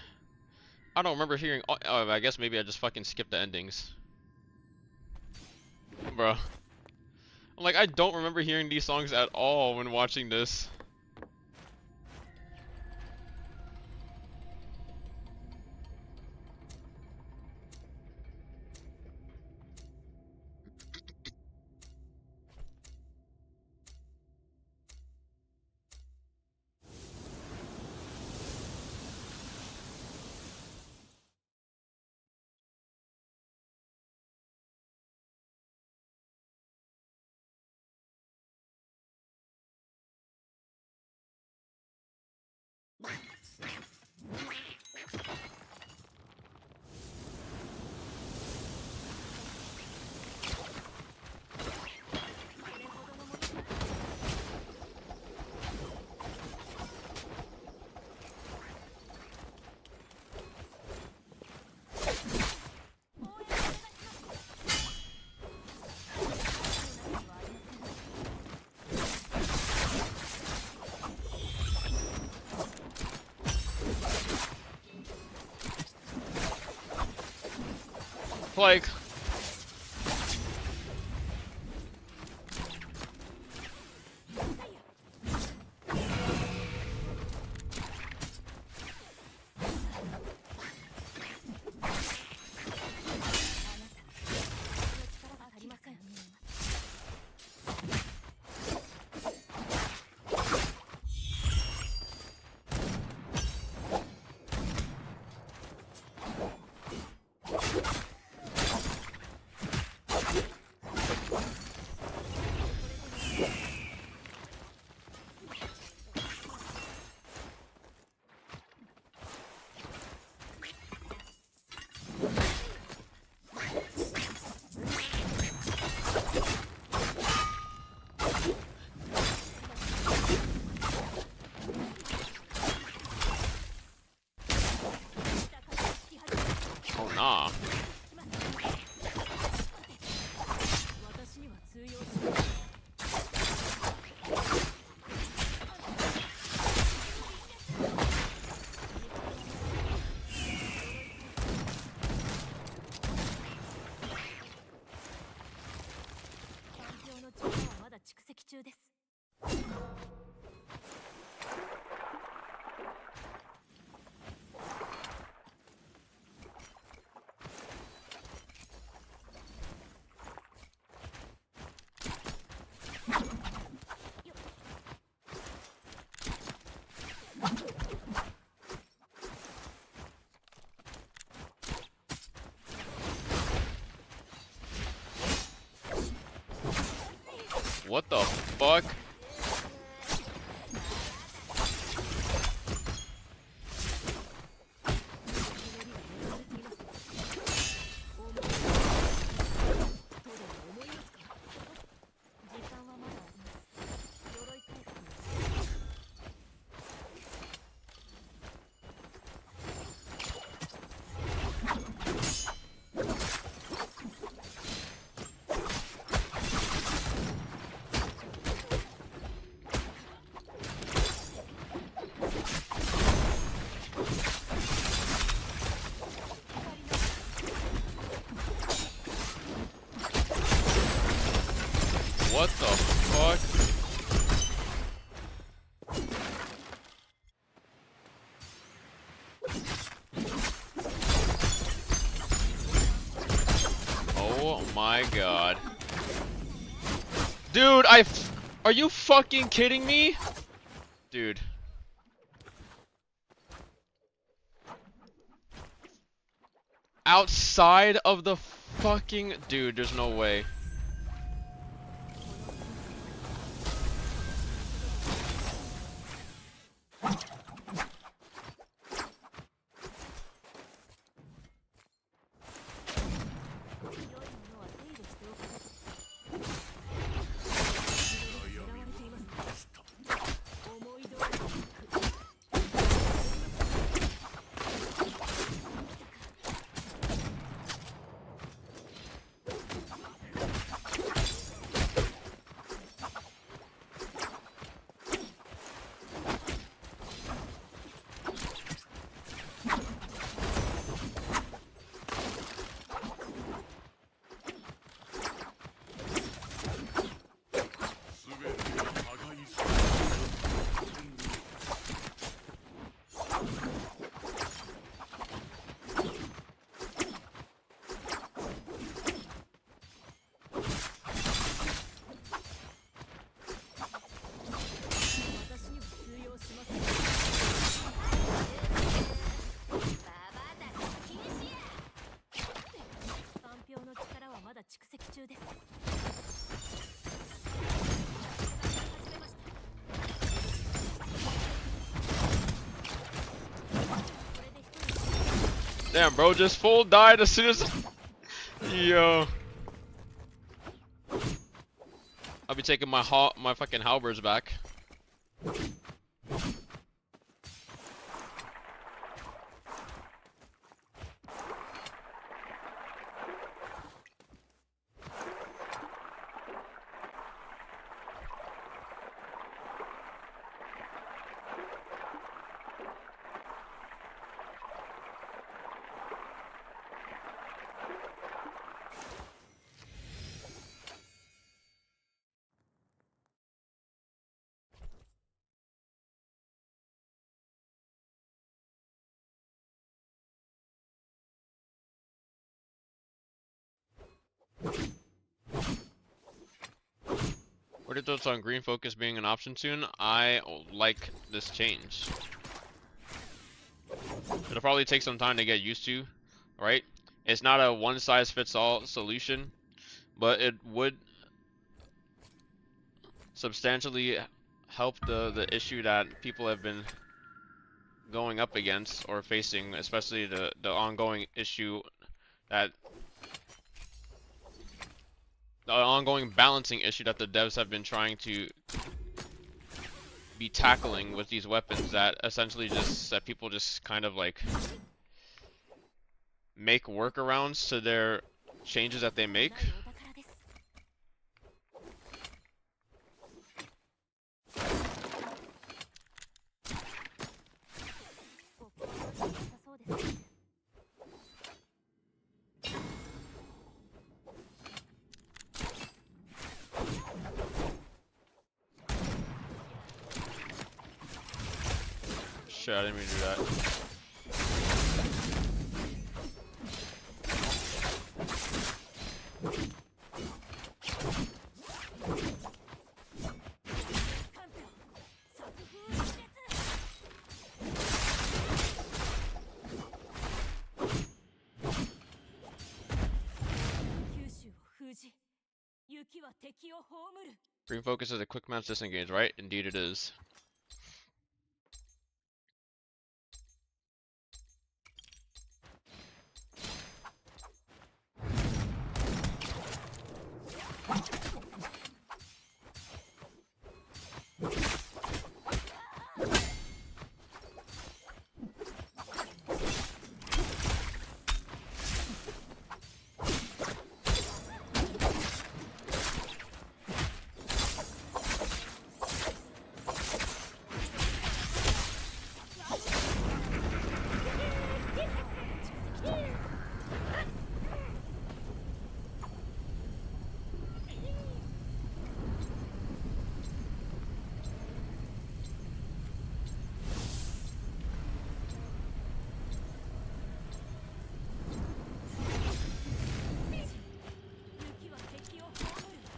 I don't remember hearing. Oh, I guess maybe I just fucking skipped the endings. Bro. Like, I don't remember hearing these songs at all when watching this. Like, oh nah. What the fuck? What the fuck? Oh my god. Dude, are you fucking kidding me? Dude. Outside of the fucking... Dude, there's no way. Damn, bro, just full died as soon as. Yo. I'll be taking my fucking halberds back. What are your thoughts on green focus being an option soon? I like this change. It'll probably take some time to get used to, right? It's not a one-size-fits-all solution, but it would substantially help the issue that people have been going up against or facing, especially the ongoing issue that the ongoing balancing issue that the devs have been trying to be tackling with these weapons that essentially just that people just kind of like make workarounds to their changes that they make. Shit, I didn't mean to do that. Green focus is a quick match disengage, right? Indeed it is.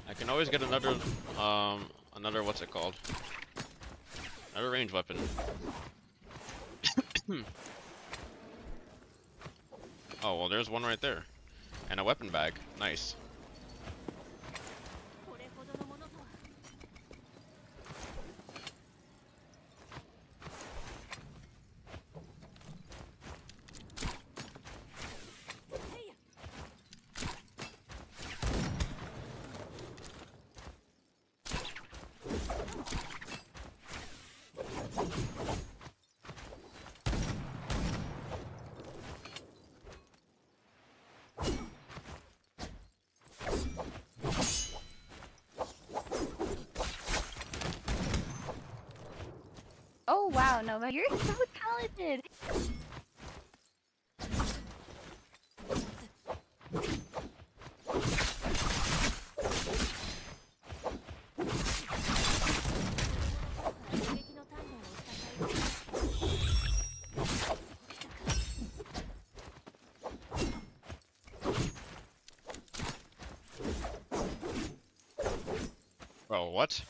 I can always get another what's it called? Another range weapon. Oh, well there's one right there. And a weapon bag. Nice. Oh wow, Nova, you're so talented. Bro, what?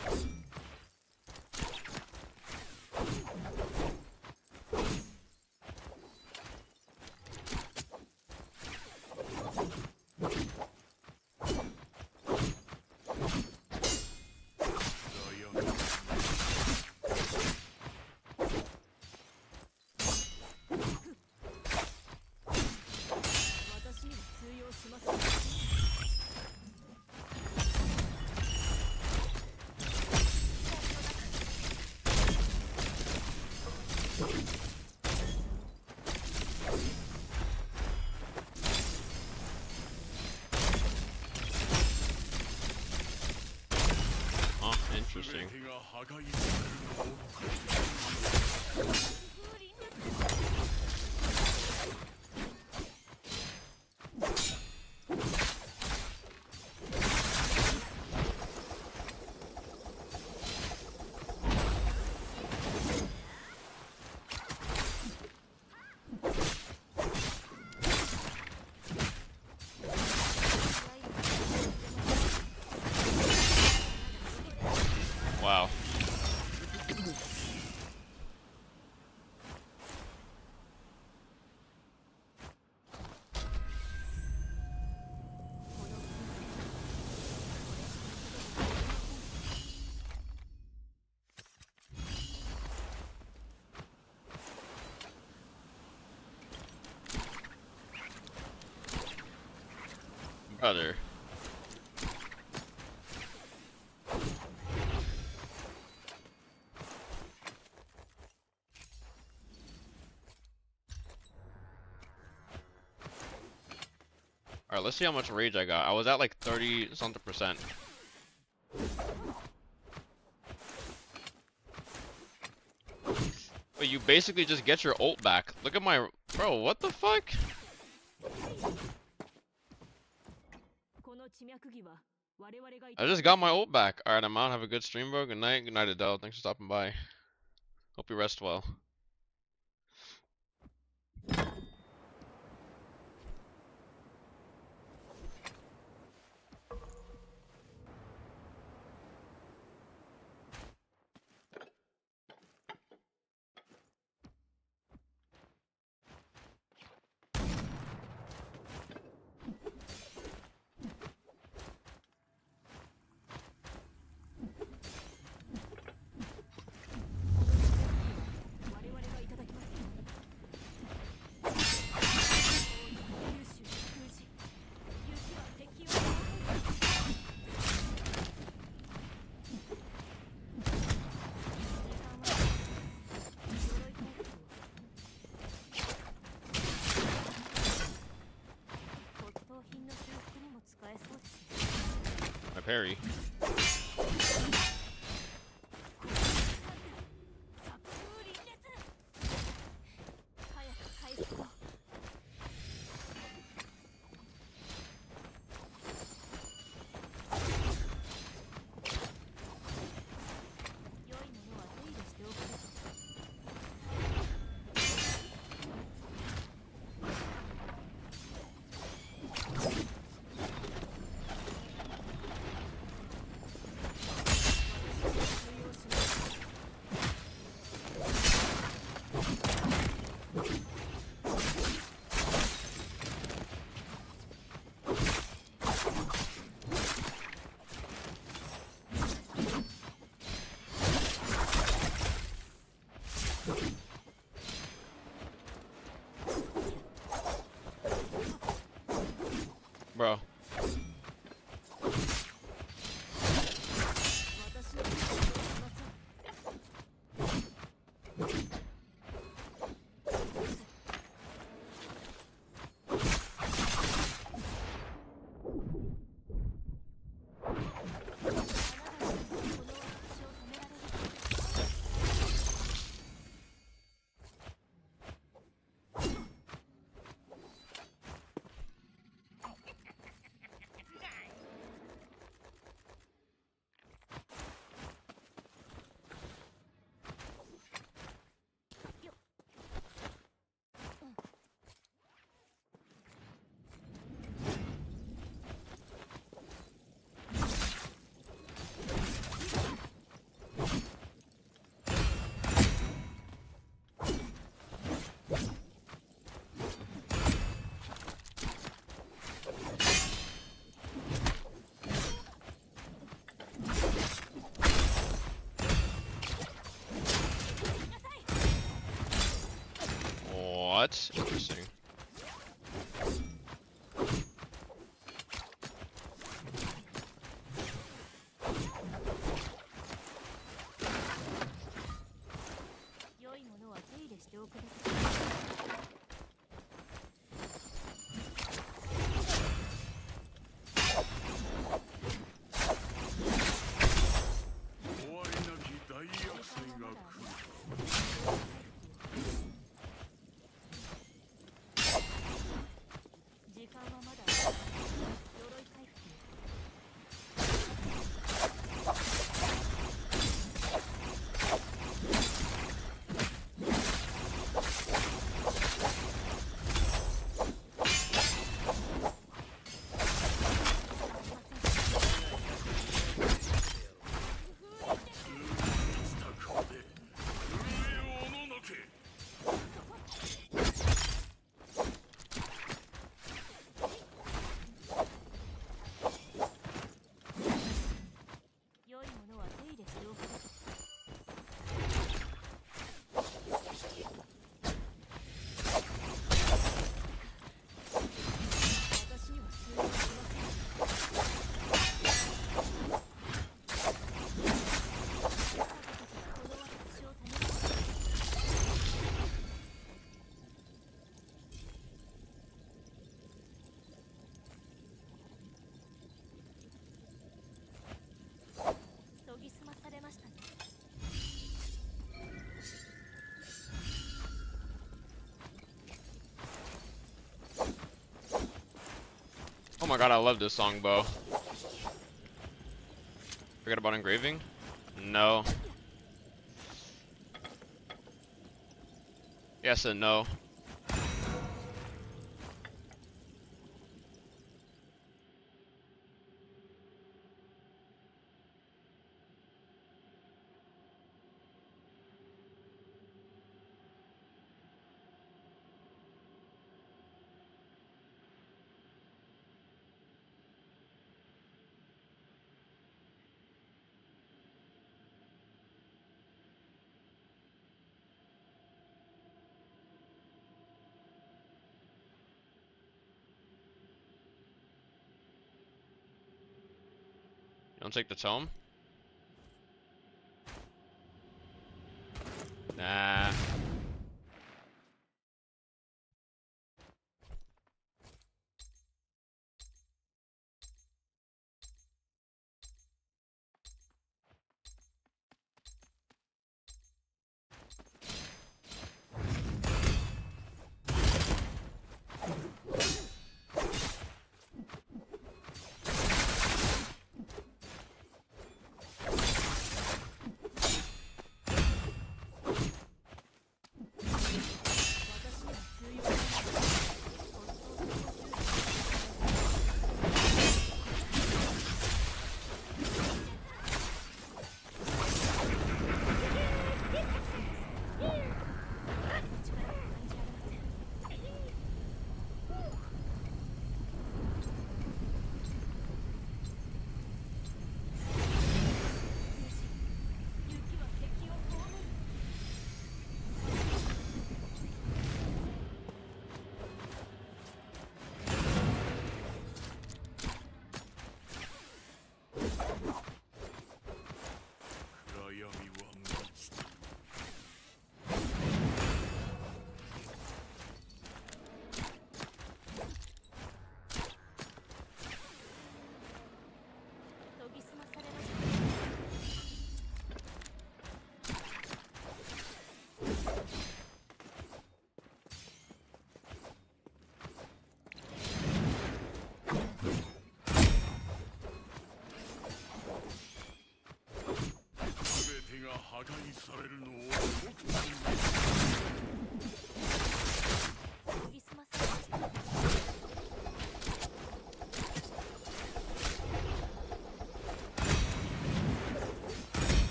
Wow. Brother. Alright, let's see how much rage I got. I was at like 30 something %. But you basically just get your ult back. Look at my... Bro, what the fuck? I just got my ult back. Alright, I'm out. Have a good stream, bro. Good night. Good night, Adele. Thanks for stopping by. Hope you rest well. My parry. Bro. What? Interesting. my god, I love this song, Bo. Forget about engraving? No. Yes and no. You don't take the tome? Nah.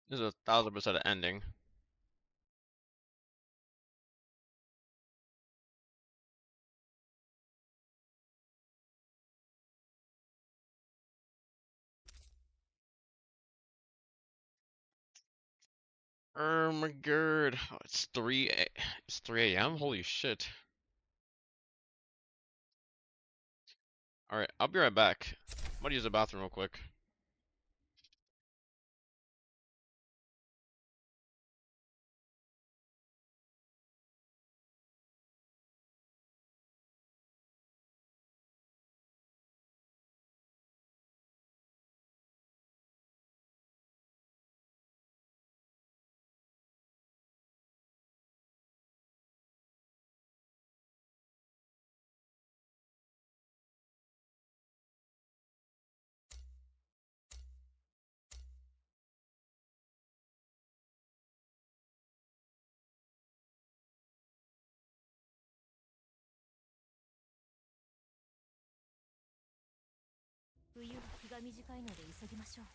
This is 1000% an ending. Oh my god. Oh, it's 3 a.m.? Holy shit. Alright, I'll be right back. I'm gonna use the bathroom real quick. 冬は日が短いので急ぎましょう。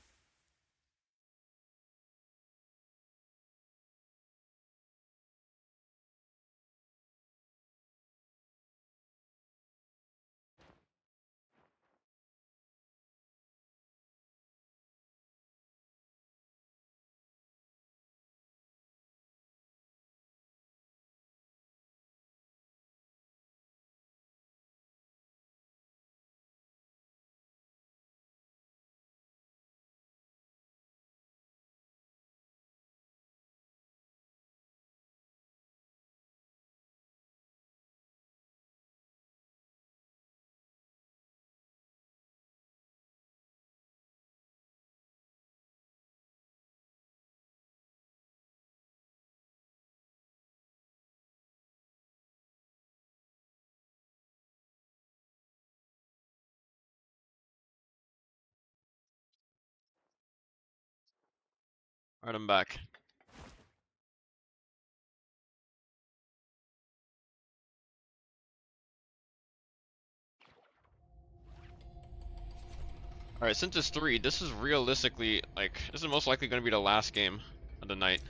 Alright, I'm back. Alright, since it's 3, this is realistically, like, this is most likely going to be the last game of the night.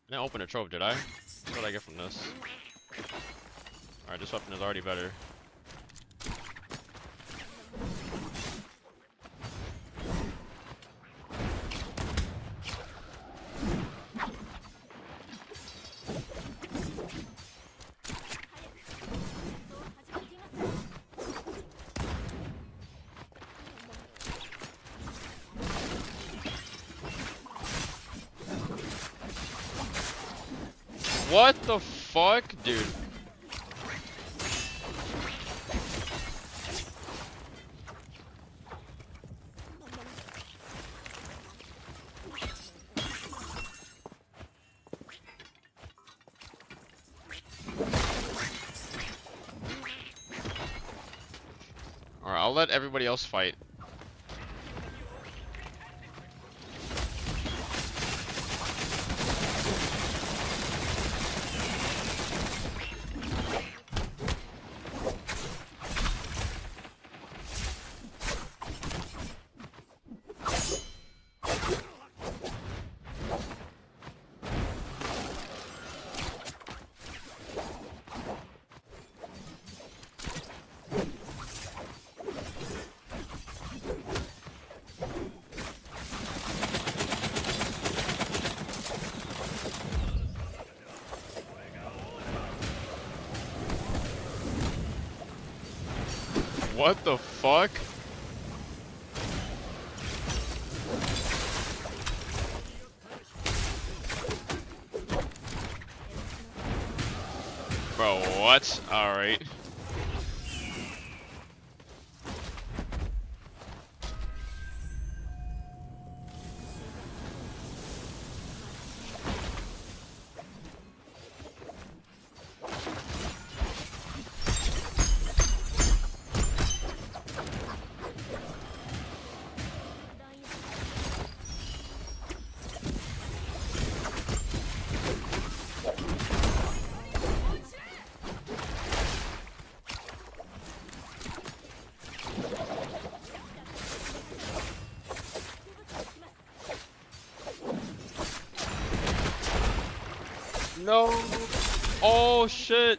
I didn't open a trove, did I? What did I get from this? Alright, this weapon is already better. What the fuck, dude? Alright, I'll let everybody else fight. What the fuck? Bro, what? Alright. No. Oh shit.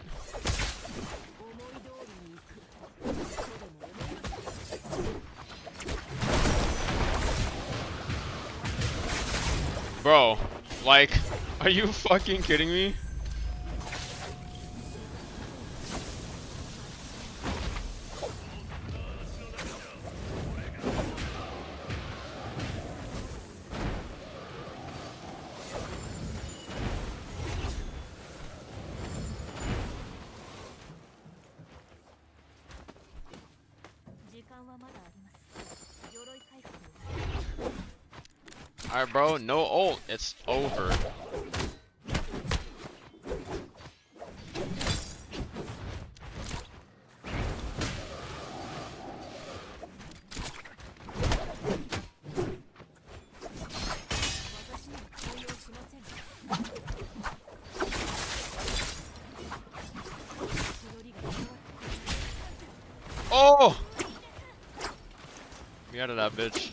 Bro, like, are you fucking kidding me? Alright, bro, no ult. It's over. Oh! Get out of that bitch.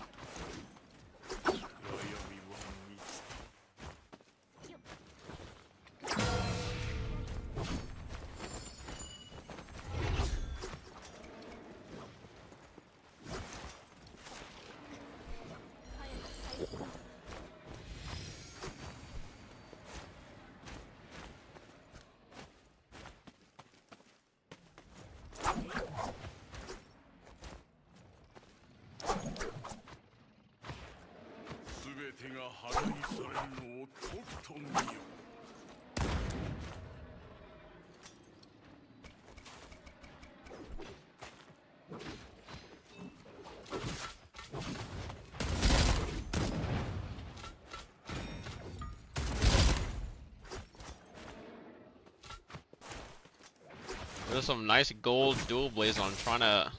There's some nice gold dual blades I'm trying to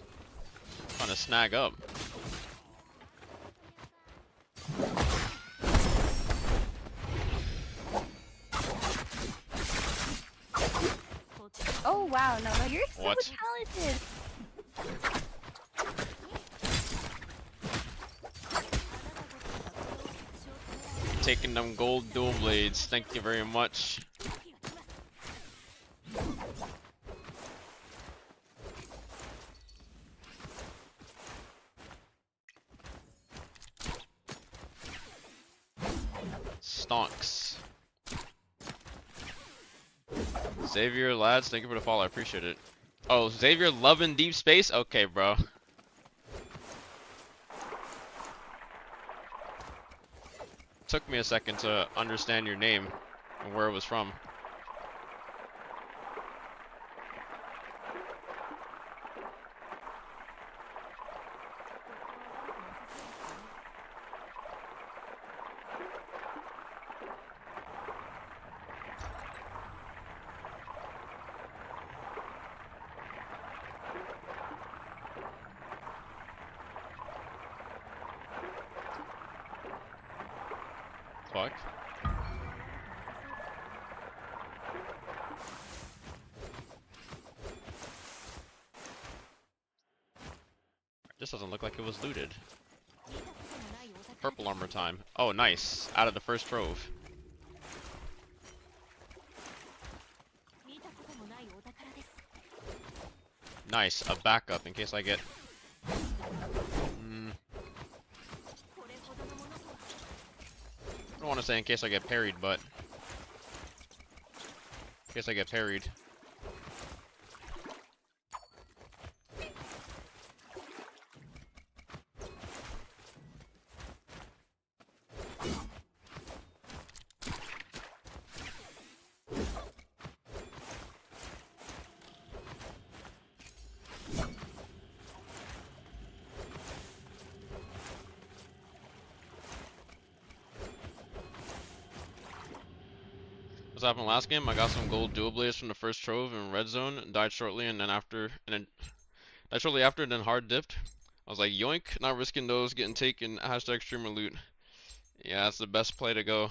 snag up. Oh wow, no, you're so What? talented. Taking them gold dual blades. Thank you very much. Stonks. Xavier, lads, thank you for the follow. I appreciate it. Oh, Xavier, loving deep space? Okay, bro. Took me a second to understand your name and where it was from. Fuck. This doesn't look like it was looted. Purple armor time. Oh, nice. Out of the first trove. Nice. A backup in case I get... I don't want to say in case I get parried, but... in case I get parried. What's happened last game? I got some gold dual blades from the first trove in red zone, died shortly, and then died shortly after, and then hard dipped. I was like, yoink, not risking those getting taken. Hashtag streamer loot. Yeah, that's the best play to go.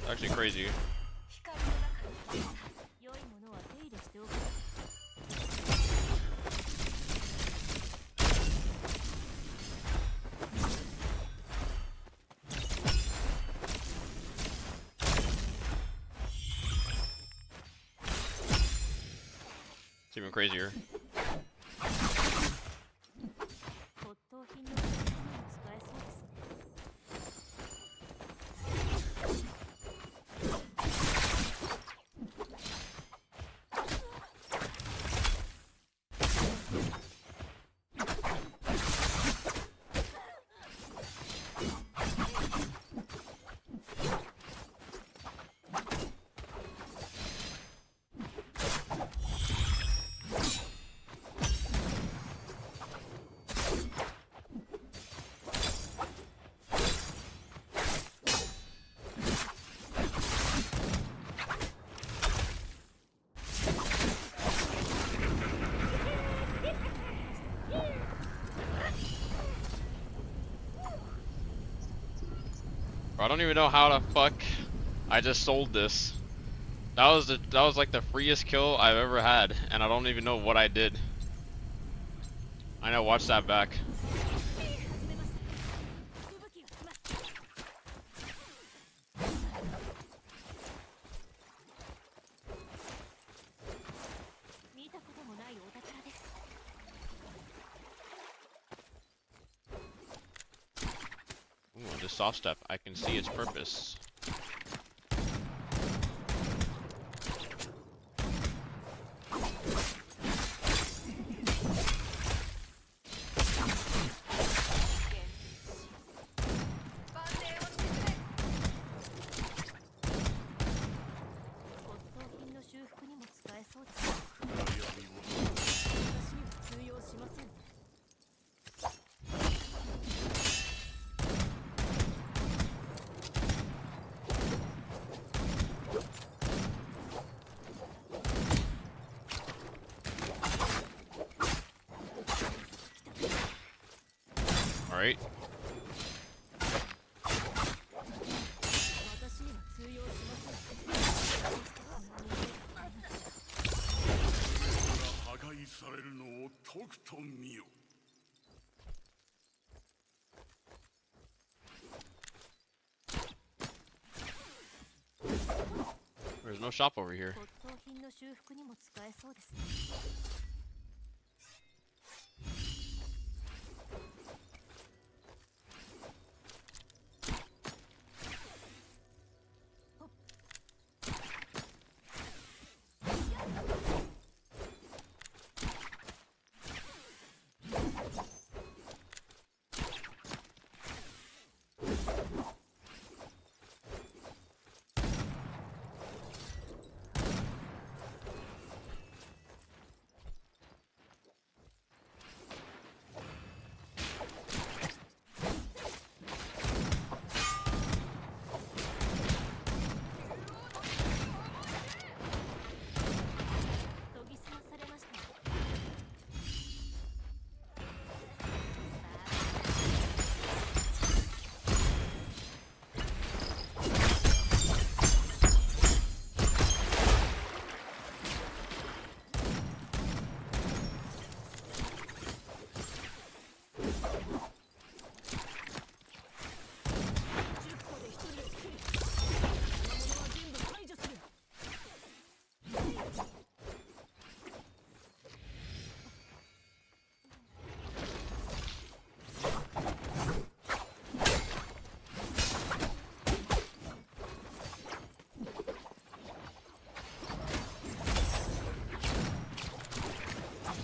Actually crazy. It's even crazier. Bro, I don't even know how the fuck I just sold this. That was like the freest kill I've ever had, and I don't even know what I did. I know, watch that back. Ooh, this soft step, I can see its purpose. Alright. There's no shop over here.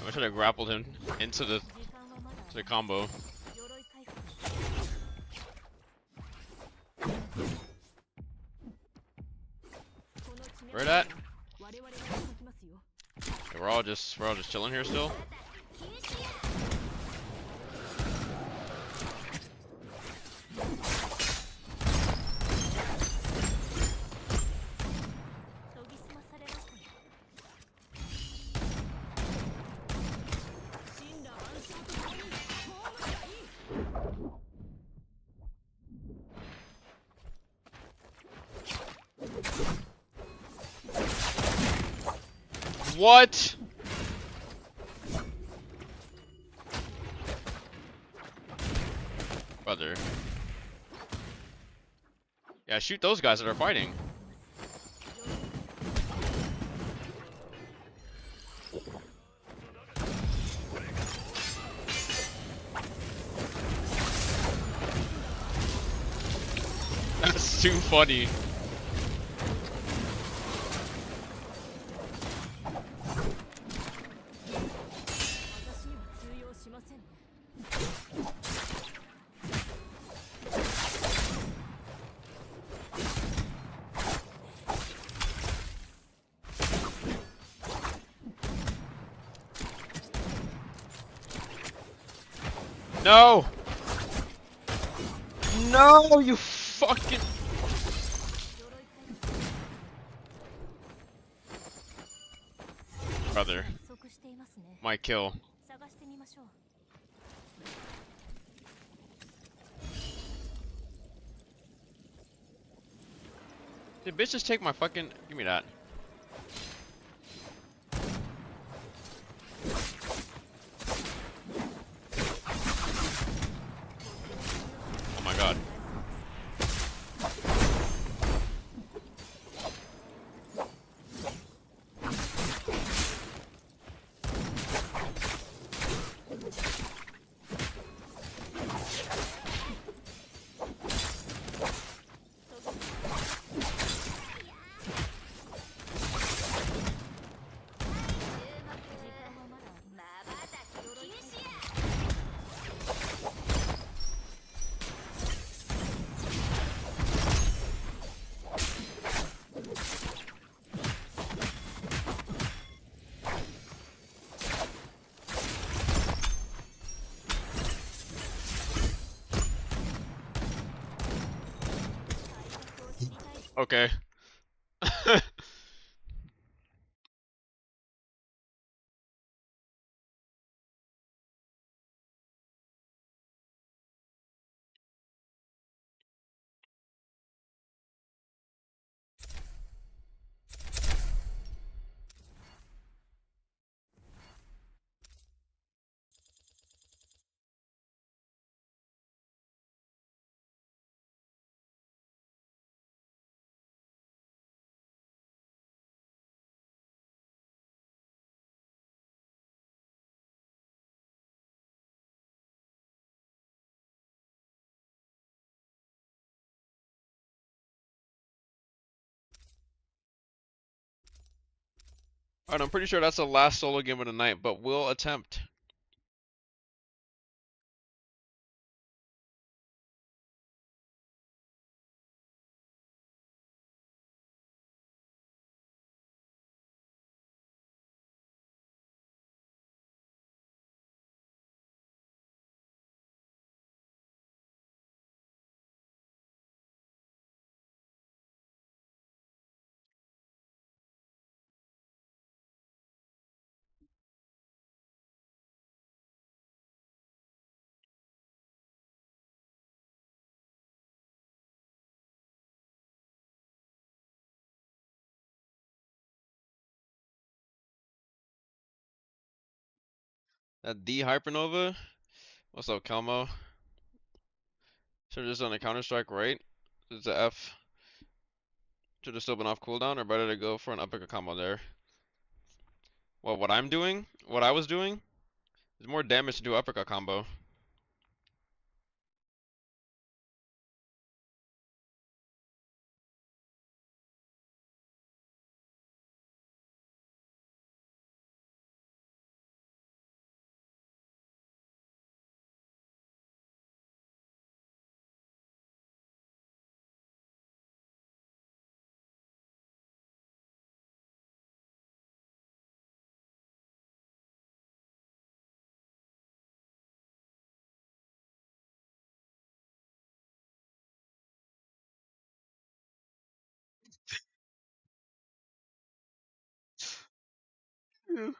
I should have grappled him into the combo. Where that? Okay, we're all just chilling here still. What? Brother. Yeah, shoot those guys that are fighting. That's too funny. No! No, you fucking... Brother. My kill. Did bitch just take my fucking... Give me that. Oh my god. Okay. Alright, I'm pretty sure that's the last solo game of the night, but we'll attempt. That D Hypernova? What's up, Calmo? Should've just done a Counter-Strike, right? It's a F. Should've still been off cooldown, or better to go for an uppercut combo there. Well, what I'm doing? What I was doing? There's more damage to do uppercut combo. Yeah.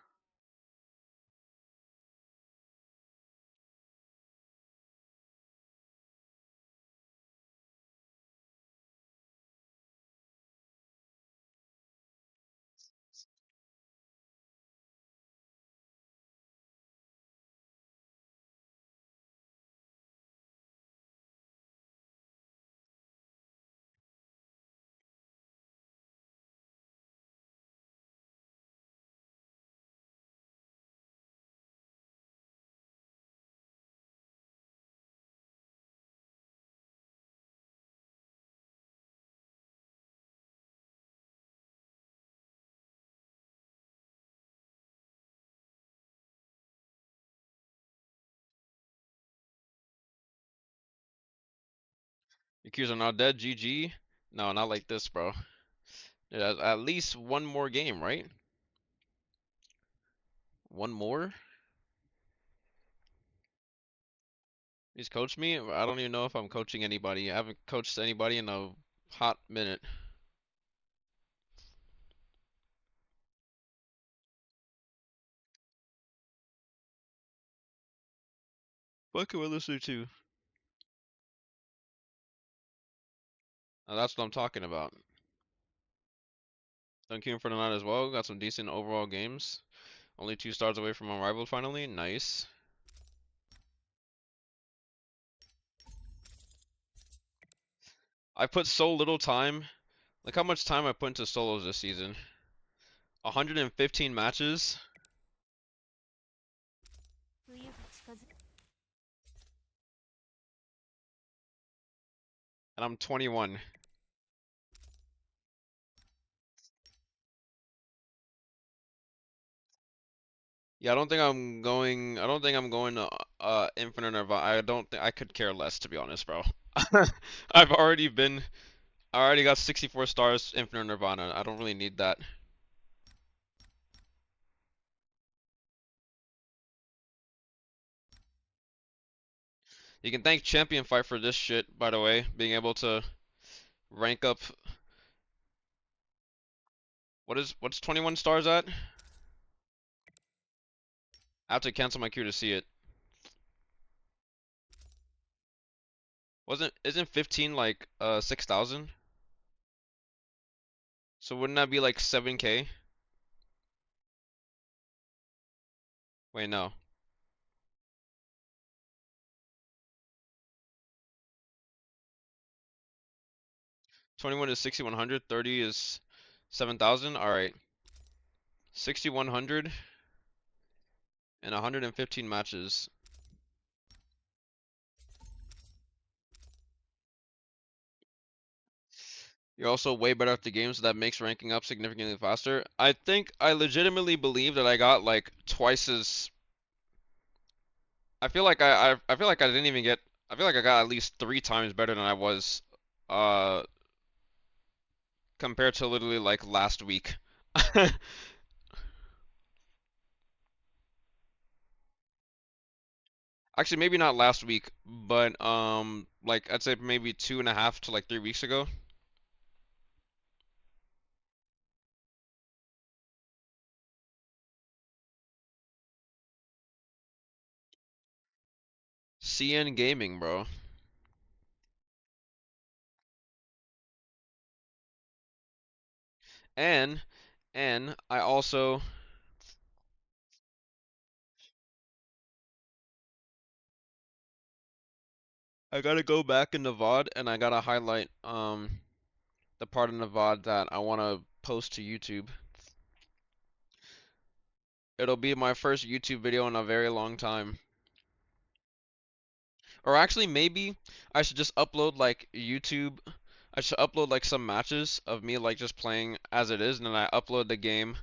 Your Qs are not dead, GG. No, not like this, bro. Yeah, at least one more game, right? One more? He's coached me? I don't even know if I'm coaching anybody. I haven't coached anybody in a hot minute. What can we listen to? Now, that's what I'm talking about. Thank you for the night as well. Got some decent overall games. Only 2 stars away from Unrivaled finally. Nice. I put so little time. Look how much time I put into solos this season. 115 matches. And I'm 21. Yeah, I don't think I'm going. I don't think I'm going to Infinite Nirvana. I don't think I could care less, to be honest, bro. I've already been. I already got 64 stars Infinite Nirvana. I don't really need that. You can thank Champion Fight for this shit, by the way. Being able to rank up. What's 21 stars at? I have to cancel my queue to see it. Isn't 15 like 6,000? So wouldn't that be like 7K? Wait, no. 21 is 6,100, 30 is 7,000. All right. 6,100 and 115 matches. You're also way better at the game, so that makes ranking up significantly faster. I think I legitimately believe that I got like twice as. I feel like I feel like I didn't even get. I feel like I got at least 3 times better than I was, uh, compared to literally like last week. Actually, maybe not last week, but like I'd say maybe 2.5 to like 3 weeks ago. CN Gaming, bro. And and I gotta go back in the VOD and I gotta highlight the part in the VOD that I wanna post to YouTube. It'll be my first YouTube video in a very long time. Or actually maybe I should just upload like YouTube. I should upload like some matches of me like just playing as it is, and then I upload the game.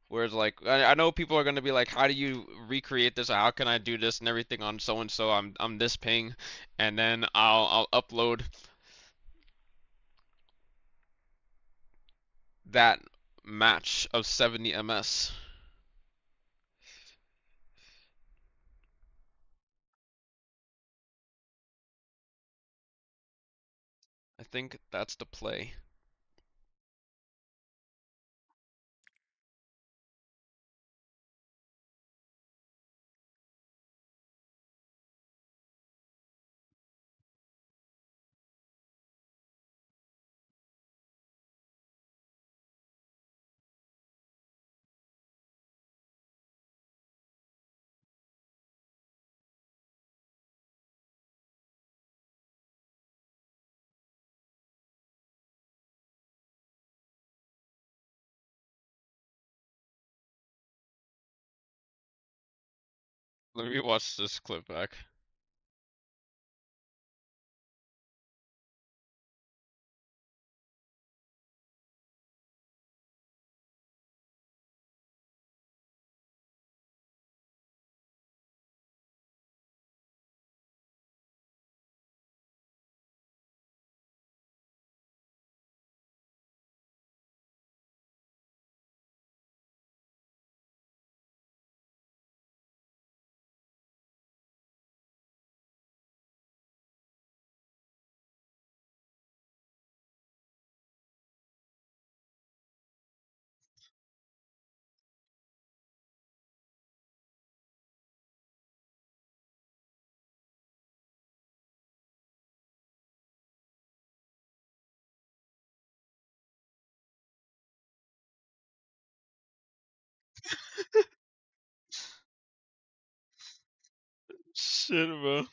Whereas like I know people are gonna be like, how do you recreate this? Or how can I do this and everything on so and so? I'm this ping, and then I'll upload that match of 70 ms. I think that's the play. Let me watch this clip back. shit, bro.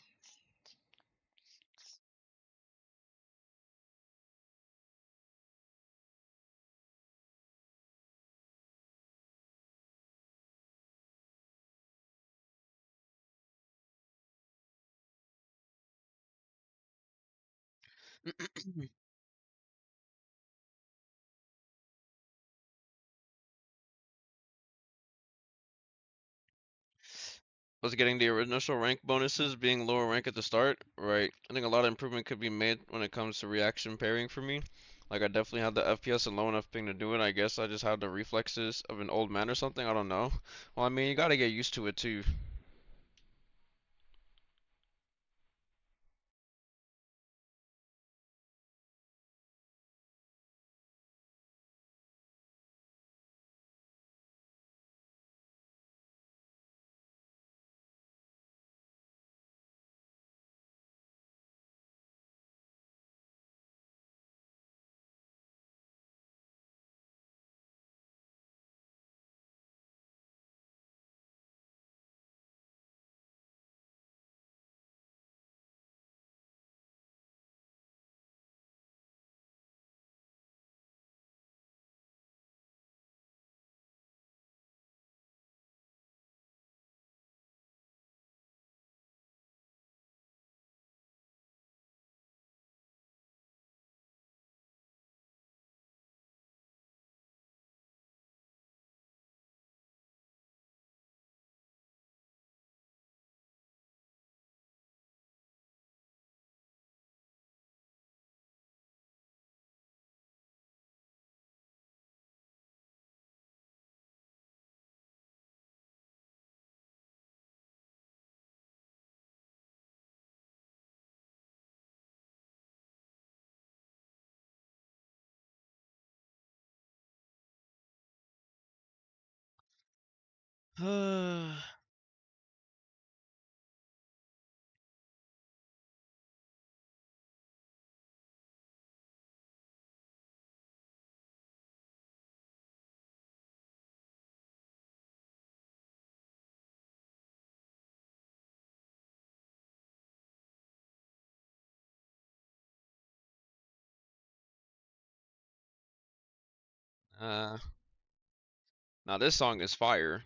Was getting the initial rank bonuses being lower rank at the start, right? I think a lot of improvement could be made when it comes to reaction pairing for me. Like I definitely had the FPS and low enough ping to do it. I guess I just have the reflexes of an old man or something. I don't know. Well, I mean, you gotta get used to it too. What now this song is fire.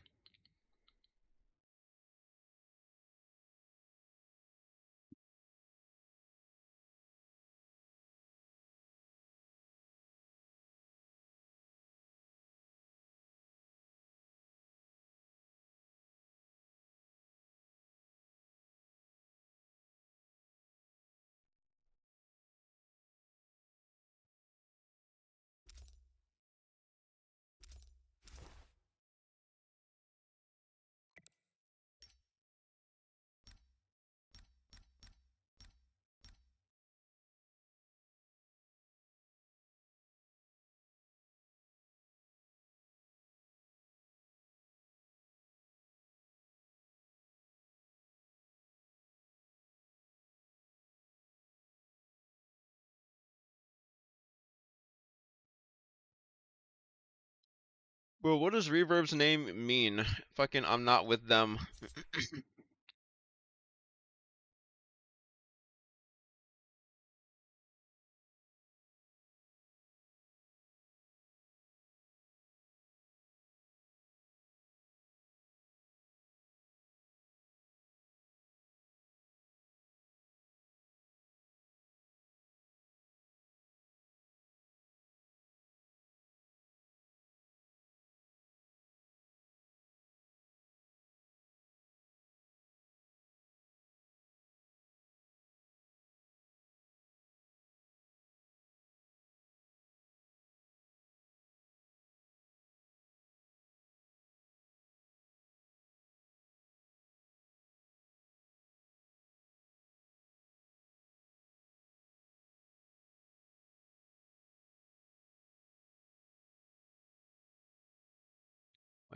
Bro, what does Reverb's name mean? Fucking, I'm not with them.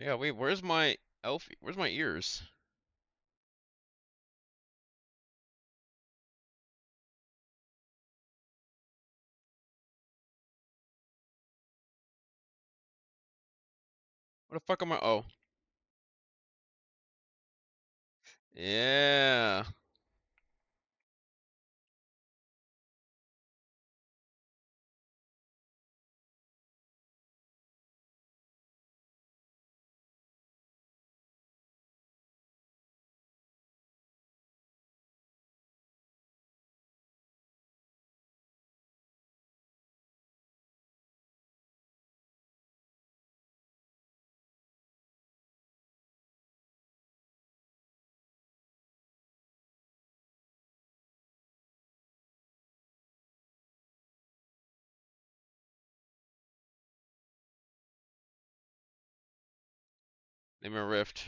Yeah, wait, where's my Elfie? Where's my ears? What the fuck am I? Oh. Yeah. Name a rift.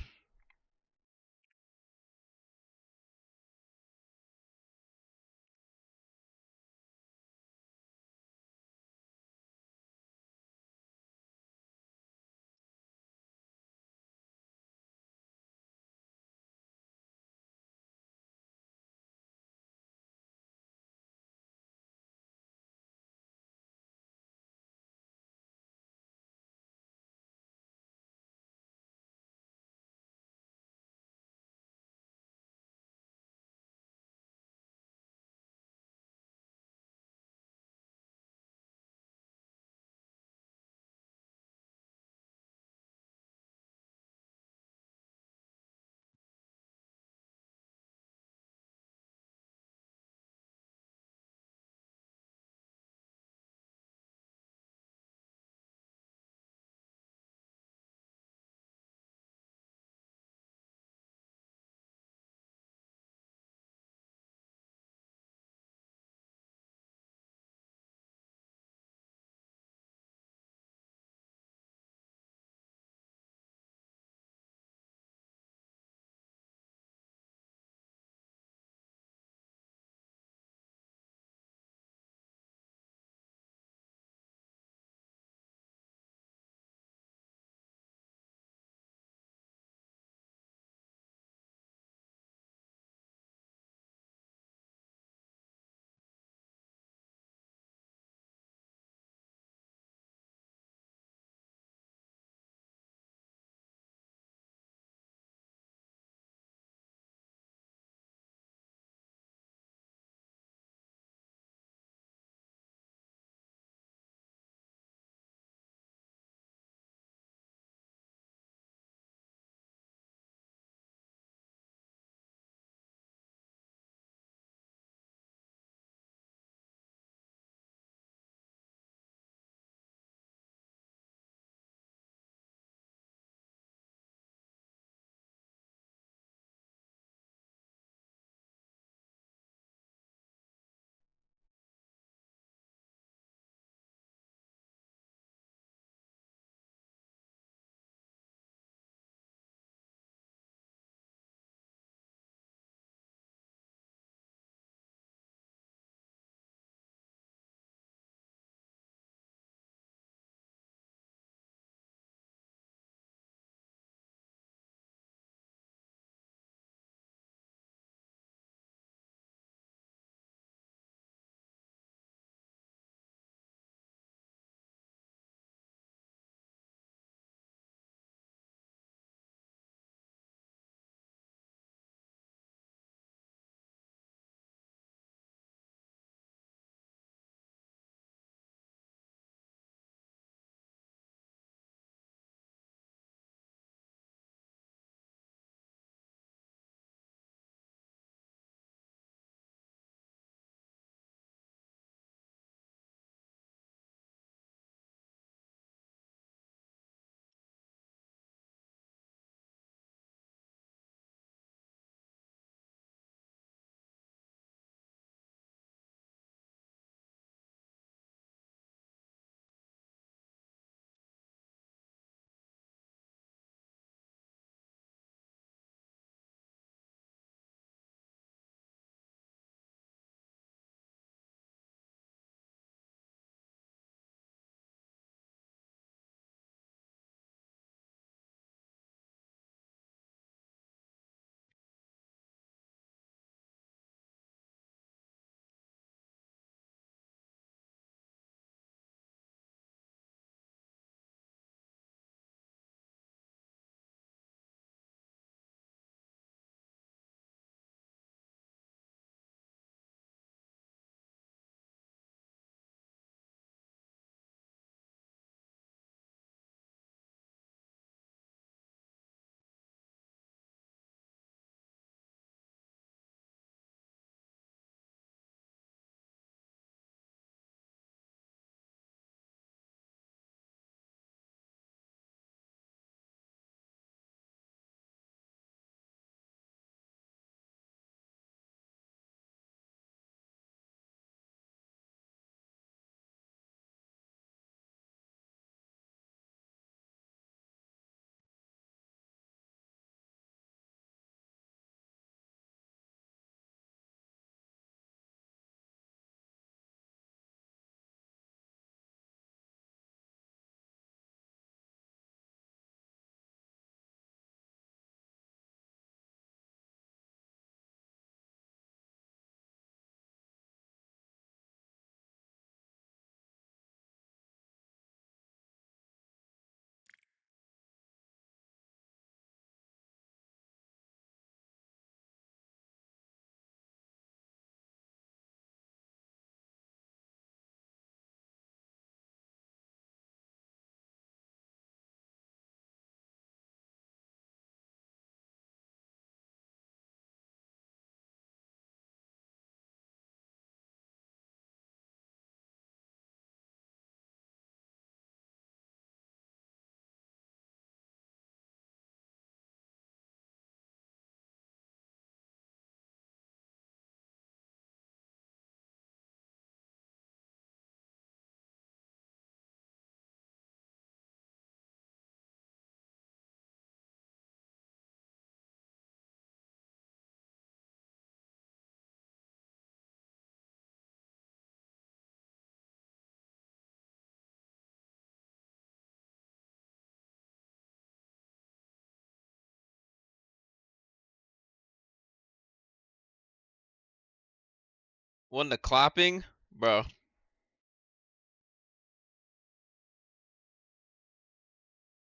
When the clapping, bro.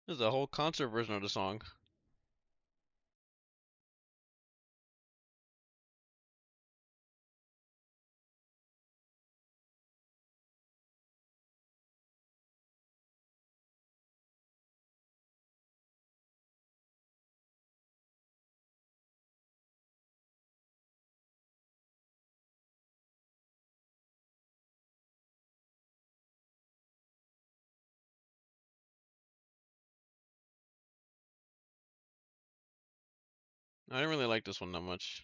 There's a whole concert version of the song. I didn't really like this one that much.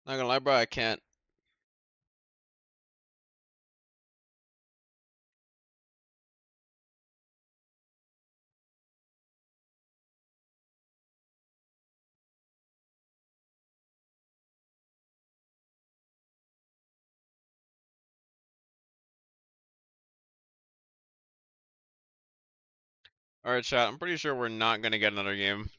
Not gonna lie, bro, I can't. Alright, chat, I'm pretty sure we're not gonna get another game.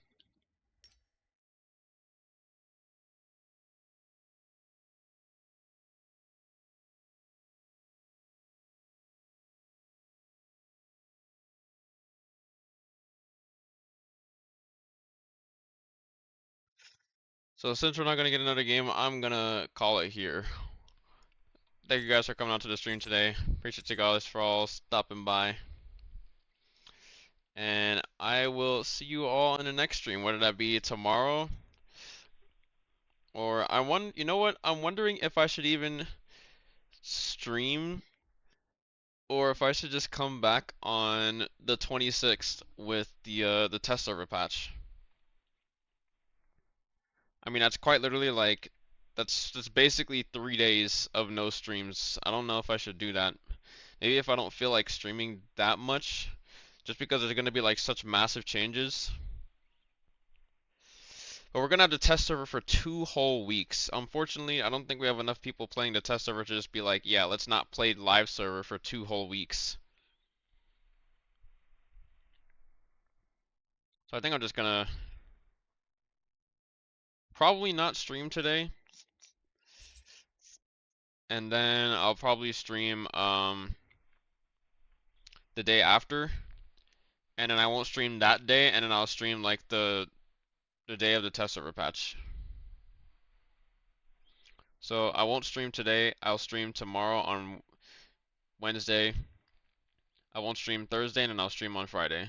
So since we're not gonna get another game, I'm gonna call it here. Thank you guys for coming out to the stream today. Appreciate you guys for all stopping by. And I will see you all in the next stream, whether that be tomorrow or you know what? I'm wondering if I should even stream or if I should just come back on the 26th with the test server patch. I mean, that's quite literally like that's basically 3 days of no streams. I don't know if I should do that. Maybe if I don't feel like streaming that much, just because there's gonna be like such massive changes. But we're gonna have the test server for 2 whole weeks. Unfortunately, I don't think we have enough people playing the test server to just be like, yeah, let's not play live server for 2 whole weeks. So I think I'm just gonna probably not stream today. And then I'll probably stream the day after. And then I won't stream that day, and then I'll stream like the day of the test server patch. So I won't stream today. I'll stream tomorrow on Wednesday. I won't stream Thursday, and then I'll stream on Friday.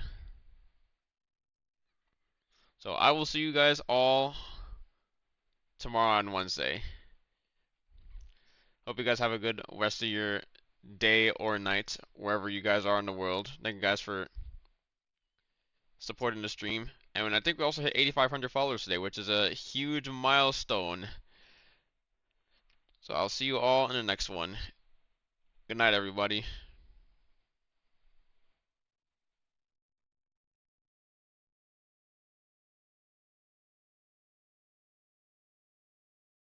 So I will see you guys all tomorrow on Wednesday. Hope you guys have a good rest of your day or night, wherever you guys are in the world. Thank you guys for supporting the stream. And I think we also hit 8,500 followers today, which is a huge milestone. So I'll see you all in the next one. Good night, everybody.